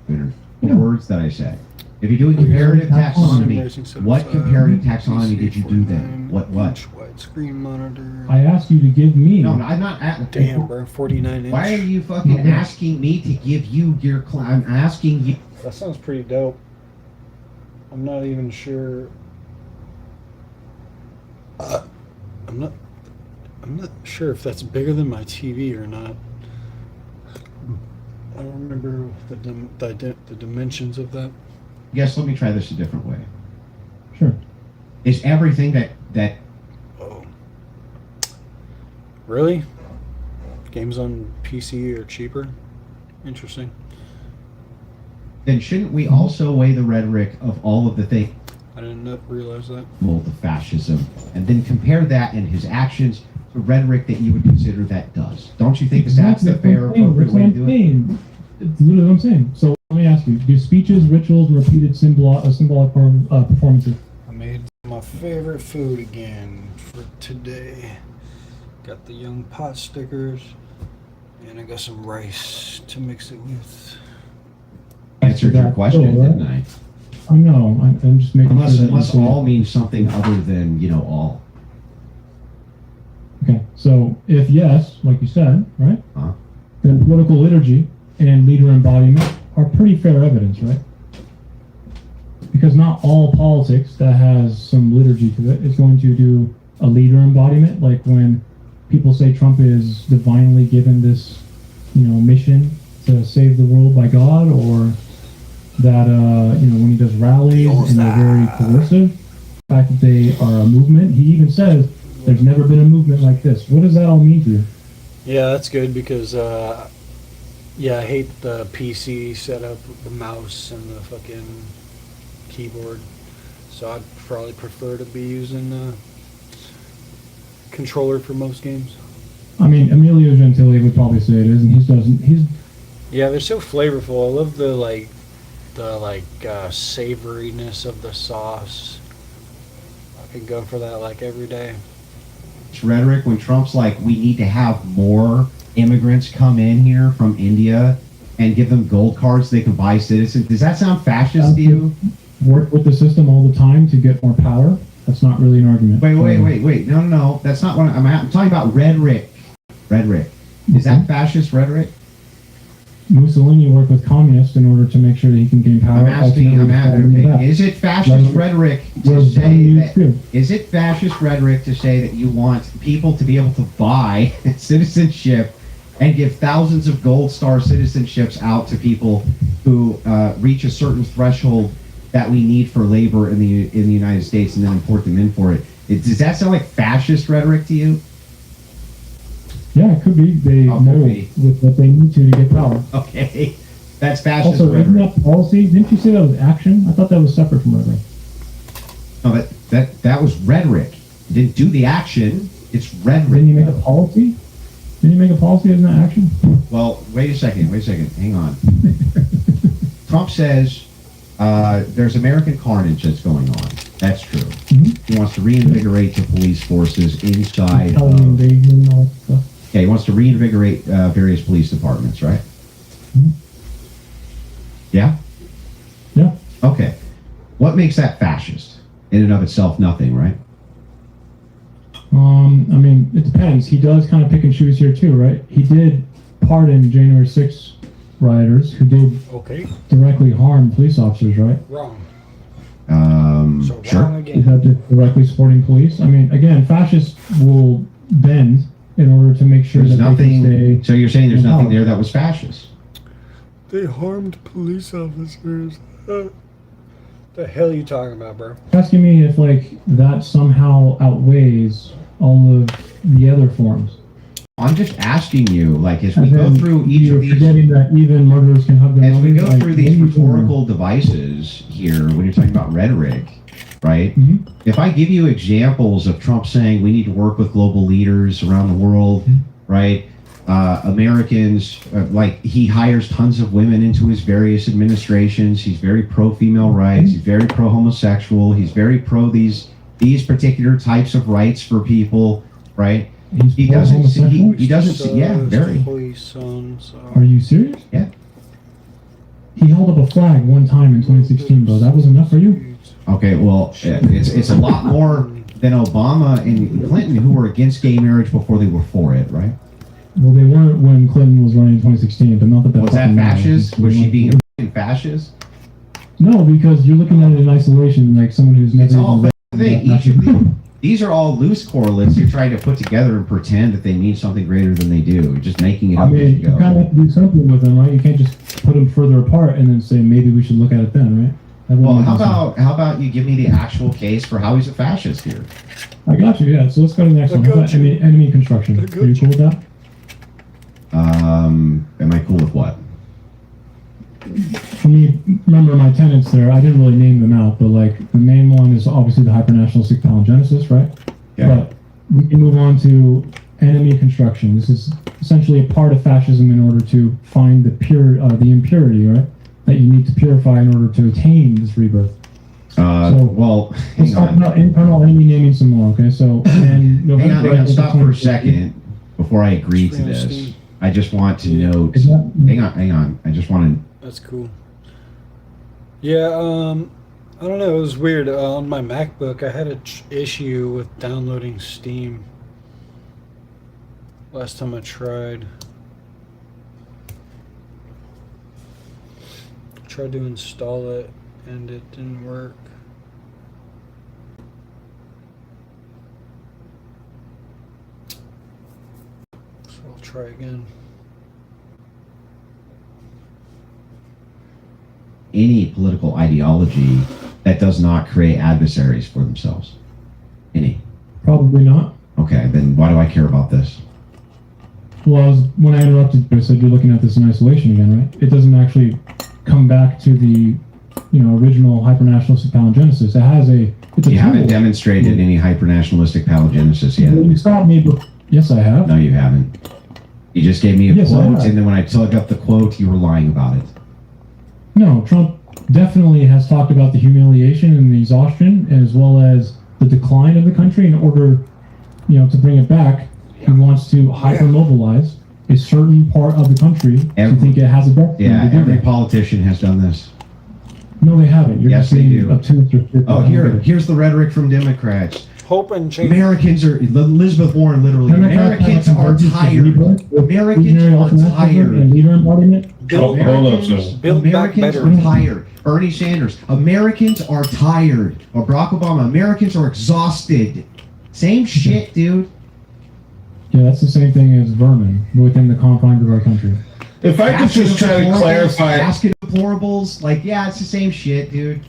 Speaker 10: The words that I said. If you're doing comparative taxonomy, what comparative taxonomy did you do then? What?
Speaker 3: Widescreen monitor.
Speaker 11: I asked you to give me.
Speaker 10: No, I'm not.
Speaker 3: Damn, bro, 49 inch.
Speaker 10: Why are you fucking asking me to give you your? I'm asking you.
Speaker 3: That sounds pretty dope. I'm not even sure. I'm not sure if that's bigger than my TV or not. I don't remember the dimensions of that.
Speaker 10: Yes, let me try this a different way.
Speaker 11: Sure.
Speaker 10: Is everything that
Speaker 3: Really? Games on PC are cheaper? Interesting.
Speaker 10: then shouldn't we also weigh the rhetoric of all of the things?
Speaker 3: I didn't realize that.
Speaker 10: Well, the fascism, and then compare that and his actions to rhetoric that you would consider that does. Don't you think that's the fair, appropriate way to do it?
Speaker 11: It's literally what I'm saying. So let me ask you: do speeches, rituals, and repeated symbolic performances?
Speaker 3: I made my favorite food again for today. Got the young pot stickers, and I got some rice to mix it with.
Speaker 10: Answered your question, didn't I?
Speaker 11: I know. I'm just making sure that
Speaker 10: Unless
Speaker 11: you see
Speaker 10: all means something other than, all.
Speaker 11: Okay, so if yes, like you said, right,
Speaker 10: Huh?
Speaker 11: then political liturgy and leader embodiment are pretty fair evidence, right? Because not all politics that has some liturgy to it is going to do a leader embodiment, like when people say Trump is divinely given this, mission to save the world by God, or that, when he does rallies and they're very coercive, the fact that they are a movement, he even says there's never been a movement like this. What does that all mean to you?
Speaker 3: Yeah, that's good because, I hate the PC setup with the mouse and the fucking keyboard. So I'd probably prefer to be using controller for most games.
Speaker 11: I mean, Emilio Gentili would probably say it is, and he's
Speaker 3: Yeah, they're so flavorful. I love the savoriness of the sauce. I could go for that like every day.
Speaker 10: Rhetoric when Trump's like, we need to have more immigrants come in here from India and give them gold cards so they can buy citizens. Does that sound fascist to you?
Speaker 11: Work with the system all the time to get more power. That's not really an argument.
Speaker 10: Wait. No. That's not what I'm talking about. Rhetoric. Is that fascist rhetoric?
Speaker 11: Mussolini worked with communists in order to make sure that he can gain power.
Speaker 10: I'm asking, is it fascist rhetoric to say that? Is it fascist rhetoric to say that you want people to be able to buy citizenship and give thousands of gold star citizenships out to people who reach a certain threshold that we need for labor in the United States, and then import them in for it? Does that sound like fascist rhetoric to you?
Speaker 11: Yeah, it could be. They know with what they need to get power.
Speaker 10: Okay, that's fascist
Speaker 11: also,
Speaker 10: rhetoric.
Speaker 11: isn't that policy? Didn't you say that was action? I thought that was separate from rhetoric.
Speaker 10: No, that was rhetoric. You didn't do the action. It's rhetoric.
Speaker 11: Didn't you make a policy? Didn't you make a policy? Isn't that action?
Speaker 10: Well, wait a second. Hang on. Trump says there's American carnage that's going on. That's true.
Speaker 11: Mm-hmm.
Speaker 10: He wants to reinvigorate the police forces inside of...
Speaker 11: and all that stuff.
Speaker 10: Yeah, he wants to reinvigorate various police departments, right?
Speaker 11: Mm-hmm.
Speaker 10: Yeah?
Speaker 11: Yeah.
Speaker 10: Okay. What makes that fascist? In and of itself, nothing, right?
Speaker 11: I mean, it depends. He does kind of pick and choose here too, right? He did pardon January 6th rioters who did directly harm police officers, right?
Speaker 3: Wrong.
Speaker 10: Sure.
Speaker 11: Is that directly supporting police? I mean, again, fascists will bend in order to make sure
Speaker 10: There's
Speaker 11: that
Speaker 10: nothing.
Speaker 11: they can stay.
Speaker 10: So you're saying there's
Speaker 11: in
Speaker 10: nothing
Speaker 11: power.
Speaker 10: there that was fascist?
Speaker 3: They harmed police officers. The hell are you talking about, bro?
Speaker 11: Asking me if like that somehow outweighs all of the other forms.
Speaker 10: I'm just asking you, like, as we go through each of these...
Speaker 11: Forgetting that even murderers can hug their
Speaker 10: As we
Speaker 11: mothers,
Speaker 10: go
Speaker 11: like,
Speaker 10: through these rhetorical devices here, when you're talking about rhetoric, right?
Speaker 11: Mm-hmm.
Speaker 10: If I give you examples of Trump saying we need to work with global leaders around the world, right? Americans, like, he hires tons of women into his various administrations. He's very pro-female rights. He's very pro-homosexual. He's very pro these particular types of rights for people, right? He doesn't see, yeah, very.
Speaker 11: Are you serious?
Speaker 10: Yeah.
Speaker 11: He held up a flag one time in 2016, bro. That was enough for you?
Speaker 10: Okay, well, it's a lot more than Obama and Clinton, who were against gay marriage before they were for it, right?
Speaker 11: Well, they weren't when Clinton was running in 2016, but not that
Speaker 10: Was that fascist? Was she being a f***ing fascist?
Speaker 11: No, because you're looking at it in isolation, like someone who's never.
Speaker 10: It's all the thing. These are all loose correlates you're trying to put together and pretend that they mean something greater than they do. You're just making it
Speaker 11: I
Speaker 10: up as
Speaker 11: mean,
Speaker 10: you
Speaker 11: you
Speaker 10: go.
Speaker 11: kind of have to do something with them, right? You can't just put them further apart and then say maybe we should look at it then, right? That wouldn't
Speaker 10: Well,
Speaker 11: make
Speaker 10: how
Speaker 11: sense.
Speaker 10: about you give me the actual case for how he's a fascist here?
Speaker 11: I got you. Yeah. So let's go to the next one. How about enemy construction? Are you cool with that?
Speaker 10: Am I cool with what?
Speaker 11: For me, remember my tenants there. I didn't really name them out, but like the main one is obviously the hypernationalistic palingenesis, right?
Speaker 10: Yeah.
Speaker 11: But we can move on to enemy construction. This is essentially a part of fascism in order to find the impurity, right? That you need to purify in order to attain this rebirth.
Speaker 10: Well,
Speaker 11: Let's talk about internal enemy naming some more, okay? So, and
Speaker 10: hang on, stop for a
Speaker 11: 2016.
Speaker 10: second before I agree to this. I just want to note. Hang on. I just want to.
Speaker 3: That's cool. Yeah, I don't know. It was weird. On my MacBook, I had an issue with downloading Steam. Last time I tried. Tried to install it, and it didn't work. So I'll try again.
Speaker 10: Any political ideology that does not create adversaries for themselves. Any.
Speaker 11: Probably not.
Speaker 10: Okay, then why do I care about this?
Speaker 11: Well, when I interrupted you, I said you're looking at this in isolation again, right? It doesn't actually come back to the original hyper-nationalistic palingenesis. It has it's a
Speaker 10: You haven't
Speaker 11: tool.
Speaker 10: demonstrated any hyper-nationalistic palingenesis yet.
Speaker 11: You stopped me, but yes, I have.
Speaker 10: No, you haven't. You just gave me a
Speaker 11: Yes, I
Speaker 10: quote,
Speaker 11: have.
Speaker 10: and then when I dug up the quote, you were lying about it.
Speaker 11: No, Trump definitely has talked about the humiliation and the exhaustion, as well as the decline of the country. In order, to bring it back, he wants to hyper-mobilize a certain part of the country to think it has a destiny.
Speaker 10: Yeah,
Speaker 11: to do
Speaker 10: every
Speaker 11: that.
Speaker 10: politician has done this.
Speaker 11: No, they haven't. You're
Speaker 10: Yes,
Speaker 11: just
Speaker 10: they
Speaker 11: being
Speaker 10: do.
Speaker 11: obtuse or stupid.
Speaker 10: Oh,
Speaker 11: I don't get it.
Speaker 10: here's the rhetoric from Democrats.
Speaker 3: Hope and change.
Speaker 10: Americans are Elizabeth Warren literally. Americans are tired. Americans are tired.
Speaker 11: And leader embodiment.
Speaker 3: Build,
Speaker 9: Hold up, sir.
Speaker 3: build back
Speaker 10: Americans
Speaker 3: better.
Speaker 10: are tired. Bernie Sanders. Americans are tired. Or Barack Obama. Americans are exhausted. Same shit, dude.
Speaker 11: Yeah, that's the same thing as vermin within the confines of our country.
Speaker 9: If I could just try to clarify.
Speaker 10: Asking deplorables. Like, yeah, it's the same shit, dude.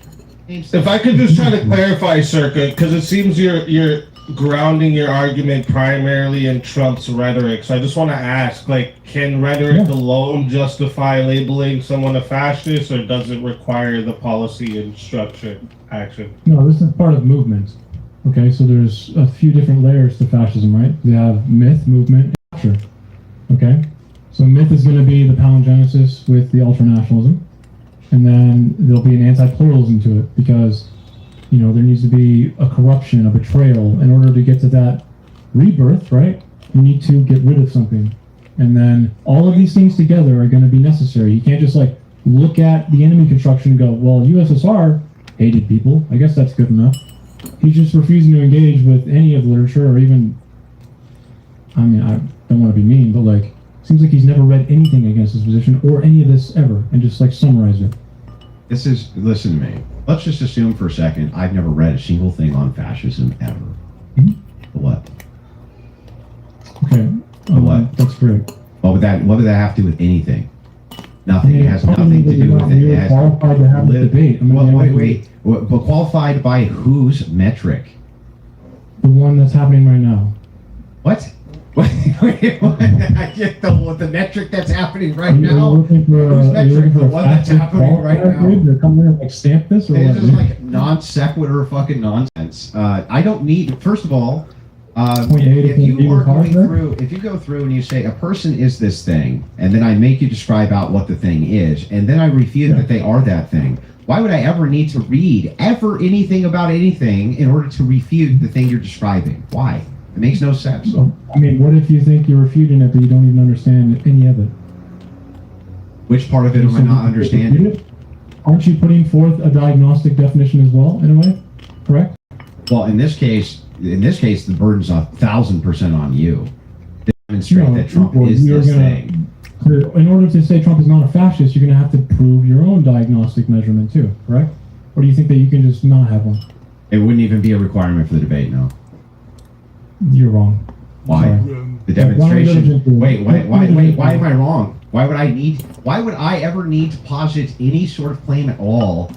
Speaker 9: If I could just try to clarify, Circuit, because it seems you're grounding your argument primarily in Trump's rhetoric. So I just want to ask, can rhetoric alone justify labeling someone a fascist, or does it require the policy and structure action?
Speaker 11: No, this is part of movement. Okay, so there's a few different layers to fascism, right? We have myth, movement, and culture. Okay, so myth is going to be the palingenesis with the ultranationalism, and then there'll be an anti-pluralism to it because, there needs to be a corruption, a betrayal. In order to get to that rebirth, right, you need to get rid of something. And then all of these things together are going to be necessary. You can't just look at the enemy construction and go, well, USSR hated people. I guess that's good enough. He's just refusing to engage with any of the literature or even, I don't want to be mean, but seems like he's never read anything against his position or any of this ever and just summarized it.
Speaker 10: Listen to me. Let's just assume for a second I've never read a single thing on fascism ever. What?
Speaker 11: Okay.
Speaker 10: What?
Speaker 11: That's great.
Speaker 10: What would that have to do with anything? Nothing. It has nothing to do with it.
Speaker 11: You're
Speaker 10: It has
Speaker 11: qualified to have a debate.
Speaker 10: wait. But qualified by whose metric?
Speaker 11: The one that's happening right now.
Speaker 10: What? Wait, I get the metric that's happening right
Speaker 11: Are you
Speaker 10: now.
Speaker 11: looking for
Speaker 10: Whose
Speaker 11: are you
Speaker 10: metric?
Speaker 11: looking for
Speaker 10: The
Speaker 11: a
Speaker 10: one that's
Speaker 11: fascist
Speaker 10: happening right
Speaker 11: qualifier
Speaker 10: now.
Speaker 11: group to come here and stamp this or
Speaker 10: It's
Speaker 11: what?
Speaker 10: just non sequitur fucking nonsense. I don't need. First of all, if you are going through, if you go through and you say a person is this thing, and then I make you describe out what the thing is, and then I refute that they are that thing. Why would I ever need to read anything about anything in order to refute the thing you're describing? Why? It makes no sense.
Speaker 11: What if you think you're refuting it, but you don't even understand any of it?
Speaker 10: Which part of it am I not understanding?
Speaker 11: Aren't you putting forth a diagnostic definition as well, in a way? Correct?
Speaker 10: Well, in this case, the burden's 1,000% on you to demonstrate that Trump is this thing.
Speaker 11: In order to say Trump is not a fascist, you're going to have to prove your own diagnostic measurement too, correct? Or do you think that you can just not have one?
Speaker 10: It wouldn't even be a requirement for the debate, no.
Speaker 11: You're wrong.
Speaker 10: Why?
Speaker 11: Sorry.
Speaker 10: The demonstration. Wait, why am I wrong? Why would I ever need to posit any sort of claim at all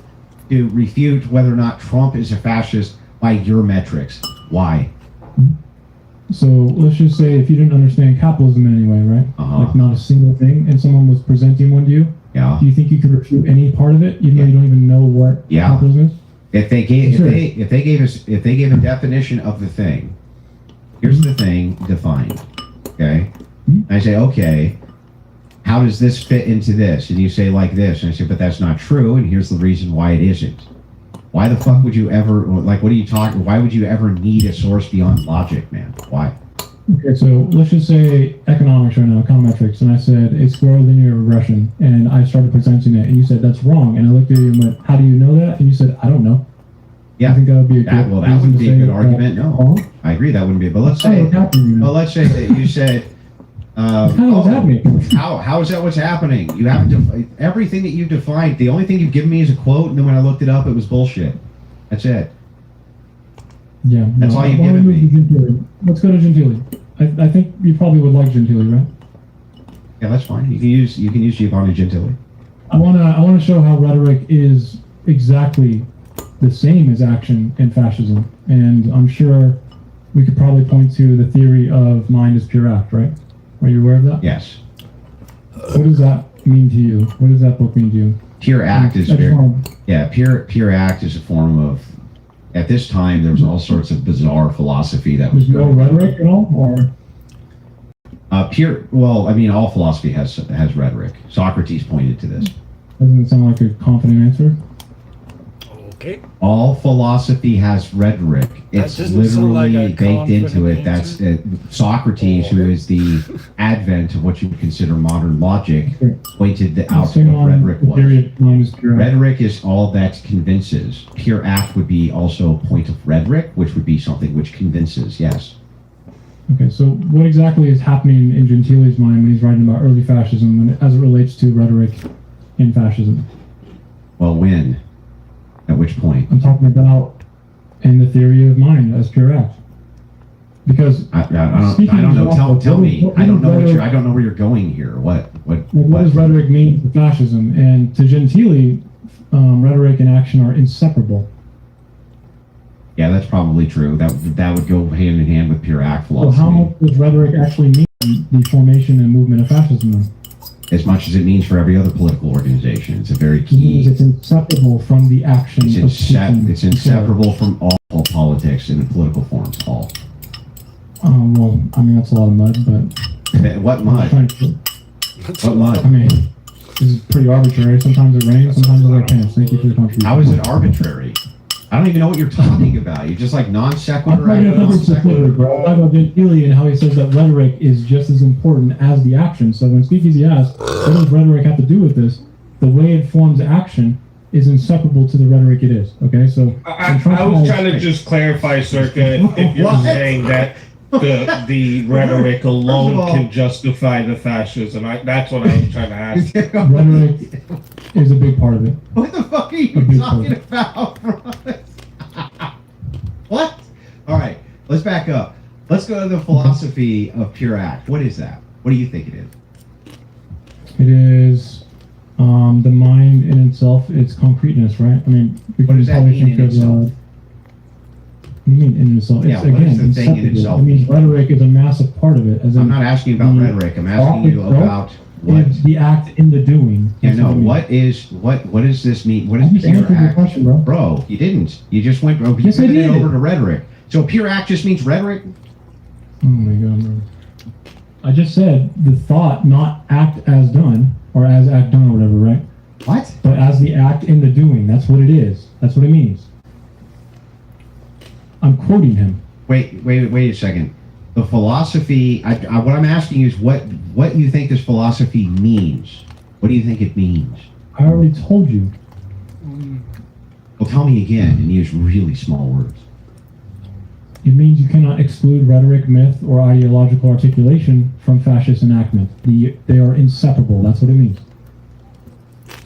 Speaker 10: to refute whether or not Trump is a fascist by your metrics? Why?
Speaker 11: So let's just say if you didn't understand capitalism in any way, right? Not a single thing, and someone was presenting one to you.
Speaker 10: Yeah.
Speaker 11: Do you think you could refute any part of it, even though you don't even know what capitalism is?
Speaker 10: If they gave a definition of the thing, here's the thing defined. Okay. And I say, okay, how does this fit into this? And you say like this, and I say, but that's not true, and here's the reason why it isn't. Why the fuck would you ever, what are you talking, why would you ever need a source beyond logic, man? Why?
Speaker 11: Okay, so let's just say economics right now, econometrics, and I said it's square linear regression, and I started presenting it, and you said that's wrong, and I looked at you and went, how do you know that? And you said, I don't know.
Speaker 10: Yeah,
Speaker 11: I think that would be a good
Speaker 10: that would be a good argument. No,
Speaker 11: wrong.
Speaker 10: I agree that wouldn't be. But let's say, let's say that you said, how is that what's happening? You haven't everything that you defined. The only thing you've given me is a quote, and then when I looked it up, it was bullshit. That's it.
Speaker 11: Yeah,
Speaker 10: that's all you've
Speaker 11: why don't
Speaker 10: given
Speaker 11: we
Speaker 10: me.
Speaker 11: move to Gentili? Let's go to Gentili. I think you probably would like Gentili, right?
Speaker 10: Yeah, that's fine. You can use Giovanni Gentili.
Speaker 11: I wanna show how rhetoric is exactly the same as action in fascism, and I'm sure we could probably point to the theory of mind is pure act, right? Are you aware of that?
Speaker 10: Yes.
Speaker 11: What is that mean to you? What does that book mean to you?
Speaker 10: Pure act is
Speaker 11: That's
Speaker 10: very,
Speaker 11: wrong.
Speaker 10: yeah, pure act is a form of, at this time, there was all sorts of bizarre philosophy that was
Speaker 11: There's no
Speaker 10: going.
Speaker 11: rhetoric at all, or
Speaker 10: Well, I mean, all philosophy has rhetoric. Socrates pointed to this.
Speaker 11: doesn't it sound like a confident answer?
Speaker 3: Okay.
Speaker 10: All philosophy has rhetoric.
Speaker 3: That
Speaker 10: It's
Speaker 3: doesn't sound like
Speaker 10: literally
Speaker 3: a
Speaker 10: baked into it.
Speaker 3: confident
Speaker 10: That's Socrates, who is the advent of what you would consider modern logic, pointed out
Speaker 11: Let's hang
Speaker 10: what
Speaker 11: on.
Speaker 10: rhetoric
Speaker 11: The
Speaker 10: was.
Speaker 11: theory of mind is pure act.
Speaker 10: Rhetoric is all that convinces. Pure act would be also a point of rhetoric, which would be something which convinces, yes.
Speaker 11: Okay, so what exactly is happening in Gentile's mind when he's writing about early fascism as it relates to rhetoric in fascism?
Speaker 10: Well, when? At which point?
Speaker 11: I'm talking about in the theory of mind as pure act. Because
Speaker 10: I don't know. Tell me. I don't know where you're going here. What
Speaker 11: does rhetoric mean to fascism? And to Gentile, rhetoric and action are inseparable.
Speaker 10: Yeah, that's probably true. That would go hand in hand with pure act
Speaker 11: So
Speaker 10: philosophy.
Speaker 11: how much does rhetoric actually mean in the formation and movement of fascism then?
Speaker 10: As much as it means for every other political organization. It's a very
Speaker 11: It means
Speaker 10: key.
Speaker 11: it's inseparable from the action of speaking.
Speaker 10: It's inseparable from all politics in political forms. All.
Speaker 11: Well, I mean, that's a lot of mud, but...
Speaker 10: What
Speaker 11: I'm
Speaker 10: mud?
Speaker 11: trying to-
Speaker 10: What mud?
Speaker 11: I mean, this is pretty arbitrary. Sometimes it rains, sometimes it pants. Thank you for the contribution.
Speaker 10: How is it arbitrary? I don't even know what you're talking about. You're just like non
Speaker 11: I'm
Speaker 10: sequitur.
Speaker 11: talking about sequitur, bro. I'm talking about Gentile and how he says that rhetoric is just as important as the action. So when Speakeasy asks, what does rhetoric have to do with this? The way it forms action is inseparable to the rhetoric it is. Okay, so...
Speaker 9: I was trying to just clarify, Circa, if you're
Speaker 10: What?
Speaker 9: saying that the rhetoric alone
Speaker 10: all-
Speaker 9: can justify the fascism. That's what I was trying to ask.
Speaker 11: Rhetoric is a big part of it.
Speaker 10: What the fuck are you
Speaker 11: A big
Speaker 10: talking
Speaker 11: part.
Speaker 10: about, bro? What? All right, let's back up. Let's go to the philosophy of pure act. What is that? What do you think it is?
Speaker 11: It is the mind in itself, its concreteness, right? I mean, we
Speaker 10: What does
Speaker 11: can
Speaker 10: that
Speaker 11: probably
Speaker 10: mean
Speaker 11: think
Speaker 10: in
Speaker 11: of,
Speaker 10: itself?
Speaker 11: what do you mean in itself?
Speaker 10: Yeah,
Speaker 11: It's,
Speaker 10: what
Speaker 11: again,
Speaker 10: does the thing in
Speaker 11: inseparable.
Speaker 10: itself
Speaker 11: It means
Speaker 10: mean?
Speaker 11: rhetoric is a massive part of it. As
Speaker 10: I'm
Speaker 11: in
Speaker 10: not asking you about
Speaker 11: the
Speaker 10: rhetoric. I'm asking you
Speaker 11: thought
Speaker 10: about
Speaker 11: itself
Speaker 10: what.
Speaker 11: is the act in the doing.
Speaker 10: Yeah,
Speaker 11: That's
Speaker 10: no.
Speaker 11: what I mean.
Speaker 10: What does this mean? What
Speaker 11: I
Speaker 10: is
Speaker 11: just
Speaker 10: pure
Speaker 11: answered your
Speaker 10: act?
Speaker 11: question, bro.
Speaker 10: Bro, you didn't. You just went. You
Speaker 11: Yes, I
Speaker 10: pivoted
Speaker 11: did.
Speaker 10: over to rhetoric. So pure act just means rhetoric.
Speaker 11: Oh my god, bro. I just said the thought, not act as done, or as act done, or whatever, right?
Speaker 10: What?
Speaker 11: But as the act in the doing. That's what it is. That's what it means. I'm quoting him.
Speaker 10: Wait a second. The philosophy. What I'm asking you is what you think this philosophy means. What do you think it means?
Speaker 11: I already told you.
Speaker 10: Well, tell me again and use really small words.
Speaker 11: It means you cannot exclude rhetoric, myth, or ideological articulation from fascist enactment. They are inseparable. That's what it means.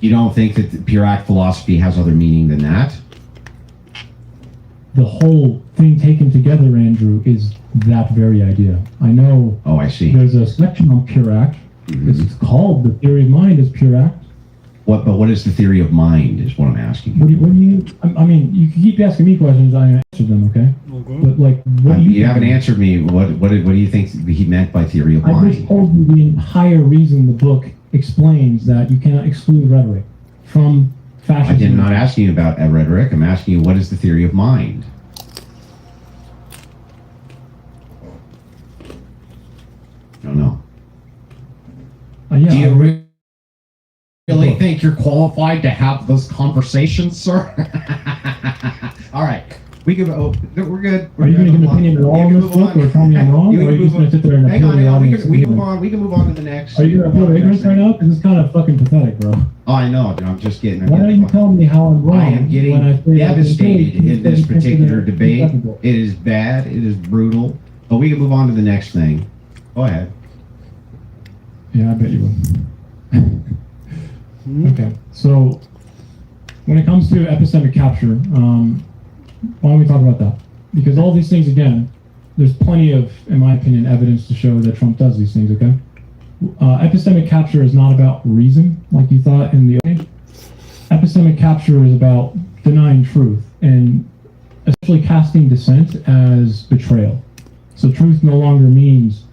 Speaker 10: You don't think that the pure act philosophy has other meaning than that?
Speaker 11: The whole thing taken together, Andrew, is that very idea. I know.
Speaker 10: Oh, I see.
Speaker 11: There's a section on pure act. It's called the theory of mind is pure act.
Speaker 10: But what is the theory of mind? Is what I'm asking.
Speaker 11: What do you? I mean, you can keep asking me questions. I answer them, okay? But like, what do you?
Speaker 10: You haven't answered me. What do you think he meant by theory of
Speaker 11: I
Speaker 10: mind?
Speaker 11: just told you the entire reason the book explains that you cannot exclude rhetoric from fascism.
Speaker 10: I'm not asking you about rhetoric. I'm asking you what is the theory of mind? I don't know.
Speaker 11: Yeah,
Speaker 10: Do you really think you're qualified to have this conversation, sir? All right. We can. Oh, we're good.
Speaker 11: Are you going to give an opinion at all on this book, or tell me I'm wrong, or are you just going to sit there and appeal to the audience?
Speaker 10: We can move on. We can move on to the next.
Speaker 11: Are you going to appeal to ignorance right now? Because it's kind of fucking pathetic, bro.
Speaker 10: Oh, I know. I'm just getting.
Speaker 11: Why don't you tell me how I'm wrong?
Speaker 10: I am getting
Speaker 11: when I say that
Speaker 10: devastated in this
Speaker 11: it's
Speaker 10: particular debate.
Speaker 11: inseparable?
Speaker 10: It is bad. It is brutal. But we can move on to the next thing. Go ahead.
Speaker 11: Yeah, I bet you will. Okay, so when it comes to epistemic capture, why don't we talk about that? Because all these things, again, there's plenty of, in my opinion, evidence to show that Trump does these things, okay? Epistemic capture is not about reason, like you thought in the age. Epistemic capture is about denying truth and essentially casting dissent as betrayal. So truth no longer means,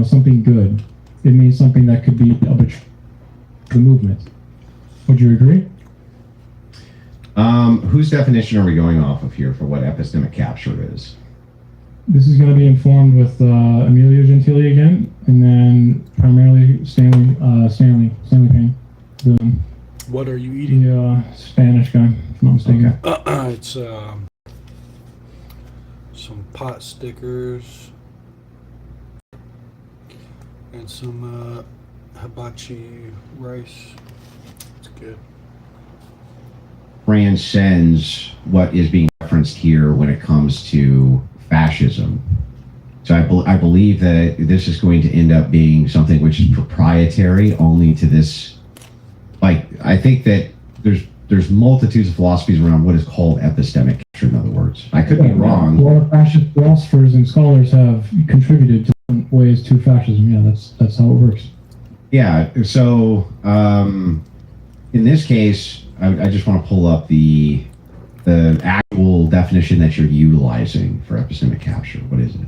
Speaker 11: something good. It means something that could be a betrayal. the movement. Would you agree?
Speaker 10: Whose definition are we going off of here for what epistemic capture is?
Speaker 11: This is going to be informed with Emilio Gentili again, and then primarily Stanley Payne, the
Speaker 3: What are you eating?
Speaker 11: Spanish guy, if I'm not mistaken.
Speaker 3: It's some pot stickers and some hibachi rice. It's good.
Speaker 10: Transcends what is being referenced here when it comes to fascism. So I believe that this is going to end up being something which is proprietary only to this. Like, I think that there's multitudes of philosophies around what is called epistemic capture, in other words. I could be wrong.
Speaker 11: A lot of fascist philosophers and scholars have contributed to different ways to fascism. Yeah, that's how it works.
Speaker 10: Yeah, so in this case, I just want to pull up the actual definition that you're utilizing for epistemic capture. What is it?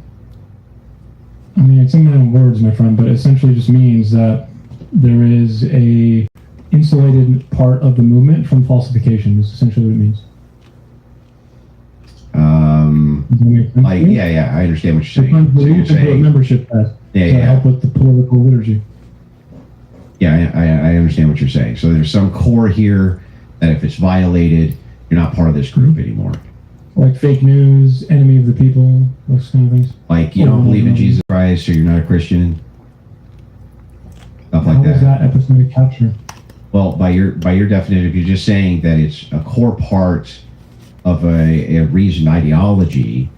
Speaker 11: I mean, it's in my own words, my friend, but it essentially just means that there is a insulated part of the movement from falsification. Is essentially what it means.
Speaker 10: Yeah, I understand what you're saying.
Speaker 11: Sometimes
Speaker 10: So
Speaker 11: we
Speaker 10: you're
Speaker 11: need to put a
Speaker 10: saying,
Speaker 11: membership test to help with the political liturgy.
Speaker 10: yeah, I understand what you're saying. So there's some core here that if it's violated, you're not part of this group anymore.
Speaker 11: Like fake news, enemy of the people, those kind of things.
Speaker 10: Like you don't believe in Jesus Christ, so you're not a Christian. Stuff like
Speaker 11: How is
Speaker 10: that.
Speaker 11: that epistemic capture?
Speaker 10: Well, by your definition, if you're just saying that it's a core part of a reasoned ideology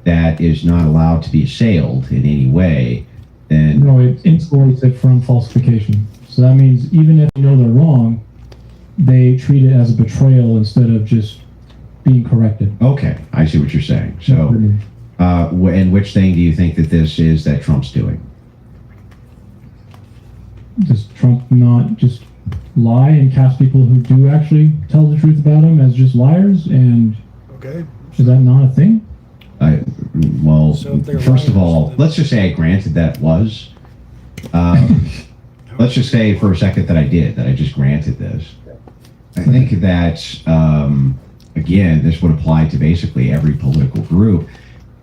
Speaker 10: that is not allowed to be assailed in any way, then
Speaker 11: No, it insulates it from falsification. So that means even if they know they're wrong, they treat it as a betrayal instead of just being corrected.
Speaker 10: okay, I see what you're saying. So, and which thing do you think that this is that Trump's doing?
Speaker 11: Does Trump not just lie and cast people who do actually tell the truth about him as just liars? And
Speaker 3: Okay.
Speaker 11: is that not a thing?
Speaker 10: Well,
Speaker 3: So if they're
Speaker 10: first of
Speaker 3: lying,
Speaker 10: all, let's just say I granted that was. Let's just say for a second that I just granted this. I think that, again, this would apply to basically every political group.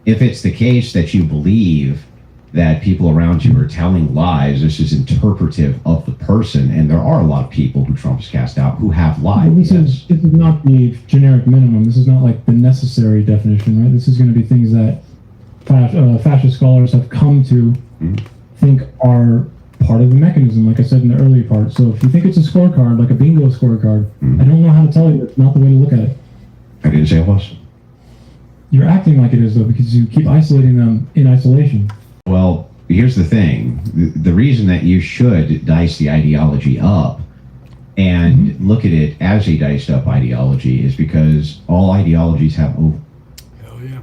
Speaker 10: If it's the case that you believe that people around you are telling lies, this is interpretive of the person, and there are a lot of people who Trump's cast out who have lied.
Speaker 11: Well, this is not the generic minimum. This is not like the necessary definition, right? This is going to be things that fascist scholars have come to think are part of the mechanism, like I said in the earlier part. So if you think it's a scorecard, like a bingo scorecard, I don't know how to tell you it's not the way to look at it.
Speaker 10: I didn't say it was.
Speaker 11: You're acting like it is, though, because you keep isolating them in isolation.
Speaker 10: Well, here's the thing. The reason that you should dice the ideology up and look at it as a diced up ideology is because all ideologies have over.
Speaker 3: Hell yeah.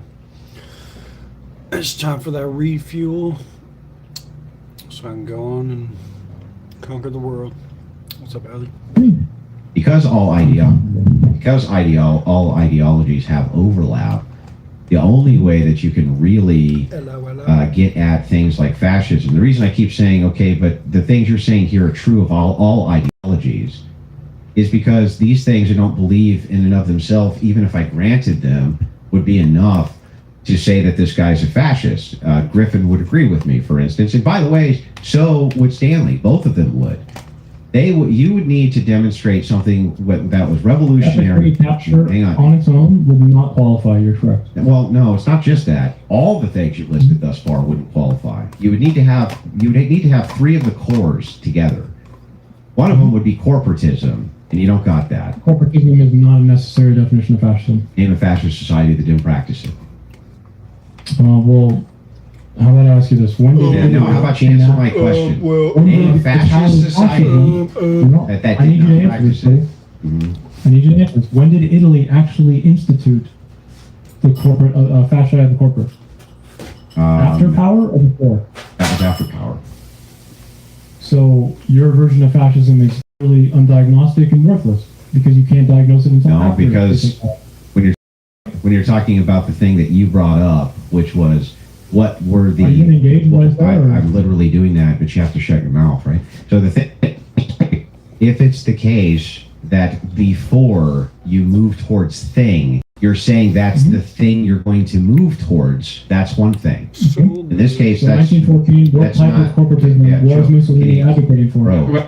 Speaker 3: It's time for that refuel so I can go on and conquer the world. What's up, Ellie?
Speaker 10: Because all ideologies have overlap, the only way that you can really get at things like fascism, the reason I keep saying, okay, but the things you're saying here are true of all ideologies, is because these things I don't believe in and of themselves, even if I granted them, would be enough to say that this guy's a fascist. Griffin would agree with me, for instance. And by the way, so would Stanley. Both of them would. You would need to demonstrate something that was revolutionary.
Speaker 11: Capture on its own would not qualify. You're correct.
Speaker 10: Well, no, it's not just that. All the things you listed thus far wouldn't qualify. You would need to have three of the cores together. One of them would be corporatism, and you don't got that.
Speaker 11: Corporatism is not a necessary definition of fascism.
Speaker 10: Name a fascist society that didn't practice it.
Speaker 11: Well, how about I ask you this? When did
Speaker 10: how about you answer my question? Name a fascist society that
Speaker 11: I need
Speaker 10: did
Speaker 11: you
Speaker 10: not
Speaker 11: to answer
Speaker 10: practice
Speaker 11: this,
Speaker 10: it.
Speaker 11: please. I need you to answer this. When did Italy actually institute the corporate fascia of the corporate? After power or before?
Speaker 10: That was after power.
Speaker 11: So your version of fascism is really undiagnostic and worthless because you can't diagnose it until
Speaker 10: No,
Speaker 11: after.
Speaker 10: because when you're talking about the thing that you brought up, which was what were the...
Speaker 11: Are you engaged? What is that?
Speaker 10: I'm literally doing that, but you have to shut your mouth, right? So the thing... if it's the case that before you move towards thing, you're saying that's the thing you're going to move towards, that's one thing. In this case,
Speaker 11: So
Speaker 10: that's
Speaker 11: 1914, what
Speaker 10: that's
Speaker 11: type
Speaker 10: not-
Speaker 11: of corporatism
Speaker 10: yeah,
Speaker 11: was
Speaker 10: Joe,
Speaker 11: Mussolini
Speaker 10: idiot.
Speaker 11: advocating for?
Speaker 10: Bro.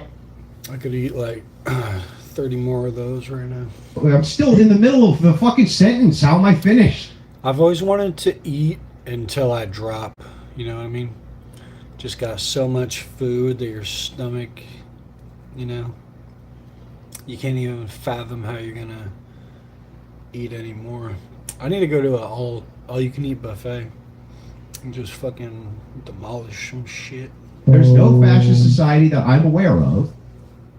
Speaker 3: I could eat like 30 more of those right now.
Speaker 10: I'm still in the middle of the fucking sentence. How am I finished?
Speaker 3: I've always wanted to eat until I drop. You know what I mean? Just got so much food that your stomach, you know, you can't even fathom how you're gonna eat anymore. I need to go to a all you can eat buffet and just fucking demolish some shit.
Speaker 10: There's no fascist society that I'm aware of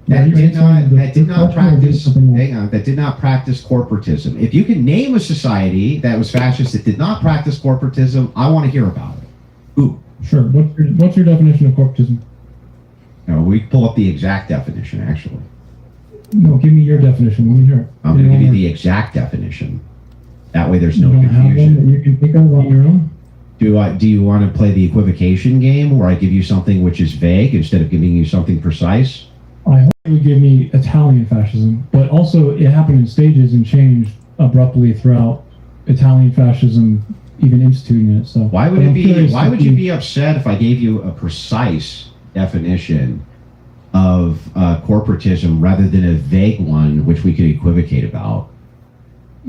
Speaker 10: that
Speaker 11: Yeah,
Speaker 10: did not
Speaker 11: the
Speaker 10: practice.
Speaker 11: something else.
Speaker 10: Hang on, that did not practice corporatism. If you can name a society that was fascist that did not practice corporatism, I want to hear about it. Ooh,
Speaker 11: Sure. What's your definition of corporatism?
Speaker 10: no, we pull up the exact definition. Actually,
Speaker 11: No, give me your definition. Let me hear it.
Speaker 10: I'm going to give you the exact definition. That way, there's
Speaker 11: You
Speaker 10: no
Speaker 11: don't have one
Speaker 10: confusion.
Speaker 11: that you can think of on your own?
Speaker 10: Do you want to play the equivocation game, where I give you something which is vague instead of giving you something precise?
Speaker 11: I hope it would give me Italian fascism, but also it happened in stages and changed abruptly throughout Italian fascism, even instituting it. So
Speaker 10: Why would
Speaker 11: but
Speaker 10: it
Speaker 11: I'm
Speaker 10: be?
Speaker 11: curious
Speaker 10: Why
Speaker 11: if
Speaker 10: would you be upset if I gave you a precise definition of corporatism rather than a vague one, which we could equivocate about?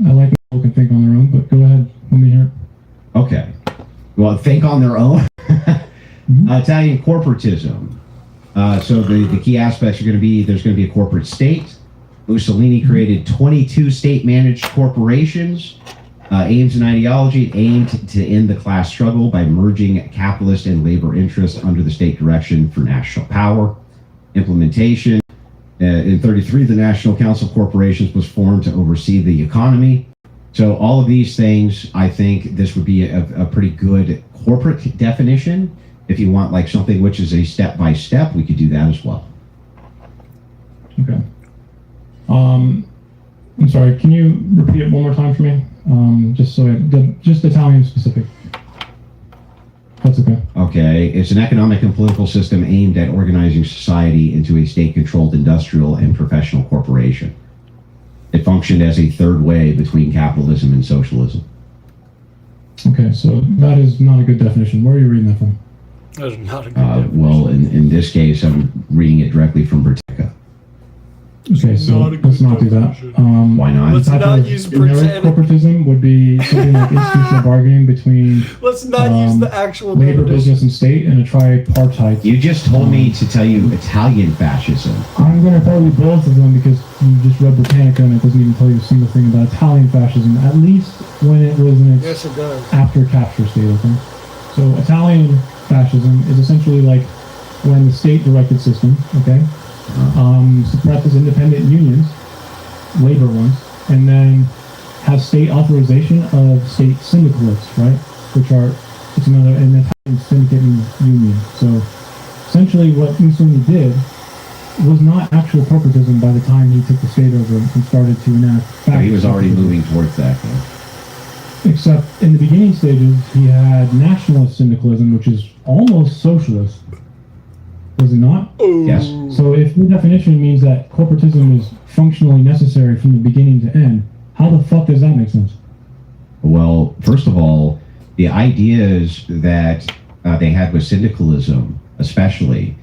Speaker 11: I like when people can think on their own, but go ahead. Let me hear it.
Speaker 10: Okay. Well, think on their own. Italian corporatism. So the key aspects are going to be there's going to be a corporate state. Mussolini created 22 state-managed corporations. Aims and ideology aimed to end the class struggle by merging capitalist and labor interests under the state direction for national power. Implementation. In 33, the National Council of Corporations was formed to oversee the economy. So all of these things, I think this would be a pretty good corporate definition. If you want like something which is a step-by-step, we could do that as well.
Speaker 11: Okay. I'm sorry. Can you repeat it one more time for me? Just so just Italian specific. That's okay.
Speaker 10: Okay, it's an economic and political system aimed at organizing society into a state-controlled industrial and professional corporation. It functioned as a third way between capitalism and socialism.
Speaker 11: Okay, so that is not a good definition. Where are you reading that from?
Speaker 3: That is not a good definition.
Speaker 10: Well, in this case, I'm reading it directly from Britannica.
Speaker 11: Okay, so let's not do that.
Speaker 10: Why not?
Speaker 3: Let's
Speaker 11: Type
Speaker 3: not
Speaker 11: of
Speaker 3: use
Speaker 11: generic
Speaker 3: Britannica.
Speaker 11: corporatism would be something like institutional bargaining between
Speaker 3: Let's not use the actual
Speaker 11: labor,
Speaker 3: definition.
Speaker 11: business, and state in a tripartite.
Speaker 10: You just told me to tell you Italian fascism.
Speaker 11: I'm going to tell you both of them because you just read Britannica and it doesn't even tell you a single thing about Italian fascism, at least when it was in its
Speaker 3: Yes, it does.
Speaker 11: after capture state, okay? So Italian fascism is essentially like when the state-directed system, okay, suppresses independent unions, labor ones, and then has state authorization of state syndicalists, right? Which are, it's another, an Italian syndicate union. So essentially what Mussolini did was not actual corporatism by the time he took the state over and started to enact
Speaker 10: So he was already
Speaker 11: corporatism.
Speaker 10: moving towards that. Though.
Speaker 11: Except in the beginning stages, he had nationalist syndicalism, which is almost socialist. Was it not?
Speaker 10: Yes.
Speaker 11: So if your definition means that corporatism is functionally necessary from the beginning to end, how the fuck does that make sense?
Speaker 10: Well, first of all, the ideas that they had with syndicalism, especially,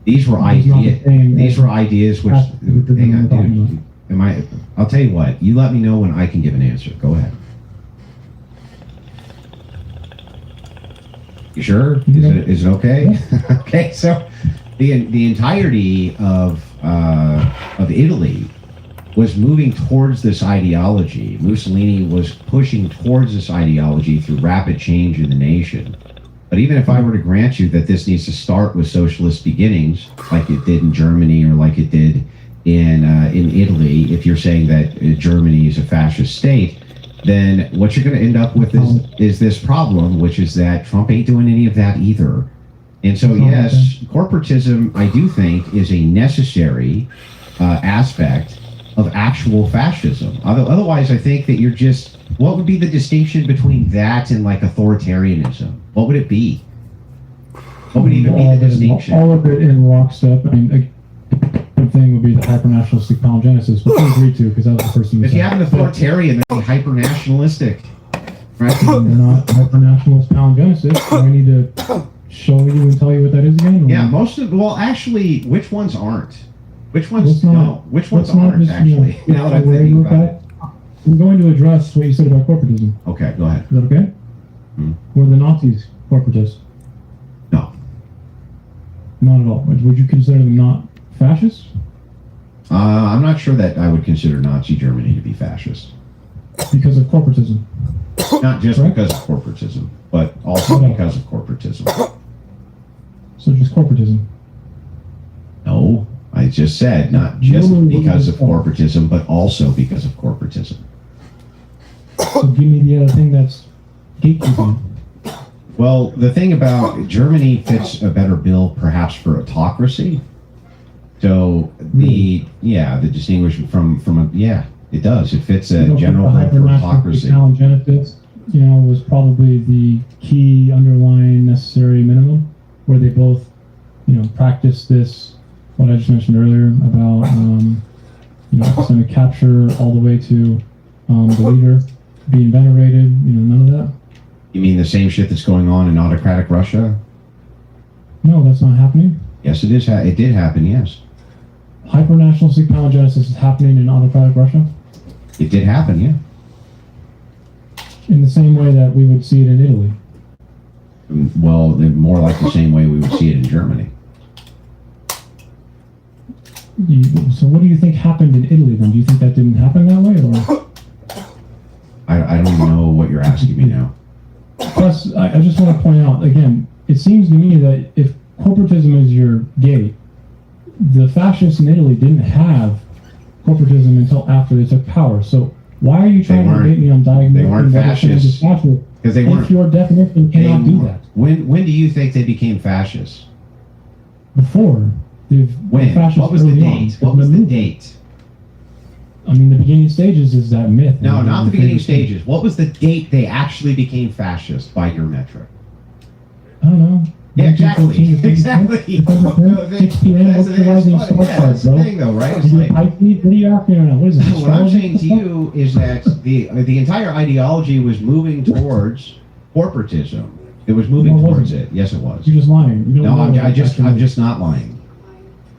Speaker 10: these were
Speaker 11: It's not the
Speaker 10: ideas.
Speaker 11: same
Speaker 10: These
Speaker 11: as
Speaker 10: were ideas which.
Speaker 11: capitalism
Speaker 10: Hang on,
Speaker 11: we're talking
Speaker 10: dude. I'll tell you what. You let me know when I can give an answer. Go ahead. You sure? Is it okay? Okay. So, the entirety of Italy was moving towards this ideology. Mussolini was pushing towards this ideology through rapid change in the nation. But even if I were to grant you that this needs to start with socialist beginnings, like it did in Germany or like it did in Italy, if you're saying that Germany is a fascist state, then what you're going to end up with is this problem, which is that Trump ain't doing any of that either. And so, yes, corporatism, I do think, is a necessary aspect of actual fascism. Otherwise, I think that you're just, what would be the distinction between that and like authoritarianism? What would it be? What would even be the distinction?
Speaker 11: All of it in lockstep. I mean, second thing would be the hypernationalistic palingenesis, which we agreed to because that was the first thing you
Speaker 10: If you
Speaker 11: said.
Speaker 10: have an authoritarian, they're hyper-nationalistic. Right?
Speaker 11: They're not hypernationalist palingenesis. Do I need to show you and tell you what that is again? Or?
Speaker 10: Yeah, most of, well, actually, which ones aren't? Which ones,
Speaker 11: Let's not-
Speaker 10: no, which ones
Speaker 11: let's not
Speaker 10: aren't,
Speaker 11: just,
Speaker 10: actually? Now that I'm
Speaker 11: worry
Speaker 10: thinking about it.
Speaker 11: that. I'm going to address what you said about corporatism.
Speaker 10: Okay, go ahead.
Speaker 11: Is that okay? Were the Nazis corporatists?
Speaker 10: No.
Speaker 11: Not at all. Would you consider them not fascists?
Speaker 10: I'm not sure that I would consider Nazi Germany to be fascist.
Speaker 11: Because of corporatism.
Speaker 10: Not just
Speaker 11: Correct?
Speaker 10: because of corporatism, but also
Speaker 11: Okay.
Speaker 10: because of corporatism.
Speaker 11: So just corporatism.
Speaker 10: No, I just said not just because of corporatism, but also because of corporatism.
Speaker 11: So give me the other thing that's gatekeeping.
Speaker 10: Well, the thing about Germany fits a better bill perhaps for autocracy. So the distinguishment from a, it does. It fits a general bill for autocracy.
Speaker 11: Palingenesis, was probably the key underlying necessary minimum, where they both, practice this, what I just mentioned earlier about, epistemic capture all the way to the leader being venerated, none of that.
Speaker 10: You mean the same shit that's going on in autocratic Russia?
Speaker 11: No, that's not happening.
Speaker 10: Yes, it is. It did happen. Yes,
Speaker 11: Hypernationalistic palingenesis is happening in autocratic Russia
Speaker 10: it did happen. Yeah.
Speaker 11: in the same way that we would see it in Italy.
Speaker 10: Well, more like the same way we would see it in Germany.
Speaker 11: So what do you think happened in Italy then? Do you think that didn't happen that way? Or?
Speaker 10: I don't know what you're asking me now.
Speaker 11: Plus, I just want to point out, again, it seems to me that if corporatism is your gate, the fascists in Italy didn't have corporatism until after they took power. So why are you trying to debate me on diagnosing
Speaker 10: They weren't
Speaker 11: whether someone is
Speaker 10: fascists.
Speaker 11: fascist
Speaker 10: Because they weren't.
Speaker 11: if your definition cannot do that?
Speaker 10: When do you think they became fascists?
Speaker 11: Before, they've
Speaker 10: When?
Speaker 11: been fascists
Speaker 10: What was the
Speaker 11: early
Speaker 10: date?
Speaker 11: on.
Speaker 10: What was the date?
Speaker 11: I mean, the beginning stages is that myth.
Speaker 10: No,
Speaker 11: And
Speaker 10: not the
Speaker 11: the
Speaker 10: beginning
Speaker 11: famous-
Speaker 10: stages. What was the date they actually became fascist by your metric?
Speaker 11: I don't know.
Speaker 10: Yeah, exactly.
Speaker 11: 1914,
Speaker 10: Exactly.
Speaker 11: 6 p.m.
Speaker 10: That's
Speaker 11: What's the rising star
Speaker 10: yeah,
Speaker 11: card,
Speaker 10: that's the
Speaker 11: bro?
Speaker 10: thing, though, right?
Speaker 11: Is
Speaker 10: It's
Speaker 11: it
Speaker 10: like,
Speaker 11: Pisces? What are you asking right now? What is it?
Speaker 10: what I'm
Speaker 11: astrology?
Speaker 10: saying to you is that the entire ideology was moving towards corporatism. It was moving
Speaker 11: No, it
Speaker 10: towards
Speaker 11: wasn't.
Speaker 10: it. Yes, it was.
Speaker 11: You're just lying. You don't
Speaker 10: No,
Speaker 11: know
Speaker 10: I'm
Speaker 11: what it actually is.
Speaker 10: just not lying.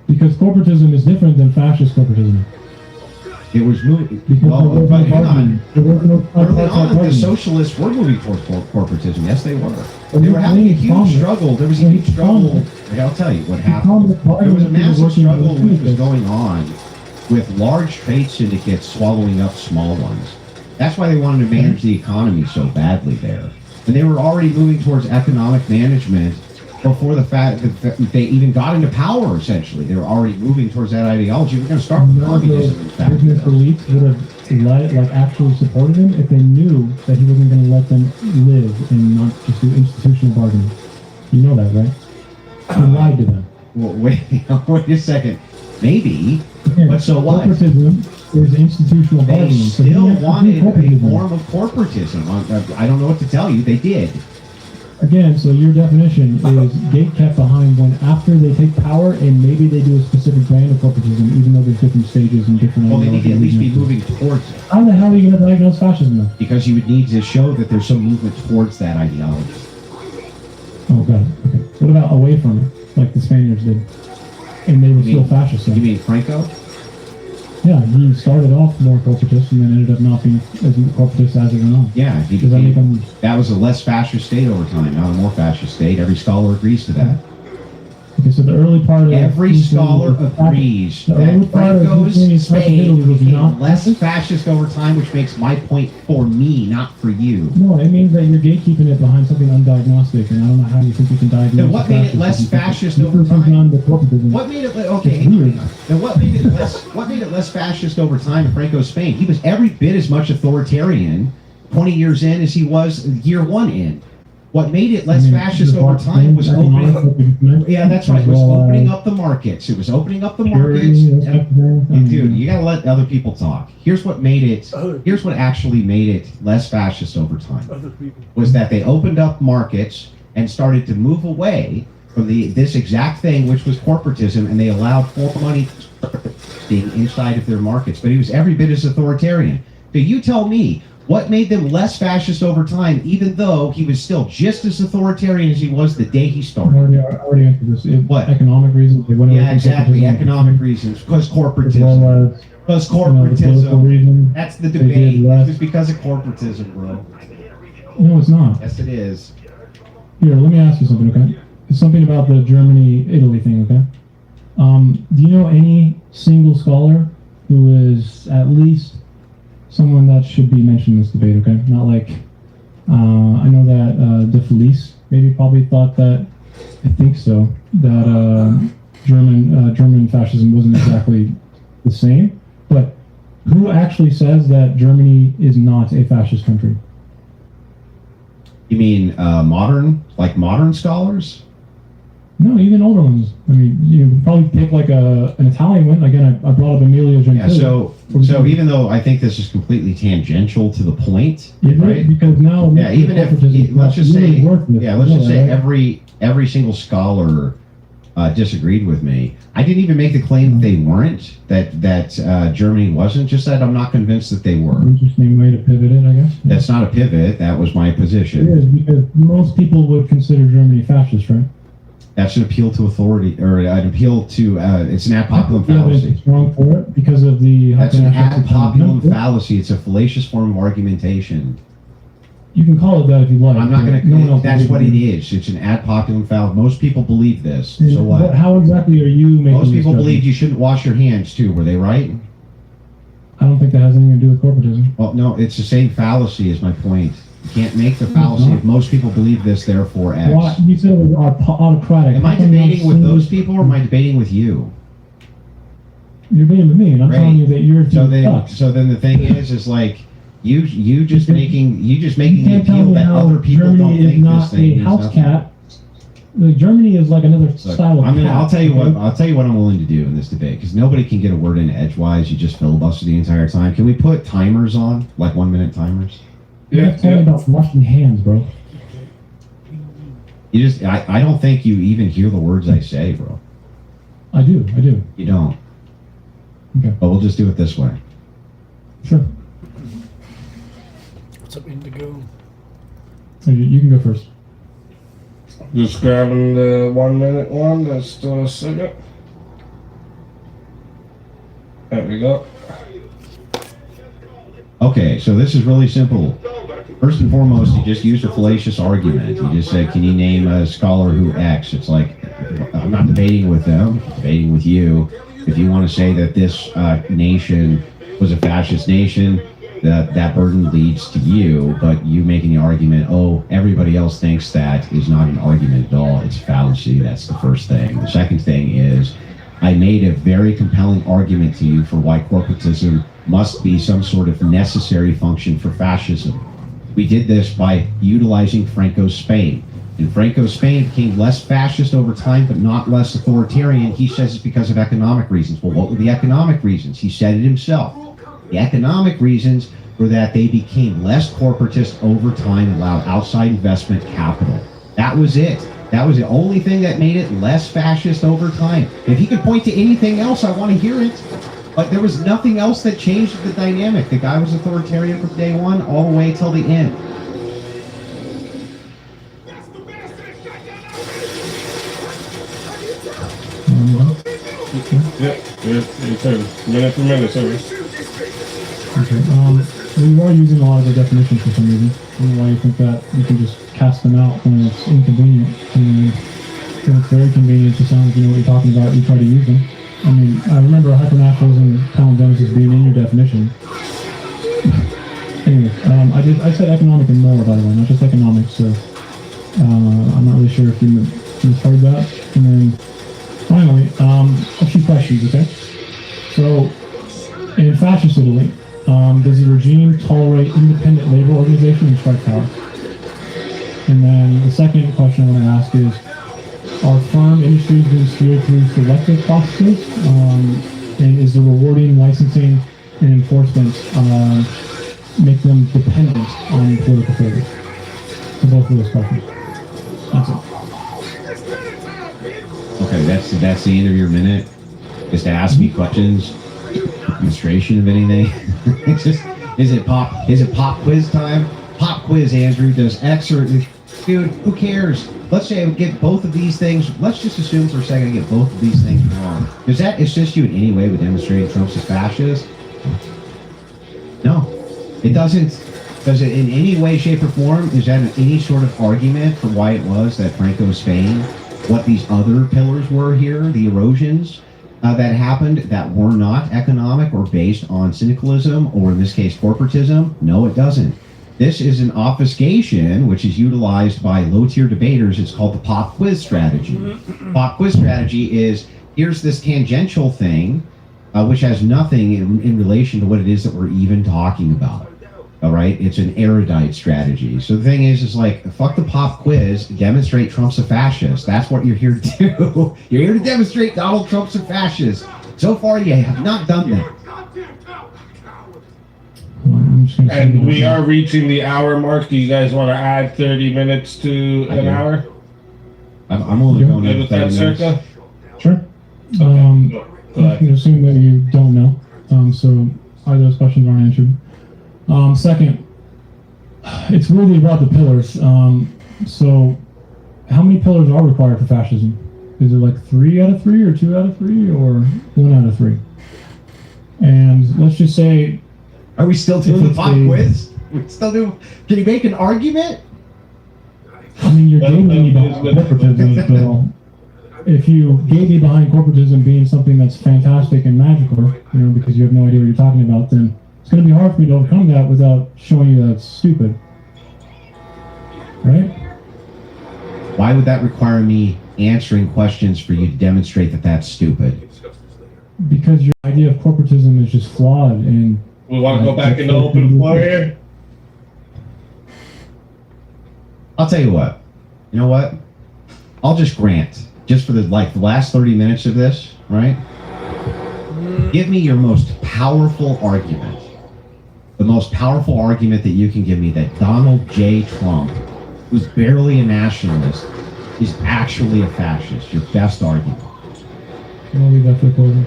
Speaker 11: Because corporatism is different than fascist corporatism.
Speaker 10: It was moving.
Speaker 11: Because
Speaker 10: Well,
Speaker 11: there was
Speaker 10: but
Speaker 11: no
Speaker 10: hang on.
Speaker 11: bargaining. There was no
Speaker 10: Early
Speaker 11: tripartite
Speaker 10: on, the
Speaker 11: bargaining.
Speaker 10: socialists were moving towards corporatism. Yes, they were.
Speaker 11: But
Speaker 10: They
Speaker 11: you
Speaker 10: were having a
Speaker 11: named
Speaker 10: huge
Speaker 11: Congress.
Speaker 10: struggle. There was a
Speaker 11: You
Speaker 10: huge
Speaker 11: named
Speaker 10: struggle.
Speaker 11: Congress.
Speaker 10: Okay, I'll tell you what
Speaker 11: Congress
Speaker 10: happened. There was a
Speaker 11: bargained
Speaker 10: massive
Speaker 11: with the
Speaker 10: struggle
Speaker 11: working
Speaker 10: which was
Speaker 11: class.
Speaker 10: going on with large trade syndicates swallowing up small ones. That's why they wanted to manage the economy so badly there. And they were already moving towards economic management before the fact that they even got into power, essentially. They were already moving towards that ideology. We're going to start with
Speaker 11: None of
Speaker 10: communism, in
Speaker 11: those
Speaker 10: fact.
Speaker 11: business elites would have actually supported him if they knew that he wasn't going to let them live and not just do institutional bargaining. You know that, right? He lied to them.
Speaker 10: Well, wait a second. Maybe,
Speaker 11: Again,
Speaker 10: but so what?
Speaker 11: corporatism is institutional
Speaker 10: They
Speaker 11: bargaining. So he
Speaker 10: still
Speaker 11: has to do
Speaker 10: wanted a
Speaker 11: corporatism.
Speaker 10: form of corporatism. I don't know what to tell you. They did.
Speaker 11: Again, so your definition is gate kept behind when after they take power and maybe they do a specific brand of corporatism, even though there's different stages and different
Speaker 10: Well, they need to at least be
Speaker 11: ideologies.
Speaker 10: moving towards it.
Speaker 11: How the hell are you going to diagnose fascism though?
Speaker 10: Because you would need to show that there's some movement towards that ideology.
Speaker 11: Oh, got it. Okay. What about away from it, like the Spaniards did? And they were still fascist.
Speaker 10: You
Speaker 11: Then.
Speaker 10: mean Franco?
Speaker 11: Yeah, he started off more corporatist and then ended up not being as corporatist as it went on.
Speaker 10: Yeah, he
Speaker 11: Does that make
Speaker 10: became,
Speaker 11: him?
Speaker 10: that was a less fascist state over time, not a more fascist state. Every scholar agrees to that.
Speaker 11: Okay, so the early part of
Speaker 10: Every
Speaker 11: Mussolini
Speaker 10: scholar
Speaker 11: was
Speaker 10: agrees
Speaker 11: the early
Speaker 10: that
Speaker 11: part of
Speaker 10: Franco's
Speaker 11: Mussolini's Italy
Speaker 10: Spain
Speaker 11: was
Speaker 10: became
Speaker 11: not
Speaker 10: less fascist over time, which makes my point for me, not for you.
Speaker 11: No, it means that you're gatekeeping it behind something undiagnostic, and I don't know how you think you can diagnose.
Speaker 10: Then what
Speaker 11: a
Speaker 10: made it less
Speaker 11: fascist?
Speaker 10: fascist
Speaker 11: You
Speaker 10: over
Speaker 11: put something
Speaker 10: time?
Speaker 11: on the corporatism.
Speaker 10: What made it okay?
Speaker 11: It's
Speaker 10: Hang on,
Speaker 11: weird.
Speaker 10: hang on. Then what made it less fascist over time in Franco's Spain? He was every bit as much authoritarian 20 years in as he was year one in. What made it less fascist over time was opening. Yeah, that's right. It was opening up the markets. It was opening up the markets. Dude, you gotta let other people talk. Here's what made it. Here's what actually made it less fascist over time. Was that they opened up markets and started to move away from this exact thing, which was corporatism, and they allowed for money to acting inside of their markets, but he was every bit as authoritarian. So you tell me, what made them less fascist over time, even though he was still just as authoritarian as he was the day he started?
Speaker 11: I already answered this.
Speaker 10: What?
Speaker 11: Economic reasons. They went away
Speaker 10: Yeah,
Speaker 11: from
Speaker 10: exactly.
Speaker 11: corporatism.
Speaker 10: Economic reasons, because
Speaker 11: As well
Speaker 10: corporatism.
Speaker 11: as,
Speaker 10: Because
Speaker 11: political
Speaker 10: corporatism.
Speaker 11: reason.
Speaker 10: That's the
Speaker 11: They
Speaker 10: debate.
Speaker 11: did less.
Speaker 10: It's because of corporatism, bro.
Speaker 11: No, it's not.
Speaker 10: Yes, it is.
Speaker 11: Here, let me ask you something, okay? It's something about the Germany-Italy thing, okay? Do you know any single scholar who is at least someone that should be mentioned in this debate, okay? Not like, I know that De Felice maybe probably thought that, I think so, that German fascism wasn't exactly the same, but who actually says that Germany is not a fascist country?
Speaker 10: You mean modern scholars?
Speaker 11: No, even older ones. I mean, you could probably take like an Italian one. Again, I brought up Emilio
Speaker 10: Yeah,
Speaker 11: Gentili.
Speaker 10: so even though I think this is completely tangential to the point,
Speaker 11: Yeah,
Speaker 10: right?
Speaker 11: because now
Speaker 10: Yeah, even if
Speaker 11: corporatism
Speaker 10: let's just
Speaker 11: really
Speaker 10: say,
Speaker 11: worthless.
Speaker 10: yeah, let's just say
Speaker 11: right?
Speaker 10: every single scholar disagreed with me. I didn't even make the claim that they weren't, that Germany wasn't. Just that I'm not convinced that they were.
Speaker 11: Interesting way to pivot it, I guess.
Speaker 10: That's not a pivot. That was my
Speaker 11: It
Speaker 10: position.
Speaker 11: is because most people would consider Germany fascist, right?
Speaker 10: That's an appeal to authority, or an appeal to. It's an ad populum
Speaker 11: The evidence
Speaker 10: fallacy.
Speaker 11: is strong for it because of the.
Speaker 10: That's an ad
Speaker 11: hypernational-
Speaker 10: populum fallacy. It's a fallacious form of argumentation.
Speaker 11: You can call it that if you like.
Speaker 10: I'm not
Speaker 11: but
Speaker 10: going to.
Speaker 11: no one else
Speaker 10: That's
Speaker 11: believes
Speaker 10: what
Speaker 11: it.
Speaker 10: it is. It's an ad populum fallacy. Most people believe this.
Speaker 11: And
Speaker 10: So what?
Speaker 11: How exactly are you making
Speaker 10: Most
Speaker 11: this
Speaker 10: people
Speaker 11: judgment?
Speaker 10: believed you shouldn't wash your hands too. Were they right?
Speaker 11: I don't think that has anything to do with corporatism.
Speaker 10: Well, no. It's the same fallacy. Is my point. You can't make the fallacy if most people believe this, therefore X.
Speaker 11: Why, you said it was autocratic.
Speaker 10: Am I
Speaker 11: How come you're
Speaker 10: debating with
Speaker 11: not
Speaker 10: those
Speaker 11: seeing-
Speaker 10: people, or am I debating with you?
Speaker 11: You're debating with me, and I'm
Speaker 10: Right.
Speaker 11: telling you that you're
Speaker 10: So
Speaker 11: too
Speaker 10: then,
Speaker 11: sucks.
Speaker 10: so then the thing is like you just making
Speaker 11: You
Speaker 10: the
Speaker 11: can't tell
Speaker 10: appeal
Speaker 11: me
Speaker 10: that
Speaker 11: how
Speaker 10: other people don't
Speaker 11: Germany is
Speaker 10: think this
Speaker 11: not
Speaker 10: thing
Speaker 11: a
Speaker 10: is
Speaker 11: house
Speaker 10: nothing.
Speaker 11: cat. Like Germany is like another
Speaker 10: Look,
Speaker 11: style of cat.
Speaker 10: I'll tell you
Speaker 11: okay?
Speaker 10: what. I'll tell you what I'm willing to do in this debate because nobody can get a word in edgewise. You just filibuster the entire time. Can we put timers on, like 1 minute timers?
Speaker 11: You have to tell me about washing hands, bro.
Speaker 10: You just. I don't think you even hear the words I say, bro.
Speaker 11: I do.
Speaker 10: You don't.
Speaker 11: Okay.
Speaker 10: But we'll just do it this way.
Speaker 11: Sure.
Speaker 3: What's up, Indigo?
Speaker 11: So you can go first.
Speaker 9: Just grabbing the 1 minute one. That's still a second. There we go.
Speaker 10: Okay, so this is really simple. First and foremost, you just use a fallacious argument. You just say, can you name a scholar who X? It's like, I'm not debating with them, I'm debating with you. If you want to say that this nation was a fascist nation, that burden leads to you, but you making the argument, oh, everybody else thinks that is not an argument at all. It's a fallacy. That's the first thing. The second thing is, I made a very compelling argument to you for why corporatism must be some sort of necessary function for fascism. We did this by utilizing Franco's Spain. And Franco's Spain became less fascist over time, but not less authoritarian. He says it's because of economic reasons. Well, what were the economic reasons? He said it himself. The economic reasons were that they became less corporatist over time and allowed outside investment capital. That was it. That was the only thing that made it less fascist over time. If he could point to anything else, I want to hear it. But there was nothing else that changed the dynamic. The guy was authoritarian from day one all the way till the end.
Speaker 9: Yep, your turn. Minute for minute, sir.
Speaker 11: Okay. You are using a lot of the definitions for some reason. I don't know why you think that you can just cast them out when it's inconvenient. And when it's very convenient to sound like you know what you're talking about, you try to use them. I mean, I remember hypernaturals and palingenesis being in your definition. Anyway, I said economic and more, by the way, not just economics. So I'm not really sure if you misheard that. And then finally, a few questions, okay? So, in fascist Italy, does the regime tolerate independent labor organization and strike power? And then the second question I want to ask is, are firm industries being steered through selective processes? And is the rewarding, licensing, and enforcement make them dependent on political favor? For both of those questions. That's it.
Speaker 10: Okay, that's the end of your minute, is to ask me questions demonstration of anything. It's just, is it pop quiz time? Pop quiz, Andrew does excerpt. Dude, who cares? Let's say I get both of these things. Let's just assume for a second I get both of these things wrong. Does that assist you in any way with demonstrating Trump's as fascist? No, it doesn't. Does it in any way, shape, or form? Is that any sort of argument for why it was that Franco Spain, what these other pillars were here, the erosions that happened that were not economic or based on syndicalism or in this case corporatism? No, it doesn't. This is an obfuscation which is utilized by low-tier debaters. It's called the pop quiz strategy. Pop quiz strategy is, here's this tangential thing which has nothing in relation to what it is that we're even talking about. All right, it's an erudite strategy. So the thing is like, fuck the pop quiz, demonstrate Trump's a fascist. That's what you're here to do. You're here to demonstrate Donald Trump's a fascist. So far, you have not done that.
Speaker 9: And we are reaching the hour mark. Do you guys want to add 30 minutes to an hour?
Speaker 10: I'm only going
Speaker 9: Good
Speaker 10: in
Speaker 9: with that,
Speaker 10: 30 minutes.
Speaker 9: Circa?
Speaker 11: Sure. I can assume that you don't know. So either those questions aren't answered. Second, it's really about the pillars. So how many pillars are required for fascism? Is it like 3 out of 3 or 2 out of 3 or 1 out of 3? And let's just say,
Speaker 10: are we still doing the pop quiz? We still do. Can you make an argument?
Speaker 11: I mean, you're gaming me behind corporatism, so if you gave me behind corporatism being something that's fantastic and magical, because you have no idea what you're talking about, then it's going to be hard for me to overcome that without showing you that it's stupid. Right?
Speaker 10: Why would that require me answering questions for you to demonstrate that that's stupid?
Speaker 11: Because your idea of corporatism is just flawed and...
Speaker 9: We want to go back into open floor here?
Speaker 10: I'll tell you what. You know what? I'll just grant, just for the last 30 minutes of this, right? Give me your most powerful argument. The most powerful argument that you can give me that Donald J. Trump, who's barely a nationalist, is actually a fascist. Your best argument.
Speaker 11: I'll leave that for the closing.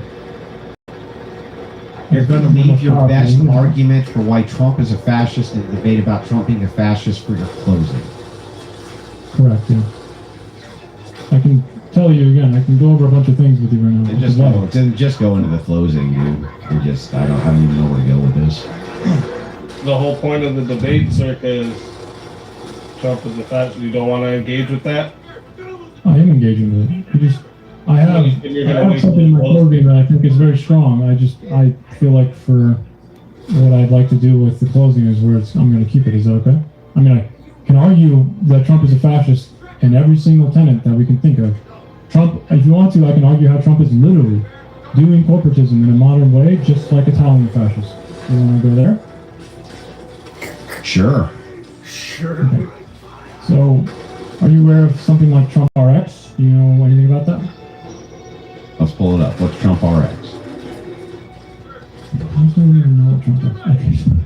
Speaker 10: You're going to leave your best argument for why Trump is a fascist in the debate about Trump being a fascist for your closing.
Speaker 11: Correct, yeah. I can tell you again, I can go over a bunch of things with you right now.
Speaker 10: And just go into the closing, dude. I don't even know where to go with this.
Speaker 9: The whole point of the debate, Circa, is Trump is a fascist. You don't want to engage with that?
Speaker 11: I am engaging with it. I have something in my clothing that I think is very strong. I feel like for what I'd like to do with the closing is where I'm going to keep it. Is that okay? I mean, I can argue that Trump is a fascist in every single tenet that we can think of. Trump, if you want to, I can argue how Trump is literally doing corporatism in a modern way, just like Italian fascists. You want to go there?
Speaker 10: Sure.
Speaker 11: Okay. So, are you aware of something like Trump RX? Do you know anything about that?
Speaker 10: Let's pull it up. What's Trump RX?
Speaker 11: I don't even know what Trump RX is. Okay.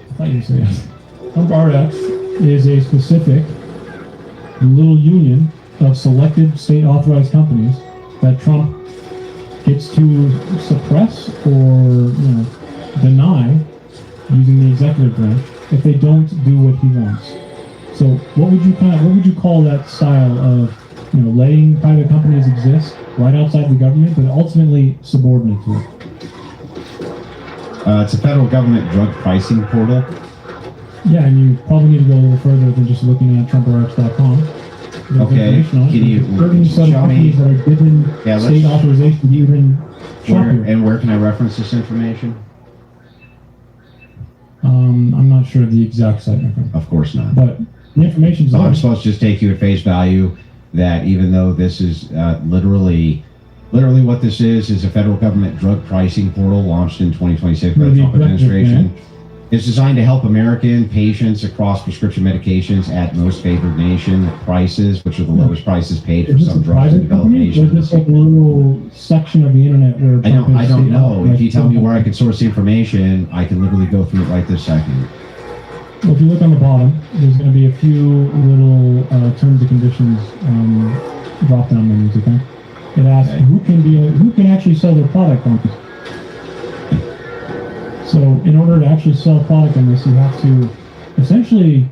Speaker 11: I thought you would say yes. Trump RX is a specific little union of selected state-authorized companies that Trump gets to suppress or deny using the executive branch if they don't do what he wants. So what would you call that style of letting private companies exist right outside the government, but ultimately subordinate to it?
Speaker 10: It's a federal government drug pricing portal.
Speaker 11: Yeah, and you probably need to go a little further than just looking at TrumpRx.com.
Speaker 10: Okay, can you show me?
Speaker 11: That are given state authorization to even shop here.
Speaker 10: And where can I reference this information?
Speaker 11: I'm not sure of the exact site, my friend.
Speaker 10: Of course not.
Speaker 11: But the information's
Speaker 10: So
Speaker 11: there.
Speaker 10: I'm supposed to just take you at face value that even though this is literally what this is a federal government drug pricing portal launched in 2026 by the Trump administration. It's designed to help American patients across prescription medications at most favored nation prices, which are the lowest prices paid for some drugs in developed nations.
Speaker 11: Or is this like a little section of the internet where
Speaker 10: I don't know. If you tell me where I can source the information, I can literally go through it right this second.
Speaker 11: Well, if you look on the bottom, there's going to be a few little terms and conditions drop-down menus. Okay, it asks who can actually sell their product on this. So in order to actually sell a product on this, you have to essentially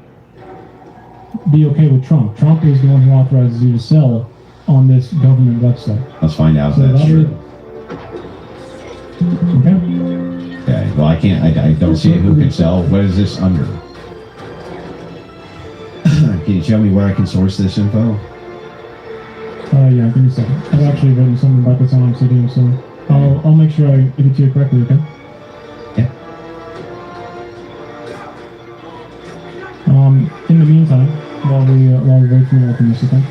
Speaker 11: be okay with Trump. Trump is the one who authorizes you to sell on this government website.
Speaker 10: Let's find out if
Speaker 11: So
Speaker 10: that's
Speaker 11: that
Speaker 10: true.
Speaker 11: Okay.
Speaker 10: Okay. Well, I can't. I don't see who can sell. What is this under? Can you show me where I can source this info?
Speaker 11: Yeah, give me a second. I've actually written something about this on Obsidian, so I'll make sure I give it to you correctly, okay?
Speaker 10: Yeah.
Speaker 11: In the meantime, while we wait for you to open this, okay?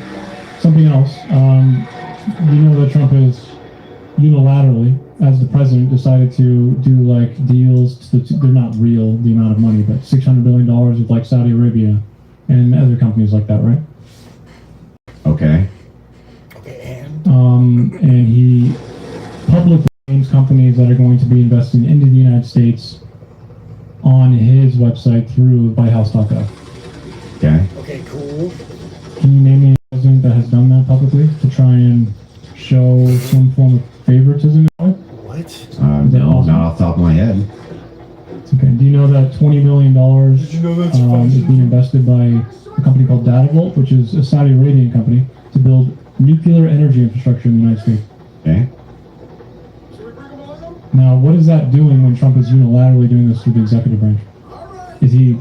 Speaker 11: Something else. You know that Trump has unilaterally, as the president, decided to do like deals. They're not real, the amount of money, but $600 billion with like Saudi Arabia and other companies like that, right?
Speaker 10: Okay.
Speaker 11: And he publicly names companies that are going to be investing into the United States on his website through WhiteHouse.gov.
Speaker 10: Okay.
Speaker 3: Okay, cool.
Speaker 11: Can you name me a president that has done that publicly to try and show some form of favoritism?
Speaker 3: What?
Speaker 10: No, not off the top of my head.
Speaker 11: Okay. Do you know that $20 million
Speaker 3: Did you know that's
Speaker 11: is being invested by a company called Datavolt, which is a Saudi Arabian company, to build nuclear energy infrastructure in the United States?
Speaker 10: Okay.
Speaker 11: Now, what is that doing when Trump is unilaterally doing this through the executive branch? Is he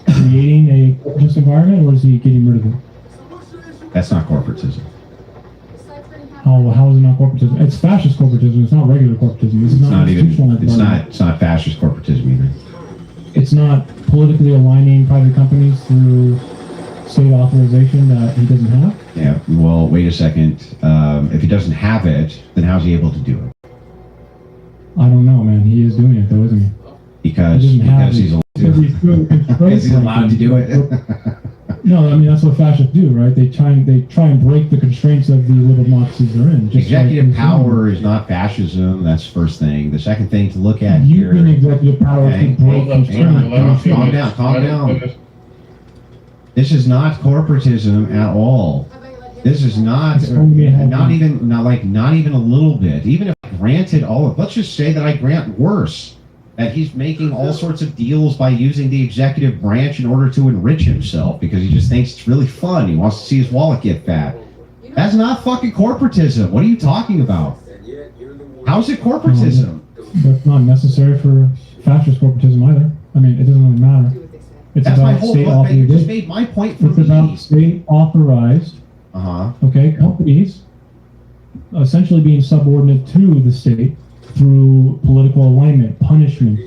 Speaker 11: creating a corporatist environment, or is he getting rid of it?
Speaker 10: That's not corporatism.
Speaker 11: How is it not corporatism? It's fascist corporatism. It's not regular corporatism. This is
Speaker 10: It's not even.
Speaker 11: institutionalized
Speaker 10: It's
Speaker 11: government.
Speaker 10: not. It's not fascist corporatism either.
Speaker 11: It's not politically aligning private companies through state authorization that he doesn't have.
Speaker 10: Yeah. Well, wait a second. If he doesn't have it, then how's he able to do it?
Speaker 11: I don't know, man. He is doing it, though, isn't he?
Speaker 10: Because
Speaker 11: He doesn't have
Speaker 10: he's
Speaker 11: it.
Speaker 10: allowed
Speaker 11: Because he's doing
Speaker 10: to. Because he's allowed to do it.
Speaker 11: No, I mean that's what fascists do, right? They try and break the constraints of the liberal democracies they're in. just like
Speaker 10: Executive
Speaker 11: in
Speaker 10: power is not fascism. That's the first thing. The second thing to look at here.
Speaker 11: Using executive power
Speaker 10: Okay.
Speaker 11: to break constraints.
Speaker 10: Calm down. Calm down. This is not corporatism at all. This is not not even a little bit. Even if granted all of, let's just say that I grant worse, that he's making all sorts of deals by using the executive branch in order to enrich himself because he just thinks it's really fun. He wants to see his wallet get fat. That's not fucking corporatism. What are you talking about? How's it corporatism?
Speaker 11: That's not necessary for fascist corporatism either. I mean, it doesn't really matter. It's
Speaker 10: That's my
Speaker 11: about
Speaker 10: whole
Speaker 11: state
Speaker 10: point. You just
Speaker 11: authorized.
Speaker 10: made my point for
Speaker 11: It's
Speaker 10: me.
Speaker 11: about state authorized. Okay, companies essentially being subordinate to the state through political alignment, punishment,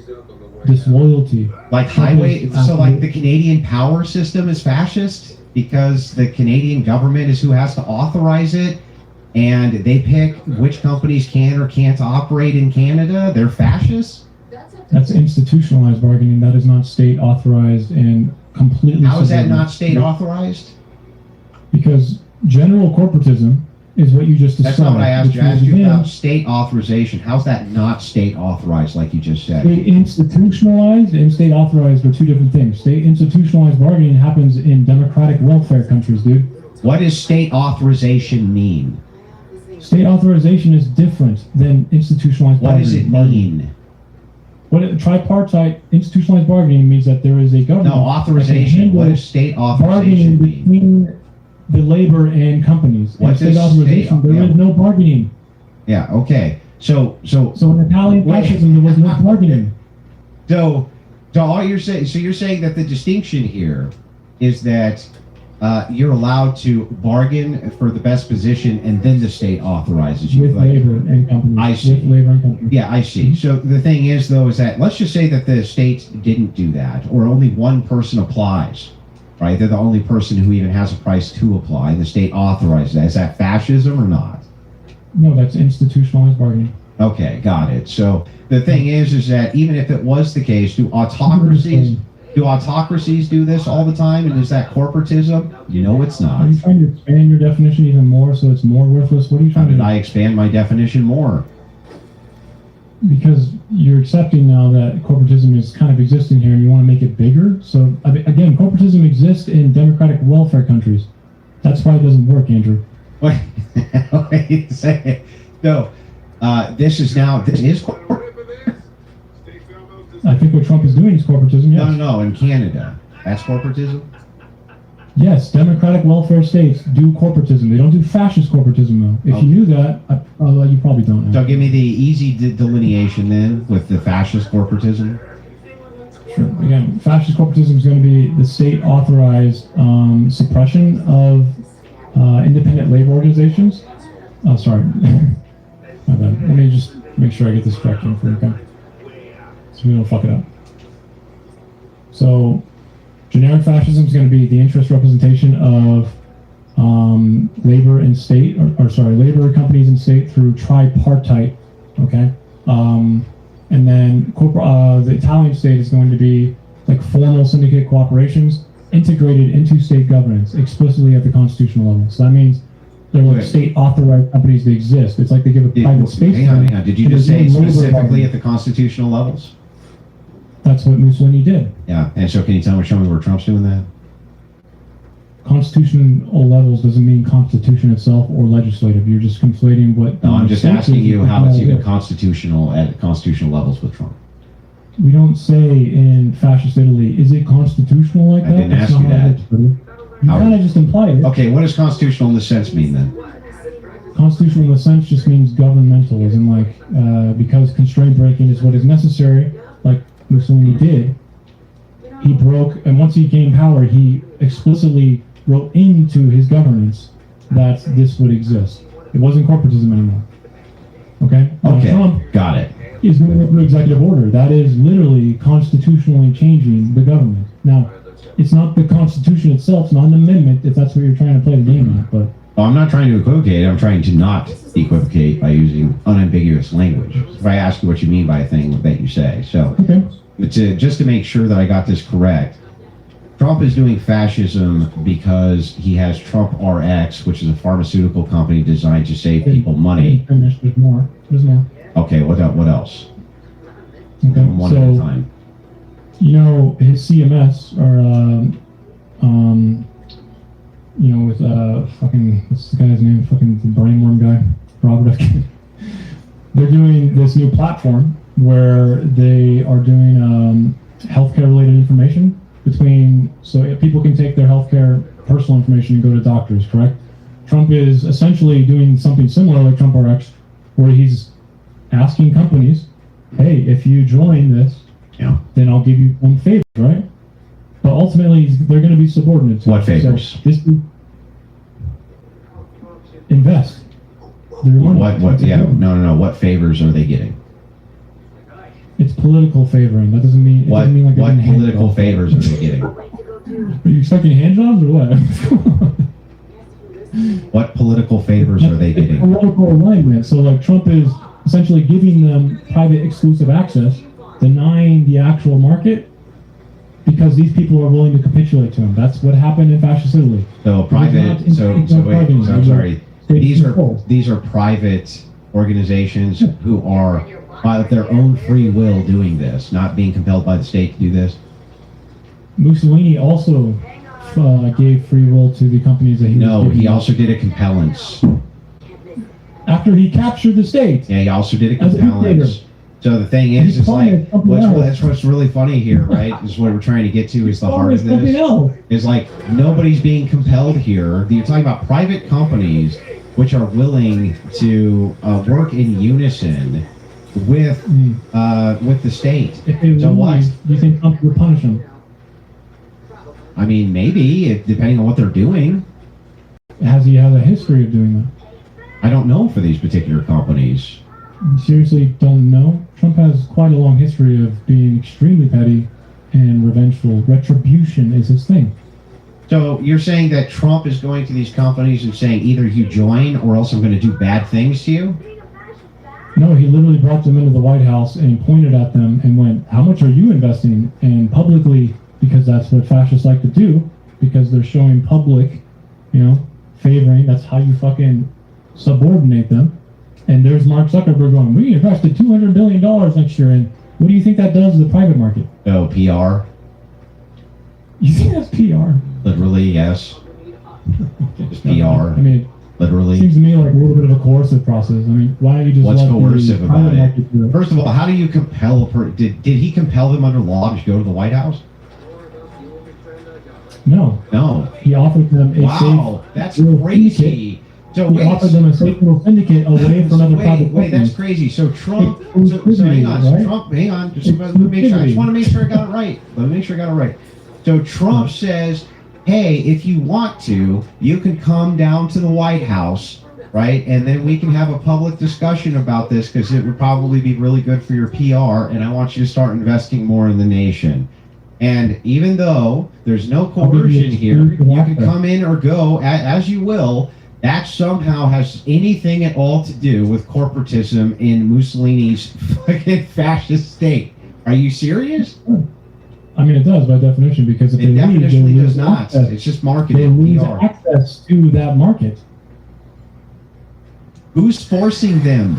Speaker 11: disloyalty.
Speaker 10: Like highway, so like the Canadian power system is fascist because the Canadian government is who has to authorize it, and they pick which companies can or can't operate in Canada. They're fascists.
Speaker 11: That's institutionalized bargaining. That is not state authorized and completely.
Speaker 10: How is that
Speaker 11: subordinate.
Speaker 10: not state authorized?
Speaker 11: Because general corporatism is what you just described.
Speaker 10: That's not what I asked you. I asked you
Speaker 11: which is,
Speaker 10: about state authorization. How's that not state authorized, like you just said?
Speaker 11: State institutionalized and state authorized are two different things. State institutionalized bargaining happens in democratic welfare countries, dude.
Speaker 10: What does state authorization mean?
Speaker 11: State authorization is different than institutionalized
Speaker 10: What
Speaker 11: bargaining.
Speaker 10: does it mean?
Speaker 11: Tripartite institutionalized bargaining means that there is a government.
Speaker 10: No, authorization. What does state authorization
Speaker 11: bargaining
Speaker 10: mean?
Speaker 11: between the labor and companies.
Speaker 10: What
Speaker 11: And state
Speaker 10: does
Speaker 11: authorization,
Speaker 10: state-
Speaker 11: there is no bargaining.
Speaker 10: Yeah, okay. So
Speaker 11: in Italian
Speaker 10: Wait.
Speaker 11: fascism, there was no bargaining.
Speaker 10: So all you're saying, so you're saying that the distinction here is that you're allowed to bargain for the best position, and then the state authorizes you.
Speaker 11: With labor and companies.
Speaker 10: I see.
Speaker 11: With labor and companies.
Speaker 10: Yeah, I see. So the thing is, though, is that let's just say that the state didn't do that, or only one person applies, right? They're the only person who even has a price to apply. The state authorizes that. Is that fascism or not?
Speaker 11: No, that's institutionalized bargaining.
Speaker 10: Okay, got it. So the thing is that even if it was the case, do autocracies do this all the time? And is that corporatism? No, it's
Speaker 11: Are
Speaker 10: not.
Speaker 11: you trying to expand your definition even more so it's more worthless? What are you
Speaker 10: How
Speaker 11: trying to
Speaker 10: did
Speaker 11: do?
Speaker 10: I expand my definition more?
Speaker 11: Because you're accepting now that corporatism is kind of existing here and you want to make it bigger. So, I mean, again, corporatism exists in democratic welfare countries. That's why it doesn't work, Andrew.
Speaker 10: Wait, wait a second. No, this is corporate.
Speaker 11: I think what Trump is doing is corporatism. Yes.
Speaker 10: No, in Canada. That's corporatism?
Speaker 11: Yes, democratic welfare states do corporatism. They don't do fascist corporatism, though. If you knew that, you probably don't know.
Speaker 10: So give me the easy delineation then with the fascist corporatism.
Speaker 11: Sure. Again, fascist corporatism is going to be the state-authorized suppression of independent labor organizations. Oh, sorry. My bad. Let me just make sure I get this correct for you, okay? So we don't fuck it up. So, generic fascism is going to be the interest representation of labor and state, labor companies and state through tripartite, okay? And then the Italian state is going to be like formal syndicate cooperations integrated into state governance explicitly at the constitutional level. So that means they're like state authorized companies that exist. It's like they give a private space.
Speaker 10: Hang on. Did you just say specifically at the constitutional levels?
Speaker 11: That's what Mussolini did.
Speaker 10: Yeah, and so can you show me where Trump's doing that?
Speaker 11: Constitutional levels doesn't mean constitution itself or legislative. You're just conflating what...
Speaker 10: No, I'm just asking you how it's even constitutional at constitutional levels with Trump.
Speaker 11: We don't say in fascist Italy, is it constitutional like that?
Speaker 10: I didn't ask you that.
Speaker 11: You kind of just implied it.
Speaker 10: Okay, what does constitutional in the sense mean then?
Speaker 11: Constitutional in the sense just means governmental, as in like, because constraint breaking is what is necessary, like Mussolini did. He broke, and once he gained power, he explicitly wrote into his governance that this would exist. It wasn't corporatism anymore. Okay?
Speaker 10: Okay,
Speaker 11: Trump
Speaker 10: got it.
Speaker 11: is going to through executive order. That is literally constitutionally changing the government. Now, it's not the Constitution itself, it's not an amendment, if that's what you're trying to play the game at, but...
Speaker 10: Well, I'm not trying to equivocate, I'm trying to not equivocate by using unambiguous language. If I ask you what you mean by a thing that you say. So, but just to make sure that I got this correct, Trump is doing fascism because he has Trump RX, which is a pharmaceutical company designed to save people money.
Speaker 11: There's more.
Speaker 10: Okay, what else?
Speaker 11: Okay,
Speaker 10: One at a time.
Speaker 11: You know, his CMS, or, with, what's the guy's name? Fucking the brainworm guy, Robert F. They're doing this new platform where they are doing healthcare related information so people can take their healthcare personal information and go to doctors, correct? Trump is essentially doing something similar like Trump RX, where he's asking companies, hey, if you join this, then I'll give you some favors, right? But ultimately, they're going to be subordinate to
Speaker 10: what favors?
Speaker 11: So invest.
Speaker 10: What? Yeah, no. What favors are they getting?
Speaker 11: It's political favoring. That doesn't mean.
Speaker 10: What political favors are they getting?
Speaker 11: Are you expecting hand jobs or what?
Speaker 10: What political favors are they getting?
Speaker 11: Political alignment. So, like, Trump is essentially giving them private exclusive access, denying the actual market, because these people are willing to capitulate to him. That's what happened in fascist Italy.
Speaker 10: So private. I'm sorry. These are private organizations who are by their own free will doing this, not being compelled by the state to do this.
Speaker 11: Mussolini also gave free will to the companies that he was
Speaker 10: he also did a compellence.
Speaker 11: After he captured the state.
Speaker 10: Yeah, he also did a compellence. So the thing is, it's like, what's really funny here, right? Is what we're trying to get to is the heart of this. Is like, nobody's being compelled here. You're talking about private companies which are willing to work in unison with the state.
Speaker 11: If they
Speaker 10: so what?
Speaker 11: Do you think Trump would punish them?
Speaker 10: I mean, maybe, depending on what they're doing.
Speaker 11: Has he had a history of doing that?
Speaker 10: I don't know for these particular companies.
Speaker 11: You seriously don't know? Trump has quite a long history of being extremely petty and revengeful. Retribution is his thing.
Speaker 10: So you're saying that Trump is going to these companies and saying either you join or else I'm going to do bad things to you?
Speaker 11: No, he literally brought them into the White House and pointed at them and went, how much are you investing? And publicly, because that's what fascists like to do, because they're showing public, favoring, that's how you fucking subordinate them. And there's Mark Zuckerberg going, we invested $200 billion next year, and what do you think that does to the private market?
Speaker 10: Oh, PR?
Speaker 11: You think that's PR?
Speaker 10: Literally, yes. Just PR.
Speaker 11: I mean,
Speaker 10: Literally.
Speaker 11: Seems to me like a little bit of a coercive process. I mean, why don't you just
Speaker 10: What's
Speaker 11: let
Speaker 10: coercive
Speaker 11: the
Speaker 10: about
Speaker 11: private
Speaker 10: it?
Speaker 11: market do it?
Speaker 10: First of all, how do you compel a did he compel them under law to go to the White House?
Speaker 11: No.
Speaker 10: No.
Speaker 11: He offered them a
Speaker 10: Wow,
Speaker 11: safe
Speaker 10: that's
Speaker 11: little
Speaker 10: crazy.
Speaker 11: syndicate.
Speaker 10: So
Speaker 11: He
Speaker 10: wait,
Speaker 11: offered them a safe little syndicate away from other private
Speaker 10: wait, that's
Speaker 11: companies.
Speaker 10: crazy. So Trump, so
Speaker 11: Exclusivity,
Speaker 10: hang on,
Speaker 11: right?
Speaker 10: Trump, hang on, just let me make sure. I just want to make sure I got it right. Let me make sure I got it right. So Trump says, hey, if you want to, you can come down to the White House, right? And then we can have a public discussion about this because it would probably be really good for your PR. And I want you to start investing more in the nation. And even though there's no coercion here, you can come in or go as you will. That somehow has anything at all to do with corporatism in Mussolini's fucking fascist state. Are you serious?
Speaker 11: I mean, it does by definition, because if
Speaker 10: It
Speaker 11: they leave, they
Speaker 10: definitionally
Speaker 11: lose
Speaker 10: does not.
Speaker 11: access.
Speaker 10: It's just
Speaker 11: They
Speaker 10: marketing,
Speaker 11: lose
Speaker 10: PR.
Speaker 11: access to that market.
Speaker 10: Who's forcing them?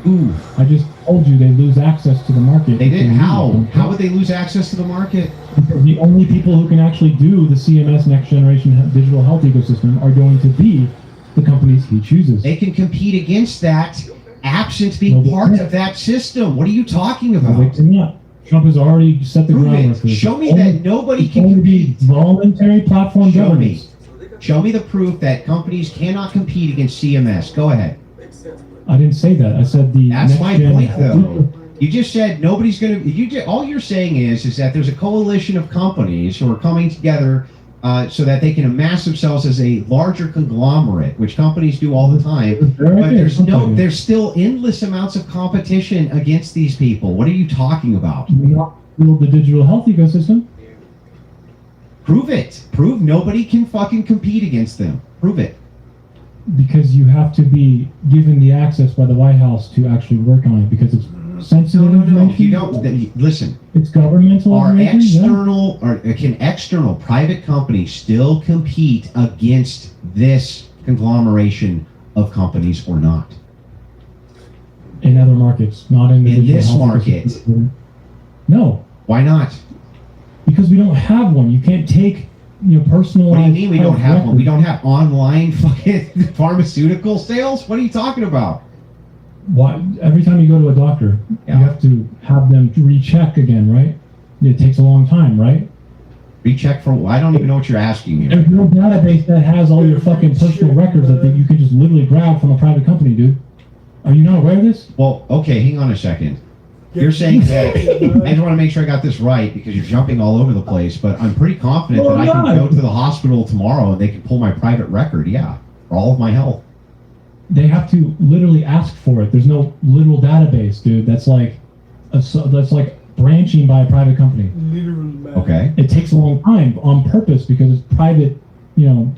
Speaker 10: Who?
Speaker 11: I just told you they lose access to the market.
Speaker 10: They
Speaker 11: if
Speaker 10: didn't.
Speaker 11: leave.
Speaker 10: How? How would they lose access to the market?
Speaker 11: Because the only people who can actually do the CMS Next Generation Digital Health Ecosystem are going to be the companies he chooses.
Speaker 10: They can compete against that, absent being part of that system. What are you talking about?
Speaker 11: They cannot. Trump has already set the
Speaker 10: Prove
Speaker 11: groundwork
Speaker 10: it.
Speaker 11: for this.
Speaker 10: Show me
Speaker 11: Only-
Speaker 10: that nobody
Speaker 11: it's
Speaker 10: can
Speaker 11: going to be voluntary platform
Speaker 10: Show me.
Speaker 11: governance.
Speaker 10: Show me the proof that companies cannot compete against CMS. Go ahead.
Speaker 11: I didn't say that. I said the
Speaker 10: That's
Speaker 11: next
Speaker 10: my
Speaker 11: gen
Speaker 10: point, though. You just said nobody's going to. All you're saying is that there's a coalition of companies who are coming together so that they can amass themselves as a larger conglomerate, which companies do all the time. But there's still endless amounts of competition against these people. What are you talking about?
Speaker 11: Build the digital health ecosystem.
Speaker 10: Prove it. Prove nobody can fucking compete against them. Prove it.
Speaker 11: Because you have to be given the access by the White House to actually work on it, because it's sensitive information.
Speaker 10: You don't listen.
Speaker 11: It's governmental
Speaker 10: Are
Speaker 11: information.
Speaker 10: external or can external private companies still compete against this conglomeration of companies or not?
Speaker 11: In other markets, not in the
Speaker 10: In
Speaker 11: digital
Speaker 10: this
Speaker 11: health
Speaker 10: market?
Speaker 11: ecosystem. No,
Speaker 10: Why not?
Speaker 11: because we don't have one. You can't take personalized.
Speaker 10: What do you mean we don't
Speaker 11: health
Speaker 10: have one?
Speaker 11: records.
Speaker 10: We don't have online fucking pharmaceutical sales? What are you talking about?
Speaker 11: Why? Every time you go to a doctor, you have to have them recheck again, right? It takes a long time, right?
Speaker 10: Recheck for? I don't even know what you're asking me.
Speaker 11: There's no database that has all your fucking personal records that you can just literally grab from a private company, dude. Are you not aware of this?
Speaker 10: Well, okay, hang on a second. You're saying that, I just want to make sure I got this right because you're jumping all over the place, but I'm pretty confident that I can go to the hospital tomorrow and they can pull my private record, for all of my health.
Speaker 11: They have to literally ask for it. There's no literal database, dude. That's like branching by a private company.
Speaker 10: Okay.
Speaker 11: It takes a long time on purpose because it's private,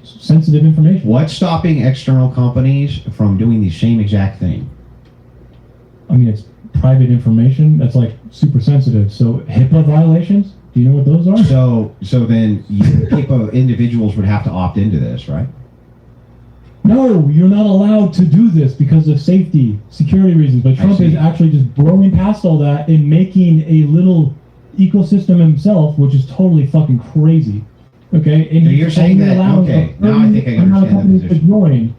Speaker 11: sensitive information.
Speaker 10: What's stopping external companies from doing the same exact thing?
Speaker 11: I mean, it's private information that's like super sensitive. So HIPAA violations, do you know what those are?
Speaker 10: So then people, individuals would have to opt into this, right?
Speaker 11: No, you're not allowed to do this because of safety, security reasons. But Trump is actually just blowing past all that and making a little ecosystem himself, which is totally fucking crazy. Okay, and
Speaker 10: So you're saying that? Okay, now I think I understand the position.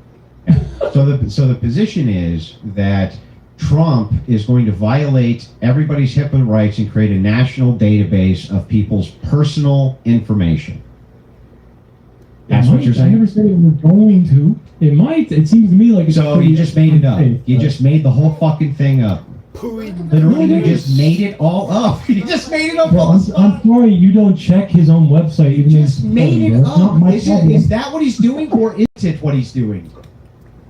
Speaker 10: So the position is that Trump is going to violate everybody's HIPAA rights and create a national database of people's personal information. That's what you're
Speaker 11: I
Speaker 10: saying?
Speaker 11: never said it was going to. It might. It seems to me like it's
Speaker 10: So
Speaker 11: pretty
Speaker 10: you just made it up.
Speaker 11: unsafe,
Speaker 10: You
Speaker 11: but-
Speaker 10: just made the whole fucking thing up. Literally, you just made it all up. You just made it up.
Speaker 11: Well, I'm sorry you don't check his own website. Even though
Speaker 10: Just made it
Speaker 11: It's not
Speaker 10: up.
Speaker 11: my
Speaker 10: Is
Speaker 11: problem.
Speaker 10: that what he's doing, or is it what he's doing?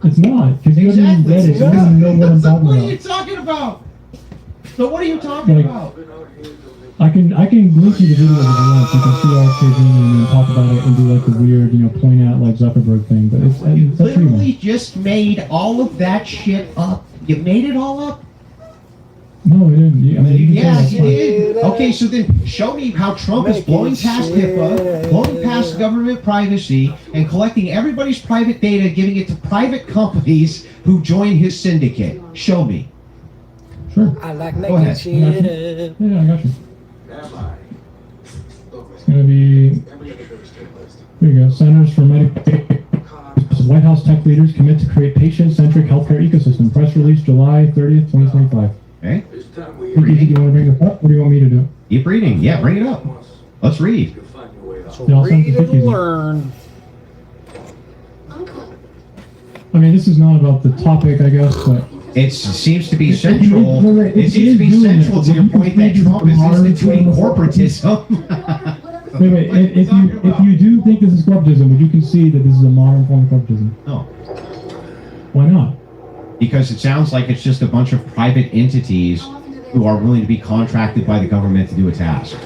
Speaker 11: It's not, because you haven't even read it. You don't even know what I'm
Speaker 10: So
Speaker 11: talking
Speaker 10: what are
Speaker 11: about.
Speaker 10: you talking about? So what are you talking
Speaker 11: Like,
Speaker 10: about?
Speaker 11: I can link you the video if you want. You can see our vision and then talk about it and do like the weird, point out like Zuckerberg thing. But it's up to you, man.
Speaker 10: Literally just made all of that shit up. You made it all up?
Speaker 11: No, it didn't. I mean, you can
Speaker 10: Yeah,
Speaker 11: tell
Speaker 10: you
Speaker 11: that's
Speaker 10: did. Okay, so then show me how Trump is blowing past HIPAA, blowing past government privacy, and collecting everybody's private data, giving it to private companies who join his syndicate. Show me.
Speaker 11: Sure.
Speaker 3: I like
Speaker 10: Go ahead.
Speaker 11: Yeah, I got you. It's gonna be. Here you go. Centers for Medicaid White House tech leaders commit to create patient-centric healthcare ecosystem. Press release July 30th, 2025.
Speaker 10: Okay.
Speaker 11: Do you want to bring this up, or do you want me to do it?
Speaker 10: Keep reading. Yeah, bring it up. Let's read.
Speaker 3: So
Speaker 11: Yeah, I'll send
Speaker 3: read
Speaker 11: it to
Speaker 3: and
Speaker 11: you.
Speaker 3: learn.
Speaker 11: I mean, this is not about the topic, I guess, but
Speaker 10: It seems to be central. It seems to be central to your point that Trump is instituting corporatism.
Speaker 11: wait. If you do think this is corporatism, would you concede that this is a modern form of corporatism?
Speaker 10: No.
Speaker 11: Why not?
Speaker 10: Because it sounds like it's just a bunch of private entities who are willing to be contracted by the government to do a task.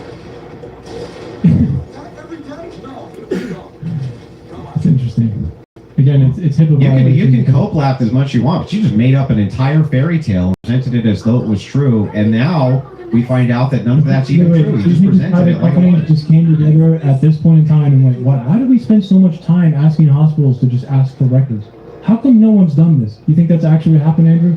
Speaker 11: It's interesting. Again, it's HIPAA
Speaker 10: You
Speaker 11: violation.
Speaker 10: can cope-lap as much as you want, but you just made up an entire fairy tale and presented it as though it was true, and now we find out that none of that's even true. You just presented
Speaker 11: private
Speaker 10: it like a
Speaker 11: companies just came together at this point in time and went, why do we spend so much time asking hospitals to just ask for records? How come no one's done this? You think that's actually what happened, Andrew?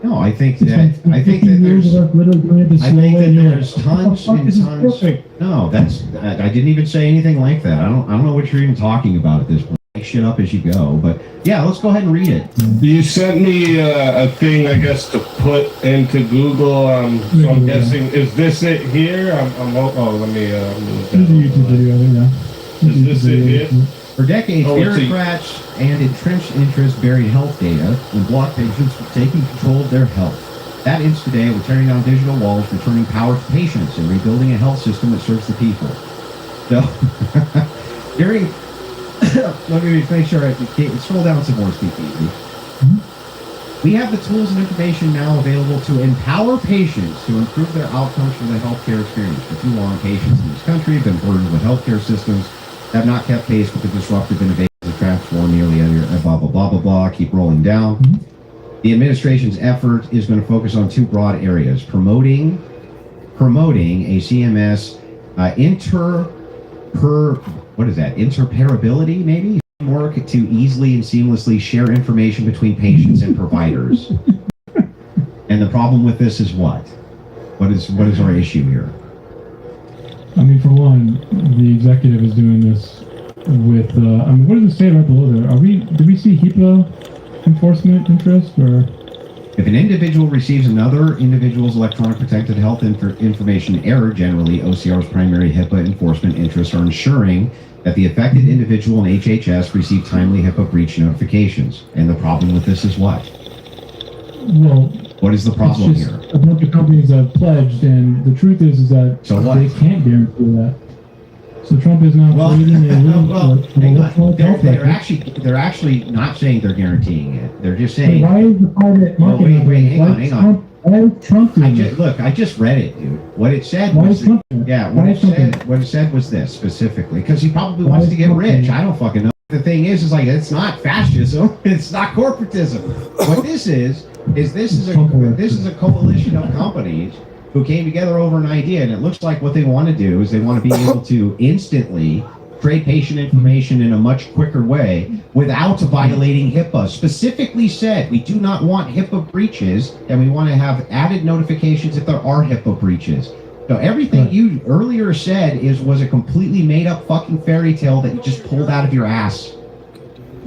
Speaker 10: No, I think
Speaker 11: It's
Speaker 10: that
Speaker 11: been 50 years of us literally doing it the
Speaker 10: I
Speaker 11: slow
Speaker 10: think
Speaker 11: way,
Speaker 10: that
Speaker 11: and you're
Speaker 10: there's
Speaker 11: like,
Speaker 10: tons
Speaker 11: "What the fuck?
Speaker 10: and
Speaker 11: This is
Speaker 10: tons.
Speaker 11: perfect."
Speaker 10: No, I didn't even say anything like that. I don't know what you're even talking about at this point. Make shit up as you go, but yeah, let's go ahead and read it.
Speaker 9: You sent me a thing, I guess, to put into Google. So I'm guessing, is this it here? Let me move
Speaker 11: This is a
Speaker 9: that.
Speaker 11: YouTube video, I think, yeah.
Speaker 9: Is this it here?
Speaker 10: For decades,
Speaker 9: Oh, it's a-
Speaker 10: bureaucrats and entrenched interests buried health data and blocked patients from taking control of their health. That ends today with tearing down digital walls, returning power to patients, and rebuilding a health system that serves the people. So, during, let me make sure I can scroll down some more, Steve. We have the tools and information now available to empower patients to improve their outcomes for the healthcare experience. For too long, patients in this country have been burdened with healthcare systems that have not kept pace with the disruptive innovations that transform nearly every blah, blah, blah, blah, blah. Keep rolling down. The administration's effort is going to focus on two broad areas: promoting a CMS interoperability, maybe work to easily and seamlessly share information between patients and providers. And the problem with this is what? What is our issue here?
Speaker 11: I mean, for one, the executive is doing this with, I mean, what does it say right below there? Do we see HIPAA enforcement interest, or?
Speaker 10: If an individual receives another individual's electronic protected health information error, generally OCR's primary HIPAA enforcement interests are ensuring that the affected individual and HHS receive timely HIPAA breach notifications. And the problem with this is what?
Speaker 11: Well,
Speaker 10: what is the problem
Speaker 11: it's just
Speaker 10: here?
Speaker 11: a bunch of companies have pledged, and the truth is that
Speaker 10: So what?
Speaker 11: they can't guarantee that. So Trump is now creating a
Speaker 10: hang on. They're actually not saying they're guaranteeing it. They're just saying.
Speaker 11: Why is the private
Speaker 10: Well,
Speaker 11: market?
Speaker 10: hang on.
Speaker 11: Why is Trump doing this?
Speaker 10: Look, I just read it, dude. What it said
Speaker 11: Why
Speaker 10: was,
Speaker 11: is Trump doing it?
Speaker 10: yeah,
Speaker 11: Why is Trump doing it?
Speaker 10: what it said was this specifically, because he probably
Speaker 11: Why
Speaker 10: wants
Speaker 11: is
Speaker 10: to get
Speaker 11: Trump doing
Speaker 10: rich.
Speaker 11: it?
Speaker 10: I don't fucking know. The thing is like it's not fascism. It's not corporatism. What this is a coalition of companies who came together over an idea, and it looks like what they want to do is they want to be able to instantly trade patient information in a much quicker way without violating HIPAA. Specifically said, we do not want HIPAA breaches, and we want to have added notifications if there are HIPAA breaches. So everything you earlier said was a completely made up fucking fairy tale that you just pulled out of your ass.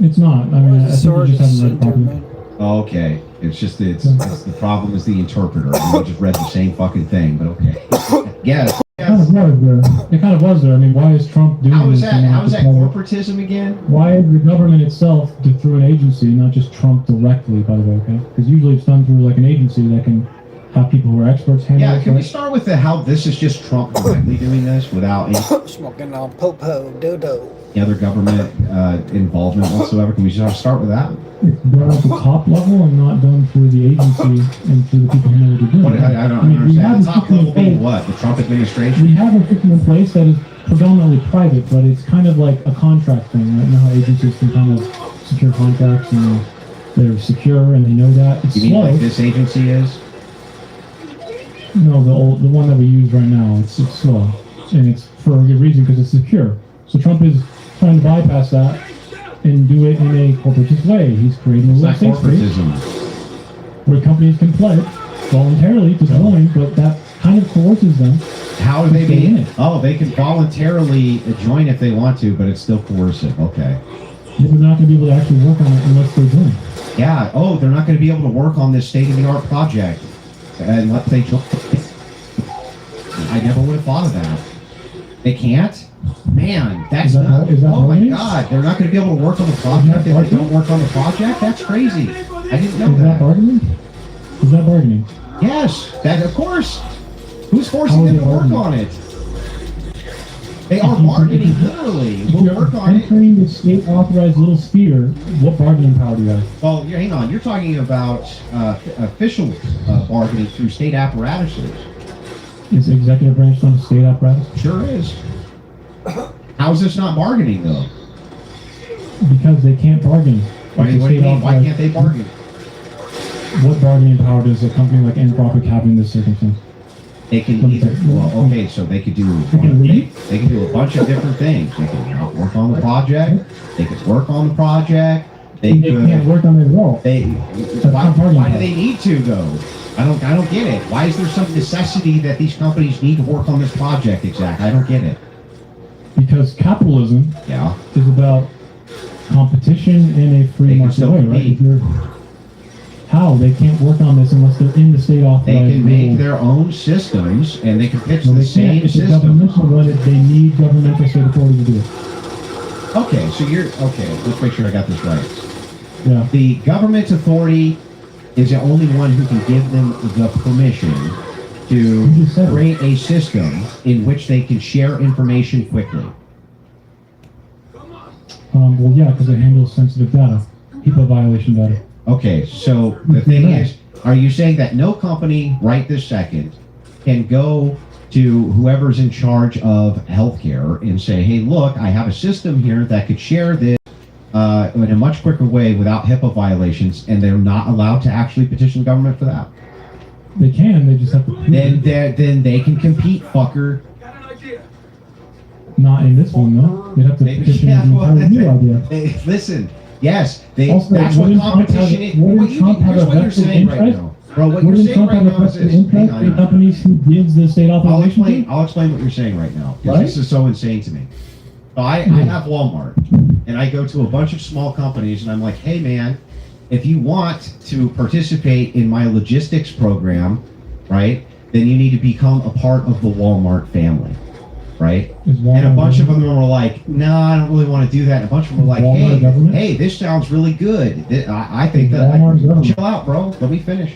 Speaker 11: It's not. I mean, I think you just haven't read properly.
Speaker 10: Okay. It's just the problem is the interpreter. You just read the same fucking thing, but okay. Yeah.
Speaker 11: It kind of was there. It kind of was there. I mean, why is Trump doing
Speaker 10: How is
Speaker 11: this?
Speaker 10: that? How is that corporatism again?
Speaker 11: Why is the government itself through an agency, not just Trump directly, by the way, okay? Because usually it's done through like an agency that can have people who are experts handle it.
Speaker 10: Yeah, can we start with how this is just Trump directly doing this without any
Speaker 3: Smoking on popo dodo.
Speaker 10: other government involvement whatsoever? Can we just start with that?
Speaker 11: It's done at the top level and not done through the agency and through the people who know what they're doing.
Speaker 10: I don't
Speaker 11: we
Speaker 10: understand.
Speaker 11: have
Speaker 10: The
Speaker 11: a
Speaker 10: top
Speaker 11: system
Speaker 10: level
Speaker 11: in
Speaker 10: being
Speaker 11: place-
Speaker 10: what? The Trump administration?
Speaker 11: We have a system in place that is predominantly private, but it's kind of like a contract thing. Right? You know how agencies can kind of secure contracts and they're secure and they know that. It's
Speaker 10: You mean
Speaker 11: slow.
Speaker 10: like this agency is?
Speaker 11: No, the one that we use right now, it's slow, and it's for a good reason because it's secure. So Trump is trying to bypass that and do it in a corporatist way. He's creating a
Speaker 10: It's
Speaker 11: little
Speaker 10: not
Speaker 11: safe space
Speaker 10: corporatism.
Speaker 11: where companies can pledge voluntarily to join, but that kind of coerces them.
Speaker 10: How are they
Speaker 11: Stay in
Speaker 10: being?
Speaker 11: it.
Speaker 10: Oh, they can voluntarily join if they want to, but it's still coercive. Okay.
Speaker 11: they're not going to be able to actually work on it unless they're doing it.
Speaker 10: Yeah. Oh, they're not going to be able to work on this state-of-the-art project unless they join. I never would have thought of that. They can't? Man, that's not. Oh my God, they're not going to be able to work on the project if they don't work on the project? That's crazy. I didn't know
Speaker 11: Is that
Speaker 10: that.
Speaker 11: bargaining? Is that bargaining?
Speaker 10: Yes, that of course. Who's forcing them to work on it? They are bargaining literally. We'll work on it.
Speaker 11: Entering the state-authorized little sphere, what bargaining power do you have?
Speaker 10: Well, hang on. You're talking about official bargaining through state apparatuses.
Speaker 11: Is the executive branch on the state apparatus?
Speaker 10: Sure is. How is this not bargaining though?
Speaker 11: Because they can't bargain.
Speaker 10: What do you mean? Why can't they bargain?
Speaker 11: What bargaining power does a company like Anthropic have in this circumstance?
Speaker 10: They can either. Well, okay, so they could do. They can do a bunch of different things. They can work on the project. They could work on the project. They
Speaker 11: can't work on it at all.
Speaker 10: Why do they need to though? I don't get it. Why is there some necessity that these companies need to work on this project exactly? I don't get it.
Speaker 11: Because capitalism is about competition in a free market way, right? How? They can't work on this unless they're in the state authorized.
Speaker 10: They can make their own systems and they can pitch
Speaker 11: No,
Speaker 10: the
Speaker 11: they
Speaker 10: same
Speaker 11: can't. It's a
Speaker 10: system.
Speaker 11: governmental run. They need governmental state authority to do it.
Speaker 10: Okay, so let's make sure I got this right.
Speaker 11: Yeah.
Speaker 10: The government authority is the only one who can give them the permission to create a system in which they can share information quickly.
Speaker 11: Well, yeah, because it handles sensitive data, HIPAA violation data.
Speaker 10: Okay, so the thing is, are you saying that no company right this second can go to whoever's in charge of healthcare and say, hey, look, I have a system here that could share this in a much quicker way without HIPAA violations, and they're not allowed to actually petition government for that?
Speaker 11: They can, they just have to prove it.
Speaker 10: Then they can compete, fucker.
Speaker 11: Not in this one, though. They'd have to petition the entire new idea.
Speaker 10: Listen, yes,
Speaker 11: Also,
Speaker 10: that's what
Speaker 11: wouldn't Trump
Speaker 10: competition is.
Speaker 11: have- wouldn't Trump have
Speaker 10: Here's
Speaker 11: a
Speaker 10: what you're
Speaker 11: vested
Speaker 10: saying right
Speaker 11: interest?
Speaker 10: now. Bro, what you're
Speaker 11: Wouldn't
Speaker 10: saying
Speaker 11: Trump
Speaker 10: right
Speaker 11: have a
Speaker 10: now is
Speaker 11: vested
Speaker 10: this.
Speaker 11: interest
Speaker 10: Hang
Speaker 11: in
Speaker 10: on.
Speaker 11: companies who gives the state authorization?
Speaker 10: I'll explain what you're saying right now, because
Speaker 11: Right?
Speaker 10: this is so insane to me. So I have Walmart, and I go to a bunch of small companies, and I'm like, hey man, if you want to participate in my logistics program, right, then you need to become a part of the Walmart family, right? And a bunch of them were like, no, I don't really want to do that. And a bunch of them were like, hey, this sounds really good. I think that, chill out, bro, let me finish.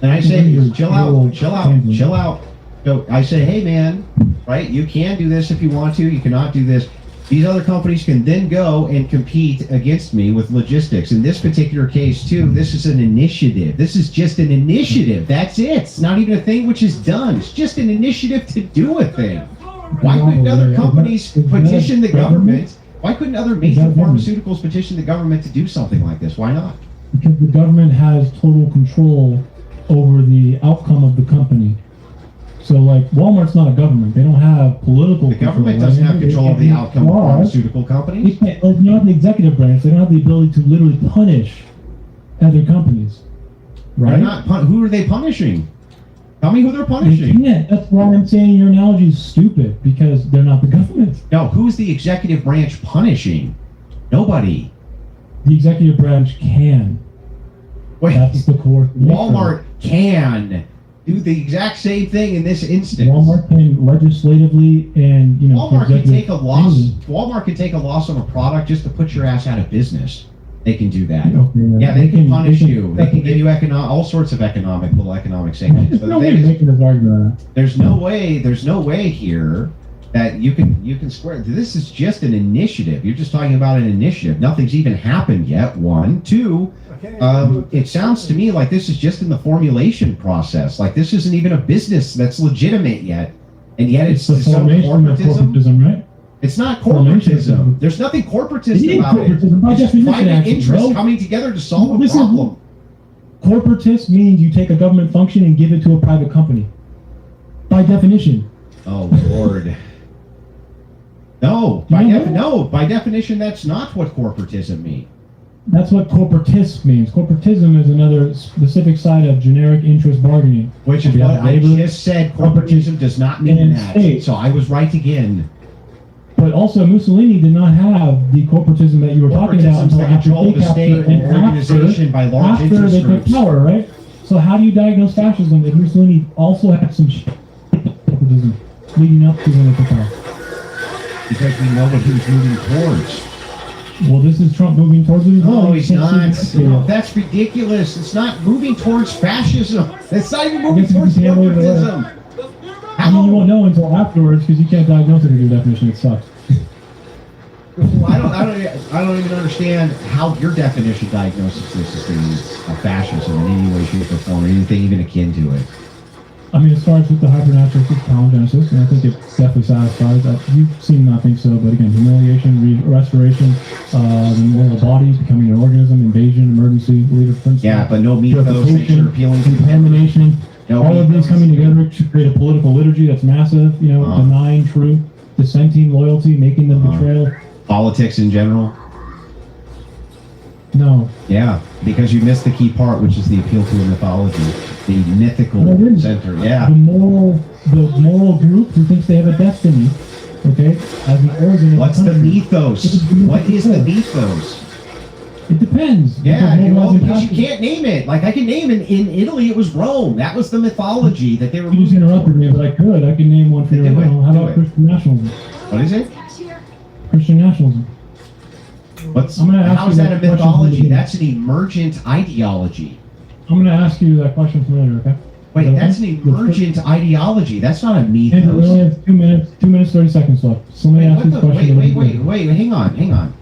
Speaker 10: And I say, chill out. So I say, hey man, right, you can do this if you want to, you cannot do this. These other companies can then go and compete against me with logistics. In this particular case too, this is an initiative. This is just an initiative. That's it. It's not even a thing which is done. It's just an initiative to do a thing. Why couldn't other companies petition the government? Why couldn't other major pharmaceuticals petition the government to do something like this? Why not?
Speaker 11: Because the government has total control over the outcome of the company. So, like, Walmart's not a government. They don't have political
Speaker 10: The government doesn't have control of the outcome of pharmaceutical companies.
Speaker 11: They can't, like, not the executive branch. They don't have the ability to literally punish other companies. Right?
Speaker 10: They're not who are they punishing? Tell me who they're punishing.
Speaker 11: They can't. That's why I'm saying your analogy is stupid, because they're not the government.
Speaker 10: No, who's the executive branch punishing? Nobody.
Speaker 11: The executive branch can.
Speaker 10: Wait,
Speaker 11: that's the core.
Speaker 10: Walmart can do the exact same thing in this instance.
Speaker 11: Walmart can legislatively and, you know,
Speaker 10: Walmart can take a loss. Walmart can take a loss on a product just to put your ass out of business. They can do that. Yeah, they can punish you. They can give you all sorts of little economic sanctions. But the thing is,
Speaker 11: making this argument.
Speaker 10: there's no way here that you can square. This is just an initiative. You're just talking about an initiative. Nothing's even happened yet. One, two. It sounds to me like this is just in the formulation process. Like this isn't even a business that's legitimate yet, and yet it's
Speaker 11: the
Speaker 10: some
Speaker 11: formation of corporatism, right?
Speaker 10: It's not corporatism. There's nothing corporatist
Speaker 11: It is
Speaker 10: about
Speaker 11: corporatism, by
Speaker 10: it. It's just
Speaker 11: definition,
Speaker 10: private
Speaker 11: actually,
Speaker 10: interests
Speaker 11: bro.
Speaker 10: coming together to solve a
Speaker 11: Listen,
Speaker 10: problem.
Speaker 11: Corporatist means you take a government function and give it to a private company. By definition.
Speaker 10: Oh Lord. No, by definition, that's not what corporatism means.
Speaker 11: That's what corporatist means. Corporatism is another specific side of generic interest bargaining.
Speaker 10: Which is
Speaker 11: We
Speaker 10: what
Speaker 11: have
Speaker 10: I
Speaker 11: labor,
Speaker 10: just said. Corporatism does not mean
Speaker 11: and
Speaker 10: that.
Speaker 11: state.
Speaker 10: So I was right again.
Speaker 11: But But also, Mussolini did not have the corporatism that you were talking about until
Speaker 10: that
Speaker 11: after
Speaker 10: controlled
Speaker 11: they
Speaker 10: the state
Speaker 11: captured
Speaker 10: and
Speaker 11: and
Speaker 10: organization by large
Speaker 11: after
Speaker 10: interest
Speaker 11: they took
Speaker 10: groups.
Speaker 11: power, right? So how do you diagnose fascism if Mussolini also had some corporatism leading up to when they took power?
Speaker 10: Because we know what he was moving towards.
Speaker 11: Well, this is Trump moving towards it as well.
Speaker 10: No,
Speaker 11: You
Speaker 10: he's
Speaker 11: can't see
Speaker 10: not.
Speaker 11: it.
Speaker 10: No, that's ridiculous. It's not moving towards fascism. It's not even
Speaker 11: I
Speaker 10: moving
Speaker 11: guess you
Speaker 10: towards
Speaker 11: can't wait away.
Speaker 10: corporatism.
Speaker 11: I mean, you won't know until afterwards because you can't diagnose it with your definition. It sucks.
Speaker 10: Well, I don't even understand how your definition diagnoses this as being a fascism in any way, shape, or form, or anything even akin to it.
Speaker 11: I mean, it starts with the hypernatural palingenesis, and I think it definitely satisfies that. You seem not think so, but again, humiliation, restoration, the mortal body becoming an organism, invasion, emergency, leader principle.
Speaker 10: Yeah, but no mythos that you're appealing to.
Speaker 11: Contamination.
Speaker 10: No
Speaker 11: all of these
Speaker 10: mythos.
Speaker 11: coming together to create a political liturgy that's massive. You know, denying truth, dissenting loyalty, making them betrayal.
Speaker 10: Politics in general.
Speaker 11: No.
Speaker 10: Yeah, because you missed the key part, which is the appeal to a mythology, the mythical center. Yeah.
Speaker 11: The moral group who thinks they have a destiny, okay, as an organ.
Speaker 10: What's the mythos? What is the mythos?
Speaker 11: It depends.
Speaker 10: Yeah, because you
Speaker 11: you
Speaker 10: can't name it. Like I can name it. In Italy, it was Rome. That was the mythology that they were.
Speaker 11: You just interrupted me, but I could. I can name one for you right now. How about
Speaker 10: it.
Speaker 11: Christian nationalism?
Speaker 10: What is it?
Speaker 11: Christian nationalism.
Speaker 10: I'm gonna ask
Speaker 11: how
Speaker 10: you
Speaker 11: is that a mythology?
Speaker 10: That's an emergent ideology.
Speaker 11: I'm going to ask you that question from earlier, okay?
Speaker 10: Wait, that's an emergent ideology. That's not a mythos.
Speaker 11: And we only have 2 minutes, 30 seconds left. So let me ask you the question.
Speaker 10: Wait, hang on.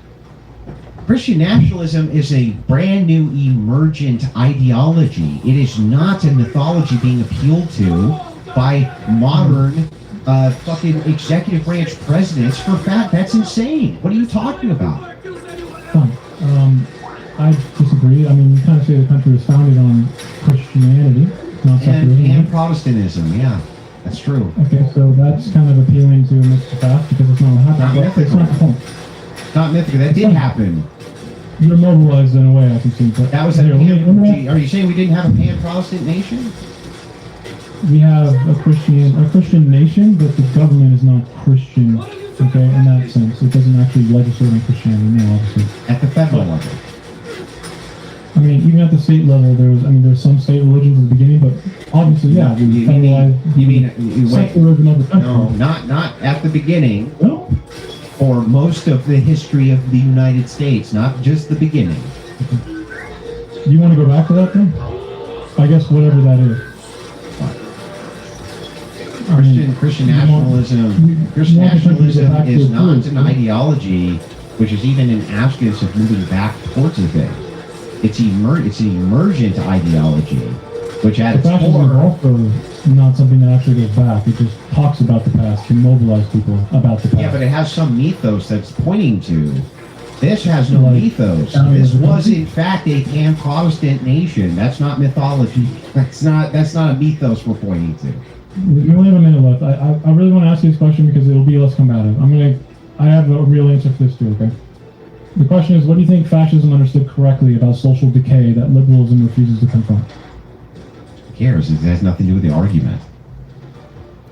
Speaker 10: Christian nationalism is a brand new emergent ideology. It is not a mythology being appealed to by modern fucking executive branch presidents for fact. That's insane. What are you talking about?
Speaker 11: I disagree. I mean, you kind of say the country was founded on Christianity, not secularism.
Speaker 10: And Protestantism, yeah. That's true.
Speaker 11: Okay, so that's kind of appealing to a mixed fact because it's not what happened.
Speaker 10: Not
Speaker 11: It's not the point.
Speaker 10: Not mythical. That did happen.
Speaker 11: You're mobilized in a way, I can see. But
Speaker 10: That was a
Speaker 11: here, let me-
Speaker 10: Are you saying we didn't have a pan-Protestant nation?
Speaker 11: we have a Christian nation, but the government is not Christian. Okay, in that sense, it doesn't actually legislate on Christianity. No, obviously.
Speaker 10: At the federal level.
Speaker 11: I mean, even at the state level, there's some state religions at the beginning, but obviously, yeah, we
Speaker 10: You mean wait?
Speaker 11: secularism of the country.
Speaker 10: No, not at the beginning.
Speaker 11: No.
Speaker 10: For most of the history of the United States, not just the beginning.
Speaker 11: You want to go back to that then? I guess whatever that is.
Speaker 10: Christian nationalism. Christian nationalism is not an ideology, which is even an absence of moving back towards a thing. It's an emergent ideology, which at its
Speaker 11: Fascism is
Speaker 10: core.
Speaker 11: also not something that actually goes back. It just talks about the past to mobilize people about the past.
Speaker 10: Yeah, but it has some mythos that's pointing to. This has no
Speaker 11: Like,
Speaker 10: mythos.
Speaker 11: I mean,
Speaker 10: This was in fact a pan-Protestant nation. That's not mythology. That's not a mythos we're pointing to.
Speaker 11: We only have a minute left. I really want to ask you this question because it'll be less combative. I have a real answer for this too, okay? The question is, what do you think fascism understood correctly about social decay that liberalism refuses to confront?
Speaker 10: Who cares? It has nothing to do with the argument.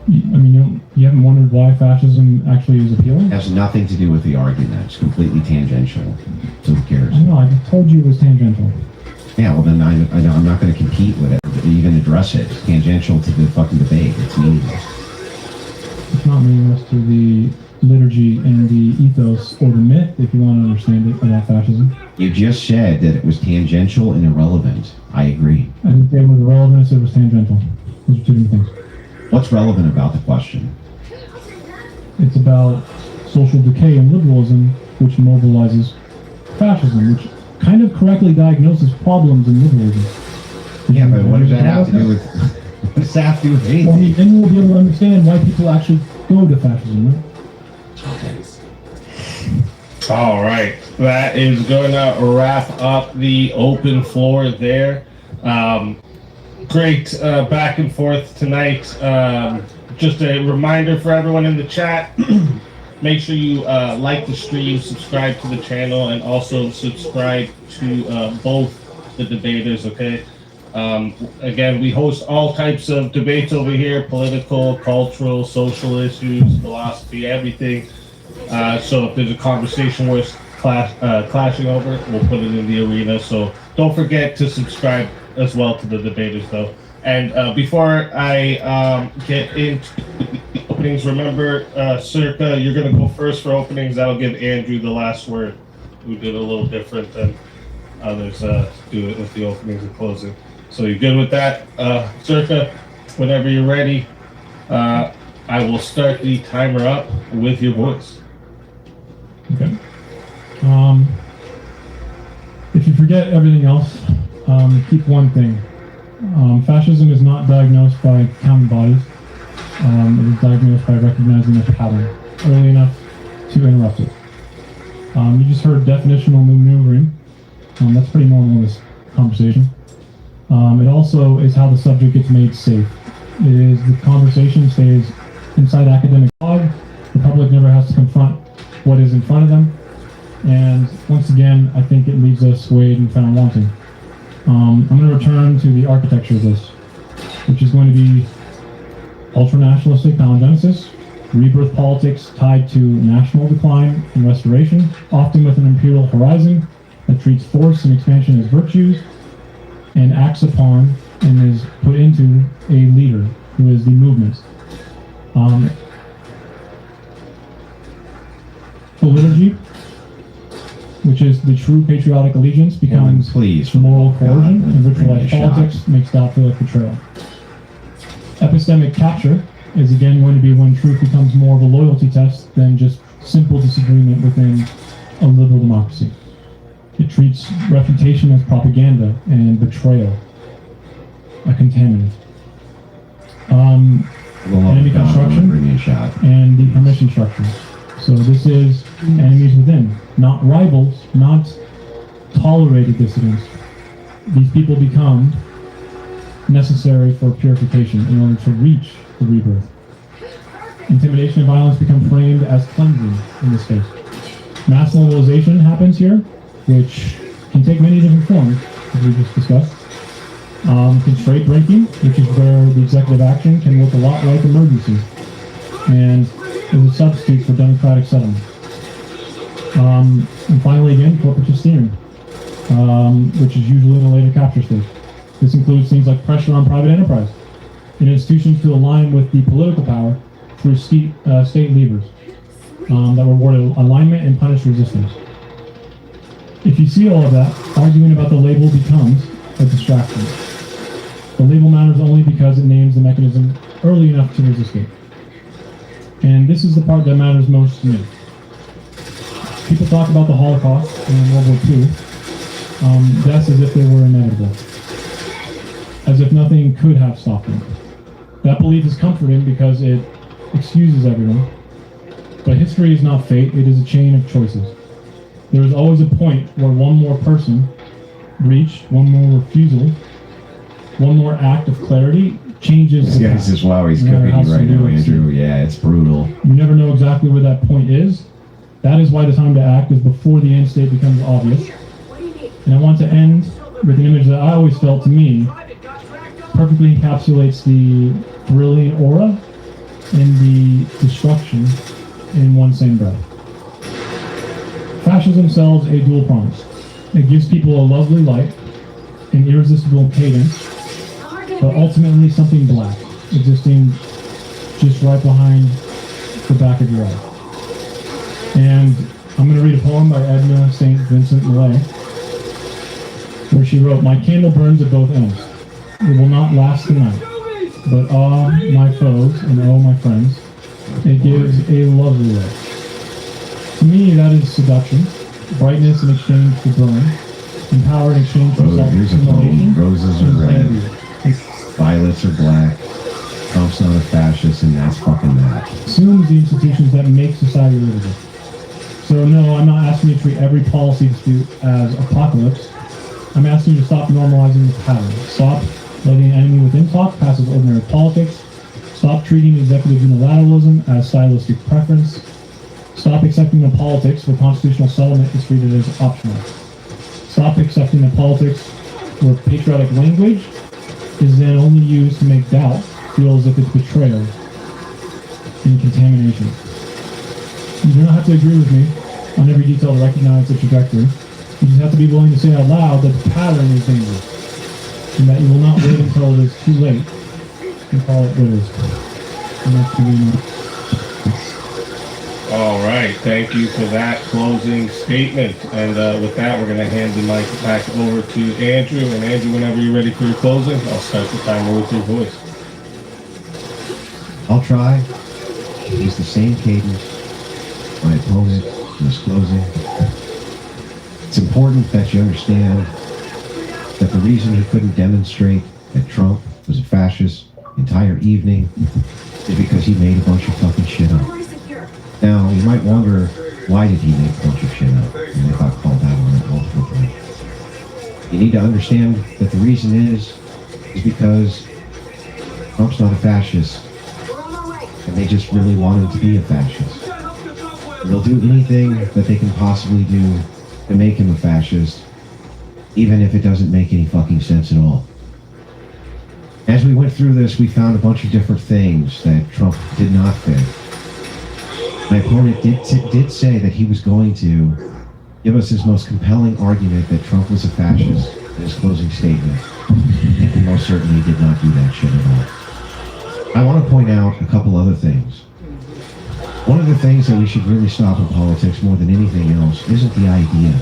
Speaker 11: I mean, you haven't wondered why fascism actually is appealing?
Speaker 10: It has nothing to do with the argument. It's completely tangential. So who cares?
Speaker 11: I know, I just told you it was tangential.
Speaker 10: Yeah, well then I'm not going to compete with it or even address it. It's tangential to the fucking debate. It's meaningless.
Speaker 11: It's not meaningless to the liturgy and the ethos or the myth, if you want to understand it, about fascism.
Speaker 10: You just said that it was tangential and irrelevant. I agree.
Speaker 11: I didn't say it was irrelevant, I said it was tangential. Those are two different things.
Speaker 10: What's relevant about the question?
Speaker 11: It's about social decay and liberalism, which mobilizes fascism, which kind of correctly diagnoses problems in liberalism.
Speaker 10: Yeah, but what does that have to do with? What does that have to do with anything?
Speaker 11: Well, I mean, then we'll be able to understand why people actually go to fascism, right?
Speaker 9: All right, that is gonna wrap up the open floor there. Great back and forth tonight. Just a reminder for everyone in the chat, make sure you like the stream, subscribe to the channel, and also subscribe to both the debaters, okay? Again, we host all types of debates over here, political, cultural, social issues, philosophy, everything. So if there's a conversation worth clashing over, we'll put it in the arena. So don't forget to subscribe as well to the debaters, though. And before I get into the openings, remember, Circa, you're going to go first for openings. That'll give Andrew the last word, who did a little different than others do it with the openings and closing. So you're good with that? Circa, whenever you're ready, I will start the timer up with your voice.
Speaker 11: Okay. If you forget everything else, keep one thing. Fascism is not diagnosed by counting bodies. It is diagnosed by recognizing a pattern early enough to interrupt it. You just heard definitional maneuvering. That's pretty normal in this conversation. It also is how the subject gets made safe. It is the conversation stays inside academic log. The public never has to confront what is in front of them. And once again, I think it leaves us swayed and found wanting. I'm going to return to the architecture of this, which is going to be ultra-nationalistic palingenesis, rebirth politics tied to national decline and restoration, often with an imperial horizon that treats force and expansion as virtues, and acts upon and is put into a leader who is the movement. The liturgy, which is the true patriotic allegiance, becomes moral coercion, and ritualized politics makes doubtful betrayal. Epistemic capture is again going to be when truth becomes more of a loyalty test than just simple disagreement within a liberal democracy. It treats refutation as propaganda and betrayal, a contaminant. Enemy construction and the permission structure. So this is enemies within, not rivals, not tolerated dissidents. These people become necessary for purification in order to reach the rebirth. Intimidation and violence become framed as cleansing in this case. Mass mobilization happens here, which can take many different forms, as we just discussed. Constraint breaking, which is where the executive action can look a lot like emergency, and is a substitute for democratic settlement. And finally, again, corporatist steering, which is usually in a later capture stage. This includes things like pressure on private enterprise and institutions to align with the political power through state levers that reward alignment and punish resistance. If you see all of that, arguing about the label becomes a distraction. The label matters only because it names the mechanism early enough to resist it. And this is the part that matters most to me. People talk about the Holocaust and World War II, deaths as if they were inevitable, as if nothing could have stopped them. That belief is comforting because it excuses everyone. But history is not fate, it is a chain of choices. There is always a point where one more person reached, one more refusal, one more act of clarity changes the
Speaker 10: This is wow, he's cooking you right now, Andrew. Yeah, it's brutal.
Speaker 11: You never know exactly where that point is. That is why the time to act is before the end state becomes obvious. And I want to end with an image that I always felt, to me, perfectly encapsulates the thrilling aura and the destruction in one same breath. Fascism sells a dual promise. It gives people a lovely light, an irresistible cadence, but ultimately something black, existing just right behind the back of your eye. And I'm going to read a poem by Edna St. Vincent Millay, where she wrote, "My candle burns at both ends. It will not last the night, but ah, my foes, and oh, my friends, it gives a lovely light." To me, that is seduction, brightness in exchange for burn, and power in exchange for
Speaker 10: Here's a poem. Roses are red, violets are black, Trump's not a fascist, and that's fucking that.
Speaker 11: Assumes the institutions that make society livable. So no, I'm not asking you to treat every policy dispute as apocalypse. I'm asking you to stop normalizing the pattern. Stop letting an enemy within talk pass as ordinary politics. Stop treating executive unilateralism as stylistic preference. Stop accepting the politics where constitutional settlement is treated as optional. Stop accepting the politics where patriotic language is then only used to make doubt feel as if it's betrayal and contamination. You do not have to agree with me on every detail to recognize the trajectory. You just have to be willing to say out loud that the pattern is dangerous, and that you will not wait until it is too late and call it what it is. And that's to be
Speaker 9: All right, thank you for that closing statement. And with that, we're going to hand the mic back over to Andrew. And Andrew, whenever you're ready for your closing, I'll start the timer with your voice.
Speaker 10: I'll try. Use the same cadence. My opponent was closing. It's important that you understand that the reason he couldn't demonstrate that Trump was a fascist the entire evening is because he made a bunch of fucking shit up. Now, you might wonder, why did he make a bunch of shit up? And they got called out on it multiple times. You need to understand that the reason is because Trump's not a fascist, and they just really want him to be a fascist. They'll do anything that they can possibly do to make him a fascist, even if it doesn't make any fucking sense at all. As we went through this, we found a bunch of different things that Trump did not fit. My opponent did say that he was going to give us his most compelling argument that Trump was a fascist in his closing statement, and he most certainly did not do that shit at all. I want to point out a couple other things. One of the things that we should really stop in politics more than anything else isn't the idea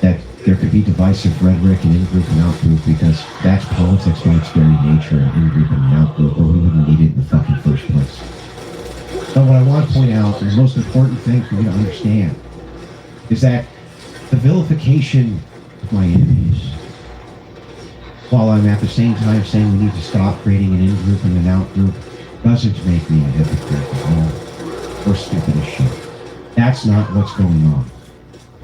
Speaker 10: that there could be divisive rhetoric and in-group and out-group, because that's politics by its very nature, in-group and out-group, or we wouldn't need it in the fucking first place. But what I want to point out, and the most important thing for you to understand, is that the vilification of my enemies, while I'm at the same time saying we need to stop creating an in-group and an out-group, doesn't make me a hypocrite at all, or stupid as shit. That's not what's going on.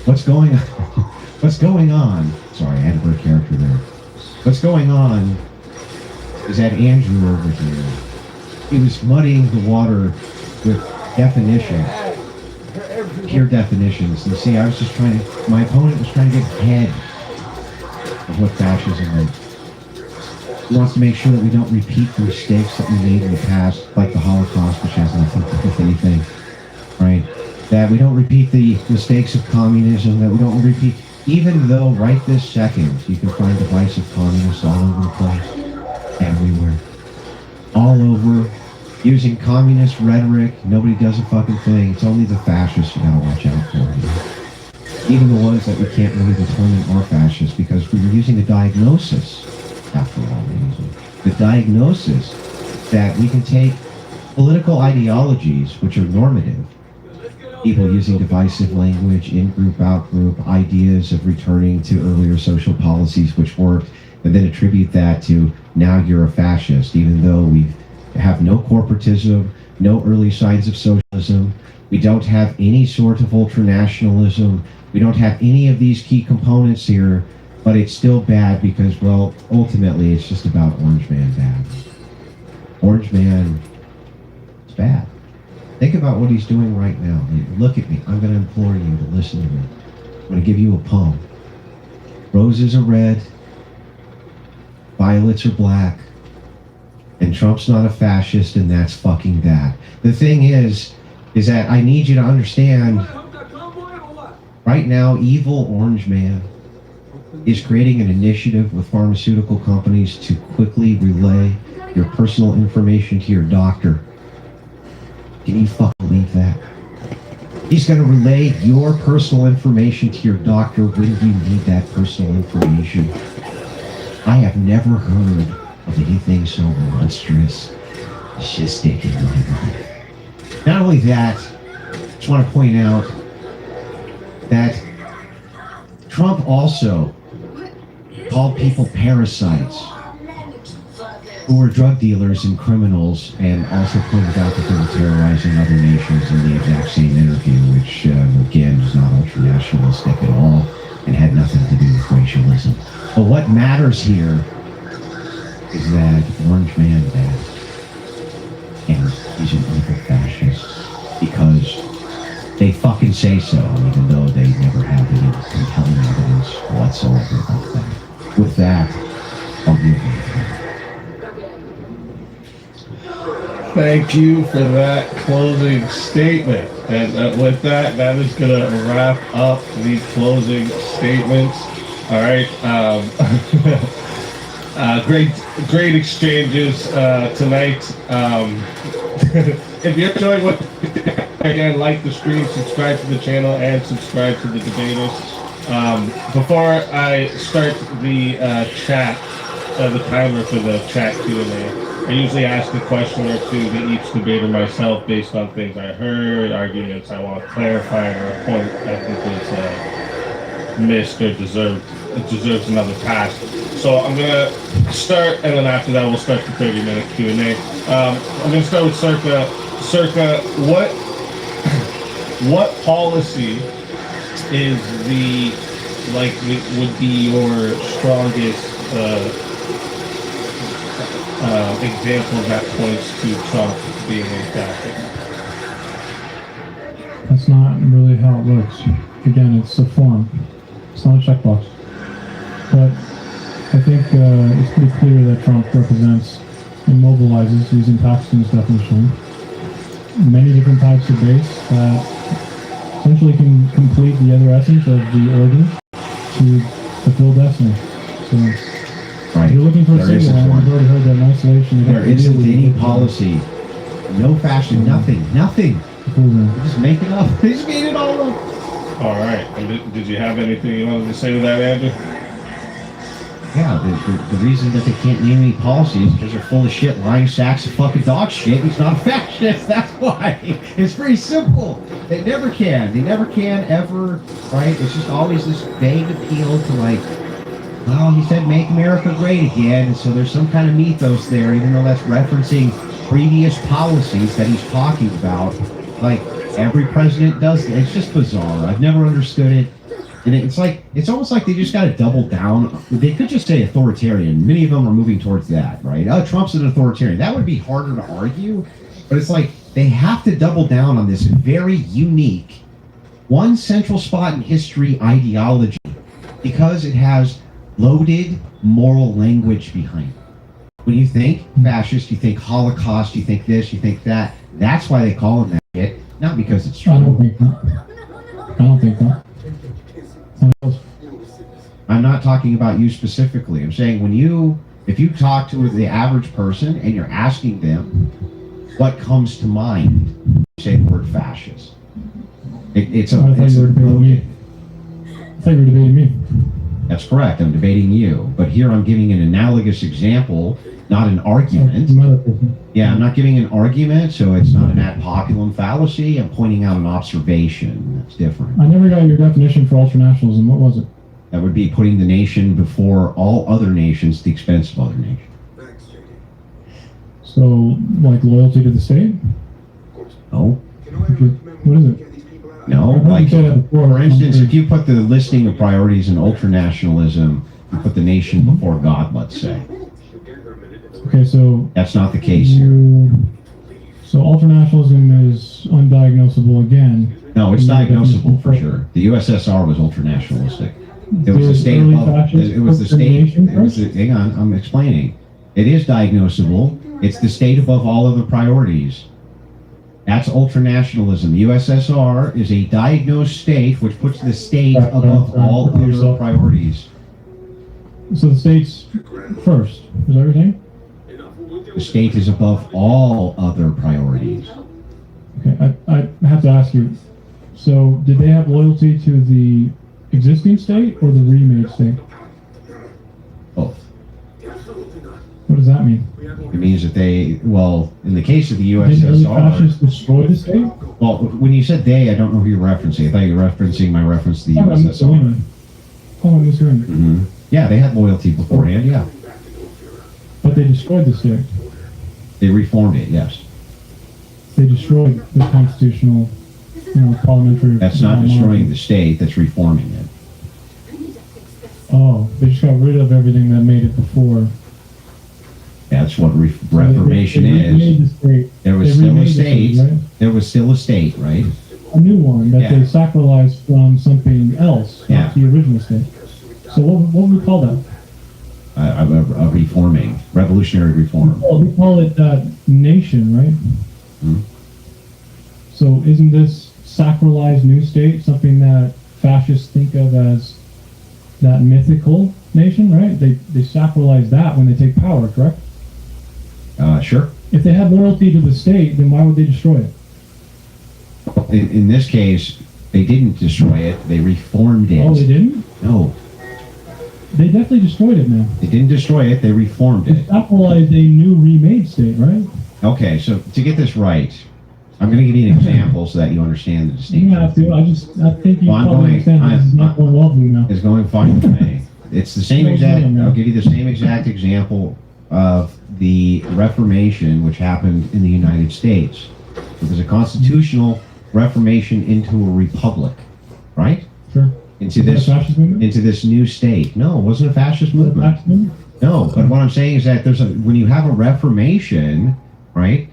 Speaker 10: What's going on, sorry, I had a bird character there. What's going on is that Andrew over here, he was muddying the water with definition, pure definitions. You see, I was just trying to, my opponent was trying to get ahead of what fascism is. He wants to make sure that we don't repeat the mistakes that we made in the past, like the Holocaust, which has nothing to do with anything, right? That we don't repeat the mistakes of communism, that we don't repeat, even though right this second you can find divisive communists all over the place, everywhere, all over, using communist rhetoric. Nobody does a fucking thing. It's only the fascists you gotta watch out for. Even the ones that we can't really determine are fascists, because we're using a diagnosis, after all, the diagnosis that we can take political ideologies, which are normative, people using divisive language, in-group, out-group, ideas of returning to earlier social policies which worked, and then attribute that to, now you're a fascist, even though we have no corporatism, no early signs of socialism, we don't have any sort of ultranationalism, we don't have any of these key components here, but it's still bad because, well, ultimately it's just about Orange Man bad. Orange Man is bad. Think about what he's doing right now. Look at me. I'm going to implore you to listen to me. I'm going to give you a poem. Roses are red, violets are black, and Trump's not a fascist, and that's fucking that. The thing is that I need you to understand, right now, evil Orange Man is creating an initiative with pharmaceutical companies to quickly relay your personal information to your doctor. Can you fucking believe that? He's going to relay your personal information to your doctor when you need that personal information. I have never heard of anything so monstrous, fascistic in my life. Not only that, I just want to point out that Trump also called people parasites who were drug dealers and criminals, and also pointed out that they were terrorizing other nations in the exact same interview, which, again, was not ultra-nationalistic at all and had nothing to do with racialism. But what matters here is that Orange Man bad, and he's an evil fascist, because they fucking say so, even though they never have any compelling evidence whatsoever about that. With that, I'll give you
Speaker 9: Thank you for that closing statement. And with that, that is going to wrap up the closing statements. All right. Great exchanges tonight. If you're enjoying what, again, like the stream, subscribe to the channel, and subscribe to the debaters. Before I start the chat, the timer for the chat Q&A, I usually ask a question or two to each debater myself based on things I heard, arguments I want to clarify, or a point I think was missed or deserves another pass. So I'm gonna start, and then after that we'll start the 30-minute Q&A. I'm gonna start with Circa. Circa, what policy is would be your strongest example that points to Trump being a fascist?
Speaker 11: That's not really how it works. Again, it's a form. It's not a checkbox. But I think it's pretty clear that Trump represents and mobilizes, using Paxton's definition, many different types of base that essentially can complete the other essence of the organ to fulfill destiny. So,
Speaker 10: Right.
Speaker 11: if you're looking for a
Speaker 10: There
Speaker 11: single
Speaker 10: isn't
Speaker 11: one,
Speaker 10: one.
Speaker 11: we've already heard that in isolation.
Speaker 10: There isn't any policy. No fashion, nothing. They just make it up. They just made it all up.
Speaker 9: All right. And did you have anything you wanted to say to that, Andrew?
Speaker 10: Yeah, the reason that they can't name any policies is because they're full of shit, lying sacks of fucking dog shit. He's not a fascist. That's why. It's pretty simple. They never can. They never can ever. Right? It's just always this vague appeal to well, he said make America great again, and so there's some kind of mythos there, even though that's referencing previous policies that he's talking about. Like every president does. It's just bizarre. I've never understood it. And it's almost like they just got to double down. They could just say authoritarian. Many of them are moving towards that, right? Oh, Trump's an authoritarian. That would be harder to argue. But it's like they have to double down on this very unique, one central spot in history ideology because it has loaded moral language behind it. When you think fascist, you think Holocaust, you think this, you think that. That's why they call it that shit. Not because it's true.
Speaker 11: I don't think that.
Speaker 10: I'm not talking about you specifically. I'm saying if you talk to the average person and you're asking them what comes to mind, you say the word fascist.
Speaker 11: I thought you were debating me.
Speaker 10: That's correct. I'm debating you. But here I'm giving an analogous example, not an argument. Yeah, I'm not giving an argument, so it's not an ad populum fallacy. I'm pointing out an observation. That's different.
Speaker 11: I never got your definition for ultranationalism. What was it?
Speaker 10: That would be putting the nation before all other nations at the expense of other nations.
Speaker 11: So, like loyalty to the state?
Speaker 10: No.
Speaker 11: What is it?
Speaker 10: No, like, for instance, if you put the listing of priorities in ultranationalism, you put the nation before God, let's say.
Speaker 11: Okay, so...
Speaker 10: That's not the case.
Speaker 11: So ultranationalism is undiagnosable again.
Speaker 10: No, it's diagnosable for sure. The USSR was ultranationalistic. It was the state above... It was the state... Hang on, I'm explaining. It is diagnosable. It's the state above all other priorities. That's ultranationalism. The USSR is a diagnosed state which puts the state above all other priorities.
Speaker 11: So the state's first, is that everything?
Speaker 10: The state is above all other priorities.
Speaker 11: Okay, I have to ask you, so did they have loyalty to the existing state or the remade state?
Speaker 10: Both.
Speaker 11: What does that mean?
Speaker 10: It means that in the case of the
Speaker 11: Didn't early fascists
Speaker 10: USSR...
Speaker 11: destroy the state?
Speaker 10: Well, when you said they, I don't know who you're referencing. I thought you were referencing my reference to the USSR.
Speaker 11: Mussolini.
Speaker 10: Yeah, they had loyalty beforehand, yeah.
Speaker 11: But they destroyed the state.
Speaker 10: They reformed it, yes.
Speaker 11: They destroyed the constitutional, parliamentary...
Speaker 10: That's not destroying the state, that's reforming it.
Speaker 11: Oh, they just got rid of everything that made it before.
Speaker 10: That's what reformation is. There was still a state. There was still a state, right?
Speaker 11: A new one that they sacralized from something else, not the original state. So what would we call that?
Speaker 10: reforming, revolutionary reform.
Speaker 11: We call it nation, right?
Speaker 10: Hmm?
Speaker 11: So isn't this sacralized new state something that fascists think of as that mythical nation, right? They sacralize that when they take power, correct?
Speaker 10: Sure.
Speaker 11: If they had loyalty to the state, then why would they destroy it?
Speaker 10: In this case, they didn't destroy it. They reformed it.
Speaker 11: Oh, they didn't?
Speaker 10: No.
Speaker 11: They definitely destroyed it, man.
Speaker 10: They didn't destroy it. They reformed
Speaker 11: They
Speaker 10: it.
Speaker 11: sacralized a new remade state, right?
Speaker 10: Okay, so to get this right, I'm going to give you an example so that you understand the distinction.
Speaker 11: You have to. I think you
Speaker 10: Well, I'm
Speaker 11: probably
Speaker 10: going-
Speaker 11: understand this is not going well for you now.
Speaker 10: It's going fine with me. It's the same exact. I'll give you the same exact example of the Reformation, which happened in the United States. It was a constitutional reformation into a republic, right?
Speaker 11: Sure.
Speaker 10: Into
Speaker 11: Was that
Speaker 10: this
Speaker 11: a fascist movement?
Speaker 10: into this new state. No, it wasn't a fascist
Speaker 11: Was it a
Speaker 10: movement.
Speaker 11: fascist movement?
Speaker 10: No, but what I'm saying is that when you have a reformation, right?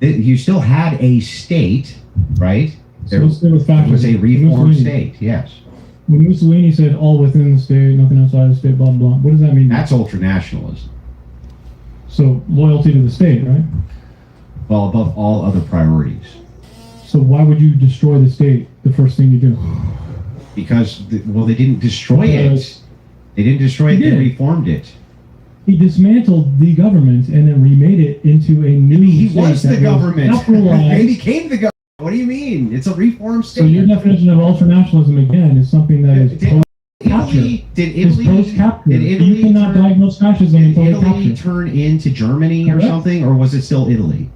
Speaker 10: You still had a state, right?
Speaker 11: So let's stay with
Speaker 10: It was a
Speaker 11: fascism.
Speaker 10: reformed
Speaker 11: Mussolini.
Speaker 10: state. Yes,
Speaker 11: When Mussolini said all within the state, nothing outside the state, blah, blah, blah. What does that mean?
Speaker 10: that's ultranationalism.
Speaker 11: So loyalty to the state, right?
Speaker 10: Well, above all other priorities.
Speaker 11: So why would you destroy the state the first thing you do?
Speaker 10: Because, well, they didn't destroy it. They didn't destroy it,
Speaker 11: They
Speaker 10: they
Speaker 11: did.
Speaker 10: reformed it.
Speaker 11: He dismantled the government and then remade it into a new
Speaker 10: He
Speaker 11: state
Speaker 10: was the
Speaker 11: that
Speaker 10: government.
Speaker 11: capitalized.
Speaker 10: They became the government. What do you mean? It's a reformed
Speaker 11: So
Speaker 10: state.
Speaker 11: your definition of ultranationalism again is something that is
Speaker 10: Did
Speaker 11: post-capture.
Speaker 10: Did
Speaker 11: It's
Speaker 10: Italy,
Speaker 11: post-capture.
Speaker 10: did
Speaker 11: You
Speaker 10: Italy
Speaker 11: cannot
Speaker 10: turn,
Speaker 11: diagnose fascism
Speaker 10: did
Speaker 11: until they
Speaker 10: Italy
Speaker 11: capture.
Speaker 10: turn into Germany or
Speaker 11: Correct.
Speaker 10: something, or was it still Italy?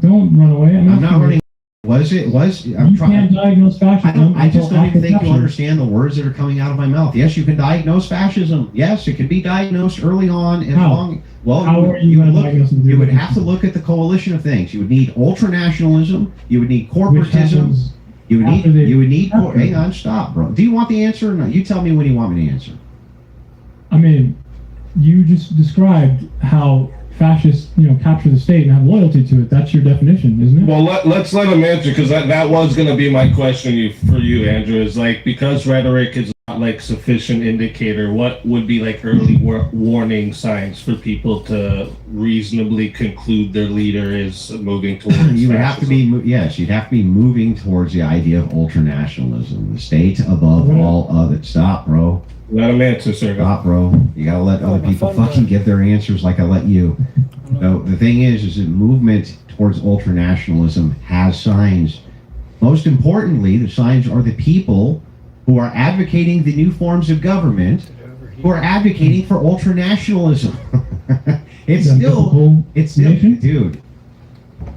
Speaker 11: Don't run away.
Speaker 10: I'm not running. Was it? I'm
Speaker 11: You
Speaker 10: trying.
Speaker 11: can't diagnose fascism
Speaker 10: I just
Speaker 11: until
Speaker 10: don't
Speaker 11: after
Speaker 10: even think you
Speaker 11: capture.
Speaker 10: understand the words that are coming out of my mouth. Yes, you can diagnose fascism. Yes, it can be diagnosed early on. As
Speaker 11: How?
Speaker 10: long, well,
Speaker 11: How
Speaker 10: you,
Speaker 11: are you
Speaker 10: you would
Speaker 11: gonna
Speaker 10: look.
Speaker 11: diagnose them?
Speaker 10: You would have to look at the coalition of things. You would need ultranationalism. You would need
Speaker 11: Which
Speaker 10: corporatism.
Speaker 11: happens
Speaker 10: You would
Speaker 11: after
Speaker 10: need.
Speaker 11: they
Speaker 10: You would need.
Speaker 11: capture.
Speaker 10: Hang on, stop, bro. Do you want the answer or not? You tell me when you want me to answer.
Speaker 11: I mean, you just described how fascists, capture the state and have loyalty to it. That's your definition, isn't it?
Speaker 9: Well, let's let him answer, because that was going to be my question for you, Andrew. Is like, because rhetoric is not like sufficient indicator, what would be like early warning signs for people to reasonably conclude their leader is moving towards
Speaker 10: You would have to
Speaker 9: fascism?
Speaker 10: be. Yes, you'd have to be moving towards the idea of ultranationalism, the state above all other. Stop, bro.
Speaker 9: Let him answer, sir.
Speaker 10: Stop, bro. You gotta let other people fucking give their answers like I let you. No, the thing is that movement towards ultranationalism has signs. Most importantly, the signs are the people who are advocating the new forms of government, who are advocating for ultranationalism. It's still, dude.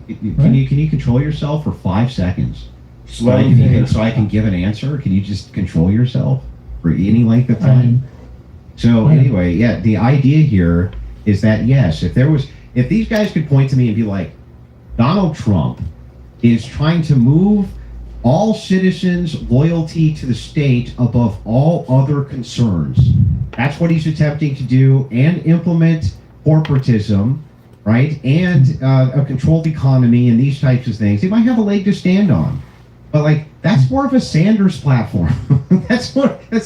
Speaker 10: Can you control yourself for 5 seconds? So I can give an answer. Can you just control yourself for any length of time? So anyway, yeah, the idea here is that yes, if these guys could point to me and be like, Donald Trump is trying to move all citizens' loyalty to the state above all other concerns. That's what he's attempting to do, and implement corporatism, right? And a controlled economy and these types of things. They might have a leg to stand on. But like, that's more of a Sanders platform. That's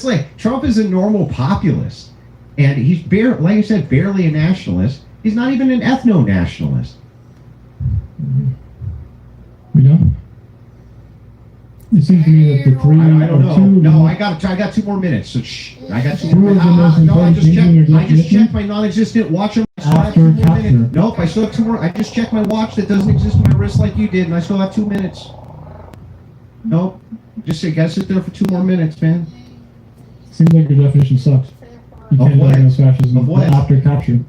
Speaker 10: like, Trump is a normal populist. And he's like I said, barely a nationalist. He's not even an ethno-nationalist.
Speaker 11: We don't. It seems to me that the three
Speaker 10: I don't
Speaker 11: or
Speaker 10: know.
Speaker 11: two.
Speaker 10: No, I got 2 more minutes. So shh. I got 2
Speaker 11: Two
Speaker 10: more
Speaker 11: of
Speaker 10: minutes.
Speaker 11: the most
Speaker 10: No, I
Speaker 11: important
Speaker 10: just
Speaker 11: things in your
Speaker 10: checked. I just
Speaker 11: definition?
Speaker 10: checked my non-existent watch. I still have
Speaker 11: After
Speaker 10: 2 more
Speaker 11: capture.
Speaker 10: minutes. Nope, I still have 2 more. I just checked my watch that doesn't exist on my wrist like you did, and I still have 2 minutes. Nope. Just gotta sit there for 2 more minutes, man.
Speaker 11: Seems like your definition sucks. You can't
Speaker 10: what?
Speaker 11: diagnose fascism
Speaker 10: Of what?
Speaker 11: after capture,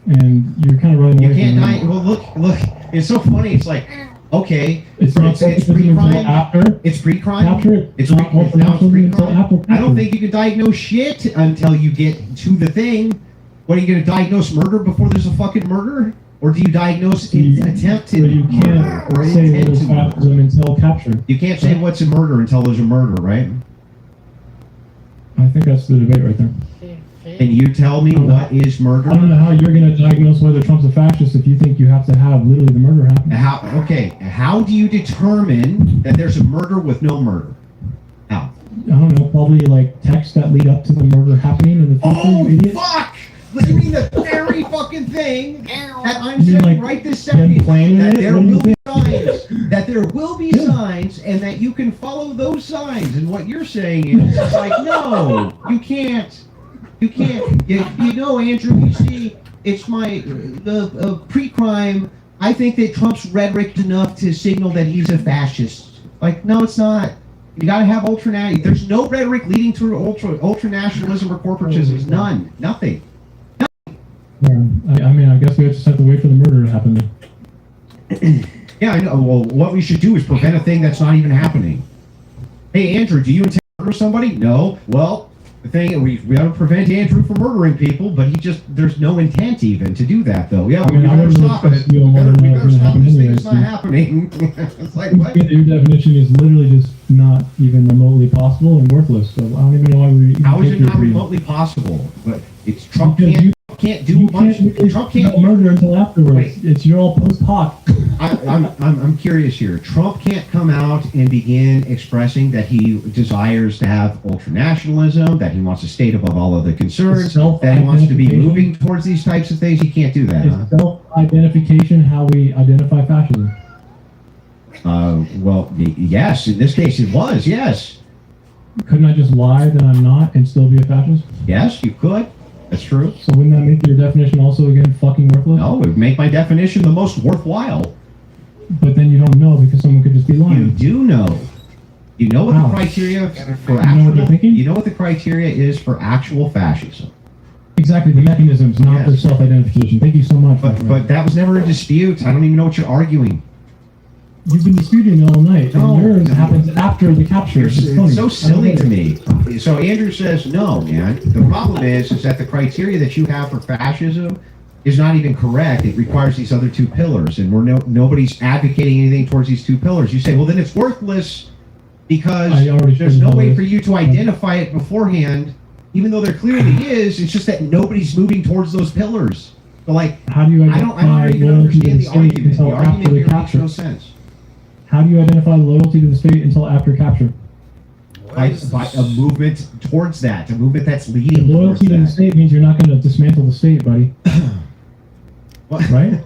Speaker 11: and you're kind of running
Speaker 10: You
Speaker 11: away
Speaker 10: can't
Speaker 11: from
Speaker 10: die.
Speaker 11: it.
Speaker 10: Well, look. It's so funny. It's like, okay,
Speaker 11: It's not
Speaker 10: it's
Speaker 11: fascism
Speaker 10: pre-crime.
Speaker 11: until after
Speaker 10: It's pre-crime.
Speaker 11: capture.
Speaker 10: It's
Speaker 11: not
Speaker 10: now it's
Speaker 11: ultranationalism until
Speaker 10: pre-crime.
Speaker 11: after capture.
Speaker 10: I don't think you can diagnose shit until you get to the thing. What are you going to diagnose murder before there's a fucking murder? Or do you diagnose attempted
Speaker 11: But you
Speaker 10: murder or
Speaker 11: can't say that it's
Speaker 10: intent to murder?
Speaker 11: fascism until capture.
Speaker 10: You can't say what's a murder until there's a murder, right?
Speaker 11: I think that's the debate right there.
Speaker 10: Can you tell me what is murder?
Speaker 11: I don't know how you're going to diagnose whether Trump's a fascist if you think you have to have literally the murder happen.
Speaker 10: How do you determine that there's a murder with no murder? How?
Speaker 11: I don't know, probably like texts that lead up to the murder happening in the future.
Speaker 10: Oh,
Speaker 11: you idiot.
Speaker 10: fuck! You mean the very fucking thing that I'm
Speaker 11: You mean,
Speaker 10: saying
Speaker 11: like,
Speaker 10: right this
Speaker 11: them
Speaker 10: second?
Speaker 11: planning
Speaker 10: That
Speaker 11: it?
Speaker 10: there
Speaker 11: What do you
Speaker 10: will be
Speaker 11: think?
Speaker 10: signs. That there will be signs, and that you can follow those signs. And what you're saying is, it's like, no, you can't. You can't. You know, Andrew. You see, it's the pre-crime. I think that Trump's rhetoric enough to signal that he's a fascist. Like, no, it's not. You gotta have ultranationalism. There's no rhetoric leading to ultranationalism or corporatism. None. Nothing.
Speaker 11: Yeah, I mean, I guess we just have to wait for the murder to happen then.
Speaker 10: Yeah, I know. Well, what we should do is prevent a thing that's not even happening. Hey, Andrew, do you intend to murder somebody? No. Well, the thing we gotta prevent Andrew from murdering people, but there's no intent even to do that, though. Yeah,
Speaker 11: I mean,
Speaker 10: we
Speaker 11: I
Speaker 10: better
Speaker 11: wouldn't
Speaker 10: stop it.
Speaker 11: expect
Speaker 10: We
Speaker 11: you to
Speaker 10: better
Speaker 11: know what's gonna
Speaker 10: stop
Speaker 11: happen
Speaker 10: this thing.
Speaker 11: anyway,
Speaker 10: It's not
Speaker 11: so-
Speaker 10: happening. It's like what?
Speaker 11: Your definition is literally just not even remotely possible and worthless. So I don't even know why we. even
Speaker 10: How is
Speaker 11: take
Speaker 10: it
Speaker 11: your
Speaker 10: not
Speaker 11: freedom.
Speaker 10: remotely possible? But it's Trump
Speaker 11: Because
Speaker 10: can't do
Speaker 11: You
Speaker 10: much.
Speaker 11: can't really
Speaker 10: Trump
Speaker 11: no
Speaker 10: can't.
Speaker 11: murder until afterwards.
Speaker 10: Wait.
Speaker 11: It's you're all post hoc.
Speaker 10: I'm curious here. Trump can't come out and begin expressing that he desires to have ultranationalism, that he wants a state above all other concerns, that he wants to be
Speaker 11: Self-identification.
Speaker 10: moving towards these types of things. He can't do that. Huh?
Speaker 11: Is self-identification how we identify fascism?
Speaker 10: Well, yes. In this case, it was. Yes.
Speaker 11: Couldn't I just lie that I'm not and still be a fascist?
Speaker 10: Yes, you could. That's true.
Speaker 11: So wouldn't that make your definition also again fucking worthless?
Speaker 10: No, it would make my definition the most worthwhile.
Speaker 11: But then you don't know because someone could just be
Speaker 10: You
Speaker 11: lying.
Speaker 10: do know. You know what
Speaker 11: How?
Speaker 10: the criteria for
Speaker 11: You know what they're
Speaker 10: actual.
Speaker 11: thinking?
Speaker 10: You know what the criteria is for actual fascism.
Speaker 11: Exactly, the mechanisms, not their
Speaker 10: Yes.
Speaker 11: self-identification. Thank you so much.
Speaker 10: But that was never a dispute. I don't even know what you're arguing.
Speaker 11: You've been disputing it all night.
Speaker 10: No.
Speaker 11: And yours happens after the capture.
Speaker 10: It's
Speaker 11: It's funny.
Speaker 10: so silly to me. So Andrew says, no, man. The problem is that the criteria that you have for fascism is not even correct. It requires these other two pillars, and nobody's advocating anything towards these two pillars. You say, well, then it's worthless because
Speaker 11: I already
Speaker 10: there's
Speaker 11: showed
Speaker 10: no
Speaker 11: you
Speaker 10: way
Speaker 11: this.
Speaker 10: for you to identify it beforehand, even though there clearly is. It's just that nobody's moving towards those pillars. So, like,
Speaker 11: How do you
Speaker 10: I don't
Speaker 11: identify
Speaker 10: even
Speaker 11: loyalty to
Speaker 10: understand
Speaker 11: the
Speaker 10: the
Speaker 11: state
Speaker 10: argument. The
Speaker 11: until after
Speaker 10: argument
Speaker 11: the
Speaker 10: here makes
Speaker 11: capture?
Speaker 10: no sense.
Speaker 11: How do you identify loyalty to the state until after capture?
Speaker 10: By a movement towards that, a movement that's leading towards
Speaker 11: Loyalty to the
Speaker 10: that.
Speaker 11: state means you're not going to dismantle the state, buddy.
Speaker 10: What?
Speaker 11: Right?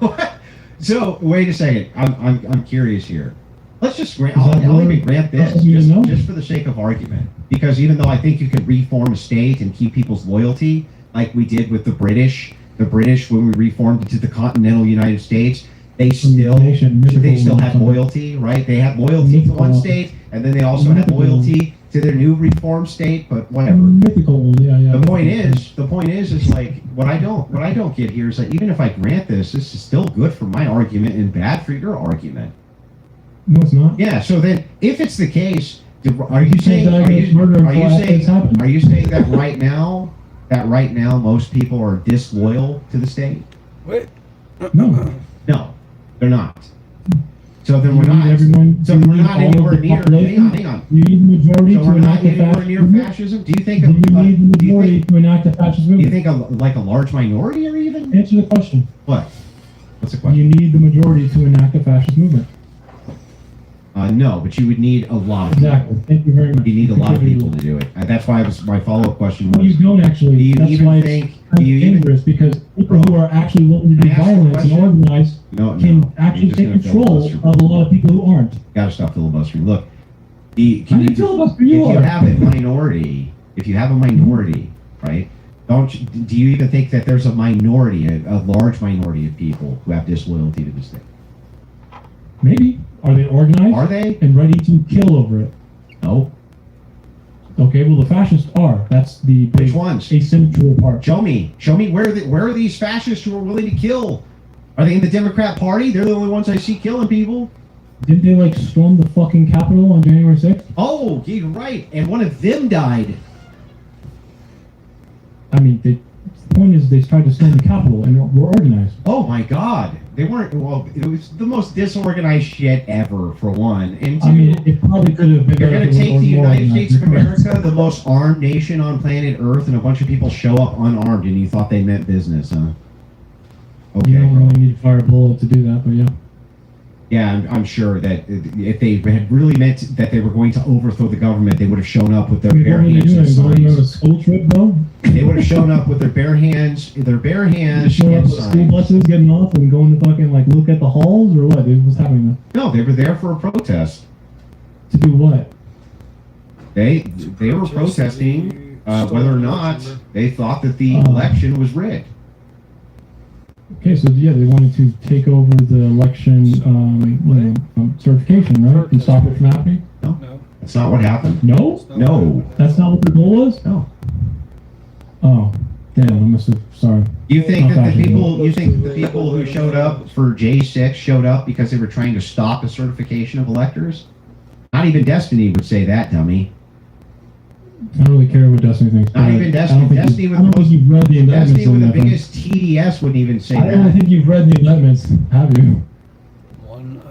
Speaker 10: So wait a second. I'm curious here. Let's just grant.
Speaker 11: Is that
Speaker 10: I'll even
Speaker 11: loyal-
Speaker 10: grant
Speaker 11: that's
Speaker 10: this
Speaker 11: what you know?
Speaker 10: just for the sake of argument. Because even though I think you could reform a state and keep people's loyalty, like we did with the British when we reformed into the continental United States, they still had loyalty, right? They had loyalty to one state, and then they also had
Speaker 11: Mythical.
Speaker 10: loyalty to their new reformed state. But whatever.
Speaker 11: Mythical, yeah.
Speaker 10: The point is like what I don't get here is that even if I grant this is still good for my argument and bad for your argument.
Speaker 11: No, it's not.
Speaker 10: Yeah. So then, if it's the case, are you
Speaker 11: can't
Speaker 10: saying
Speaker 11: diagnose murder until after it's happened.
Speaker 10: are you saying that right now most people are disloyal to the state?
Speaker 3: Wait.
Speaker 11: No.
Speaker 10: No, they're not. So then we're
Speaker 11: You need
Speaker 10: not.
Speaker 11: everyone.
Speaker 10: So
Speaker 11: you
Speaker 10: we're
Speaker 11: need
Speaker 10: not
Speaker 11: all of
Speaker 10: anywhere
Speaker 11: the
Speaker 10: near.
Speaker 11: population.
Speaker 10: Hang on.
Speaker 11: You need the majority
Speaker 10: So
Speaker 11: to
Speaker 10: we're not
Speaker 11: enact a
Speaker 10: anywhere
Speaker 11: fascist
Speaker 10: near
Speaker 11: movement.
Speaker 10: fascism. Do you think?
Speaker 11: Do you need the
Speaker 10: do you
Speaker 11: majority
Speaker 10: think?
Speaker 11: to enact a fascist
Speaker 10: Do you
Speaker 11: movement?
Speaker 10: think like a large minority or even?
Speaker 11: Answer the question.
Speaker 10: What? What's the question?
Speaker 11: You need the majority to enact a fascist movement.
Speaker 10: No, but you would need a lot of people.
Speaker 11: Exactly. Thank you very much.
Speaker 10: You need a lot of people to do it. That's why my follow-up question
Speaker 11: Well, you
Speaker 10: was,
Speaker 11: don't actually.
Speaker 10: do you
Speaker 11: That's
Speaker 10: even
Speaker 11: why
Speaker 10: think-
Speaker 11: it's kind
Speaker 10: do
Speaker 11: of
Speaker 10: you even-
Speaker 11: dangerous because people who are actually willing to
Speaker 10: Can
Speaker 11: do
Speaker 10: I ask a
Speaker 11: violence and
Speaker 10: question?
Speaker 11: organize
Speaker 10: No,
Speaker 11: can
Speaker 10: no.
Speaker 11: actually
Speaker 10: You're just
Speaker 11: take
Speaker 10: gonna
Speaker 11: control
Speaker 10: filibuster.
Speaker 11: of a lot of people who aren't.
Speaker 10: Gotta stop filibustering. Look,
Speaker 11: I didn't filibuster, you
Speaker 10: if you
Speaker 11: are.
Speaker 10: have a minority, right? Do you even think that there's a minority, a large minority of people who have disloyalty to the state?
Speaker 11: Maybe. Are they organized?
Speaker 10: Are they?
Speaker 11: And ready to kill over it?
Speaker 10: No.
Speaker 11: Okay, well the fascists are. That's the big
Speaker 10: Which ones?
Speaker 11: asymmetry part.
Speaker 10: Show me where are these fascists who are willing to kill? Are they in the Democrat Party? They're the only ones I see killing people.
Speaker 11: Didn't they like storm the fucking Capitol on January 6th?
Speaker 10: Oh, you're right. And one of them died.
Speaker 11: I mean, the point is they tried to storm the Capitol and were organized.
Speaker 10: Oh my God. They weren't, well, it was the most disorganized shit ever, for one. And two,
Speaker 11: I mean, it probably could have been.
Speaker 10: you're
Speaker 11: better
Speaker 10: going to
Speaker 11: if it
Speaker 10: take
Speaker 11: was
Speaker 10: the
Speaker 11: more
Speaker 10: United
Speaker 11: organized.
Speaker 10: States of America, the most armed nation on planet Earth, and a bunch of people show up unarmed, and you thought they meant business, huh? Okay.
Speaker 11: You don't really need to fire a bullet to do that, but yeah.
Speaker 10: Yeah, I'm sure that if they had really meant that they were going to overthrow the government, they would have shown up with their
Speaker 11: What
Speaker 10: bare
Speaker 11: were they
Speaker 10: hands and
Speaker 11: doing? Going on a
Speaker 10: signs.
Speaker 11: school trip, though?
Speaker 10: They would have shown up with their bare hands,
Speaker 11: Just showing up
Speaker 10: and
Speaker 11: with school
Speaker 10: signs.
Speaker 11: buses, getting off, and going to fucking like look at the halls, or what? Dude, what's happening there?
Speaker 10: No, they were there for a protest.
Speaker 11: To do what?
Speaker 10: They were protesting whether or not they thought that the election was rigged.
Speaker 11: Okay, so yeah, they wanted to take over the election certification, right? And stop it from happening?
Speaker 10: No, that's not what happened.
Speaker 11: No?
Speaker 10: No.
Speaker 11: That's not what the goal was?
Speaker 10: No.
Speaker 11: Oh, damn, I must have, sorry.
Speaker 10: You think
Speaker 11: Not
Speaker 10: that the
Speaker 11: fascism.
Speaker 10: people, you think the people who showed up for J6 showed up because they were trying to stop the certification of electors? Not even Destiny would say that, dummy.
Speaker 11: I don't really care what Destiny thinks.
Speaker 10: Not
Speaker 11: but
Speaker 10: even
Speaker 11: I
Speaker 10: Destiny.
Speaker 11: don't think
Speaker 10: Destiny
Speaker 11: you-
Speaker 10: with
Speaker 11: I don't think you've read the indictments
Speaker 10: Destiny
Speaker 11: on
Speaker 10: with the
Speaker 11: that.
Speaker 10: biggest TDS wouldn't even say
Speaker 11: I don't
Speaker 10: that.
Speaker 11: think you've read the indictments, have you?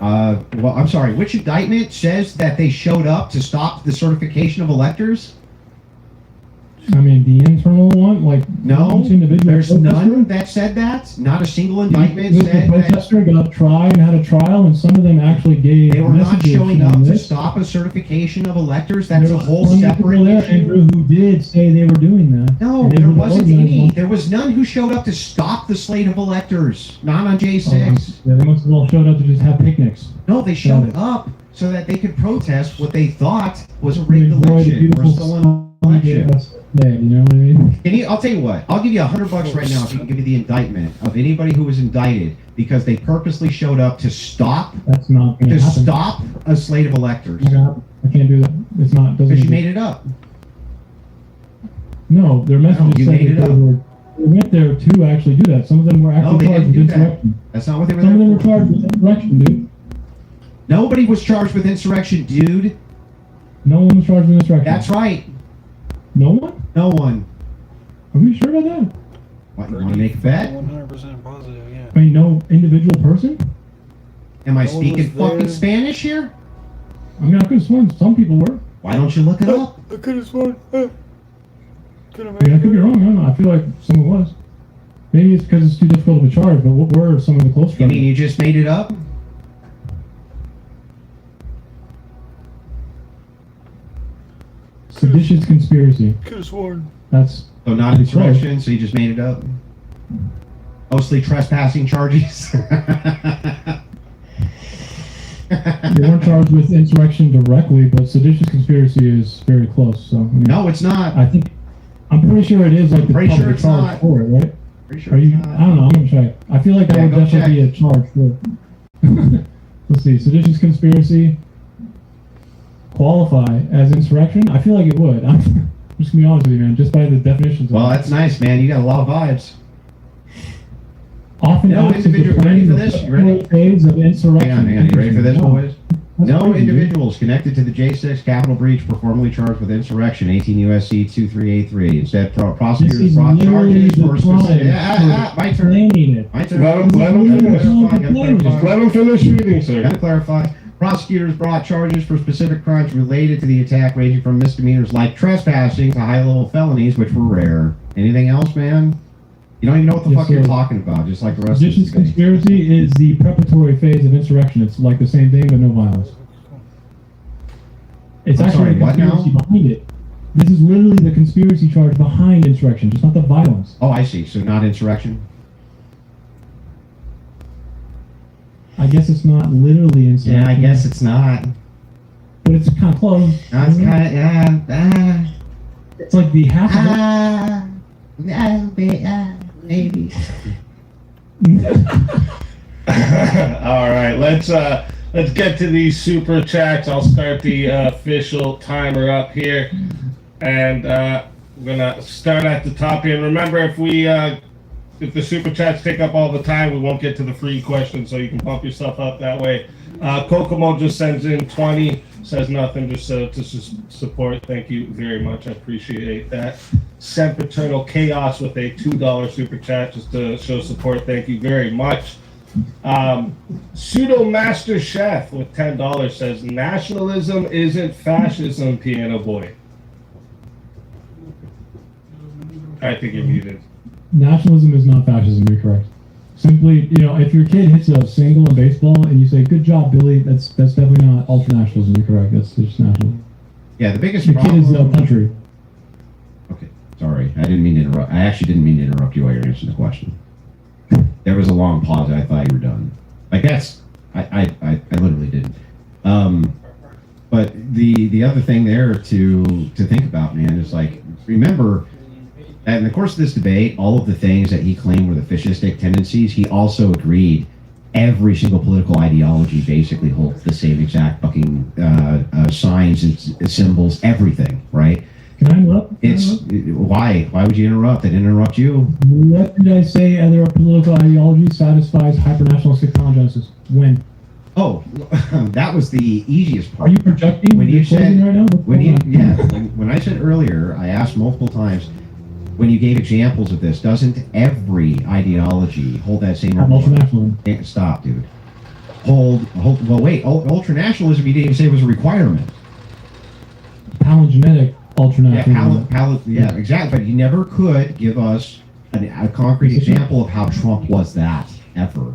Speaker 10: Well, I'm sorry. Which indictment says that they showed up to stop the certification of electors?
Speaker 11: I mean, the internal one, like
Speaker 10: No,
Speaker 11: each individual
Speaker 10: there's
Speaker 11: protester-
Speaker 10: none that said that. Not a single indictment
Speaker 11: The
Speaker 10: said that
Speaker 11: protester got tried and had a trial, and some of them actually gave
Speaker 10: they were not
Speaker 11: messages
Speaker 10: showing
Speaker 11: on
Speaker 10: up to
Speaker 11: this.
Speaker 10: stop a certification of electors. That's
Speaker 11: There
Speaker 10: a
Speaker 11: was
Speaker 10: whole
Speaker 11: plenty of
Speaker 10: separate
Speaker 11: people there,
Speaker 10: issue.
Speaker 11: Andrew, who did say they were doing that.
Speaker 10: No,
Speaker 11: And they
Speaker 10: there
Speaker 11: were the
Speaker 10: wasn't
Speaker 11: organized
Speaker 10: any.
Speaker 11: ones.
Speaker 10: There was none who showed up to stop the slate of electors. Not on
Speaker 11: Oh,
Speaker 10: J6.
Speaker 11: yeah, they must have all showed up to just have picnics.
Speaker 10: No, they showed
Speaker 11: it.
Speaker 10: up so that they could protest what they thought was a
Speaker 11: They
Speaker 10: rigged
Speaker 11: enjoy the
Speaker 10: election or
Speaker 11: beautiful
Speaker 10: stolen
Speaker 11: sun
Speaker 10: election.
Speaker 11: day, you know what I mean?
Speaker 10: Can you? I'll tell you what. I'll give you $100 right now if you can give me the indictment of anybody who was indicted because they purposely showed up to stop
Speaker 11: That's not going
Speaker 10: to
Speaker 11: to happen.
Speaker 10: stop a slate of electors.
Speaker 11: Not gonna happen. I can't do that. It's not. Doesn't.
Speaker 10: Because you made it up.
Speaker 11: No, their messages
Speaker 10: you
Speaker 11: said
Speaker 10: made it
Speaker 11: that
Speaker 10: up.
Speaker 11: they went there to actually do that. Some of them were
Speaker 10: No,
Speaker 11: actually
Speaker 10: they
Speaker 11: charged
Speaker 10: didn't
Speaker 11: with
Speaker 10: do that.
Speaker 11: insurrection.
Speaker 10: That's not what they were
Speaker 11: Some of them
Speaker 10: there
Speaker 11: were
Speaker 10: for.
Speaker 11: charged with insurrection, dude.
Speaker 10: Nobody was charged with insurrection, dude.
Speaker 11: No one was charged with insurrection.
Speaker 10: That's right.
Speaker 11: No one?
Speaker 10: No one.
Speaker 11: Are we sure about that?
Speaker 10: What, you want to make a bet?
Speaker 3: 100% positive, yeah.
Speaker 11: I mean, no individual person?
Speaker 10: Am I
Speaker 3: No one
Speaker 10: speaking
Speaker 3: was
Speaker 10: fucking
Speaker 3: there.
Speaker 10: Spanish here?
Speaker 11: I mean, I could have sworn some people were.
Speaker 10: Why don't you look it up?
Speaker 3: I could have sworn.
Speaker 11: I mean, I could be wrong. I don't know. I feel like someone was. Maybe it's because it's too difficult of a charge, but what were some of the close
Speaker 10: You mean you just made it up?
Speaker 11: Seditious conspiracy.
Speaker 3: Could have sworn.
Speaker 11: That's
Speaker 10: So not insurrection, so you just made it up? Mostly trespassing charges?
Speaker 11: they weren't charged with insurrection directly, but seditious conspiracy is very close. So I mean,
Speaker 10: No, it's not.
Speaker 11: I'm pretty sure it is like the
Speaker 10: Pretty
Speaker 11: public
Speaker 10: sure it's
Speaker 11: charge
Speaker 10: not.
Speaker 11: for it, right?
Speaker 10: Pretty sure
Speaker 11: Are
Speaker 10: it's
Speaker 11: you?
Speaker 10: not.
Speaker 11: I don't know. I'm gonna check. I feel like that
Speaker 10: Yeah,
Speaker 11: would
Speaker 10: go
Speaker 11: definitely be a charge for it. Let's see. Seditious conspiracy qualify as insurrection? I feel like it would. I'm just gonna be honest with you, man. Just by the definitions.
Speaker 10: Well,
Speaker 11: of it.
Speaker 10: that's nice, man. You got a lot of vibes.
Speaker 11: Often
Speaker 10: No
Speaker 11: acts as
Speaker 10: individual-
Speaker 11: the
Speaker 10: ready for
Speaker 11: planning
Speaker 10: this?
Speaker 11: of
Speaker 10: You ready?
Speaker 11: separate phase of insurrection.
Speaker 10: Hang on. You ready for this,
Speaker 11: No.
Speaker 10: boys?
Speaker 11: That's
Speaker 10: No
Speaker 11: crazy, dude.
Speaker 10: individuals connected to the J6 Capitol breach were formally charged with insurrection, 18 U.S.C. 2383. Instead,
Speaker 11: This
Speaker 10: prosecutors
Speaker 11: is
Speaker 10: brought
Speaker 11: literally
Speaker 10: charges
Speaker 11: the
Speaker 10: for specific...
Speaker 11: crime
Speaker 10: My
Speaker 11: for
Speaker 10: turn.
Speaker 11: planning it.
Speaker 10: My turn.
Speaker 9: Let him finish. Just let him finish reading, sir.
Speaker 10: Gotta clarify. Prosecutors brought charges for specific crimes related to the attack, ranging from misdemeanors like trespassing to high-level felonies, which were rare. Anything else, man? You don't even know what the
Speaker 11: Yes,
Speaker 10: fuck you're
Speaker 11: sir.
Speaker 10: talking about, just like the rest
Speaker 11: Seditious
Speaker 10: of this debate.
Speaker 11: conspiracy is the preparatory phase of insurrection. It's like the same thing, but no violence. It's
Speaker 10: I'm
Speaker 11: actually
Speaker 10: sorry,
Speaker 11: the
Speaker 10: what now?
Speaker 11: conspiracy behind it. This is literally the conspiracy charge behind insurrection, just not the violence.
Speaker 10: Oh, I see. So not insurrection?
Speaker 11: I guess it's not literally insurrection.
Speaker 10: Yeah, I guess it's not.
Speaker 11: But it's kind of close.
Speaker 10: No, it's kind of, yeah,
Speaker 11: It's like the half
Speaker 10: maybe.
Speaker 9: All right, let's get to these super chats. I'll start the official timer up here, and we're gonna start at the top here. And remember, if the super chats take up all the time, we won't get to the free questions, so you can pump yourself up that way. Kokomo just sends in 20, says nothing, just to support. Thank you very much, I appreciate that. Sempiternal Chaos with a $2 super chat just to show support. Thank you very much. Pseudo Master Chef with $10 says nationalism isn't fascism, Piano Boy. I think you're muted.
Speaker 11: Nationalism is not fascism, you're correct. Simply, if your kid hits a single in baseball and you say, "Good job, Billy," that's definitely not ultra-nationalism, you're correct. That's just nationalism.
Speaker 10: Yeah, the biggest
Speaker 11: The kid is
Speaker 10: problem...
Speaker 11: country.
Speaker 10: Okay, sorry. I didn't mean to interrupt. I actually didn't mean to interrupt you while you're answering the question. There was a long pause. I thought you were done. Like that's, I literally didn't. But the other thing there to think about, man, is like, remember, in the course of this debate, all of the things that he claimed were the fascistic tendencies, he also agreed every single political ideology basically holds the same exact fucking signs and symbols, everything, right?
Speaker 11: Can I interrupt?
Speaker 10: Why would you interrupt? I didn't interrupt you.
Speaker 11: What did I say? Other political ideology satisfies hyper-nationalistic congenesis. When?
Speaker 10: Oh, that was the easiest part.
Speaker 11: Are you projecting?
Speaker 10: When you said
Speaker 11: right now?
Speaker 10: when I said earlier, I asked multiple times when you gave examples of this. Doesn't every ideology hold that same?
Speaker 11: Ultranationalism.
Speaker 10: Stop, dude. Hold. Well, wait. Ultranationalism, you didn't even say was a requirement.
Speaker 11: Palingenetic ultranationalism.
Speaker 10: Yeah, exactly. But you never could give us a concrete example of how Trump was that ever.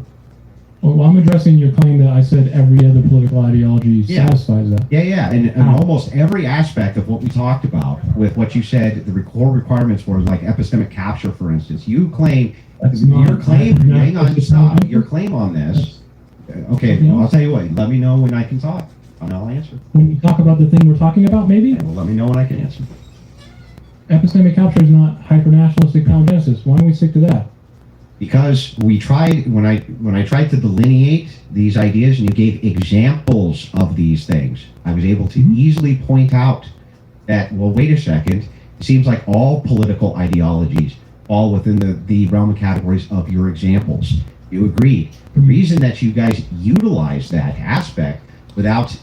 Speaker 11: Well, I'm addressing your claim that I said every other political ideology satisfies that.
Speaker 10: Yeah, and almost every aspect of what we talked about with what you said, the core requirements were like epistemic capture, for instance. You claim, your claim, hang on, stop, your claim on this. Okay, well, I'll tell you what, let me know when I can talk, and I'll answer.
Speaker 11: When you talk about the thing we're talking about, maybe?
Speaker 10: Okay, well, let me know when I can answer.
Speaker 11: Epistemic capture is not hyper-nationalistic palingenesis. Why don't we stick to that?
Speaker 10: Because we tried, when I tried to delineate these ideas and you gave examples of these things, I was able to easily point out that, well, wait a second, it seems like all political ideologies fall within the realm and categories of your examples. You agreed. The reason that you guys utilize that aspect without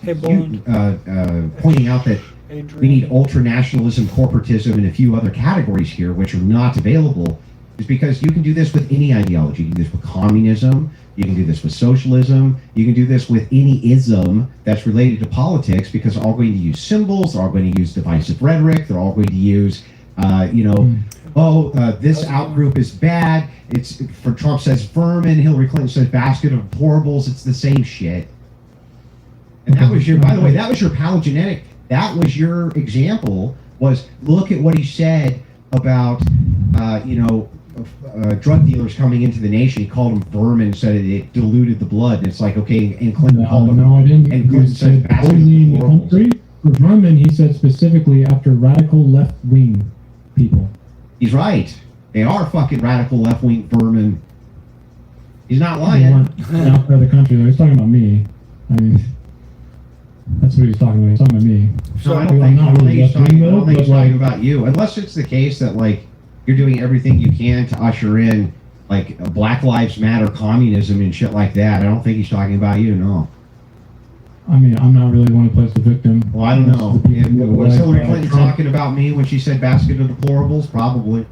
Speaker 10: pointing out that we need ultranationalism, corporatism, and a few other categories here which are not available is because you can do this with any ideology. You can do this with communism, you can do this with socialism, you can do this with any ism that's related to politics because they're all going to use symbols, they're all going to use divisive rhetoric, they're all going to use, this outgroup is bad. It's for Trump says vermin, Hillary Clinton says basket of deplorables. It's the same shit. And that was your, by the way, that was your palingenetic. That was your example. Was look at what he said about, drug dealers coming into the nation. He called them vermin, said it diluted the blood. And it's like, okay, and Clinton called them.
Speaker 11: No, I didn't.
Speaker 10: And Clinton said
Speaker 11: poisoning the country. For vermin, he said specifically after radical left-wing people.
Speaker 10: He's right. They are fucking radical left-wing vermin. He's not lying.
Speaker 11: Outside of the country, though. He's talking about me. I mean, that's what he's talking about. He's talking about me.
Speaker 10: So I don't think he's talking about you. Unless it's the case that, like, you're doing everything you can to usher in, like, Black Lives Matter communism and shit like that. I don't think he's talking about you, no.
Speaker 11: I mean, I'm not really one to place the victim.
Speaker 10: Well, I don't know. Was Hillary Clinton talking about me when she said basket of deplorables? Probably.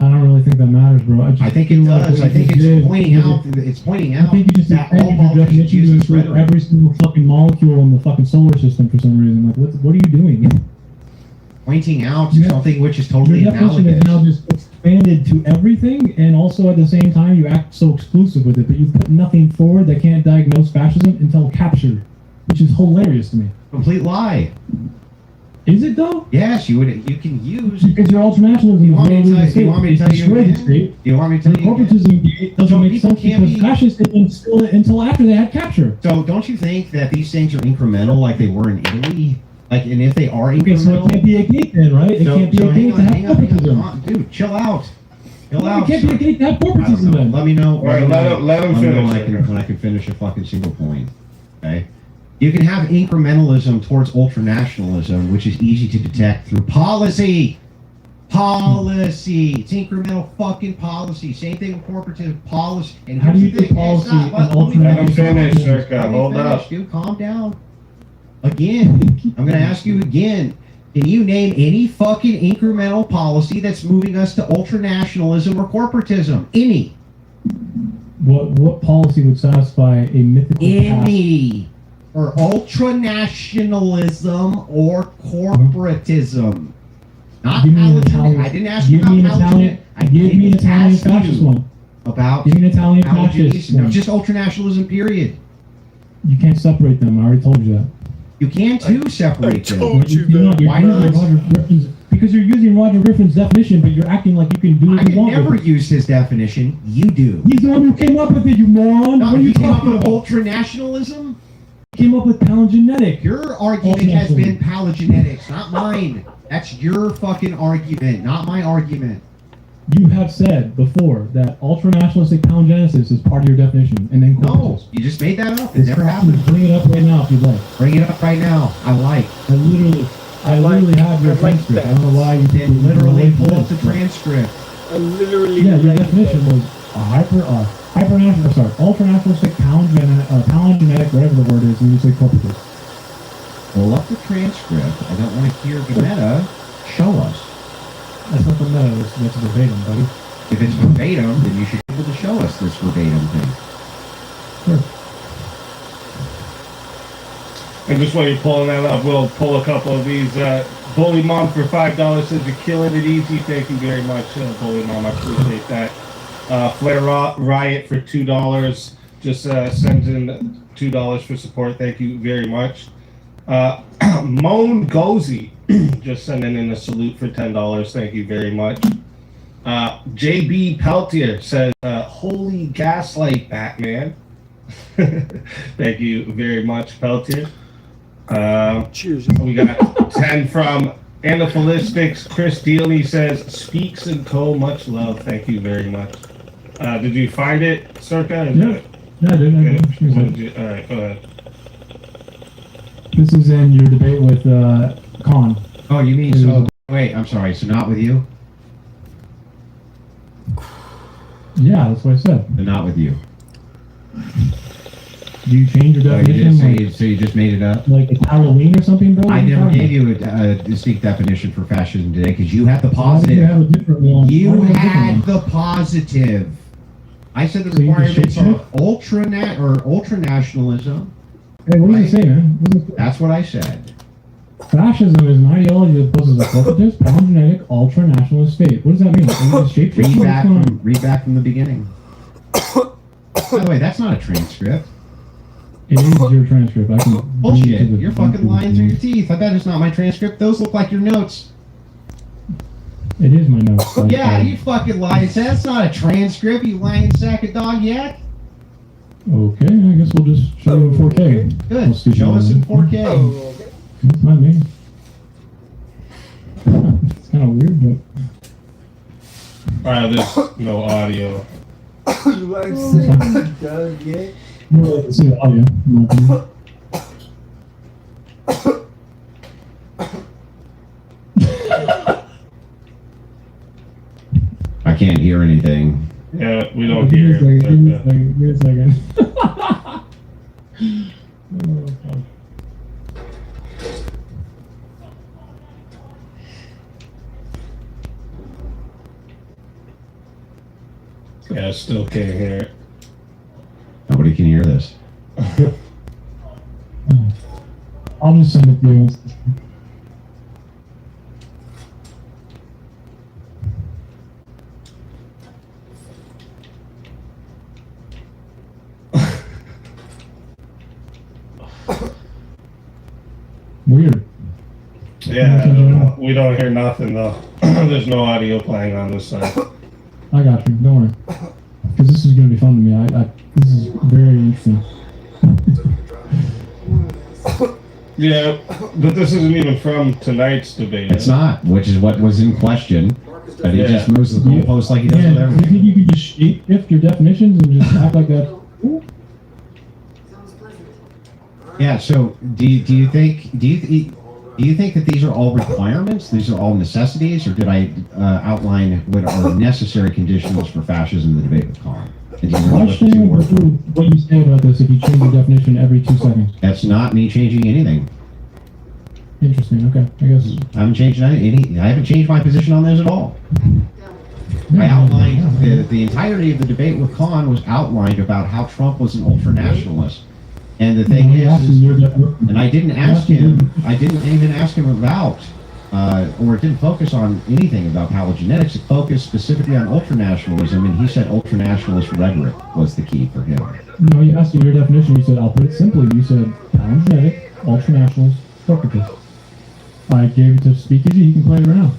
Speaker 11: I don't really think that matters, bro.
Speaker 10: I think it does. I think it's pointing out. It's pointing out.
Speaker 11: I think you just
Speaker 10: that all politicians use this rhetoric.
Speaker 11: Every single fucking molecule in the fucking solar system for some reason. Like, what are you doing?
Speaker 10: Pointing out something which is totally
Speaker 11: Your definition
Speaker 10: analogous.
Speaker 11: is now just expanded to everything, and also at the same time you act so exclusive with it, but you put nothing forward that can't diagnose fascism until captured, which is hilarious to me.
Speaker 10: Complete lie.
Speaker 11: Is it though?
Speaker 10: Yes, you can use
Speaker 11: because your ultranationalism.
Speaker 10: You want me to tell you again? You want me to tell you again?
Speaker 11: Corporatism doesn't make sense because fascists didn't instill it until after they had capture.
Speaker 10: So don't you think that these things are incremental, like they were in Italy? Like, and if they are incremental,
Speaker 11: okay, so it can't be a gate then, right? It can't be a gate to have corporatism.
Speaker 10: Dude, chill out. Chill out.
Speaker 11: It can't be a gate to have corporatism then.
Speaker 10: Let me know.
Speaker 9: All right, let him finish.
Speaker 10: When I can finish a fucking single point. Okay. You can have incrementalism towards ultranationalism, which is easy to detect through policy. Policy. It's incremental fucking policy. Same thing with corporative policy. And
Speaker 11: how do you do policy and ultranationalism?
Speaker 9: Let him finish, Circa. Hold up.
Speaker 10: Dude, calm down. Again, I'm going to ask you again. Can you name any fucking incremental policy that's moving us to ultranationalism or corporatism? Any.
Speaker 11: What policy would satisfy a mythical
Speaker 10: any. Or ultranationalism or corporatism. Not Italian. I didn't ask you about Italian.
Speaker 11: Give me an Italian fascist one.
Speaker 10: About
Speaker 11: give me an Italian fascist one.
Speaker 10: Just ultranationalism, period.
Speaker 11: You can't separate them. I already told you that.
Speaker 10: You can too separate them.
Speaker 11: Why not? Because you're using Roger Griffin's definition, but you're acting like you can do what
Speaker 10: I
Speaker 11: you want.
Speaker 10: never
Speaker 11: with it.
Speaker 10: used his definition. You do.
Speaker 11: He's the one who came up with it, you moron.
Speaker 10: No,
Speaker 11: What are
Speaker 10: you
Speaker 11: you
Speaker 10: came up
Speaker 11: talking
Speaker 10: with
Speaker 11: about?
Speaker 10: ultranationalism?
Speaker 11: Came up with palingenetic.
Speaker 10: Your argument has been palingenetics, not mine. That's your fucking argument, not my argument.
Speaker 11: You have said before that ultranationalistic palingenesis is part of your definition, and then
Speaker 10: No, you just made that up. It never happened.
Speaker 11: Bring it up right now if you'd like.
Speaker 10: Bring it up right now. I like.
Speaker 11: I literally have your transcript. I don't know why you
Speaker 10: Then literally pull up the transcript.
Speaker 11: Yeah, your definition was a ultranationalistic palingenetic, whatever the word is, and you say corporative.
Speaker 10: Pull up the transcript. I don't want to hear the meta. Show us.
Speaker 11: That's not the meta. That's verbatim, buddy.
Speaker 10: If it's verbatim, then you should be able to show us this verbatim thing.
Speaker 11: Sure.
Speaker 9: And just while you're pulling that up, we'll pull a couple of these. Bully Mom for $5 says you're killing it easy. Thank you very much, Bully Mom. I appreciate that. Flair Riot for $2 just sends in $2 for support. Thank you very much. Moan Gozy just sending in a salute for $10. Thank you very much. JB Peltier says, "Holy gaslight, Batman." Thank you very much, Peltier.
Speaker 3: Cheers.
Speaker 9: We got 10 from Anaphilistics. Chris Dealey says, "Speaks and Co. Much love." Thank you very much. Did you find it, Circa?
Speaker 11: Yeah. Yeah, I did.
Speaker 9: What did you, all right, go ahead.
Speaker 11: This is in your debate with Khan.
Speaker 10: Oh, you mean so? Wait, I'm sorry. So not with you?
Speaker 11: Yeah, that's what I said.
Speaker 10: But not with you.
Speaker 11: Do you change your definition?
Speaker 10: So you just made it up?
Speaker 11: Like it's Halloween or something, bro?
Speaker 10: I never gave you a distinct definition for fascism today because you had the
Speaker 11: Why do
Speaker 10: positive.
Speaker 11: you have a different one?
Speaker 10: You
Speaker 11: Why do you have a
Speaker 10: had
Speaker 11: different one?
Speaker 10: the positive. I said the
Speaker 11: So you just
Speaker 10: requirements
Speaker 11: shit
Speaker 10: are ultranationalism.
Speaker 11: Hey, what does it say, man? What does it say?
Speaker 10: That's what I said.
Speaker 11: Fascism is an ideology that poses a corporatist, palingenetic, ultranationalist state. What does that mean? Is it
Speaker 10: Read back from the beginning. By the way, that's not a transcript.
Speaker 11: It is your transcript. I can
Speaker 10: Bullshit. You're fucking lying through your teeth. I bet it's not my transcript. Those look like your notes.
Speaker 11: It is my notes.
Speaker 10: Yeah, you fucking lied. That's not a transcript, you lying sack of dog yet.
Speaker 11: Okay, I guess we'll just show you in 4K.
Speaker 10: Good.
Speaker 11: We'll see
Speaker 10: Show
Speaker 11: you
Speaker 10: us in
Speaker 11: in
Speaker 10: 4K.
Speaker 11: That's not me. It's kind of weird, but.
Speaker 9: Alright, there's no audio.
Speaker 11: More like to see the audio. in my opinion.
Speaker 10: I can't hear anything.
Speaker 9: Yeah, we don't hear
Speaker 11: Give me a
Speaker 9: it.
Speaker 11: second. Give me a second. Oh, fuck.
Speaker 9: Yeah, I still can't hear it.
Speaker 10: Nobody can hear this.
Speaker 11: I'll just send it to you. Weird.
Speaker 9: Yeah, we don't hear nothing though. There's no audio playing on this side.
Speaker 11: I got you. Don't worry. Because this is going to be fun to me. This is very interesting.
Speaker 9: Yeah, but this isn't even from tonight's debate.
Speaker 10: It's not, which is what was in question. But he just moves the goalpost like he does with
Speaker 11: You
Speaker 10: everything.
Speaker 11: think you could just shape shift your definitions and just act like that?
Speaker 10: Yeah. So do you think that these are all requirements? These are all necessities, or did I outline what are necessary conditions for fascism in the debate with Khan? And do you really look at two words?
Speaker 11: What you say about this if you change your definition every 2 seconds.
Speaker 10: That's not me changing anything.
Speaker 11: Interesting. Okay. I guess.
Speaker 10: I haven't changed any. I haven't changed my position on those at all. I outlined the entirety of the debate with Khan was outlined about how Trump was an ultranationalist. And the thing is, and I didn't ask him, I didn't even ask him about, or it didn't focus on anything about palingenetics. It focused specifically on ultranationalism, and he said ultranationalist rhetoric was the key for him.
Speaker 11: No, you asked me your definition. You said, I'll put it simply. You said palingenetic, ultranationalist, corporatist. I gave it to Speakeasy. He can play it right now.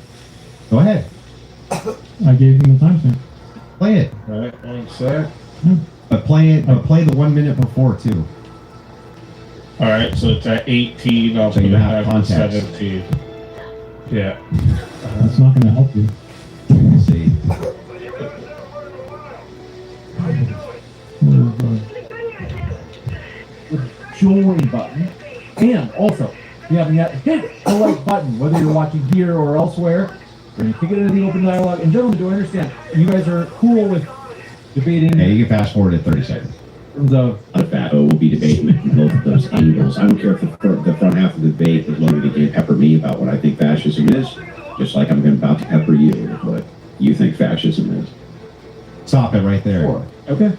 Speaker 10: Go ahead.
Speaker 11: I gave him the timestamp.
Speaker 10: Play it.
Speaker 9: All right, one sec.
Speaker 10: But play it. But play the 1 minute before too.
Speaker 9: All right, so it's at 18. I'll
Speaker 10: So
Speaker 9: put
Speaker 10: you
Speaker 9: it
Speaker 10: have
Speaker 9: at
Speaker 10: context.
Speaker 9: 17. Yeah.
Speaker 11: That's not going to help you.
Speaker 10: Let's see.
Speaker 7: Join button, and also, if you haven't yet, hit the like button, whether you're watching here or elsewhere. We're going to kick it into the open dialogue. And gentlemen, do I understand? You guys are cool with debating
Speaker 10: Yeah, you can fast forward at 30 seconds.
Speaker 7: in terms of
Speaker 12: We'll be debating it from both of those angles. I don't care if the front half of the debate is loaded to pepper me about what I think fascism is, just like I'm about to pepper you with what you think fascism is.
Speaker 10: Stop it right there.
Speaker 7: Sure. Okay.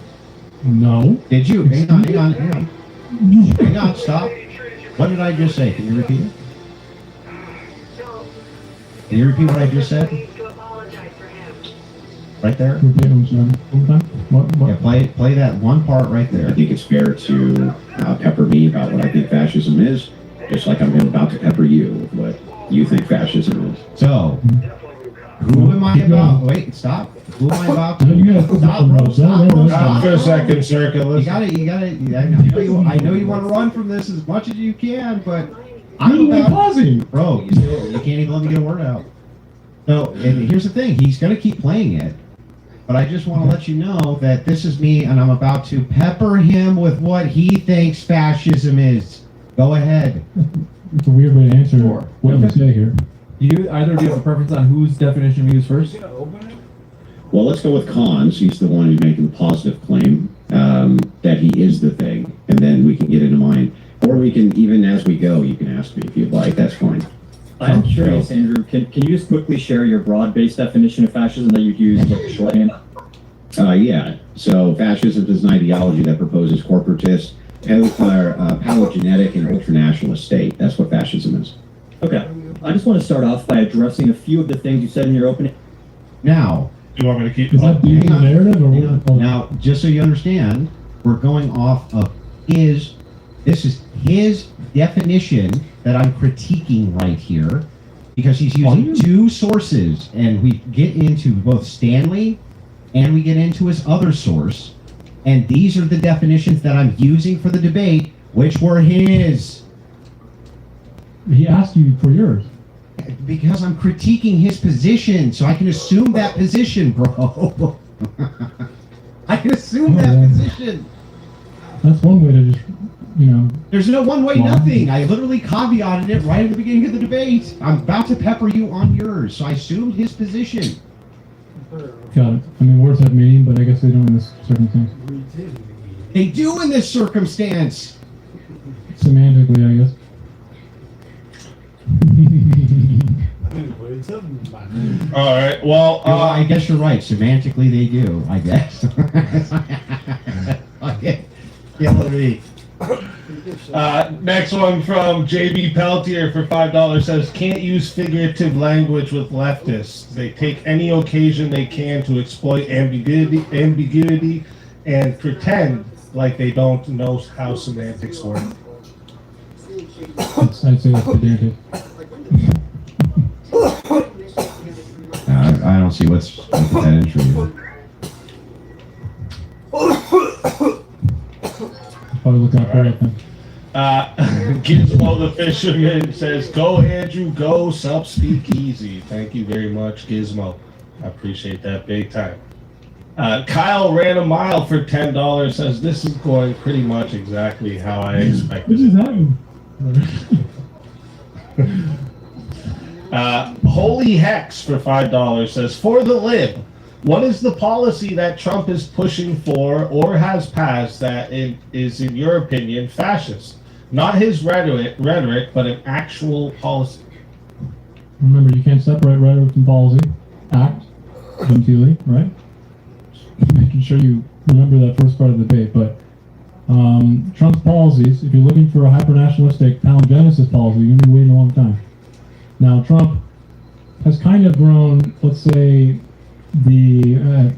Speaker 11: No.
Speaker 10: Did you? Hang on, stop. What did I just say? Can you repeat it? Can you repeat what I just said? Right there?
Speaker 11: Repeat it one time. What?
Speaker 10: Yeah, play that one part right there.
Speaker 12: I think it's fair to pepper me about what I think fascism is, just like I'm about to pepper you with what you think fascism is.
Speaker 10: So, who am I about? Wait, stop. Who am I about to? Stop, bro. Stop, bro.
Speaker 9: Stop for a second, Circa.
Speaker 10: You gotta. I know you want to run from this as much as you can, but I'm
Speaker 11: pausing,
Speaker 10: bro. You can't even let me get a word out. So, and here's the thing: he's gonna keep playing it, but I just want to let you know that this is me, and I'm about to pepper him with what he thinks fascism is. Go ahead.
Speaker 11: It's a weird way to answer what you say here.
Speaker 7: Do you either of you have a preference on whose definition we use first?
Speaker 12: Well, let's go with Khan's. He's the one who's making the positive claim that he is the thing, and then we can get into mine. Or we can, even as we go, you can ask me if you'd like. That's fine.
Speaker 13: I'm curious, Andrew. Can you just quickly share your broad-based definition of fascism that you'd use with the shorthand?
Speaker 12: Yeah. So fascism is an ideology that proposes corporatist, palingenetic, and ultranationalist state. That's what fascism is.
Speaker 13: Okay. I just want to start off by addressing a few of the things you said in your opening.
Speaker 10: Now,
Speaker 9: do you want me to keep?
Speaker 11: Is that the narrative or what?
Speaker 10: Now, just so you understand, we're going off of this is his definition that I'm critiquing right here, because he's using two sources, and we get into both Stanley and we get into his other source, and these are the definitions that I'm using for the debate, which were his.
Speaker 11: He asked you for yours.
Speaker 10: Because I'm critiquing his position, so I can assume that position, bro. I can assume that position.
Speaker 11: That's one way to just,
Speaker 10: There's no one way nothing. I literally caveated it right at the beginning of the debate. I'm about to pepper you on yours, so I assumed his position.
Speaker 11: Got it. I mean, words have meaning, but I guess they don't in this circumstance.
Speaker 10: They do in this circumstance.
Speaker 11: Semantically, I guess.
Speaker 9: All right. Well,
Speaker 10: I guess you're right. Semantically, they do. I guess. Okay. Killing me.
Speaker 9: Next one from JB Peltier for $5 says, can't use figurative language with leftists. They take any occasion they can to exploit ambiguity and pretend like they don't know how semantics work.
Speaker 11: I'd say that's pedantic.
Speaker 10: I don't see what's with that entry.
Speaker 11: Probably look out for it then.
Speaker 9: Gizmo the Fisherman says, go Andrew, go, sub speakeasy. Thank you very much, Gizmo. I appreciate that big time. Kyle ran a mile for $10 says, this is going pretty much exactly how I expected it.
Speaker 11: What just happened?
Speaker 9: Holy Hex for $5 says, for the lib, what is the policy that Trump is pushing for or has passed that is, in your opinion, fascist? Not his rhetoric, but an actual policy.
Speaker 11: Remember, you can't separate rhetoric from policy. Act genteelly, right? Making sure you remember that first part of the debate. But Trump's policies, if you're looking for a hyper-nationalistic palingenesis policy, you're going to be waiting a long time. Now, Trump has kind of grown, let's say, the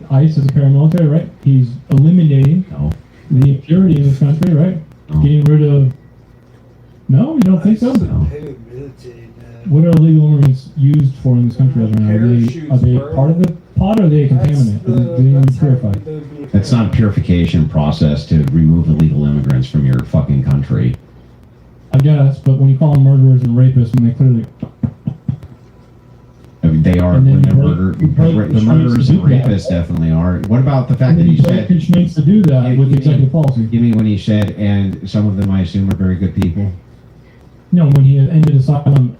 Speaker 11: ICE as a paramilitary, right? He's eliminating the impurity in this country, right? Getting rid of... No, you don't think so? What are illegal immigrants used for in this country right now? Are they part of the pot or are they a contaminant? Do they need to be purified?
Speaker 10: It's not a purification process to remove illegal immigrants from your fucking country.
Speaker 11: I guess, but when you call them murderers and rapists, when they clearly
Speaker 10: I mean, they are
Speaker 11: And then
Speaker 10: the
Speaker 11: you break
Speaker 10: the murderers and rapists definitely are. What about the fact
Speaker 11: and
Speaker 10: that
Speaker 11: then
Speaker 10: you
Speaker 11: you break
Speaker 10: said?
Speaker 11: constraints to do that with executive policy.
Speaker 10: You mean when he said, and some of them I assume are very good people?
Speaker 11: No, when he ended asylum.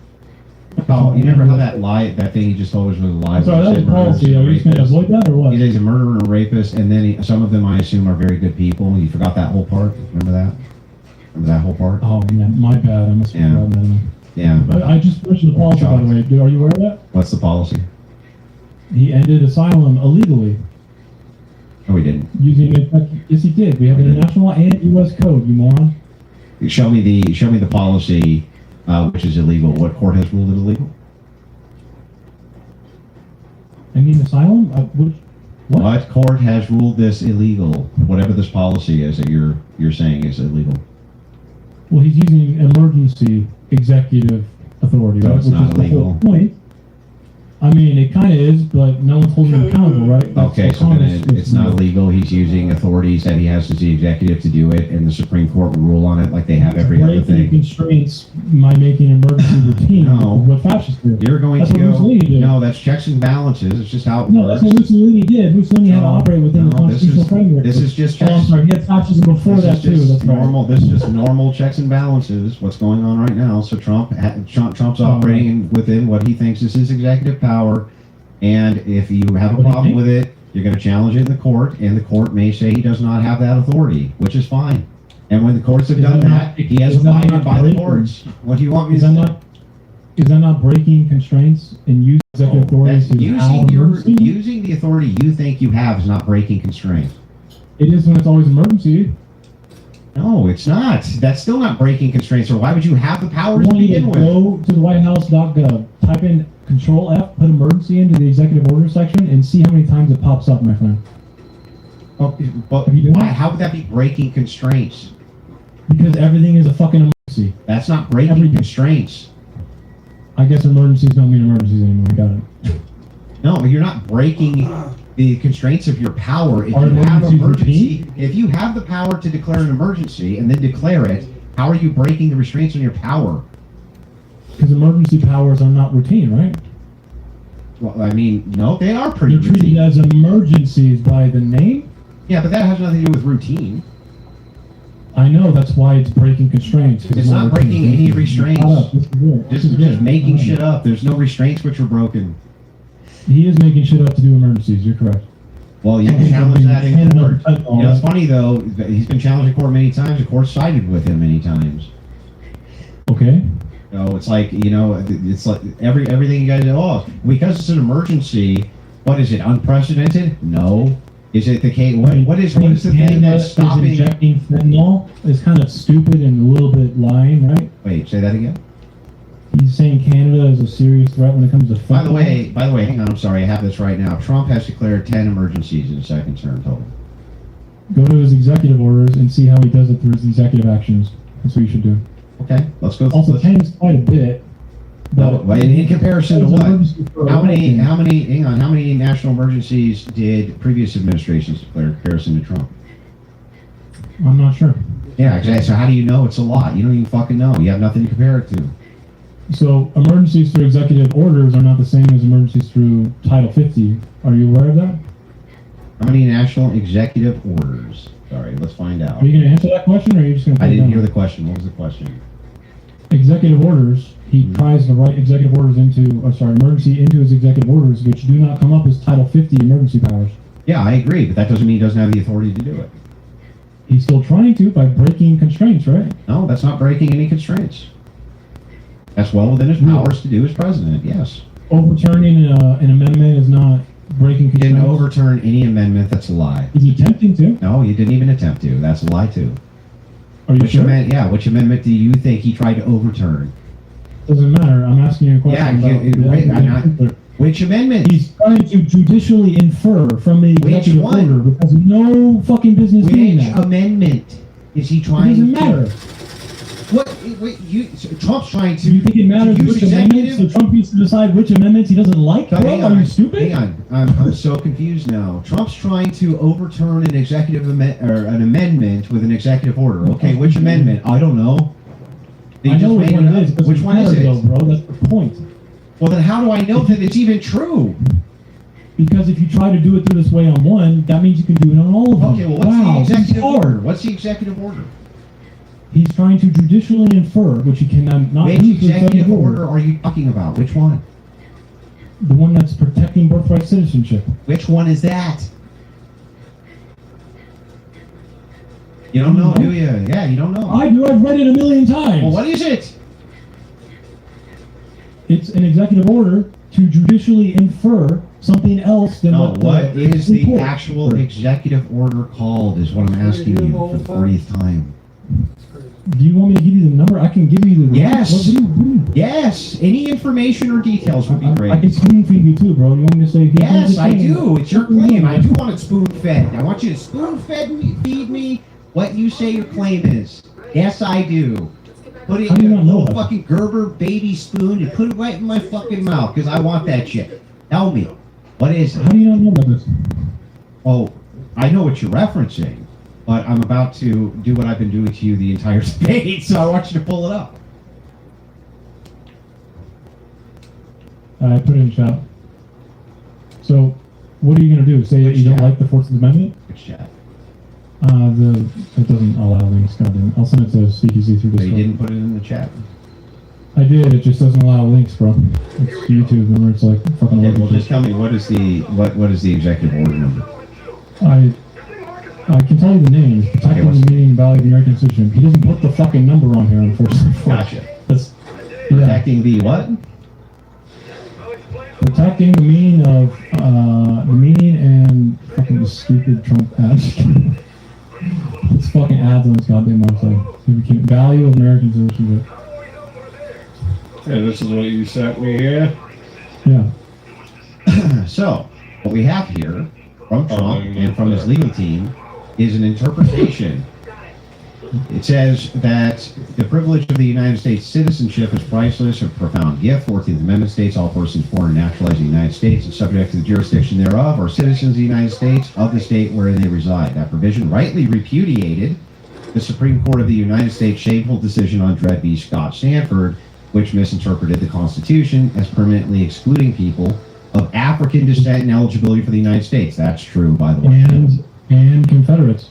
Speaker 10: Oh, you remember how that thing he just told us was a lie?
Speaker 11: I'm sorry, that was policy. Are you just going to avoid that or what?
Speaker 10: He said he's a murderer and a rapist, and then some of them I assume are very good people. You forgot that whole part? Remember that? Remember that whole part?
Speaker 11: Oh, man, my bad. I must have forgotten that one.
Speaker 10: Yeah.
Speaker 11: I just mentioned the policy, by the way. Are you aware of that?
Speaker 10: What's the policy?
Speaker 11: He ended asylum illegally.
Speaker 10: No, he didn't.
Speaker 11: Using it. Yes, he did. We have international law and U.S. code, you moron.
Speaker 10: Show me the policy, which is illegal. What court has ruled it illegal?
Speaker 11: I mean, asylum?
Speaker 10: What court has ruled this illegal? Whatever this policy is that you're saying is illegal.
Speaker 11: Well, he's using emergency executive authority,
Speaker 10: So
Speaker 11: right?
Speaker 10: it's
Speaker 11: Which
Speaker 10: not
Speaker 11: is the whole
Speaker 10: illegal.
Speaker 11: point. I mean, it kind of is, but no one's holding him accountable, right? That's
Speaker 10: Okay,
Speaker 11: what
Speaker 10: so then
Speaker 11: Congress
Speaker 10: it's not illegal. He's using authorities that he has as the executive to do it, and the Supreme Court will rule on it like they have every other
Speaker 11: breaking
Speaker 10: thing.
Speaker 11: constraints by making emergency routine.
Speaker 10: No.
Speaker 11: What fascists do.
Speaker 10: You're going
Speaker 11: That's
Speaker 10: to
Speaker 11: what
Speaker 10: go.
Speaker 11: Mussolini did.
Speaker 10: No, that's checks and balances. It's just how it
Speaker 11: No,
Speaker 10: works.
Speaker 11: that's what Mussolini did. Mussolini had to operate within the
Speaker 10: no, this
Speaker 11: constitutional
Speaker 10: is-
Speaker 11: framework.
Speaker 10: this is just
Speaker 11: Oh, I'm
Speaker 10: checks-
Speaker 11: sorry. He had fascism before
Speaker 10: This
Speaker 11: that
Speaker 10: is
Speaker 11: too.
Speaker 10: just
Speaker 11: That's right.
Speaker 10: normal. This is just normal checks and balances. What's going on right now? So Trump's operating within what he thinks is his executive power, and if you have a problem with it, you're going to challenge it in the court, and the court may say he does not have that authority, which is fine. And when the courts have
Speaker 11: Is
Speaker 10: done
Speaker 11: that
Speaker 10: that,
Speaker 11: not-
Speaker 10: he has
Speaker 11: is that
Speaker 10: abided
Speaker 11: not
Speaker 10: by the
Speaker 11: breaking-
Speaker 10: courts. What do you want me
Speaker 11: Is
Speaker 10: to
Speaker 11: that
Speaker 10: say?
Speaker 11: is that not breaking constraints and use executive authorities to
Speaker 10: Using
Speaker 11: allow emergency?
Speaker 10: using the authority you think you have is not breaking constraints.
Speaker 11: It is when it's always emergency.
Speaker 10: No, it's not. That's still not breaking constraints. Or why would you have the
Speaker 11: I
Speaker 10: powers to
Speaker 11: want you to
Speaker 10: begin with?
Speaker 11: go to the WhiteHouse.gov, type in Control F, put emergency into the executive order section, and see how many times it pops up, my friend.
Speaker 10: Oh, but why? How would that be breaking constraints?
Speaker 11: Because everything is a fucking emergency.
Speaker 10: That's not breaking constraints.
Speaker 11: I guess emergencies don't mean emergencies anymore. Got it.
Speaker 10: No, you're not breaking the constraints of your power. If
Speaker 11: Are
Speaker 10: you have
Speaker 11: emergencies
Speaker 10: emergency, if you have the power to declare an emergency and then declare it, how are you breaking the restraints on your power?
Speaker 11: Because emergency powers are not routine, right?
Speaker 10: Well, I mean, no, they are pretty
Speaker 11: They're treated
Speaker 10: routine.
Speaker 11: as emergencies by the name.
Speaker 10: Yeah, but that has nothing to do with routine.
Speaker 11: I know that's why it's breaking constraints. 'cause
Speaker 10: It's not
Speaker 11: routine.
Speaker 10: breaking any restraints.
Speaker 11: Shut up. This is good. This is
Speaker 10: Just
Speaker 11: good.
Speaker 10: making
Speaker 11: Alright.
Speaker 10: shit up. There's no restraints which are broken.
Speaker 11: He is making shit up to do emergencies. You're correct.
Speaker 10: Well, you can challenge that in court. You know, it's funny though. He's been challenged in court many times. The court sided with him many times.
Speaker 11: Okay.
Speaker 10: So it's like, you know, it's like everything you guys do. Oh, because it's an emergency. What is it? Unprecedented? No. Is it the case? What is the thing
Speaker 11: Canada
Speaker 10: that's
Speaker 11: is
Speaker 10: stopping?
Speaker 11: injecting fentanyl is kind of stupid and a little bit lying, right?
Speaker 10: Wait, say that again.
Speaker 11: He's saying Canada is a serious threat when it comes to fentanyl.
Speaker 10: By the way, hang on. I'm sorry. I have this right now. Trump has declared 10 emergencies in the second term total.
Speaker 11: Go to his executive orders and see how he does it through his executive actions. That's what you should do.
Speaker 10: Okay, let's go.
Speaker 11: Also, 10 is quite a bit.
Speaker 10: But in comparison to
Speaker 11: It's an
Speaker 10: what?
Speaker 11: emergency for
Speaker 10: How many?
Speaker 11: elections.
Speaker 10: Hang on. How many national emergencies did previous administrations declare in comparison to Trump?
Speaker 11: I'm not sure.
Speaker 10: Yeah, exactly. So how do you know it's a lot? You don't even fucking know. You have nothing to compare it to.
Speaker 11: So emergencies through executive orders are not the same as emergencies through Title 50. Are you aware of that?
Speaker 10: How many national executive orders? Sorry, let's find out.
Speaker 11: Are you going to answer that question, or are you just going to?
Speaker 10: I didn't hear the question. What was the question?
Speaker 11: Executive orders. He tries to write executive orders emergency into his executive orders, which do not come up as Title 50 emergency powers.
Speaker 10: Yeah, I agree, but that doesn't mean he doesn't have the authority to do it.
Speaker 11: He's still trying to by breaking constraints, right?
Speaker 10: No, that's not breaking any constraints. That's well within his powers to do as president. Yes.
Speaker 11: Overturning an amendment is not breaking
Speaker 10: He didn't
Speaker 11: constraints.
Speaker 10: overturn any amendment. That's a lie.
Speaker 11: He's attempting to.
Speaker 10: No, you didn't even attempt to. That's a lie too.
Speaker 11: Are you sure?
Speaker 10: Which amendment do you think he tried to overturn?
Speaker 11: Doesn't matter. I'm asking you a question.
Speaker 10: Which amendment?
Speaker 11: He's trying to judicially infer from the executive
Speaker 10: one?
Speaker 11: order because no fucking business doing
Speaker 10: Which
Speaker 11: that.
Speaker 10: amendment is he
Speaker 11: It
Speaker 10: trying
Speaker 11: doesn't
Speaker 10: to?
Speaker 11: matter.
Speaker 10: Wait, Trump's trying to.
Speaker 11: Do you think it matters
Speaker 10: use
Speaker 11: which amendments? So Trump needs to decide which amendments he doesn't like?
Speaker 10: Hang
Speaker 11: Bro,
Speaker 10: on,
Speaker 11: are you stupid?
Speaker 10: Hang on, I'm so confused now. Trump's trying to overturn an an amendment with an executive order. Okay, which amendment? I don't know. They
Speaker 11: I know
Speaker 10: just
Speaker 11: which
Speaker 10: made
Speaker 11: one
Speaker 10: it
Speaker 11: it is.
Speaker 10: up.
Speaker 11: Because
Speaker 10: Which one is
Speaker 11: matters,
Speaker 10: it?
Speaker 11: though, bro. That's the point.
Speaker 10: Well, then how do I know that it's even true?
Speaker 11: Because if you try to do it through this way on one, that means you can do it on all of them.
Speaker 10: Okay, well, what's
Speaker 11: wow,
Speaker 10: the
Speaker 11: this is
Speaker 10: executive order?
Speaker 11: hard.
Speaker 10: What's the executive order?
Speaker 11: He's trying to judicially infer, which he cannot not
Speaker 10: Which
Speaker 11: use the
Speaker 10: executive order are you talking about? Which one?
Speaker 11: The one that's protecting birthright citizenship.
Speaker 10: Which one is that? You don't know, do you? Yeah, you don't know.
Speaker 11: I do. I've read it a million times.
Speaker 10: Well, what is it?
Speaker 11: It's an executive order to judicially infer something else than
Speaker 10: No, what is the
Speaker 11: report.
Speaker 10: actual executive order called is what I'm asking you for the 40th time.
Speaker 11: Do you want me to give you the number? I can give you the
Speaker 10: Yes.
Speaker 11: What do you-
Speaker 10: Yes, any information or details would be
Speaker 11: I
Speaker 10: great.
Speaker 11: can spoon feed you too, bro. You want me to say?
Speaker 10: Yes, I do. It's your claim. I do want it spoon-fed. I want you to feed me what you say your claim is. Yes, I do. Put it
Speaker 11: How do
Speaker 10: in
Speaker 11: you
Speaker 10: a
Speaker 11: not know
Speaker 10: little
Speaker 11: that?
Speaker 10: fucking Gerber baby spoon and put it right in my fucking mouth because I want that shit. Tell me, what is
Speaker 11: How
Speaker 10: it?
Speaker 11: do you not know about this?
Speaker 10: Oh, I know what you're referencing, but I'm about to do what I've been doing to you the entire debate, so I want you to pull it up.
Speaker 11: I put it in chat. So, what are you gonna do? Say that you don't like the 14th Amendment?
Speaker 10: Which chat?
Speaker 11: It doesn't allow links. Goddamn. I'll send it to CQC through
Speaker 10: They
Speaker 11: Discord.
Speaker 10: didn't put it in the chat.
Speaker 11: I did. It just doesn't allow links, bro. It's YouTube. Remember, it's like fucking.
Speaker 10: Okay, well,
Speaker 11: local.
Speaker 10: just tell me what is the executive order number?
Speaker 11: I can tell you the name. It's protecting
Speaker 10: what's-
Speaker 11: the meaning and value of the American citizen. He doesn't put the fucking number on here, unfortunately.
Speaker 10: Gotcha.
Speaker 11: That's,
Speaker 10: Protecting the what?
Speaker 11: Protecting the meaning of the meaning and fucking the stupid Trump ads. It's fucking ads on this goddamn website. Value of American citizenship.
Speaker 9: Yeah, this is what you sent me here.
Speaker 11: Yeah.
Speaker 10: So, what we have here from Trump
Speaker 9: I'm
Speaker 10: and from his legal team is an interpretation. It says that the privilege of the United States citizenship is priceless, a profound gift. 14th Amendment states all persons born and naturalized in the United States and subject to the jurisdiction thereof are citizens of the United States of the state wherein they reside. That provision rightly repudiated the Supreme Court of the United States shameful decision on Dred B. Scott Sanford, which misinterpreted the Constitution as permanently excluding people of African descent and eligibility for the United States. That's true, by the way.
Speaker 11: And Confederates.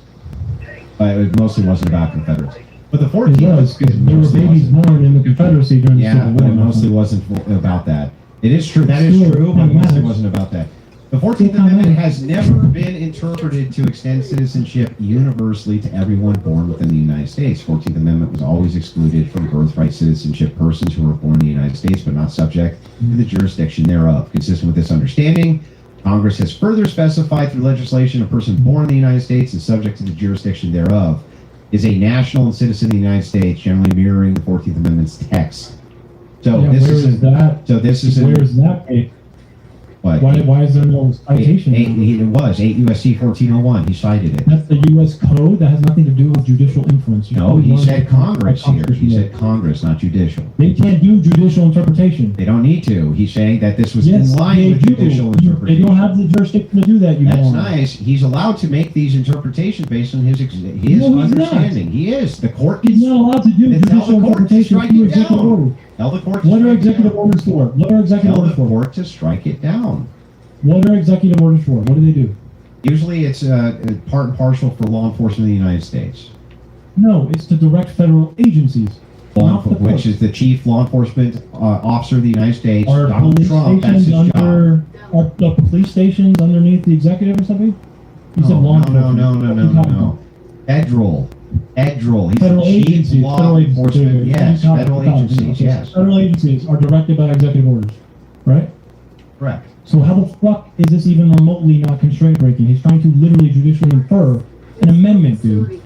Speaker 10: It mostly wasn't about Confederates. But the
Speaker 11: It
Speaker 10: 14th
Speaker 11: was, because there were babies born in the Confederacy during the
Speaker 10: yeah,
Speaker 11: Civil
Speaker 10: but
Speaker 11: War.
Speaker 10: it mostly wasn't about that. It is true. That is
Speaker 11: Still,
Speaker 10: true, but it
Speaker 11: it
Speaker 10: mostly
Speaker 11: matters.
Speaker 10: wasn't about that. The 14th Amendment has never been interpreted to extend citizenship universally to everyone born within the United States. 14th Amendment was always excluded from birthright citizenship persons who were born in the United States but not subject to the jurisdiction thereof. Consistent with this understanding, Congress has further specified through legislation a person born in the United States and subject to the jurisdiction thereof is a national and citizen of the United States, generally mirroring the 14th Amendment's text. So
Speaker 11: Yeah,
Speaker 10: this
Speaker 11: where
Speaker 10: is
Speaker 11: is that?
Speaker 10: So this is
Speaker 11: Where is that?
Speaker 10: what?
Speaker 11: Why is there no citation?
Speaker 10: It was 8 U.S.C. 1401. He cited it.
Speaker 11: That's the U.S. code. That has nothing to do with judicial inference. You
Speaker 10: No,
Speaker 11: probably
Speaker 10: he
Speaker 11: learned
Speaker 10: said
Speaker 11: that from
Speaker 10: Congress here. He
Speaker 11: Constitution.
Speaker 10: said Congress, not judicial.
Speaker 11: They can't do judicial interpretation.
Speaker 10: They don't need to. He's saying that this was
Speaker 11: Yes,
Speaker 10: in line
Speaker 11: they
Speaker 10: with
Speaker 11: do.
Speaker 10: judicial
Speaker 11: They
Speaker 10: interpretation.
Speaker 11: don't have the jurisdiction to do that. You
Speaker 10: That's
Speaker 11: moron.
Speaker 10: nice. He's allowed to make these interpretations based on his
Speaker 11: No, he's
Speaker 10: understanding. He is. The court can
Speaker 11: He's not allowed to do
Speaker 10: then tell
Speaker 11: judicial
Speaker 10: the court to
Speaker 11: interpretation
Speaker 10: strike
Speaker 11: through
Speaker 10: it
Speaker 11: executive
Speaker 10: down.
Speaker 11: order.
Speaker 10: Tell the court to
Speaker 11: What are
Speaker 10: strike it
Speaker 11: executive
Speaker 10: down.
Speaker 11: orders for? What are executive
Speaker 10: Tell
Speaker 11: orders
Speaker 10: the
Speaker 11: for?
Speaker 10: court to strike it down.
Speaker 11: What are executive orders for? What do they do?
Speaker 10: Usually it's part and parcel for law enforcement in the United States.
Speaker 11: No, it's to direct federal agencies. Not the
Speaker 10: Which
Speaker 11: courts.
Speaker 10: is the chief law enforcement officer of the United States,
Speaker 11: Are
Speaker 10: Donald
Speaker 11: police
Speaker 10: Trump. That's his
Speaker 11: stations
Speaker 10: job.
Speaker 11: under? Are the police stations underneath the executive or something? You said law
Speaker 10: No,
Speaker 11: enforcement.
Speaker 10: no. Federal. He's
Speaker 11: Federal
Speaker 10: the chief
Speaker 11: agencies.
Speaker 10: law
Speaker 11: Federal
Speaker 10: enforcement.
Speaker 11: agencies.
Speaker 10: Yes, federal agencies. Yes,
Speaker 11: Federal agencies are directed by executive orders, right?
Speaker 10: correct.
Speaker 11: So how the fuck is this even remotely not constraint breaking? He's trying to literally judicially infer an amendment, dude.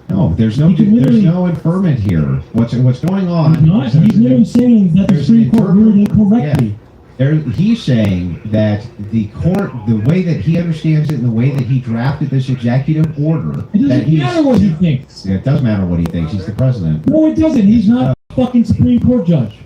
Speaker 10: No, there's no
Speaker 11: He can literally-
Speaker 10: inferment here. What's going on?
Speaker 11: He's not.
Speaker 10: is there's
Speaker 11: He's
Speaker 10: an-
Speaker 11: literally saying that the
Speaker 10: there's an
Speaker 11: Supreme Court ruled
Speaker 10: interpret-
Speaker 11: incorrectly.
Speaker 10: He's saying that the court, the way that he understands it and the way that he drafted this executive order,
Speaker 11: It
Speaker 10: that
Speaker 11: doesn't matter what he thinks.
Speaker 10: Yeah, it does matter what he thinks. He's the president.
Speaker 11: No, it doesn't. He's not a fucking Supreme Court judge.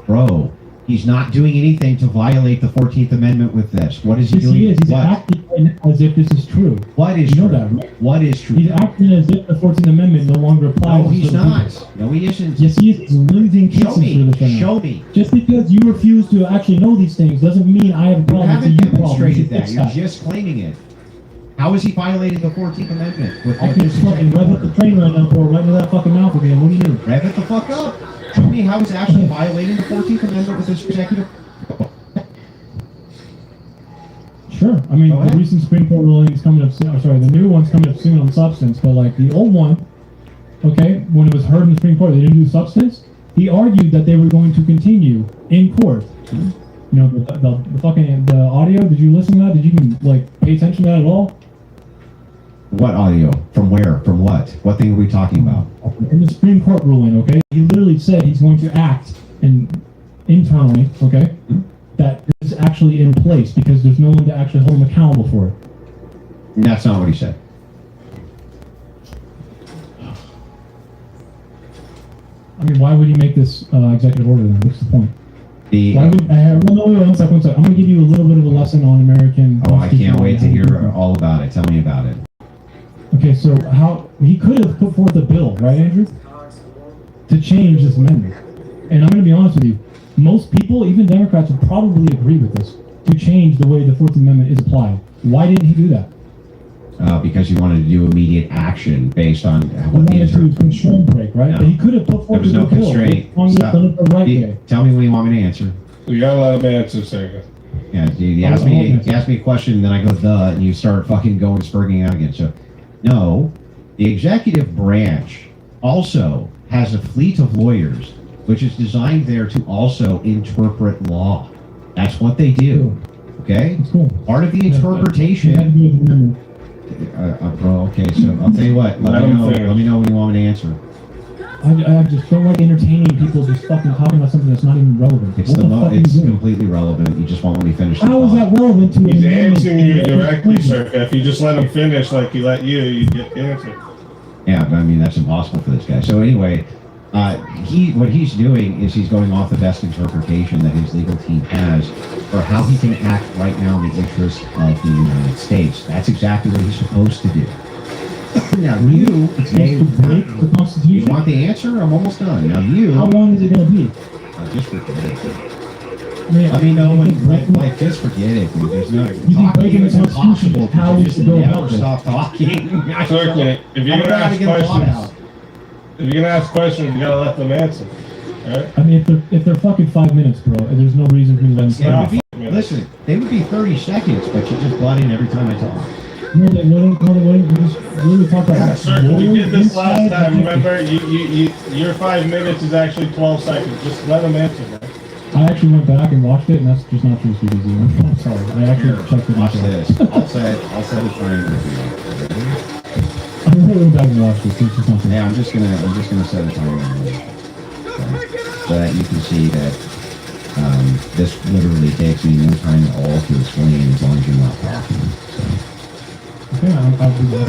Speaker 10: Bro, he's not doing anything to violate the 14th Amendment with this. What is he
Speaker 11: Yes,
Speaker 10: doing?
Speaker 11: he is. He's
Speaker 10: What?
Speaker 11: acting as if this is true.
Speaker 10: What is
Speaker 11: You know
Speaker 10: true?
Speaker 11: that, right?
Speaker 10: What is true?
Speaker 11: He's acting as if the 14th Amendment no longer applies.
Speaker 10: No,
Speaker 11: to
Speaker 10: he's
Speaker 11: certain
Speaker 10: not.
Speaker 11: people.
Speaker 10: No, he isn't.
Speaker 11: Yes, he is. He's limiting
Speaker 10: Show
Speaker 11: cases
Speaker 10: me.
Speaker 11: for this right now.
Speaker 10: Show me.
Speaker 11: Just because you refuse to actually know these things doesn't mean I have a
Speaker 10: You
Speaker 11: problem.
Speaker 10: haven't
Speaker 11: It's a you problem.
Speaker 10: demonstrated
Speaker 11: You should
Speaker 10: that.
Speaker 11: fix
Speaker 10: You're
Speaker 11: that.
Speaker 10: just claiming it. How is he violating the 14th Amendment? With
Speaker 11: I
Speaker 10: what
Speaker 11: can
Speaker 10: this
Speaker 11: fucking rev up the train right now, pour right into that fucking mouth again. What do you mean?
Speaker 10: Rev it the fuck up. Show me how he's actually violating the 14th Amendment with this executive.
Speaker 11: Sure. I mean,
Speaker 10: Go ahead.
Speaker 11: the recent Supreme Court ruling is coming up soon. Or sorry, the new one's coming up soon on substance. But like the old one, okay, when it was heard in the Supreme Court, they didn't do substance. He argued that they were going to continue in court. You know, the fucking the audio. Did you listen to that? Did you even like pay attention to that at all?
Speaker 10: What audio? From where? From what? What thing are we talking about?
Speaker 11: In the Supreme Court ruling, okay, he literally said he's going to act internally, okay, that this is actually in place because there's no one to actually hold him accountable for it.
Speaker 10: That's not what he said.
Speaker 11: I mean, why would he make this executive order then? What's the point?
Speaker 10: The
Speaker 11: Why would, one second. I'm going to give you a little bit of a lesson on American.
Speaker 10: oh, I can't wait to hear all about it. Tell me about it.
Speaker 11: Okay, so how he could have put forth a bill, right, Andrew, to change this amendment. And I'm going to be honest with you, most people, even Democrats, would probably agree with this to change the way the 14th Amendment is applied. Why didn't he do that?
Speaker 10: Because he wanted to do immediate action based on
Speaker 11: He
Speaker 10: what the
Speaker 11: wanted to constraint break, right?
Speaker 10: No.
Speaker 11: But he could have put
Speaker 10: There
Speaker 11: forth
Speaker 10: was
Speaker 11: a
Speaker 10: no
Speaker 11: bill.
Speaker 10: constraint.
Speaker 11: As long as he
Speaker 10: Stop.
Speaker 11: done it the right way.
Speaker 10: Tell me when you want me to answer.
Speaker 9: You gotta let him answer, Sega.
Speaker 10: Yeah, you ask me a question, then I go duh, and you start fucking going spurging out again. So, no, the executive branch also has a fleet of lawyers, which is designed there to also interpret law. That's what they do. Okay.
Speaker 11: Cool.
Speaker 10: Part of the interpretation. Bro, okay, so I'll tell you what. Let me know when you want me to answer.
Speaker 11: I just don't like entertaining people just fucking talking about something that's not even relevant.
Speaker 10: It's
Speaker 11: What the fuck are you
Speaker 10: it's
Speaker 11: doing?
Speaker 10: completely relevant. You just won't let me finish. The
Speaker 11: How is
Speaker 10: thought.
Speaker 11: that relevant to
Speaker 9: He's
Speaker 11: an amendment?
Speaker 9: answering you directly, sir. If you just let him finish like he let you, you get the answer.
Speaker 10: Yeah, but I mean that's impossible for this guy. So anyway, what he's doing is he's going off the best interpretation that his legal team has for how he can act right now in the interest of the United States. That's exactly what he's supposed to do. Now you may
Speaker 11: break the Constitution.
Speaker 10: You want the answer? I'm almost done. Now you.
Speaker 11: How long is it going to be?
Speaker 10: Just forget it.
Speaker 11: mean,
Speaker 10: Let me know when, like, just forget it, dude. There's no,
Speaker 11: You think
Speaker 10: talking
Speaker 11: breaking
Speaker 10: is
Speaker 11: the Constitution
Speaker 10: impossible.
Speaker 11: is how
Speaker 10: You
Speaker 11: we
Speaker 10: just
Speaker 11: should go
Speaker 10: never
Speaker 11: about this?
Speaker 10: stop talking. I
Speaker 9: Circle it. If you're
Speaker 10: I don't
Speaker 9: gonna
Speaker 10: know how to
Speaker 9: ask
Speaker 10: get a thought
Speaker 9: questions,
Speaker 10: out.
Speaker 9: if you're gonna ask questions, you gotta let them answer. Right?
Speaker 11: I mean, if they're fucking 5 minutes, bro, there's no reason for me to let them
Speaker 10: It would
Speaker 11: stop.
Speaker 10: be, listen, they would be 30 seconds, but you just butt in every time I talk.
Speaker 11: No, they wouldn't. We just really talk about
Speaker 9: Circle, we did this last
Speaker 11: inside
Speaker 9: time.
Speaker 11: the-
Speaker 9: Remember, your 5 minutes is actually 12 seconds. Just let them answer, man.
Speaker 11: I actually went back and watched it, and that's just not true, CBZ. I'm sorry. I actually checked it.
Speaker 10: Watch
Speaker 11: myself.
Speaker 10: this. I'll set a timer for you.
Speaker 11: I really went back and watched this. It's just not true.
Speaker 10: Yeah, I'm just gonna set a timer so that you can see that this literally takes me no time at all to explain as long as you're not talking.
Speaker 11: Okay, I'll do that.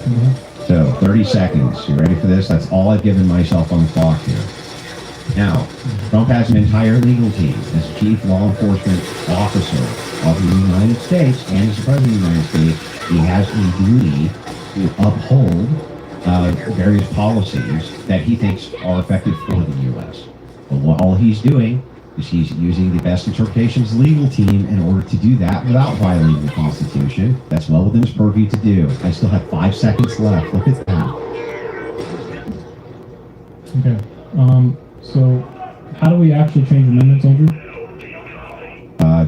Speaker 11: I'm happy.
Speaker 10: So 30 seconds. You ready for this? That's all I've given myself on the clock here. Now, Trump has an entire legal team as chief law enforcement officer of the United States and as the president of the United States. He has a duty to uphold various policies that he thinks are effective for the U.S. But all he's doing is he's using the best interpretations legal team in order to do that without violating the Constitution. That's well within his purview to do. I still have 5 seconds left. Look at that.
Speaker 11: Okay. So, how do we actually change amendments, Andrew?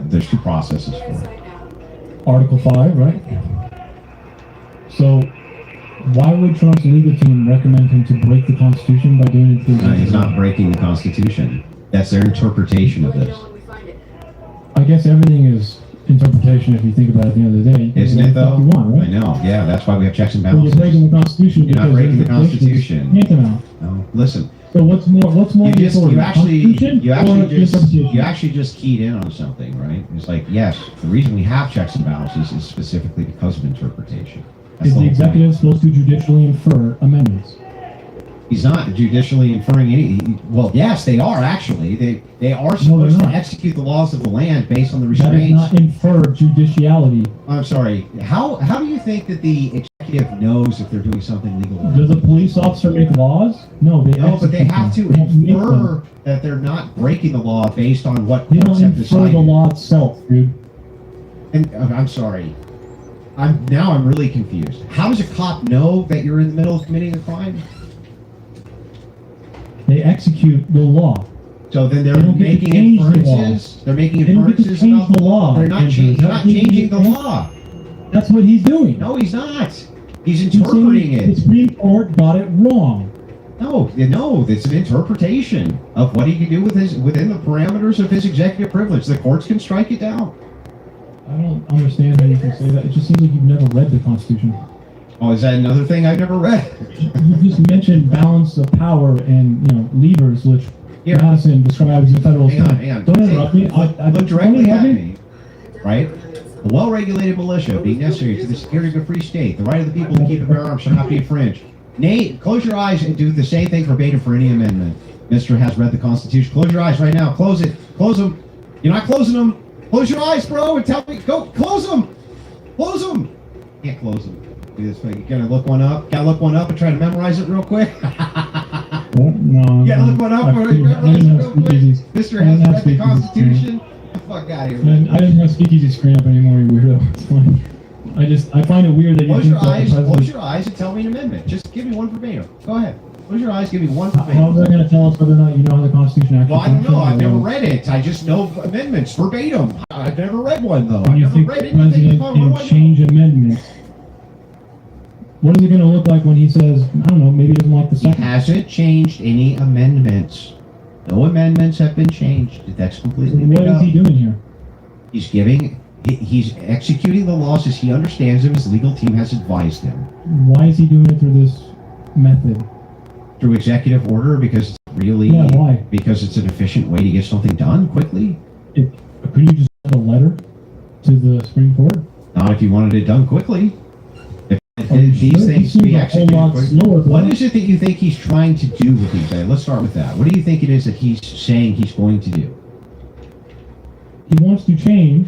Speaker 10: There's two processes for it.
Speaker 11: Article 5, right? So, why would Trump's legal team recommend him to break the Constitution by doing it through?
Speaker 10: He's not breaking the Constitution. That's their interpretation of this.
Speaker 11: I guess everything is interpretation if you think about it at the end of the day. You can
Speaker 10: Isn't
Speaker 11: do
Speaker 10: it
Speaker 11: what the fuck
Speaker 10: though?
Speaker 11: you want, right?
Speaker 10: I know. Yeah, that's why we have checks and
Speaker 11: Well, you're
Speaker 10: balances.
Speaker 11: breaking the Constitution
Speaker 10: You're not
Speaker 11: because
Speaker 10: breaking the
Speaker 11: interpretation is
Speaker 10: Constitution.
Speaker 11: tantamount.
Speaker 10: No. Listen,
Speaker 11: So what's more
Speaker 10: You
Speaker 11: important, Constitution or interpretation?
Speaker 10: actually just keyed in on something, right? It's like, yes, the reason we have checks and balances is specifically because of interpretation. That's
Speaker 11: Is the
Speaker 10: whole point.
Speaker 11: executive supposed to judicially infer amendments?
Speaker 10: He's not judicially inferring any. Well, yes, they are actually. They are supposed to
Speaker 11: not.
Speaker 10: execute the laws of the land based on the
Speaker 11: That is
Speaker 10: restraints.
Speaker 11: not infer judiciality.
Speaker 10: I'm sorry. How do you think that the executive knows if they're doing something legal? Or not?
Speaker 11: Does a police officer make laws? No, they
Speaker 10: No, but they
Speaker 11: execute
Speaker 10: have to
Speaker 11: them. They don't make
Speaker 10: infer
Speaker 11: them.
Speaker 10: that they're not breaking the law based on what
Speaker 11: They
Speaker 10: courts
Speaker 11: don't
Speaker 10: have
Speaker 11: infer
Speaker 10: decided.
Speaker 11: the law itself, dude.
Speaker 10: And I'm sorry. I'm really confused. How does a cop know that you're in the middle of committing a crime?
Speaker 11: They execute the law.
Speaker 10: So then
Speaker 11: They
Speaker 10: they're
Speaker 11: don't get to
Speaker 10: making
Speaker 11: change the law.
Speaker 10: inferences. They're making
Speaker 11: They don't get to
Speaker 10: inferences
Speaker 11: change
Speaker 10: about
Speaker 11: the law.
Speaker 10: They're not,
Speaker 11: Andrew.
Speaker 10: they're not changing the law.
Speaker 11: That's what he's doing.
Speaker 10: No, he's not. He's
Speaker 11: He's saying
Speaker 10: interpreting
Speaker 11: The
Speaker 10: it.
Speaker 11: Supreme Court got it wrong.
Speaker 10: No, it's an interpretation of what he can do within the parameters of his executive privilege. The courts can strike it down.
Speaker 11: I don't understand how you can say that. It just seems like you've never read the Constitution.
Speaker 10: Oh, is that another thing I've never read?
Speaker 11: You just mentioned balance of power and levers, which
Speaker 10: Here.
Speaker 11: Madison describes in federal
Speaker 10: Hang on,
Speaker 11: stand.
Speaker 10: hang on.
Speaker 11: Don't interrupt me.
Speaker 10: Look directly at me. Right? A well-regulated militia being necessary to the security of a free state, the right of the people to keep and bear arms shall not be infringed. Nate, close your eyes and do the same thing verbatim for any amendment. Mr. has read the Constitution. Close your eyes right now. Close it. Close them. You're not closing them. Close your eyes, bro, and tell me. Go. Close them. Close them. Can't close them. Do this thing. You gotta look one up. Gotta look one up and try to memorize it real quick.
Speaker 11: No,
Speaker 10: You gotta look one up
Speaker 11: I
Speaker 10: for
Speaker 11: didn't
Speaker 10: memorize it
Speaker 11: have
Speaker 10: real quick.
Speaker 11: speakeasies.
Speaker 10: Mr.
Speaker 11: I
Speaker 10: has
Speaker 11: didn't have
Speaker 10: read the
Speaker 11: speakeasies
Speaker 10: Constitution. Get the fuck out of here.
Speaker 11: Man, I didn't have speakeasy screen up anymore, you weirdo. It's fine. I find it weird that you
Speaker 10: Close
Speaker 11: think
Speaker 10: your
Speaker 11: that
Speaker 10: eyes.
Speaker 11: the
Speaker 10: Close
Speaker 11: president.
Speaker 10: your eyes and tell me an amendment. Just give me one verbatim. Go ahead. Close your eyes. Give me one
Speaker 11: How is
Speaker 10: verbatim.
Speaker 11: that going to tell us whether or not you know how the Constitution actually
Speaker 10: Well, I don't
Speaker 11: functions?
Speaker 10: know. I've never
Speaker 11: Or
Speaker 10: read it. I just know amendments verbatim. I've never read one though.
Speaker 11: When
Speaker 10: I've
Speaker 11: you
Speaker 10: never
Speaker 11: think
Speaker 10: read
Speaker 11: the
Speaker 10: anything.
Speaker 11: president
Speaker 10: What
Speaker 11: can
Speaker 10: do I know?
Speaker 11: change amendments, what is it going to look like when he says, I don't know, maybe he doesn't like the
Speaker 10: He
Speaker 11: second?
Speaker 10: hasn't changed any amendments. No amendments have been changed. That's completely made
Speaker 11: What
Speaker 10: up.
Speaker 11: is he doing here?
Speaker 10: He's executing the laws as he understands them. His legal team has advised him
Speaker 11: Why is he doing it through this method?
Speaker 10: through executive order because it's really
Speaker 11: Yeah, why?
Speaker 10: because it's an efficient way to get something done quickly.
Speaker 11: Could you just send a letter to the Supreme Court?
Speaker 10: Not if you wanted it done quickly. If
Speaker 11: Are you
Speaker 10: these
Speaker 11: sure?
Speaker 10: things
Speaker 11: He
Speaker 10: be
Speaker 11: seems a whole
Speaker 10: executed
Speaker 11: lot
Speaker 10: quickly.
Speaker 11: slower,
Speaker 10: What
Speaker 11: though.
Speaker 10: is it that you think he's trying to do with these? Let's start with that. What do you think it is that he's saying he's going to do?
Speaker 11: He wants to change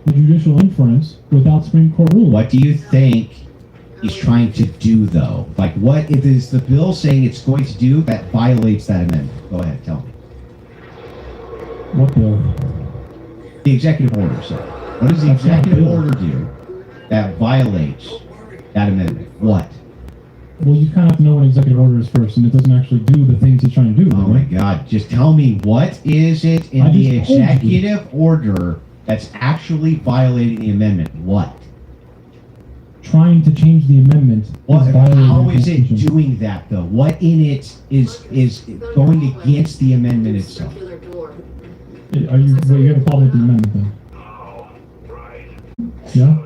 Speaker 11: the judicial inference without Supreme Court ruling.
Speaker 10: What do you think he's trying to do, though? Like, what is the bill saying it's going to do that violates that amendment? Go ahead, tell me.
Speaker 11: What the?
Speaker 10: The executive order, sir. What does the
Speaker 11: That's not a
Speaker 10: executive
Speaker 11: bill.
Speaker 10: order do that violates that amendment? What?
Speaker 11: Well, you kind of have to know what an executive order is first, and it doesn't actually do the things he's trying to do.
Speaker 10: Oh my God! Just tell me, what is it
Speaker 11: I
Speaker 10: in the
Speaker 11: just told you.
Speaker 10: executive order that's actually violating the amendment? What?
Speaker 11: Trying to change the amendment
Speaker 10: What?
Speaker 11: is violating
Speaker 10: How
Speaker 11: the
Speaker 10: is it
Speaker 11: Constitution.
Speaker 10: doing that, though? What in it is going against the amendment itself?
Speaker 11: Are you? Well, you have a problem with the amendment, then? Yeah.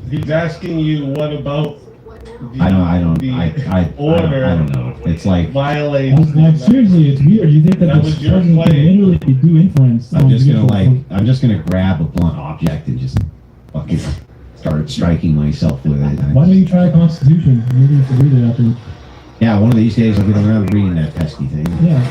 Speaker 9: He's asking you what about the,
Speaker 10: I don't know. It's like
Speaker 9: violates.
Speaker 11: Like, seriously, it's weird. You think that,
Speaker 9: That
Speaker 11: the
Speaker 9: was your
Speaker 11: president can
Speaker 9: claim.
Speaker 11: literally do inference?
Speaker 10: I'm
Speaker 11: on
Speaker 10: just gonna
Speaker 11: judicial-
Speaker 10: I'm just gonna grab a blunt object and just fucking start striking myself with it.
Speaker 11: Why don't you try a Constitution? Maybe you can read it after.
Speaker 10: Yeah, one of these days I'll get around to reading that pesky thing.
Speaker 11: Yeah.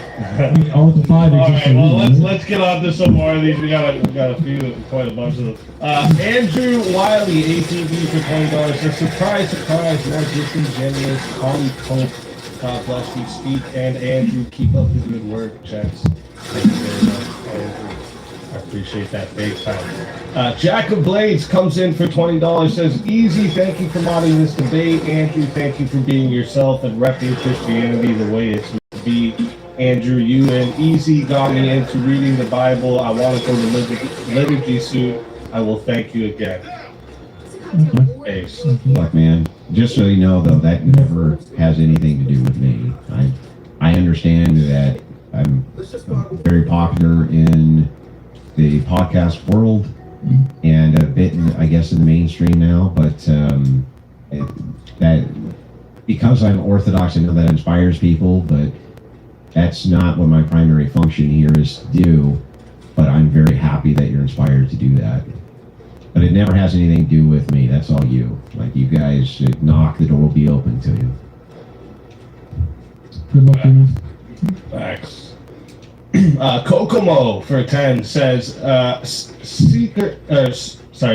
Speaker 11: I mean, Article 5
Speaker 9: All
Speaker 11: exists
Speaker 9: right,
Speaker 11: for a
Speaker 9: well
Speaker 11: reason,
Speaker 9: let's get on to some more of these. We got a few, quite a bunch of them. Andrew Wiley, ATV for $20. Says, surprise, more disingenuous. Holly Pope. God bless you, Steve and Andrew. Keep up the good work, gents. Thank you very much, Andrew. I appreciate that big time. Jack of Blades comes in for $20. Says, easy, thank you for modding this debate. Andrew, thank you for being yourself and repping Christianity the way it's meant to be. Andrew, you and Easy got me into reading the Bible. I want to go to liturgy soon. I will thank you again. Ace.
Speaker 10: Look, man, just so you know, though, that never has anything to do with me. I understand that I'm very popular in the podcast world and a bit, I guess, in the mainstream now, but that because I'm Orthodox, I know that inspires people, but that's not what my primary function here is to do. But I'm very happy that you're inspired to do that. But it never has anything to do with me. That's all you. Like, you guys knock, the door will be open to you.
Speaker 11: Good luck, man.
Speaker 9: Thanks. Kokomo for 10 says,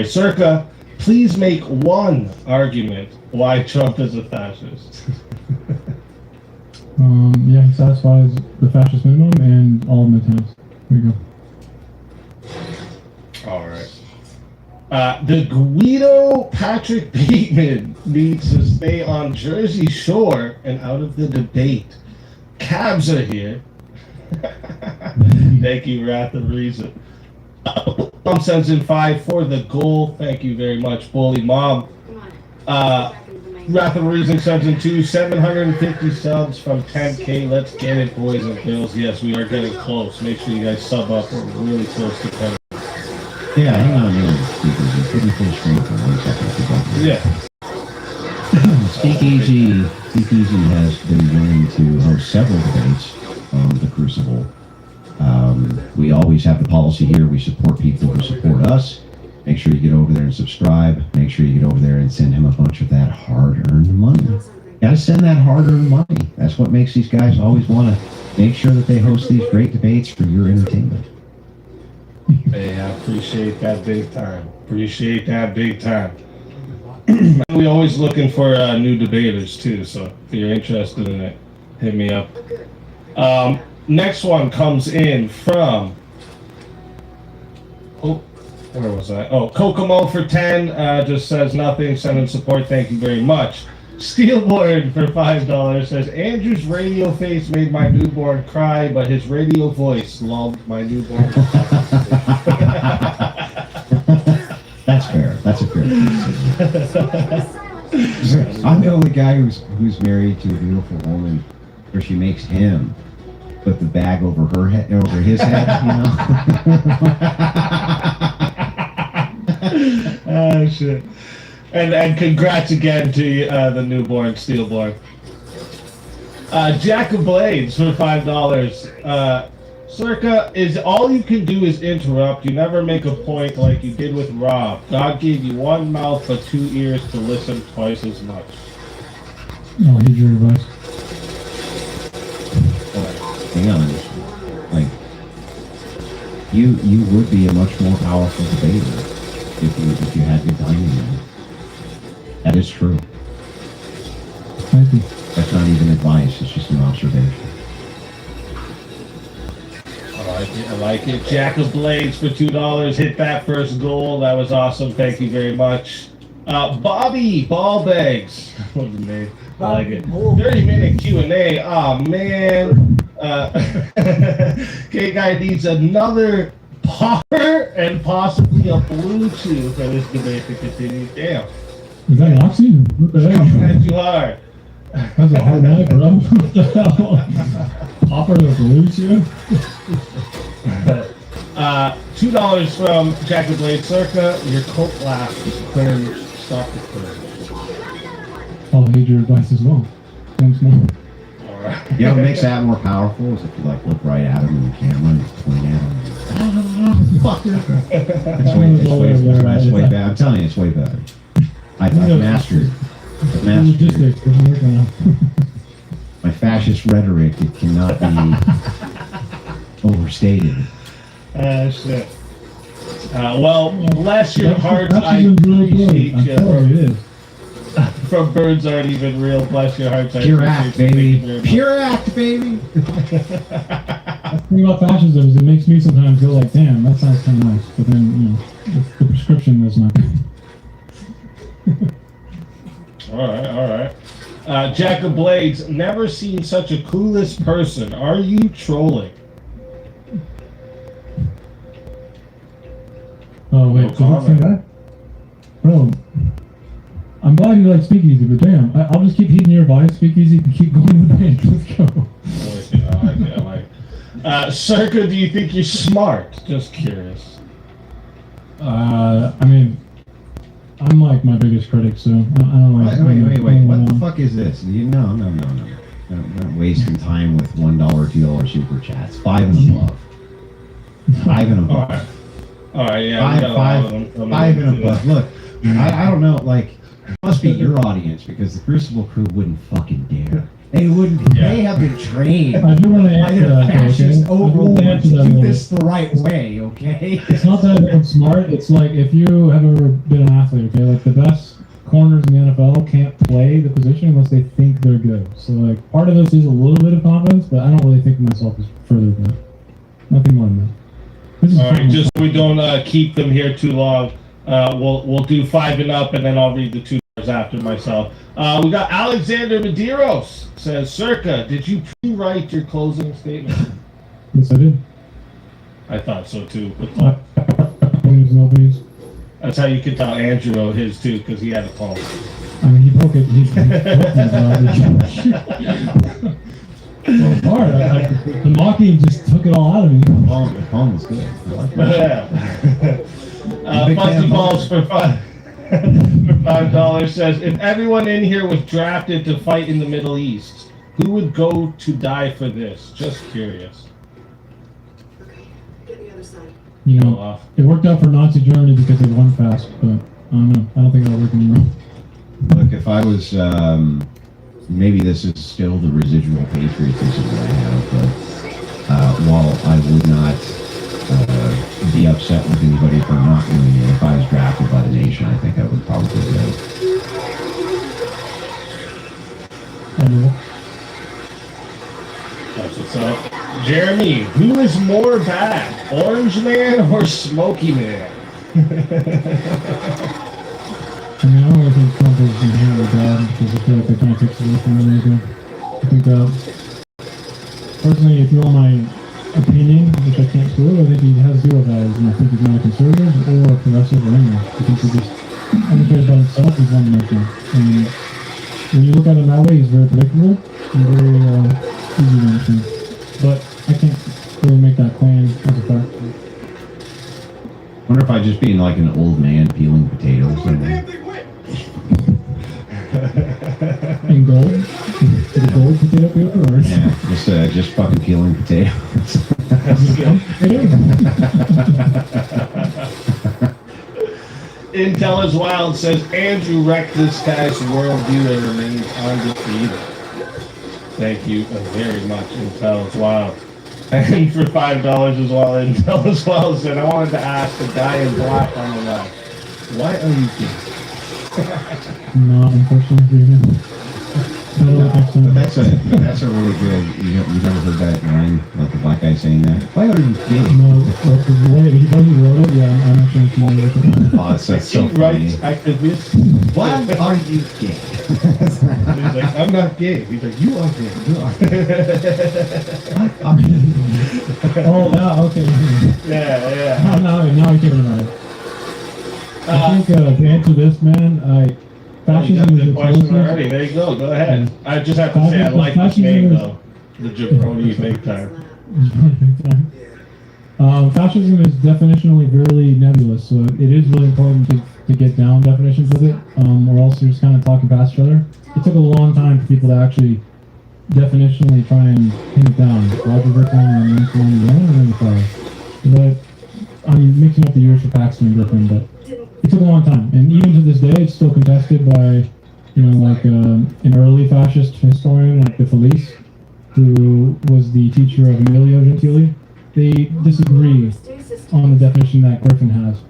Speaker 9: Circa, please make one argument why Trump is a fascist.
Speaker 11: Yeah, he satisfies the fascist minimum and all midterms. There you go.
Speaker 9: All right. The Guido Patrick Bateman needs to stay on Jersey Shore and out of the debate. Cabs are here. Thank you, Wrath of Reason. Mom sends in 5 for the goal. Thank you very much, Bully Mom. Wrath of Reason sends in 2, 750 subs from 10K. Let's get it, boys and girls. Yes, we are getting close. Make sure you guys sub up. We're really close to 10.
Speaker 10: Yeah, hang on, Speakeasy. Put me full screen for 1 second.
Speaker 9: Yeah.
Speaker 10: Speakeasy has been willing to host several debates on the Crucible. We always have the policy here, we support people who support us. Make sure you get over there and subscribe. Make sure you get over there and send him a bunch of that hard-earned money. Gotta send that hard-earned money. That's what makes these guys always want to make sure that they host these great debates for your entertainment.
Speaker 9: Hey, I appreciate that big time. Appreciate that big time. We're always looking for new debaters too, so if you're interested in it, hit me up. Next one comes in from, where was I? Oh, Kokomo for 10, just says nothing, sending support, thank you very much. Steelborn for $5 says, Andrew's radio face made my newborn cry, but his radio voice lulled my newborn.
Speaker 10: That's fair. That's a fair criticism. I'm the only guy who's married to a beautiful woman where she makes him put the bag over her head, over his head, you know?
Speaker 9: Oh shit! And congrats again to the newborn Steelborn. Jack of Blades for $5. Circa, is all you can do is interrupt. You never make a point like you did with Rob. God gave you one mouth but 2 ears to listen twice as much.
Speaker 11: I'll heed your advice.
Speaker 10: Hang on. Like, you would be a much more powerful debater if you had good timing. That is true.
Speaker 11: Thank you.
Speaker 10: That's not even advice. It's just an observation.
Speaker 9: I like it. Jack of Blades for $2. Hit that first goal. That was awesome. Thank you very much. Bobby Ballbags. What the name? I like it. 30-minute Q&A. Oh man. K-Guy needs another popper and possibly a Bluetooth for this debate to continue. Damn.
Speaker 11: Is that an oxy? What the heck?
Speaker 9: Coming at you hard.
Speaker 11: That's a hard night, bro. What the hell? Popper the Bluetooth?
Speaker 9: $2 from Jack of Blade Circa. Your cult laugh is cringe. Stop the cringe.
Speaker 11: I'll heed your advice as well. Once more.
Speaker 9: Alright.
Speaker 10: You know what makes that more powerful is if you like look right at him in the camera and point at him. Fucker. That's way better. I'm telling you, it's way better. I've mastered.
Speaker 11: Logistics doesn't work on.
Speaker 10: My fascist rhetoric, it cannot be overstated.
Speaker 9: Shit. Well, bless your heart. I appreciate you. From Birds Aren't Even Real. Bless your hearts.
Speaker 10: Pure act, baby. Pure act, baby.
Speaker 11: The thing about fascism is it makes me sometimes go like, damn, that sounds kind of nice. But then, you know, the prescription is not.
Speaker 9: All right. Jack of Blades, never seen such a clueless person. Are you trolling?
Speaker 11: Oh, wait, so let's say that? Bro, I'm glad you like Speakeasy, but damn, I'll just keep heeding your advice, Speakeasy, and keep going with the page. Let's go.
Speaker 9: I like it. Circa, do you think you're smart? Just curious.
Speaker 11: I mean, I'm I'm like my biggest critic, so I don't like.
Speaker 10: Wait. What the fuck is this? No. We're not wasting time with $1, $2 super chats. 5 and above. 5 and above.
Speaker 9: All right, yeah. we got a lot of them coming
Speaker 10: Five
Speaker 9: in
Speaker 10: and
Speaker 9: today.
Speaker 10: above. Look, I don't know, like, it must be your audience because the Crucible crew wouldn't fucking dare. They wouldn't. They have been trained
Speaker 11: I do want to
Speaker 10: by
Speaker 11: answer
Speaker 10: their
Speaker 11: that,
Speaker 10: fascist
Speaker 11: okay? I do want to
Speaker 10: overlords
Speaker 11: answer
Speaker 10: to
Speaker 11: that a
Speaker 10: do
Speaker 11: little
Speaker 10: this the right way, okay?
Speaker 11: It's not that I'm smart. It's like if you have ever been an athlete, okay, like the best corners in the NFL can't play the position unless they think they're good. So like part of this is a little bit of confidence, but I don't really think of myself as further than that. Nothing more than that. This is
Speaker 9: All right,
Speaker 11: fun.
Speaker 9: just so we don't keep them here too long, we'll do 5 and up, and then I'll read the $2 after myself. We got Alexander Medeiros says, Circa, did you pre-write your closing statement?
Speaker 11: Yes, I did.
Speaker 9: I thought so too.
Speaker 11: Nobody's.
Speaker 9: That's how you can tell Andrew wrote his too, because he had a phone.
Speaker 11: I mean, he broke it. He well, hard. The mocking just took it all out of me.
Speaker 10: The poem was good. I like that.
Speaker 9: Fuzzy Balls for $5 says, if everyone in here was drafted to fight in the Middle East, who would go to die for this? Just curious.
Speaker 11: You know, it worked out for Nazi Germany because they won fast, but I don't know. I don't think it'll work anymore.
Speaker 10: Look, if I was, maybe this is still the residual patriotism that I have, but while I would not be upset with anybody for not doing it, if I was drafted by the nation, I think I would probably do it.
Speaker 9: That's what's up. Jeremy, who is more bad, Orange Man or Smoky Man?
Speaker 11: I mean, I don't really think Trump is inherently bad because I feel like they kind of takes away from everything. I think, personally, if you want my opinion, which I can't prove, I think he has zero values, and I think he's not a conservative or a progressive or anything. I think he just only cares about himself. He's one dimensional. And when you look at him that way, he's very predictable and very easy to understand. But I can't really make that claim as a fact.
Speaker 10: Wonder if I'd just be like an old man peeling potatoes.
Speaker 11: In gold? Is it gold potato peeler or?
Speaker 10: Yeah, just fucking peeling potatoes.
Speaker 9: Intel is Wild says, Andrew wrecked this guy's worldview and remains undefeated. Thank you very much, Intel is Wild. And for $5 as well, Intel as well said, I wanted to ask the guy in black on the left, why are you gay?
Speaker 11: No, unfortunately.
Speaker 10: But that's a really good. You never heard that line, like the black guy saying that. Why are you gay?
Speaker 11: No, the way he wrote it, yeah, I'm actually familiar with it.
Speaker 10: Oh, that's so funny.
Speaker 9: Activist.
Speaker 10: Why are you gay?
Speaker 9: He's like, I'm not gay. He's like, you are gay. You are
Speaker 11: Oh, yeah, okay.
Speaker 9: Yeah.
Speaker 11: Now I get it. I think to answer this, man, fascism is
Speaker 9: the question already. There you go. Go ahead. I just have to say I like this name though. The jabroni big time.
Speaker 11: Fascism is definitionally very nebulous, so it is really important to get down definitions of it, or else you're just kind of talking past each other. It took a long time for people to actually definitionally try and pin it down. Roger Griffin and then Colin Young and then the fire. But I'm mixing up the years for Paxton and Griffin, but it took a long time, and even to this day, it's still contested by, an early fascist historian like the Felice, who was the teacher of Emilio Gentili. They disagree on the definition that Griffin has.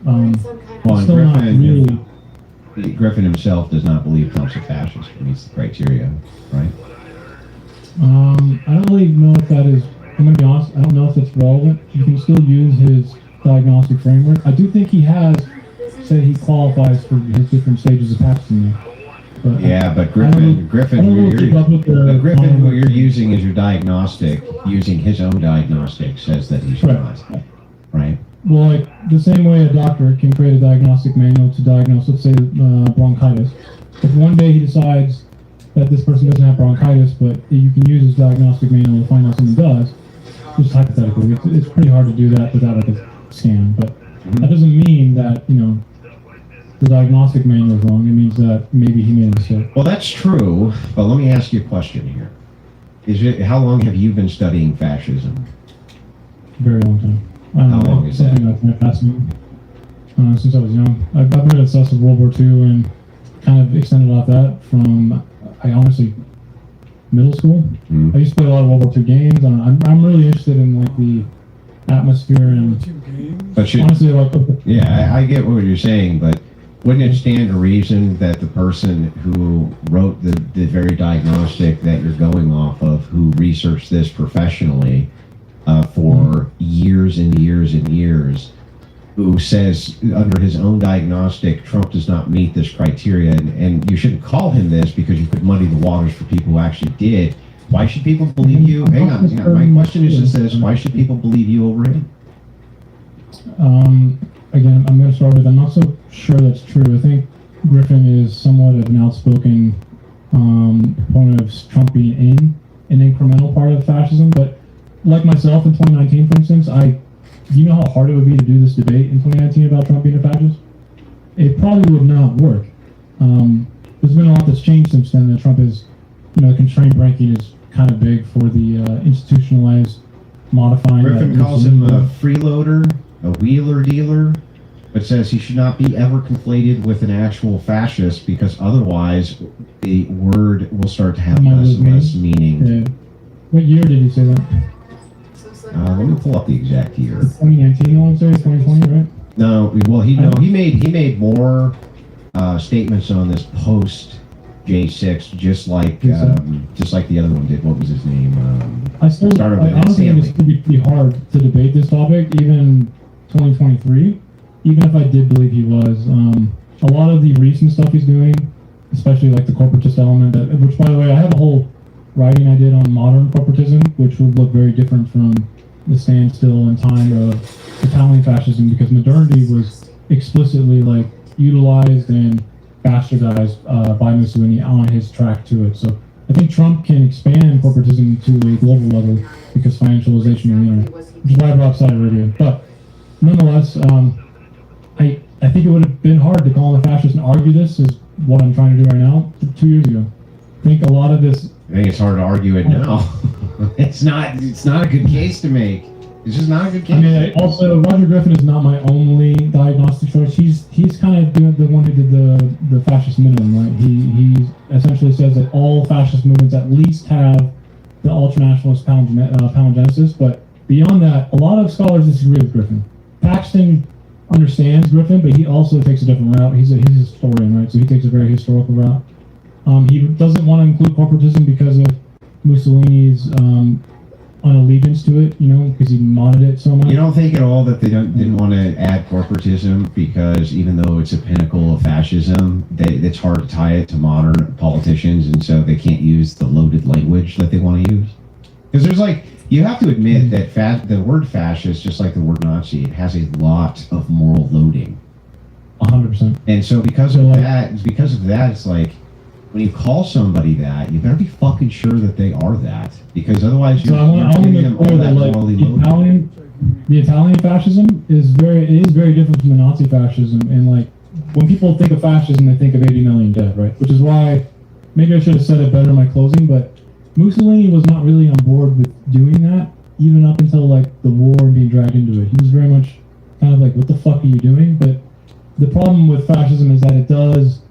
Speaker 10: Well,
Speaker 11: still not really.
Speaker 10: Griffin himself does not believe Trump's a fascist. He meets the criteria, right?
Speaker 11: I don't really know if that is. I'm gonna be honest. I don't know if it's relevant. You can still use his diagnostic framework. I do think he has said he qualifies for his different stages of Paxton. But
Speaker 10: But Griffin, who you're using as your diagnostic, using his own diagnostic, says that he's not. Right?
Speaker 11: Well, like the same way a doctor can create a diagnostic manual to diagnose, let's say, bronchitis. If one day he decides that this person doesn't have bronchitis, but you can use his diagnostic manual to find out someone does, just hypothetically, it's pretty hard to do that without a scan. But that doesn't mean that, the diagnostic manual is wrong, it means that maybe he made a mistake.
Speaker 10: Well, that's true, but let me ask you a question here. How long have you been studying fascism?
Speaker 11: Very long time. I don't
Speaker 10: How
Speaker 11: know,
Speaker 10: long is
Speaker 11: something that's been fascinating. Since I was young. I've been obsessed with World War II and kind of extended off that from, I honestly, middle school. I used to play a lot of World War II games. I'm really interested in like the atmosphere and
Speaker 10: But
Speaker 11: honestly, like,
Speaker 10: yeah, I get what you're saying, but wouldn't it stand to reason that the person who wrote the very diagnostic that you're going off of, who researched this professionally for years and years and years, who says under his own diagnostic, Trump does not meet this criteria, and you shouldn't call him this because you could muddy the waters for people who actually did. Why should people believe you? Hang on. My question is just this: why should people believe you over him?
Speaker 11: Again, I'm going to start with, I'm not so sure that's true. I think Griffin is somewhat of an outspoken opponent of Trump being in an incremental part of fascism, but like myself in 2019, for instance, do you know how hard it would be to do this debate in 2019 about Trump being a fascist? It probably would not work. There's been a lot that's changed since then. That Trump is, the constrained ranking is kind of big for the institutionalized modifying.
Speaker 10: Griffin calls him a freeloader, a wheeler dealer, but says he should not be ever conflated with an actual fascist because otherwise the word will start to have less and less meaning.
Speaker 11: Yeah. What year did he say that?
Speaker 10: Let me pull up the exact year.
Speaker 11: 2019, I want to say 2020, right?
Speaker 10: No, well, he made more statements on this post J6, just like the other one did. What was his name?
Speaker 11: I honestly think it's going to be pretty hard to debate this topic, even 2023, even if I did believe he was. A lot of the recent stuff he's doing, especially like the corporatist element, which, by the way, I have a whole writing I did on modern corporatism, which would look very different from the standstill and time of Italian fascism, because modernity was explicitly like utilized and bastardized by Mussolini on his track to it. So I think Trump can expand corporatism to a global level because financialization of the internet, which is why I brought Saudi Arabia. But nonetheless, I think it would have been hard to call him a fascist and argue this is what I'm trying to do right now 2 years ago. I think a lot of this.
Speaker 10: I think it's hard to argue it now. It's not a good case to make. It's just not a good case.
Speaker 11: I mean, also Roger Griffin is not my only diagnostic choice. He's kind of doing the one who did the fascist minimum, right? He essentially says that all fascist movements at least have the ultranationalist palingenesis, but beyond that, a lot of scholars disagree with Griffin. Paxton understands Griffin, but he also takes a different route. He's a historian, right? So he takes a very historical route. He doesn't want to include corporatism because of Mussolini's allegiance to it, because he modded it so much.
Speaker 10: You don't think at all that they didn't want to add corporatism because even though it's a pinnacle of fascism, it's hard to tie it to modern politicians, and so they can't use the loaded language that they want to use? Because there's you have to admit that the word fascist, just like the word Nazi, it has a lot of moral loading.
Speaker 11: 100%.
Speaker 10: And so because of that, it's like, when you call somebody that, you better be fucking sure that they are that, because otherwise you're giving them all that morally loaded.
Speaker 11: The Italian fascism is very different from the Nazi fascism, and when people think of fascism, they think of 80 million dead, right? Which is why maybe I should have said it better in my closing, but Mussolini was not really on board with doing that, even up until the war and being dragged into it. He was very much kind of what the fuck are you doing? But the problem with fascism is that it does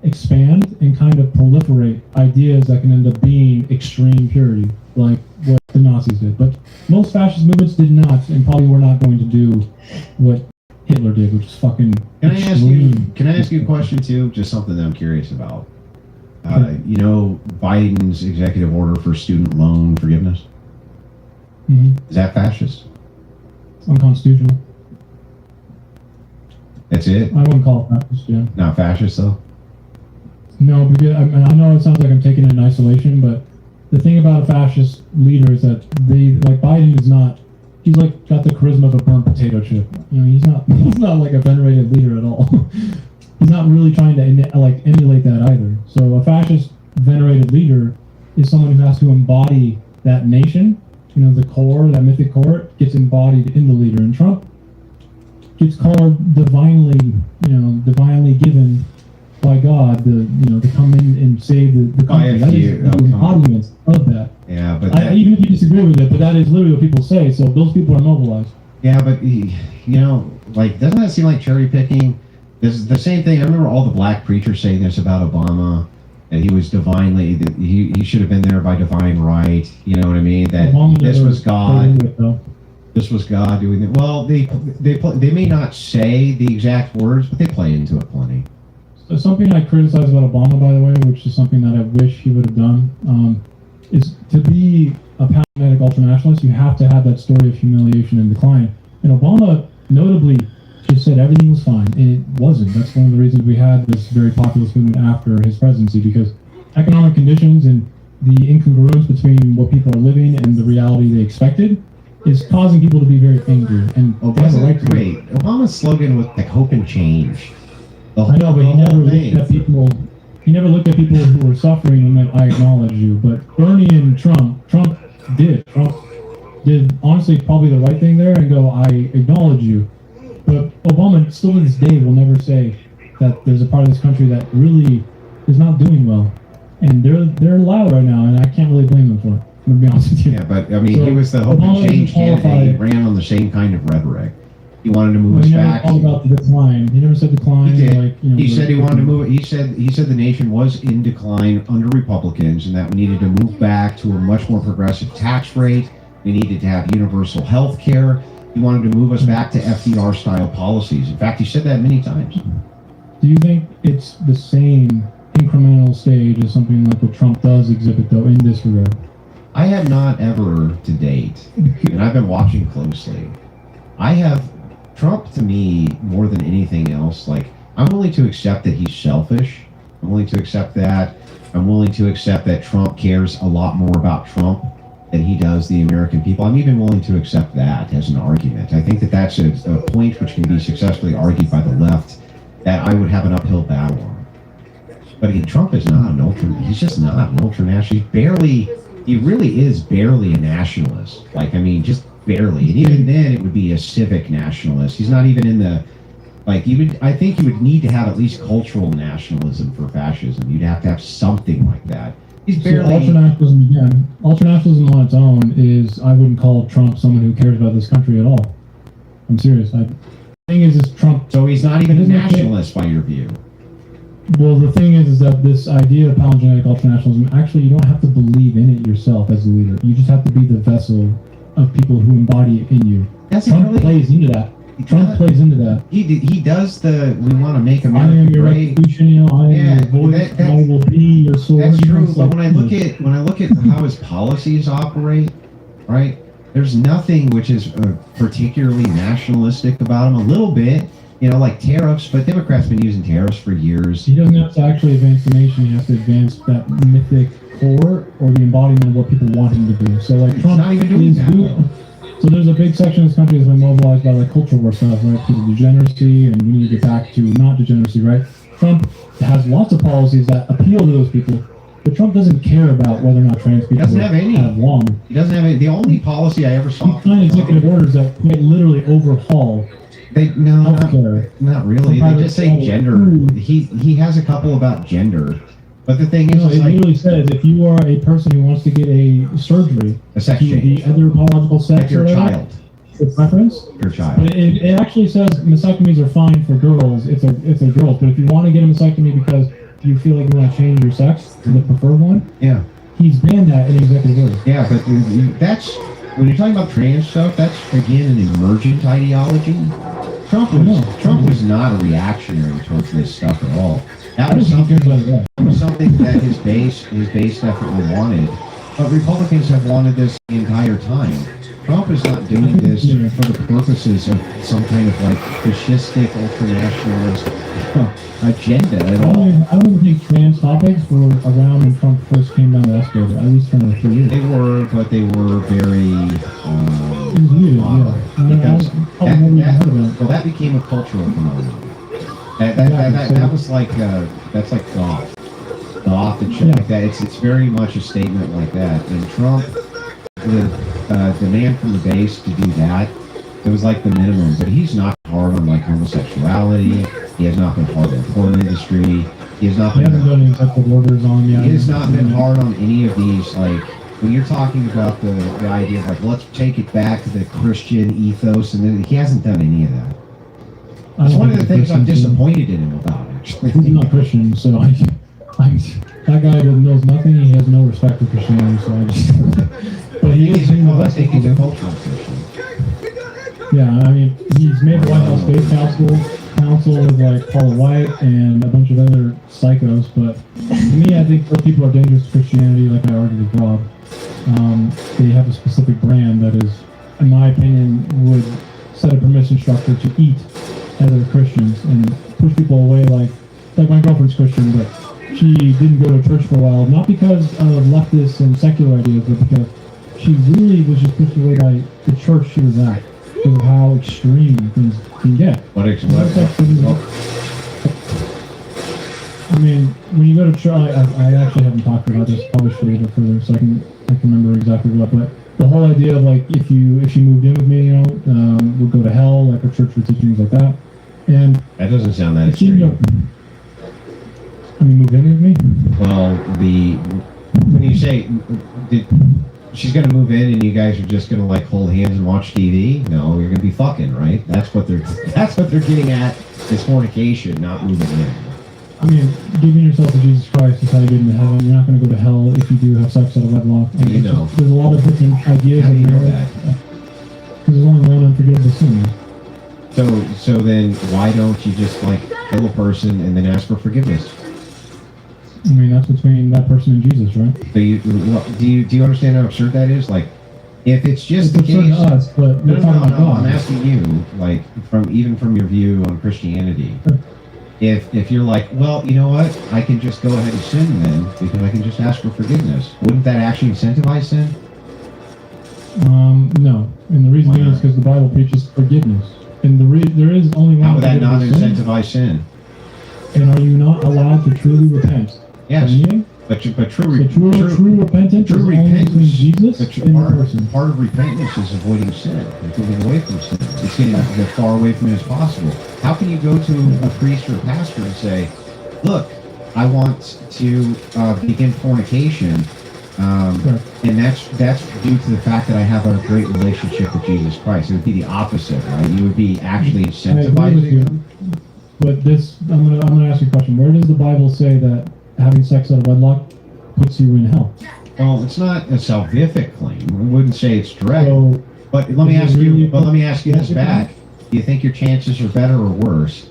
Speaker 11: expand and kind of proliferate ideas that can end up being extreme purity, like what the Nazis did. But most fascist movements did not, and probably were not going to do what Hitler did, which is fucking extreme.
Speaker 10: Can I ask you a question too? Just something that I'm curious about. Biden's executive order for student loan forgiveness?
Speaker 11: Mm-hmm.
Speaker 10: Is that fascist?
Speaker 11: It's unconstitutional.
Speaker 10: That's it?
Speaker 11: I wouldn't call it fascist, yeah.
Speaker 10: Not fascist though?
Speaker 11: No, because I know it sounds like I'm taking it in isolation, but the thing about a fascist leader is that Biden is not. He's got the charisma of a burnt potato chip. He's not a venerated leader at all. He's not really trying to emulate that either. So a fascist venerated leader is someone who has to embody that nation. The core, that mythic core, gets embodied in the leader. And Trump it's called divinely given by God, to come in and save the country. That is the embodiment of that.
Speaker 10: Yeah, but
Speaker 11: Even if you disagree with it, but that is literally what people say. So those people are mobilized.
Speaker 10: yeah, but like, doesn't that seem like cherry picking? This the same thing. I remember all the black preachers saying this about Obama, that he was divinely, that he should have been there by divine right. You know what I mean? That this was God. This was God doing it. Well, they may not say the exact words, but they play into it plenty.
Speaker 11: So something I criticize about Obama, by the way, which is something that I wish he would have done, is to be a paramedic ultranationalist, you have to have that story of humiliation and decline. And Obama notably just said everything was fine, and it wasn't. That's one of the reasons we had this very populist movement after his presidency, because economic conditions and the incongruence between what people are living and the reality they expected is causing people to be very angry. And they have a right to be.
Speaker 10: Obama's slogan was like hope and change.
Speaker 11: I know, but he never looked at people. He never looked at people who were suffering and went, "I acknowledge you." But Bernie and Trump did honestly probably the right thing there and go, "I acknowledge you." But Obama still to this day will never say that there's a part of this country that really is not doing well, and they're loud right now, and I can't really blame them for it. I'm gonna be honest with you.
Speaker 10: Yeah, but I mean, he was the hope and change candidate. He ran on the same kind of rhetoric. He wanted to move us back.
Speaker 11: He never talked about the decline. He never said decline.
Speaker 10: He did.
Speaker 11: Like,
Speaker 10: he said he wanted to move. He said the nation was in decline under Republicans, and that we needed to move back to a much more progressive tax rate. We needed to have universal health care. He wanted to move us back to FDR-style policies. In fact, he said that many times.
Speaker 11: Do you think it's the same incremental stage as something like what Trump does exhibit, though, in this regard?
Speaker 10: I have not ever to date, and I've been watching closely. Trump, to me, more than anything else, like, I'm willing to accept that he's selfish. I'm willing to accept that. I'm willing to accept that Trump cares a lot more about Trump than he does the American people. I'm even willing to accept that as an argument. I think that that's a point which can be successfully argued by the left that I would have an uphill battle on. But again, Trump is not he's just not an ultranationalist. He really is barely a nationalist. Like, I mean, just barely. And even then, it would be a civic nationalist. He's not even in the, like, I think you would need to have at least cultural nationalism for fascism. You'd have to have something like that. He's barely.
Speaker 11: So ultranationalism on its own is, I wouldn't call Trump someone who cares about this country at all. I'm serious. The thing is Trump.
Speaker 10: So he's not even a nationalist by your view.
Speaker 11: Well, the thing is that this idea of palingenetic ultranationalism, actually, you don't have to believe in it yourself as a leader. You just have to be the vessel of people who embody it in you. Trump plays into that. Plays into that.
Speaker 10: He does the, we want to make America
Speaker 11: I am your
Speaker 10: great.
Speaker 11: revolution, I am your voice, I will be your sword.
Speaker 10: That's true, but when I look at how his policies operate, right, there's nothing which is particularly nationalistic about him. A little bit, like tariffs, but Democrats have been using tariffs for years.
Speaker 11: He doesn't have to actually advance the nation. He has to advance that mythic core or the embodiment of what people want him to do. So, like, Trump
Speaker 10: not even doing that.
Speaker 11: So there's a big section of this country that's been mobilized by, like, culture war stuff, right? Because of degeneracy, and we need to get back to not degeneracy, right? Trump has lots of policies that appeal to those people, but Trump doesn't care about whether or not trans people
Speaker 10: He doesn't have any.
Speaker 11: lung.
Speaker 10: He doesn't have any. The only policy I ever saw.
Speaker 11: He signed executive orders that quite literally overhaul healthcare.
Speaker 10: Not really. They just say gender. He has a couple about gender. But the thing is,
Speaker 11: it literally says if you are a person who wants to get a surgery,
Speaker 10: a sex
Speaker 11: to
Speaker 10: change,
Speaker 11: the other biological sex,
Speaker 10: like your child,
Speaker 11: your preference,
Speaker 10: your child.
Speaker 11: But it actually says mastectomies are fine for girls if they're girls. But if you want to get a mastectomy because you feel like you want to change your sex to the preferred one,
Speaker 10: yeah,
Speaker 11: he's banned that in executive order.
Speaker 10: Yeah, but that's when you're talking about trans stuff. That's again an emergent ideology. Trump was not a reactionary towards this stuff at all. That was something that his base definitely wanted. But Republicans have wanted this the entire time. Trump is not doing this for the purposes of some kind of like fascistic, ultranationalist agenda at all.
Speaker 11: I don't even think trans topics were around when Trump first came down the escalator, at least for another 3 years.
Speaker 10: They were, but they were very well, that became a cultural phenomenon. That was like that's like goth and shit like that. It's very much a statement like that. And Trump, the demand from the base to do that, it was like the minimum. But he's not hard on like homosexuality. He has not been hard on the porn industry. He has not
Speaker 11: He
Speaker 10: been.
Speaker 11: hasn't done any executive orders on yet.
Speaker 10: He has not been hard on any of these. Like when you're talking about the idea of like let's take it back to the Christian ethos, and then he hasn't done any of that.
Speaker 11: I
Speaker 10: That's
Speaker 11: don't
Speaker 10: one of
Speaker 11: think
Speaker 10: the
Speaker 11: he's
Speaker 10: things I'm
Speaker 11: Christian.
Speaker 10: disappointed in him about. Actually,
Speaker 11: He's not Christian, so that guy that knows nothing. He has no respect for Christianity. So I just, but he is doing the
Speaker 10: I
Speaker 11: best he
Speaker 10: think he's a
Speaker 11: can.
Speaker 10: cultural Christian.
Speaker 11: Yeah, I mean, he's made the White House Space Council with like Paul White and a bunch of other psychos. But to me, I think those people are dangerous to Christianity. Like I argued with Rob, they have a specific brand that is, in my opinion, would set a permission structure to eat other Christians and push people away. Like my girlfriend's Christian, but she didn't go to church for a while, not because of leftist and secular ideas, but because she really was just pushed away by the church she was at. Of how extreme things can get.
Speaker 10: What
Speaker 11: I mean, when you go to church, I actually haven't talked about this. Probably should read it further so I can remember exactly what. But the whole idea of like if she moved in with me, would go to hell. Like her church would teach things like that. And
Speaker 10: that doesn't sound that
Speaker 11: extreme. Move in with me?
Speaker 10: Well, when you say she's gonna move in and you guys are just gonna like hold hands and watch TV, no, you're gonna be fucking, right? That's what they're getting at. Is fornication, not moving in.
Speaker 11: I mean, giving yourself to Jesus Christ is how you get into heaven. You're not going to go to hell if you do have sex out of wedlock. And
Speaker 10: You know.
Speaker 11: there's a lot of different ideas in marriage. Because there's only one unforgivable sin.
Speaker 10: So then why don't you just like kill a person and then ask for forgiveness?
Speaker 11: I mean, that's between that person and Jesus, right?
Speaker 10: So do you understand how absurd that is? Like, if it's just
Speaker 11: It's
Speaker 10: the
Speaker 11: absurd
Speaker 10: case.
Speaker 11: to us, but we're talking about God.
Speaker 10: I'm asking you, like, from your view on Christianity. If you're like, well, you know what, I can just go ahead and sin then because I can just ask for forgiveness. Wouldn't that actually incentivize sin?
Speaker 11: No. And the reason is because the Bible preaches forgiveness. And there is only one.
Speaker 10: How would that not
Speaker 11: forgivable
Speaker 10: incentivize sin?
Speaker 11: And are you not allowed to truly repent?
Speaker 10: Yes.
Speaker 11: Anything?
Speaker 10: But true
Speaker 11: repentance is only between Jesus and the person.
Speaker 10: Part of repentance is avoiding sin, and moving away from sin. It's getting as far away from it as possible. How can you go to a priest or a pastor and say, "Look, I want to begin fornication," and that's due to the fact that I have a great relationship with Jesus Christ? It would be the opposite, right? You would be actually incentivizing them.
Speaker 11: But I'm gonna ask you a question. Where does the Bible say that having sex out of wedlock puts you in hell?
Speaker 10: Well, it's not a salvific claim. I wouldn't say it's direct.
Speaker 11: So,
Speaker 10: but let me
Speaker 11: is it
Speaker 10: ask
Speaker 11: really
Speaker 10: you. But let me ask you this
Speaker 11: salvific?
Speaker 10: back. Do you think your chances are better or worse?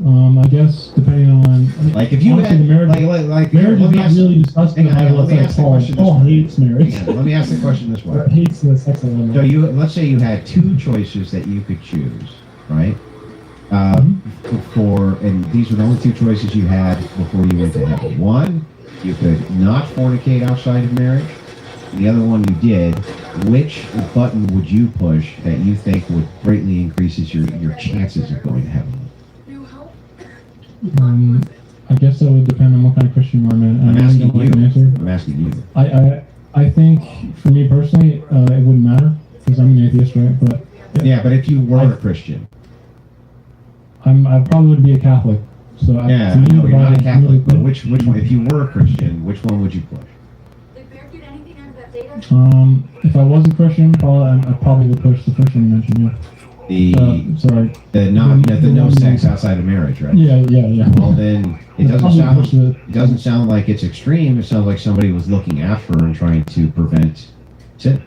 Speaker 11: I guess depending on
Speaker 10: Like if you
Speaker 11: honestly,
Speaker 10: had
Speaker 11: the marriage,
Speaker 10: like
Speaker 11: marriage
Speaker 10: let
Speaker 11: is
Speaker 10: me
Speaker 11: not
Speaker 10: ask-
Speaker 11: really discussed in the
Speaker 10: hang on,
Speaker 11: Bible.
Speaker 10: let me
Speaker 11: It's
Speaker 10: ask the
Speaker 11: like
Speaker 10: question
Speaker 11: Paul
Speaker 10: this way.
Speaker 11: hates marriage.
Speaker 10: Hang on, let me ask the question this way.
Speaker 11: Or hates the sex out of wedlock.
Speaker 10: So let's say you had two choices that you could choose, right? And these were the only two choices you had before you went to heaven. One, you could not fornicate outside of marriage. The other one you did. Which button would you push that you think would greatly increases your chances of going to heaven?
Speaker 11: I guess that would depend on what kind of Christian you are, man.
Speaker 10: I'm
Speaker 11: I really
Speaker 10: asking
Speaker 11: don't like an
Speaker 10: you.
Speaker 11: answer.
Speaker 10: I'm asking you.
Speaker 11: I think for me personally, it wouldn't matter because I'm an atheist, right? But
Speaker 10: Yeah, but if you were a Christian.
Speaker 11: I probably would be a Catholic. So
Speaker 10: Yeah,
Speaker 11: to me,
Speaker 10: no,
Speaker 11: the
Speaker 10: you're not a
Speaker 11: Bible's
Speaker 10: Catholic,
Speaker 11: really
Speaker 10: but
Speaker 11: good.
Speaker 10: which one, if you were a Christian, which one would you push?
Speaker 11: If I was a Christian, I probably would push the first one you mentioned. Yeah. Sorry.
Speaker 10: The no sex outside of marriage, right?
Speaker 11: Yeah.
Speaker 10: Well, then it doesn't sound like it's extreme. It sounds like somebody was looking after and trying to prevent sin.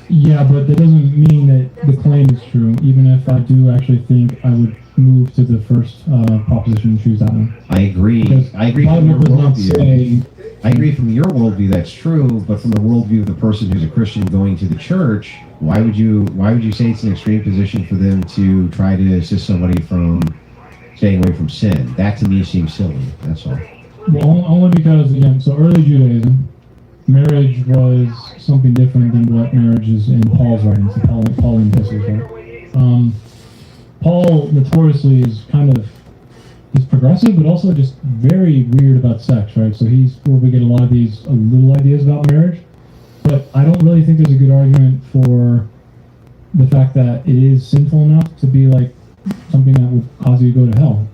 Speaker 11: Yeah, but that doesn't mean that the claim is true. Even if I do actually think I would move to the first proposition and choose that one.
Speaker 10: I agree.
Speaker 11: Because
Speaker 10: I agree
Speaker 11: the
Speaker 10: from your
Speaker 11: Bible does not
Speaker 10: worldview.
Speaker 11: say.
Speaker 10: I agree from your worldview. That's true, but from the worldview of the person who's a Christian going to the church, why would you say it's an extreme position for them to try to assist somebody from staying away from sin? That to me seems silly. That's all.
Speaker 11: Well, only because again, so early Judaism, marriage was something different than what marriage is in Paul's writings, the Pauline epistles, right? Paul notoriously is he's progressive, but also just very weird about sex, right? So he's where we get a lot of these little ideas about marriage. But I don't really think there's a good argument for the fact that it is sinful enough to be like something that would cause you to go to hell,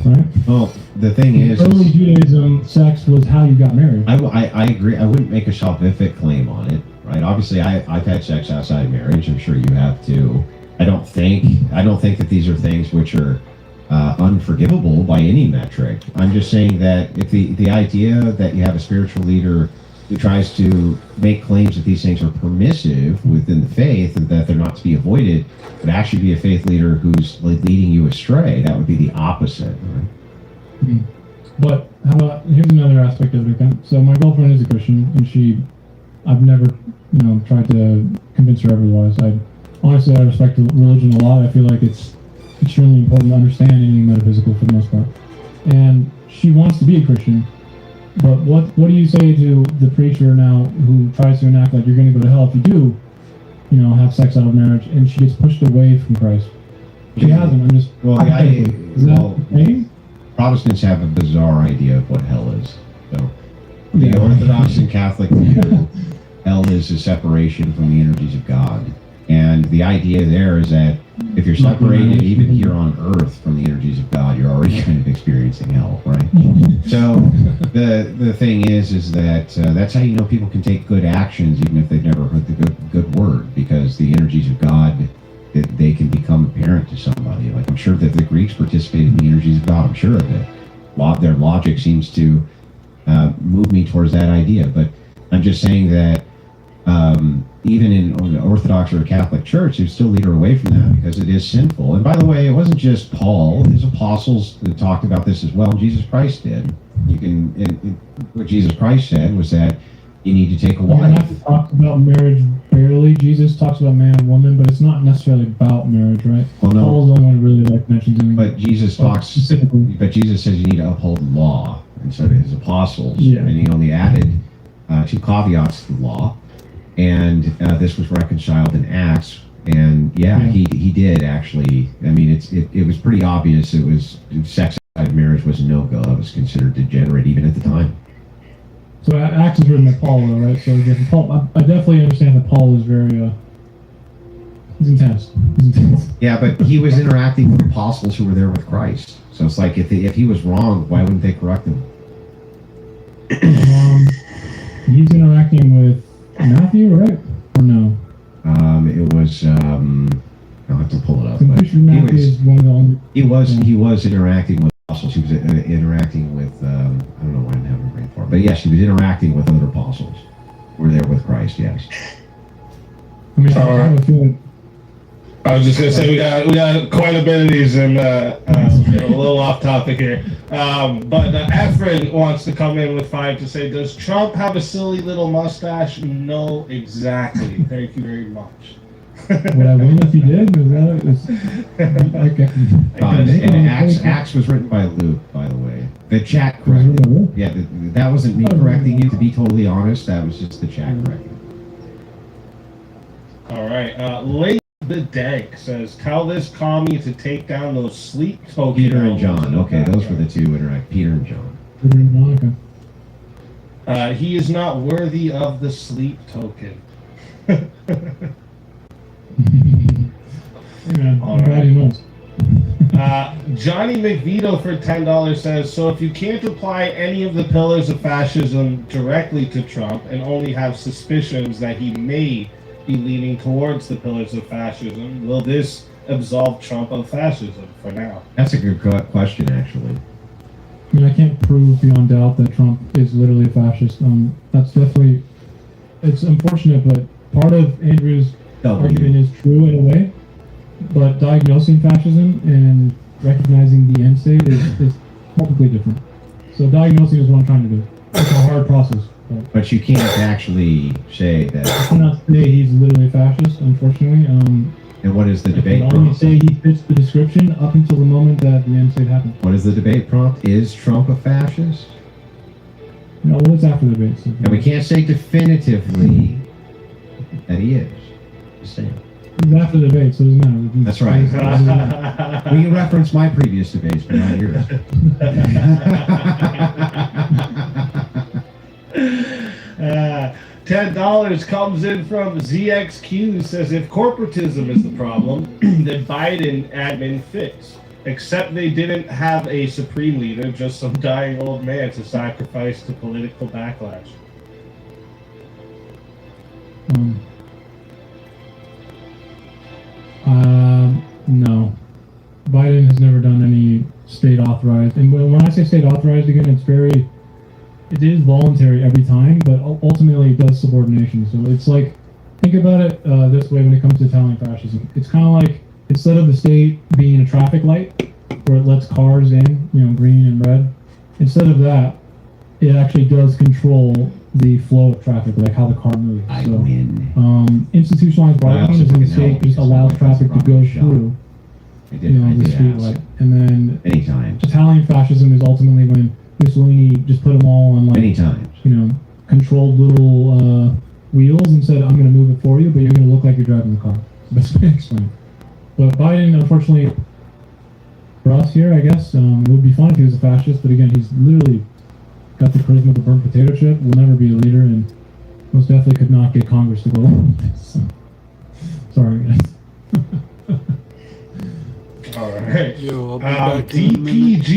Speaker 11: right?
Speaker 10: Well, the thing is,
Speaker 11: Early Judaism, sex was how you got married.
Speaker 10: I agree. I wouldn't make a salvific claim on it, right? Obviously, I've had sex outside of marriage. I'm sure you have too. I don't think that these are things which are unforgivable by any metric. I'm just saying that if the idea that you have a spiritual leader who tries to make claims that these things are permissive within the faith and that they're not to be avoided would actually be a faith leader who's like leading you astray. That would be the opposite. Right?
Speaker 11: But how about, here's another aspect of it. So my girlfriend is a Christian, and I've never, tried to convince her otherwise. Honestly, I respect religion a lot. I feel like it's extremely important to understand anything metaphysical for the most part. And she wants to be a Christian. But what do you say to the preacher now who tries to enact like you're going to go to hell if you do, have sex out of marriage, and she gets pushed away from Christ? She hasn't. I'm just
Speaker 10: Protestants have a bizarre idea of what hell is. So the Orthodox and Catholic view, hell is a separation from the energies of God. And the idea there is that if you're separated even here on earth from the energies of God, you're already kind of experiencing hell, right? So the thing is that that's how you know people can take good actions even if they've never heard the good word, because the energies of God, they can become apparent to somebody. Like, I'm sure that the Greeks participated in the energies of God. I'm sure of it. Their logic seems to move me towards that idea. But I'm just saying that even in the Orthodox or Catholic Church, they still lead her away from that because it is sinful. And by the way, it wasn't just Paul. His apostles that talked about this as well. Jesus Christ did. What Jesus Christ said was that you need to take a wife.
Speaker 11: He talks about marriage barely. Jesus talks about man and woman, but it's not necessarily about marriage, right?
Speaker 10: Well, no.
Speaker 11: Paul's the only one who really mentions it.
Speaker 10: But Jesus talks specifically. But Jesus says you need to uphold the law, and so did his apostles.
Speaker 11: Yeah.
Speaker 10: And he only added 2 caveats to the law. And this was reconciled in Acts, and he did actually. I mean, it was pretty obvious. It was sex outside of marriage was a no-go. It was considered degenerate even at the time.
Speaker 11: So Acts is written by Paul, though, right? So Paul, I definitely understand that Paul is very he's intense.
Speaker 10: Yeah, but he was interacting with apostles who were there with Christ. So it's like if he was wrong, why wouldn't they correct him?
Speaker 11: He's interacting with Matthew, right? Or no?
Speaker 10: It was. I'll have to pull it up.
Speaker 11: I'm pretty sure Matthew is one of the only.
Speaker 10: He was interacting with apostles. He was interacting with. I don't know why I didn't have a brain for it, but yes, he was interacting with other apostles. Were there with Christ? Yes.
Speaker 11: I mean, I have a feeling.
Speaker 9: I was just gonna say we got quite a bit of these, and a little off topic here. But Efren wants to come in with 5 to say, does Trump have a silly little mustache? No, exactly. Thank you very much.
Speaker 11: Would I win if he did?
Speaker 10: And Acts was written by Luke, by the way. The chat corrected. Yeah, that wasn't me correcting you. To be totally honest, that was just the chat correcting.
Speaker 9: All right, Lady the Dank says, tell this commie to take down those sleep tokens.
Speaker 10: Peter and John. Okay, those were the two interact. Peter and John.
Speaker 11: Peter and
Speaker 9: Monica. He is not worthy of the sleep token.
Speaker 11: All right.
Speaker 9: Johnny McVito for $10 says, so if you can't apply any of the pillars of fascism directly to Trump and only have suspicions that he may be leaning towards the pillars of fascism, will this absolve Trump of fascism for now?
Speaker 10: That's a good question, actually.
Speaker 11: I mean, I can't prove beyond doubt that Trump is literally a fascist. That's definitely, it's unfortunate, but part of Andrew's argument is true in a way. But diagnosing fascism and recognizing the end state is completely different. So diagnosing is what I'm trying to do. It's a hard process.
Speaker 10: But you can't actually say that.
Speaker 11: I cannot say he's literally a fascist, unfortunately.
Speaker 10: And what is the debate
Speaker 11: prompt? I can only say he fits the description up until the moment that the end state happens.
Speaker 10: What is the debate prompt? Is Trump a fascist?
Speaker 11: No, what's after the debate? So
Speaker 10: and we can't say definitively that he is. Just saying.
Speaker 11: He's after the debate, so it doesn't matter.
Speaker 10: That's right. We can reference my previous debates, but not yours.
Speaker 9: $10 comes in from ZXQ, says if corporatism is the problem, then Biden admin fix. Except they didn't have a supreme leader, just some dying old man to sacrifice to political backlash.
Speaker 11: No. Biden has never done any state authorized. And when I say state authorized, again, it is voluntary every time, but ultimately it does subordination. So it's like, think about it this way when it comes to Italian fascism. It's kind of like, instead of the state being a traffic light where it lets cars in, green and red, instead of that, it actually does control the flow of traffic, like how the car moves. Institutionalized bargaining is when the state just allows traffic to go through, the street light. And then Italian fascism is ultimately when Mussolini just put them all on controlled little wheels and said, "I'm going to move it for you, but you're going to look like you're driving the car." Best way to explain it. But Biden, unfortunately, for us here, I guess, it would be fun if he was a fascist, but again, he's literally got the charisma of a burnt potato chip, will never be a leader, and most definitely could not get Congress to go along with this. So, sorry, guys.
Speaker 9: All right.
Speaker 3: Yo, I'll be back in a minute.
Speaker 9: DPG